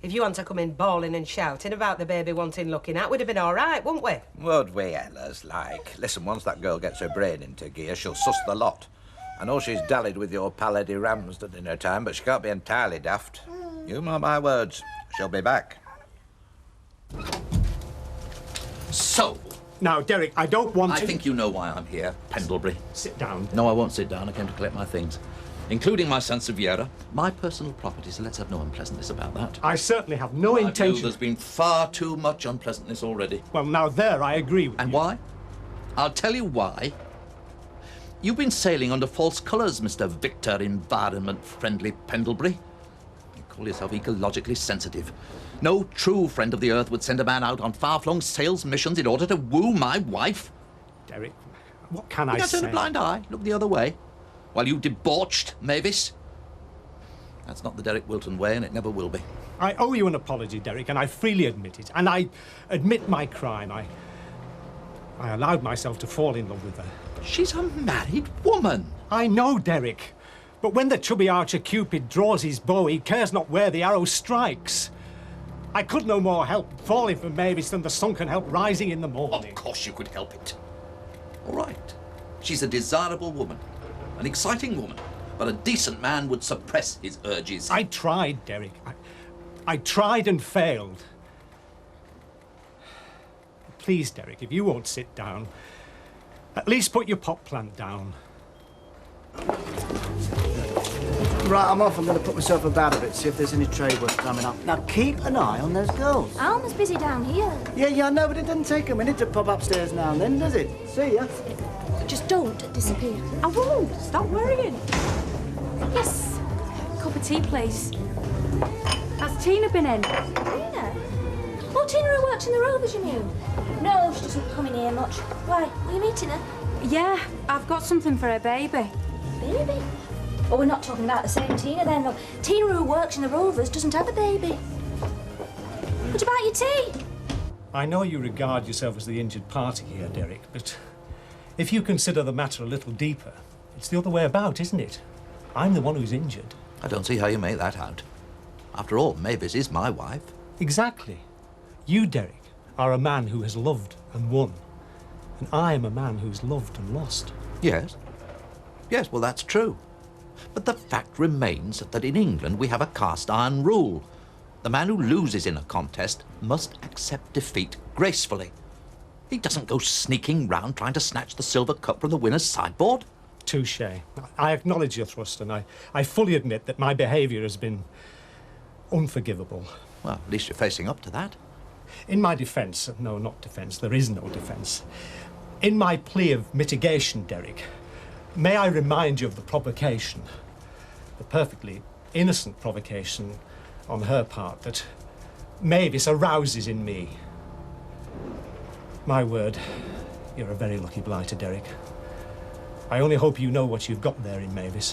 if you want to come in bawling and shouting about the baby wanting looking at, we'd have been all right, wouldn't we? Would we, Ella's like? Listen, once that girl gets her brain into gear, she'll suss the lot. I know she's dallied with your pal Eddie Ramsden in her time, but she can't be entirely daft. You mark my words, she'll be back. So... Now, Derek, I don't want to... I think you know why I'm here, Pendlebury. Sit down. No, I won't sit down. I came to collect my things, including my Sansevieria, my personal property, so let's have no unpleasantness about that. I certainly have no I feel intention... there's been far too much unpleasantness already. Well, now there, I agree with you. And why? I'll tell you why. You've been sailing under false colours, Mr. Victor Environment-Friendly Pendlebury. You call yourself ecologically sensitive. No true friend of the Earth would send a man out on far-flung sales missions in order to woo my wife. Derek, what can I say? say? Turn a blind eye, look the other way, while you debauched Mavis. That's not the Derek Wilton way, and it never will be. I owe you an apology, Derek, and I freely admit it. And I admit my crime. I allowed myself to fall in love with her. She's a married woman. I know, Derek. But when the chubby archer Cupid draws his bow, he cares not where the arrow strikes. I could no more help falling for Mavis than the sun can help rising in the morning. Of course you could help it. All right. She's a desirable woman, an exciting woman, but a decent man would suppress his urges. I tried, Derek. I tried and failed. Please, Derek, if you won't sit down, at least put your pot plant down. Right, I'm off. I'm going to put myself about a bit, see if there's any trade work coming up. Now, keep an eye on those girls. Alma's busy down here. Yeah, I know, but it doesn't take a minute to pop upstairs now and then, does it? See ya. Just don't disappear. I won't. Stop worrying. Yes. Cup of tea, please. Has Tina been in? Tina? Oh, Tina who works in the Rovers, you mean? No, she doesn't come in here much. Why? Are you meeting her? Yeah, I've got something for her baby. Baby? Oh, we're not talking about the same Tina then. No. Tina who works in the Rovers doesn't have a baby. What about your tea? I know you regard yourself as the injured party here, Derek, but if you consider the matter a little deeper, it's the other way about, isn't it? I'm the one who's injured. I don't see how you make that out. After all, Mavis is my wife. Exactly. You, Derek, are a man who has loved and won. And I am a man who's loved and lost. Yes. Yes, well, that's true. But the fact remains that in England we have a cast-iron rule. The man who loses in a contest must accept defeat gracefully. He doesn't go sneaking round trying to snatch the silver cup from the winner's sideboard. Touché. I acknowledge your thrust, and I fully admit that my behaviour has been unforgivable. Well, at least you're facing up to that. In my defence, no, not defence, there is no defence. In my plea of mitigation, Derek, may I remind you of the provocation, the perfectly innocent provocation on her part that Mavis arouses in me. My word, you're a very lucky blighter, Derek. I only hope you know what you've got there in Mavis.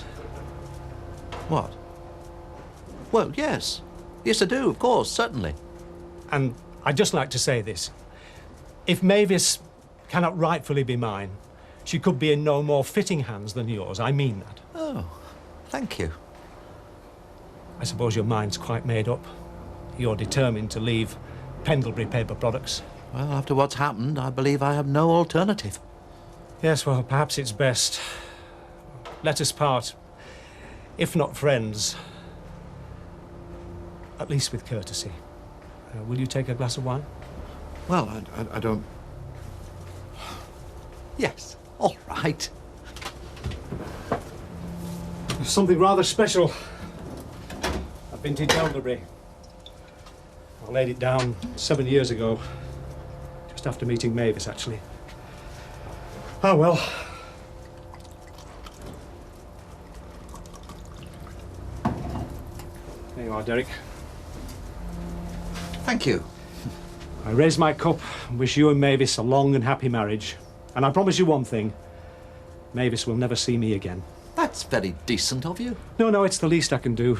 What? Well, yes. Yes, I do, of course, certainly. And I'd just like to say this. If Mavis cannot rightfully be mine, she could be in no more fitting hands than yours. I mean that. Oh, thank you. I suppose your mind's quite made up. You're determined to leave Pendlebury Paper Products. Well, after what's happened, I believe I have no alternative. Yes, well, perhaps it's best. Let us part, if not friends, at least with courtesy. Will you take a glass of wine? Well, I don't... Yes, all right. There's something rather special. A vintage elderberry. I laid it down 7 years ago, just after meeting Mavis, actually. Oh, well. There you are, Derek. Thank you. I raise my cup and wish you and Mavis a long and happy marriage. And I promise you one thing. Mavis will never see me again. That's very decent of you. No, it's the least I can do.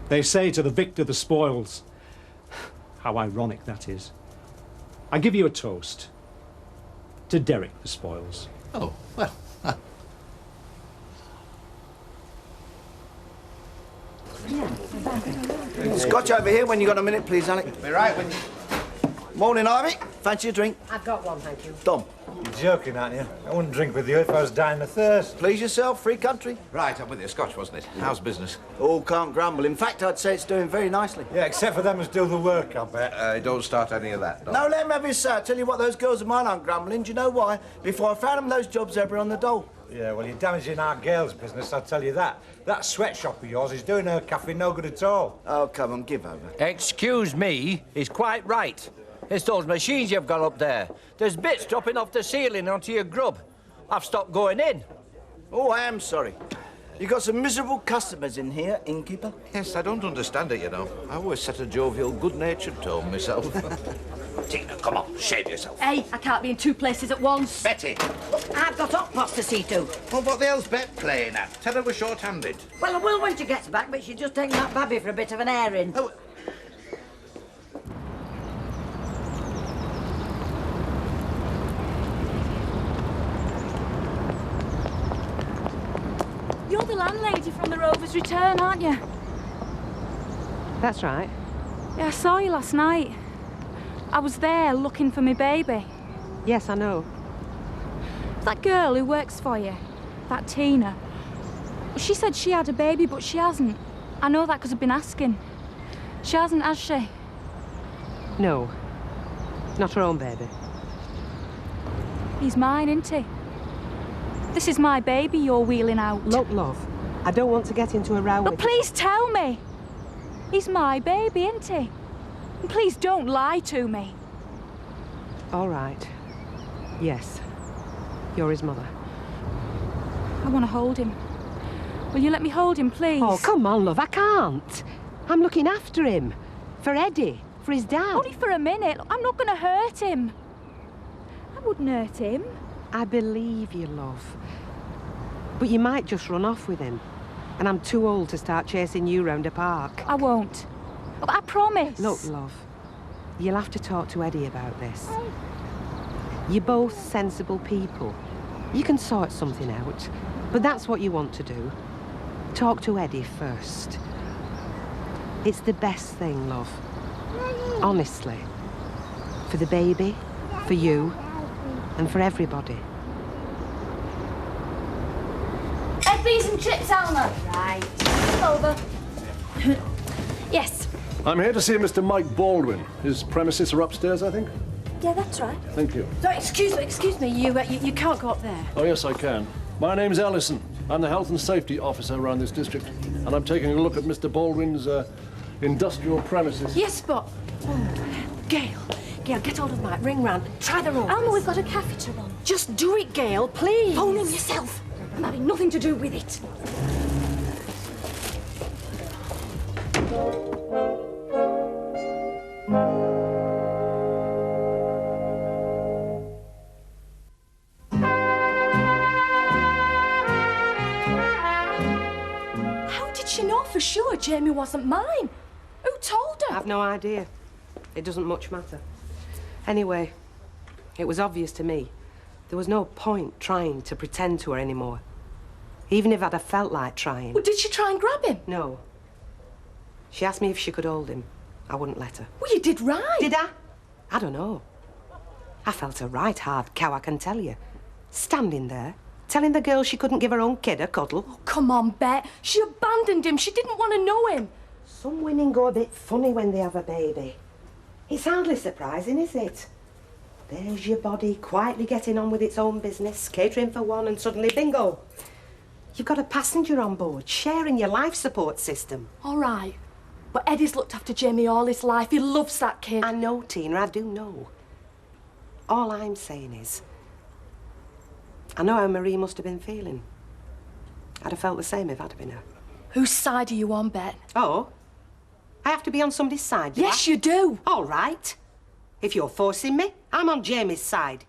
They say to the victor the spoils. How ironic that is. I give you a toast. To Derek the spoils. Oh, well. Scotch over here when you got a minute, please, Alec. Be right when you... Morning, Ivy. Fancy a drink? I've got one, thank you. Dom. You're joking, aren't you? I wouldn't drink with you if I was dying of thirst. Please yourself, free country. Right, I'm with you. Scotch, wasn't it? How's business? All can't grumble. In fact, I'd say it's doing very nicely. Yeah, except for them who's do the work, I bet. Don't start any of that, Dom. No, let him have his say. I tell you what, those girls of mine aren't grumbling. Do you know why? Before I found them, those jobs ever on the dole. Yeah, well, you're damaging our girls' business, I'll tell you that. That sweatshop of yours is doing her cafe no good at all. Oh, come on, give over. Excuse me, he's quite right. It's those machines you've got up there. There's bits dropping off the ceiling onto your grub. I've stopped going in. Oh, I am sorry. You got some miserable customers in here, innkeeper? Yes, I don't understand it, you know. I always set a jovial, good-natured tone myself. Tina, come on, shave yourself. Hey, I can't be in two places at once. Betty! I've got hot pots to see to. Well, what the hell's Bet playing at? Tell her we're short-handed. Well, I will when she gets back, but she's just taking that babby for a bit of an airing. Oh. You're the landlady from the Rover's Return, aren't you? That's right. Yeah, I saw you last night. I was there looking for my baby. Yes, I know. That girl who works for you, that Tina, she said she had a baby, but she hasn't. I know that because I've been asking. She hasn't, has she? No. Not her own baby. He's mine, isn't he? This is my baby you're wheeling out. Look, love, I don't want to get into a row But with... please tell me. He's my baby, isn't he? And please don't lie to me. All right. Yes. You're his mother. I want to hold him. Will you let me hold him, please? Oh, come on, love, I can't. I'm looking after him. For Eddie. For his dad. Only for a minute. I'm not going to hurt him. I wouldn't hurt him. I believe you, love. But you might just run off with him. And I'm too old to start chasing you round a park. I won't. But I promise. Look, love, you'll have to talk to Eddie about this. You're both sensible people. You can sort something out. But that's what you want to do. Talk to Eddie first. It's the best thing, love. Honestly. For the baby, for you, and for everybody. Egg, beans and chips, Alma. Right. Over. Yes. I'm here to see Mr. Mike Baldwin. His premises are upstairs, I think. Yeah, that's right. Thank you. So, excuse me. You can't go up there. Oh, yes, I can. My name's Ellison. I'm the health and safety officer around this district, and I'm taking a look at Mr. Baldwin's industrial premises. Yes, but... Gail, get hold of Mike. Ring round. Try the room. Alma, we've got a cafe to run. Just do it, Gail, please. Phone him yourself. I'm having nothing to do with it. How did she know for sure Jamie wasn't mine? Who told her? I've no idea. It doesn't much matter. Anyway, it was obvious to me. There was no point trying to pretend to her anymore. Even if I'd have felt like trying. Well, did she try and grab him? No. She asked me if she could hold him. I wouldn't let her. Well, you did right. Did I? I don't know. I felt a right hard cow, I can tell you. Standing there, telling the girl she couldn't give her own kid a cuddle. Oh, come on, Bet. She abandoned him. She didn't want to know him. Some women go a bit funny when they have a baby. It's hardly surprising, is it? There's your body quietly getting on with its own business, catering for one, and suddenly, bingo! You've got a passenger on board, sharing your life support system. All right. But Eddie's looked after Jamie all his life. He loves that kid. I know, Tina, I do know. All I'm saying is, I know how Marie must have been feeling. I'd have felt the same if I'd been her. Whose side are you on, Bet? Oh? I have to be on somebody's side, do Yes, I? you do. All right. If you're forcing me, I'm on Jamie's side.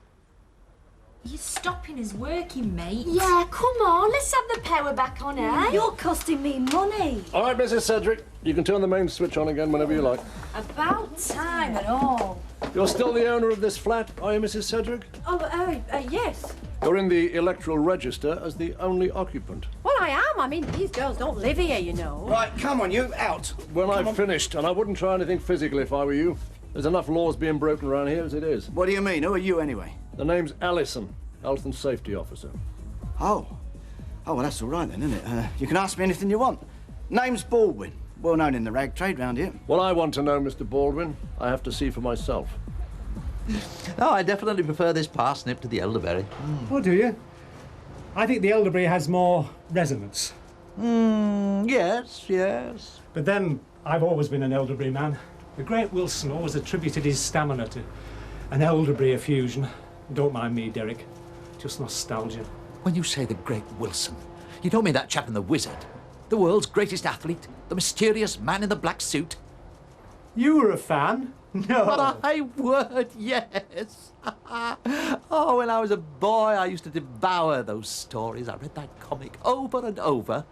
You're stopping us working, mate. Yeah, come on, let's have the power back on, eh? You're costing me money. All right, Mrs. Cedric, you can turn the main switch on again whenever you like. About time and all. You're still the owner of this flat, are you, Mrs. Cedric? Yes. You're in the electoral register as the only occupant. Well, I am. I mean, these girls don't live here, you know. Right, come on, you, out. When I've finished, and I wouldn't try anything physical if I were you. There's enough laws being broken around here as it is. What do you mean? Who are you, anyway? The name's Allison, Health and Safety Officer. Oh. Oh, well, that's all right then, isn't it? You can ask me anything you want. Name's Baldwin. Well known in the rag trade round here. What I want to know, Mr. Baldwin, I have to see for myself. Oh, I definitely prefer this parsnip to the elderberry. Oh, do you? I think the elderberry has more resonance. Yes, yes. But then, I've always been an elderberry man. The great Wilson always attributed his stamina to an elderberry effusion. Don't mind me, Derek. Just nostalgia. When you say the great Wilson, you don't mean that chap in The Wizard? The world's greatest athlete? The mysterious man in the black suit? You were a fan? No. But I would, yes. Oh, when I was a boy, I used to devour those stories. I read that comic over and over.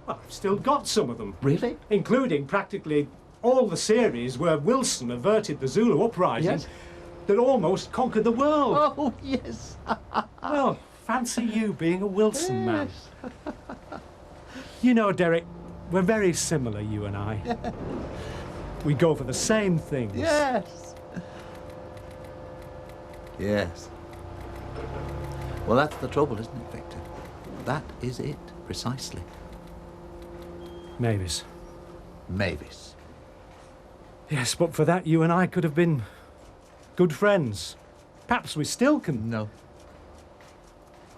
Well, I've still got some of them. Really? Including practically all the series where Wilson averted the Zulu uprising Yes. that almost conquered the world. Oh, yes. Well, fancy you being a Wilson man. You know, Derek, we're very similar, you and I. We go for the same things. Yes. Yes. Well, that's the trouble, isn't it, Victor? That is it, precisely. Mavis. Mavis. Yes, but for that, you and I could have been good friends. Perhaps we still can. No.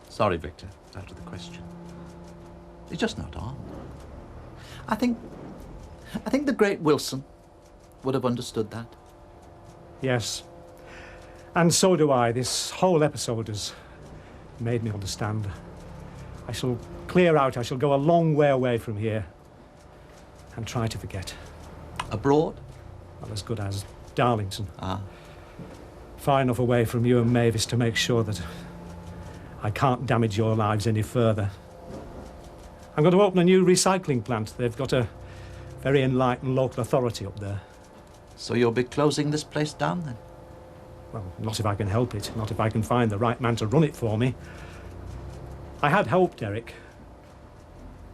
Sorry, Victor, out of the question. It's just not on. I think the great Wilson would have understood that. Yes. And so do I. This whole episode has made me understand. I shall clear out. I shall go a long way away from here and try to forget. Abroad? Well, as good as Darlington. Ah. Far enough away from you and Mavis to make sure that I can't damage your lives any further. I'm going to open a new recycling plant. They've got a very enlightened local authority up there. So you'll be closing this place down, then? Well, not if I can help it. Not if I can find the right man to run it for me. I had hoped, Eric,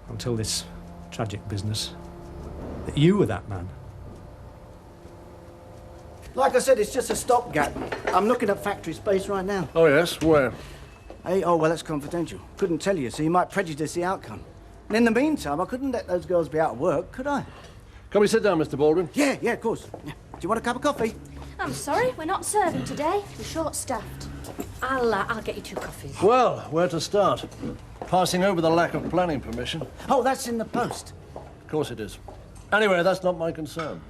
until this tragic business, that you were that man. Like I said, it's just a stopgap. I'm looking at factory space right now. Oh, yes? Where? Hey, oh, well, that's confidential. Couldn't tell you, so you might prejudice the outcome. And in the meantime, I couldn't let those girls be out of work, could I? Can we sit down, Mr. Baldwin? Yeah, of course. Yeah. Do you want a cup of coffee? I'm sorry, we're not serving today. We're short-staffed. I'll get you 2 coffees. Well, where to start? Passing over the lack of planning permission. Oh, that's in the post. Of course it is. Anyway, that's not my concern.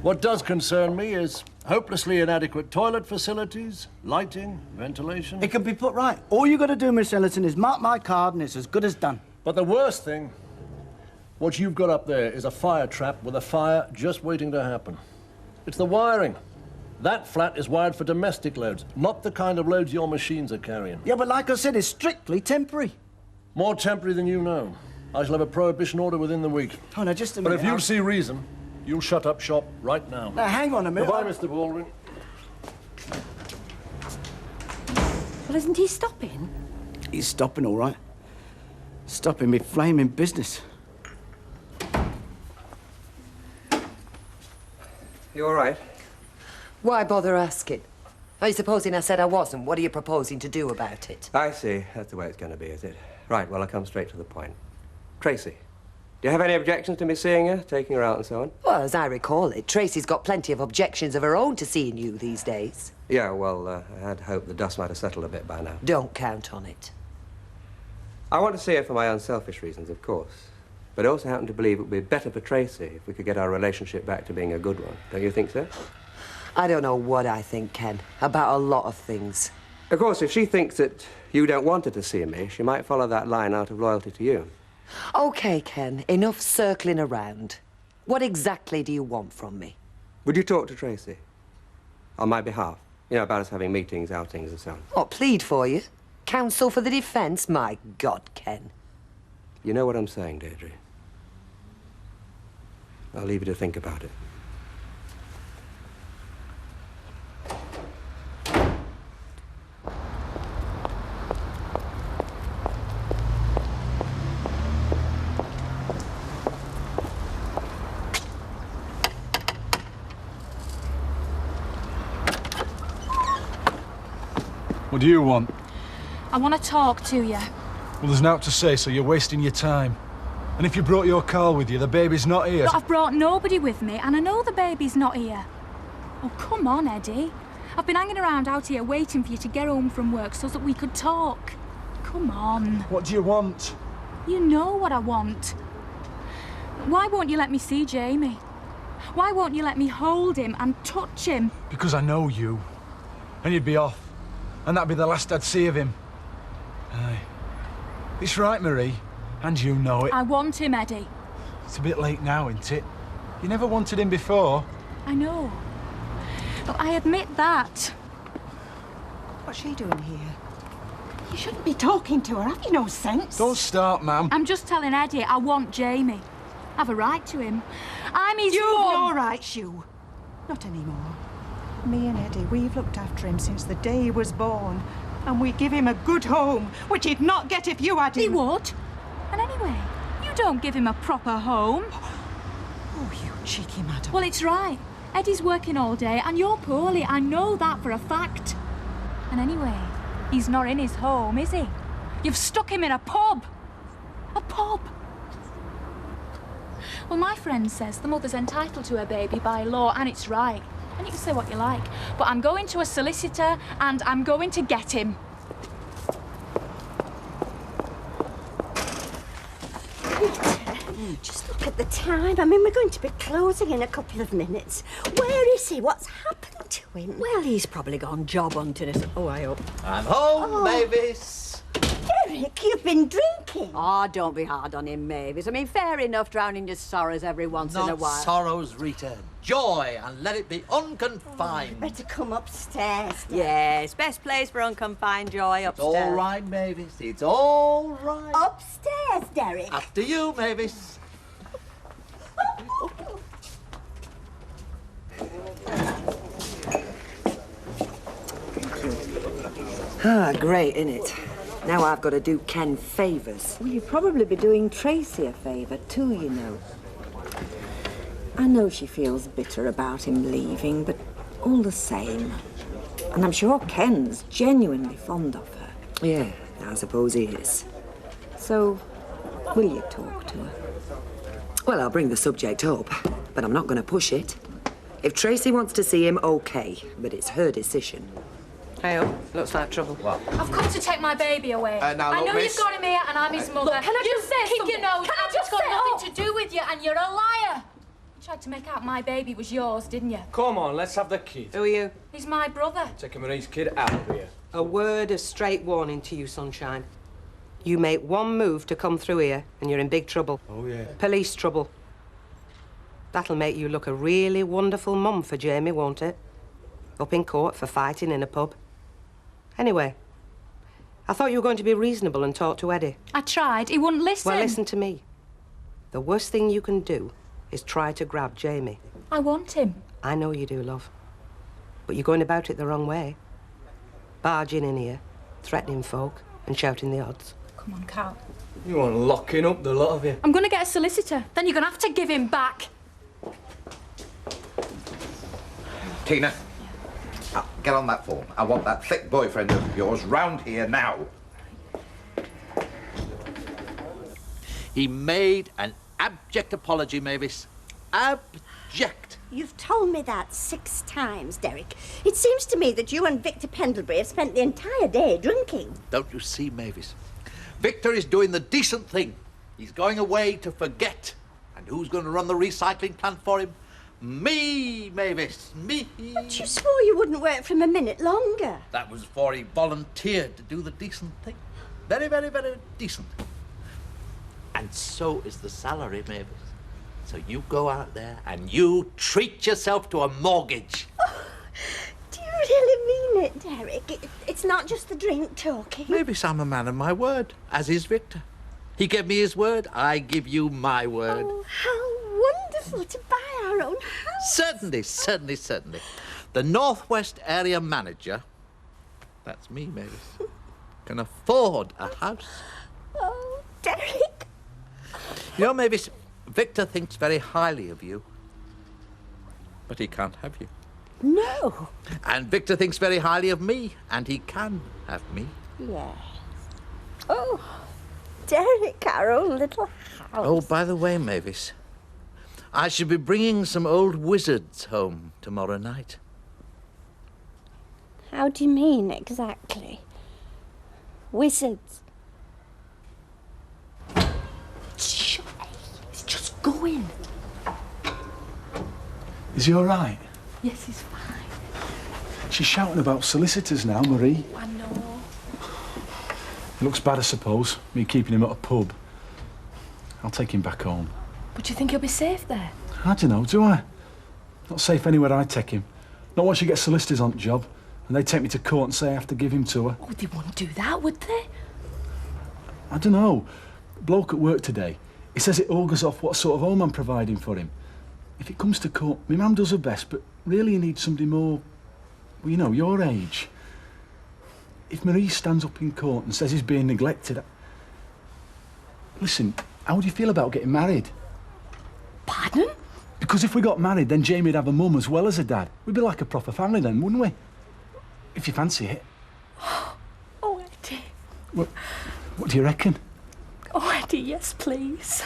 What does concern me is hopelessly inadequate toilet facilities, lighting, ventilation. It can be put right. All you got to do, Miss Ellison, is mark my card and it's as good as done. But the worst thing, what you've got up there is a fire trap with a fire just waiting to happen. It's the wiring. That flat is wired for domestic loads, not the kind of loads your machines are carrying. Yeah, but like I said, it's strictly temporary. More temporary than you know. I shall have a prohibition order within the week. Oh, no, just a minute. But if you see reason, you'll shut up shop right now. Now, hang on a minute. Goodbye, Mr. Baldwin. Well, isn't he stopping? He's stopping, all right. Stopping me flaming business. You all right? Why bother asking? Are you supposing I said I wasn't? What are you proposing to do about it? I see. That's the way it's going to be, is it? Right, well, I'll come straight to the point. Tracy, do you have any objections to me seeing her, taking her out and so on? Well, as I recall it, Tracy's got plenty of objections of her own to seeing you these days. Yeah, well, I had hoped the dust might have settled a bit by now. Don't count on it. I want to see her for my unselfish reasons, of course. But I also happen to believe it would be better for Tracy if we could get our relationship back to being a good one. Don't you think so? I don't know what I think, Ken, about a lot of things. Of course, if she thinks that you don't want her to see me, she might follow that line out of loyalty to you. OK, Ken, enough circling around. What exactly do you want from me? Would you talk to Tracy? On my behalf? You know, about us having meetings, outings and so on. What, plead for you? Counsel for the defence? My God, Ken. You know what I'm saying, Deirdre. I'll leave you to think about it. What do you want? I want to talk to you. Well, there's naught to say, so you're wasting your time. And if you brought your car with you, the baby's not here. But I've brought nobody with me, and I know the baby's not here. Oh, come on, Eddie. I've been hanging around out here waiting for you to get home from work so that we could talk. Come on. What do you want? You know what I want. Why won't you let me see Jamie? Why won't you let me hold him and touch him? Because I know you. And you'd be off. And that'd be the last I'd see of him. Aye. It's right, Marie. And you know it. I want him, Eddie. It's a bit late now, isn't it? You never wanted him before. I know. But I admit that. What's she doing here? You shouldn't be talking to her. Have you no sense? Don't start, ma'am. I'm just telling Eddie I want Jamie. I have a right to him. I'm his You've mum. no right, Shue. Not anymore. Me and Eddie, we've looked after him since the day he was born. And we give him a good home, which he'd not get if you had him. He would. And anyway, you don't give him a proper home. Oh, you cheeky madam. Well, it's right. Eddie's working all day and you're poorly. I know that for a fact. And anyway, he's not in his home, is he? You've stuck him in a pub. A pub. Well, my friend says the mother's entitled to her baby by law, and it's right. And you can say what you like, but I'm going to a solicitor and I'm going to get him. Peter, just look at the time. I mean, we're going to be closing in a couple of minutes. Where is he? What's happened to him? Well, he's probably gone job hunting. Oh, I hope. I'm home, Mavis. Derek, you've been drinking. Oh, don't be hard on him, Mavis. I mean, fair enough drowning your sorrows every once in a Not while. sorrows, Rita. Joy, and let it be unconfined. Better come upstairs. Derek. Yes, best place for unconfined joy, It's upstairs. all right, Mavis. It's all right. Upstairs, Derek. After you, Mavis. Ah, great, innit? Now I've got to do Ken favours. Well, you'd probably be doing Tracy a favour too, you know. I know she feels bitter about him leaving, but all the same. And I'm sure Ken's genuinely fond of her. Yeah, I suppose he is. So, will you talk to her? Well, I'll bring the subject up, but I'm not going to push it. If Tracy wants to see him, OK, but it's her decision. Hey-oh, looks like trouble. What? I've come to take my baby away. Now, I look, know miss. you've got him here and I'm his mother. Look, can I you just say keep something? your nose? Can I I've just got got nothing nothing to do with you and you're a liar. You tried to make out my baby was yours, didn't you? Come on, let's have the kid. Who are you? He's my brother. Taking Marie's kid out of here. A word of straight warning to you, Sunshine. You make one move to come through here and you're in big trouble. Oh, yeah. Police trouble. That'll make you look a really wonderful mum for Jamie, won't it? Up in court for fighting in a pub. Anyway, I thought you were going to be reasonable and talk to Eddie. I tried. He wouldn't listen. Well, listen to me. The worst thing you can do is try to grab Jamie. I want him. I know you do, love. But you're going about it the wrong way. Barging in here, threatening folk and shouting the odds. Come on, Carl. You want locking up the lot of you? I'm going to get a solicitor. Then you're going to have to give him back. Tina, Get on that phone. I want that thick boyfriend of yours round here now. He made an abject apology, Mavis. Abject. You've told me that 6 times, Derek. It seems to me that you and Victor Pendlebury have spent the entire day drinking. Don't you see, Mavis? Victor is doing the decent thing. He's going away to forget. And who's going to run the recycling plant for him? Me, Mavis, me. But you swore you wouldn't work for him a minute longer. That was before he volunteered to do the decent thing. Very, very, very decent. And so is the salary, Mavis. So you go out there and you treat yourself to a mortgage. Oh, do you really mean it, Derek? It's not just the drink talking. Mavis, I'm a man of my word, as is Victor. He gave me his word, I give you my word. Oh, how wonderful to buy our own house. Certainly, certainly, certainly. The Northwest area manager, that's me, Mavis, can afford a house. Oh, Derek. You know, Mavis, Victor thinks very highly of you, but he can't have you. No. And Victor thinks very highly of me, and he can have me. Yes. Oh, Derek, our own little house. Oh, by the way, Mavis, I should be bringing some old wizards home tomorrow night. How do you mean exactly? Wizards? Shh, he's just going. Is he all right? Yes, he's fine. She's shouting about solicitors now, Marie. I know. It looks bad, I suppose, me keeping him at a pub. I'll take him back home. But you think he'll be safe there? I don't know, do I? Not safe anywhere I take him. Not once you get solicitors on the job, and they take me to court and say I have to give him to her. Oh, they wouldn't do that, would they? I don't know. Bloke at work today, he says it augurs off what sort of home I'm providing for him. If it comes to court, my mum does her best, but really you need somebody more, well, you know, your age. If Marie stands up in court and says he's being neglected... Listen, how would you feel about getting married? Pardon? Because if we got married, then Jamie'd have a mum as well as a dad. We'd be like a proper family then, wouldn't we? If you fancy it. Oh, Eddie. What do you reckon? Oh, Eddie, yes, please.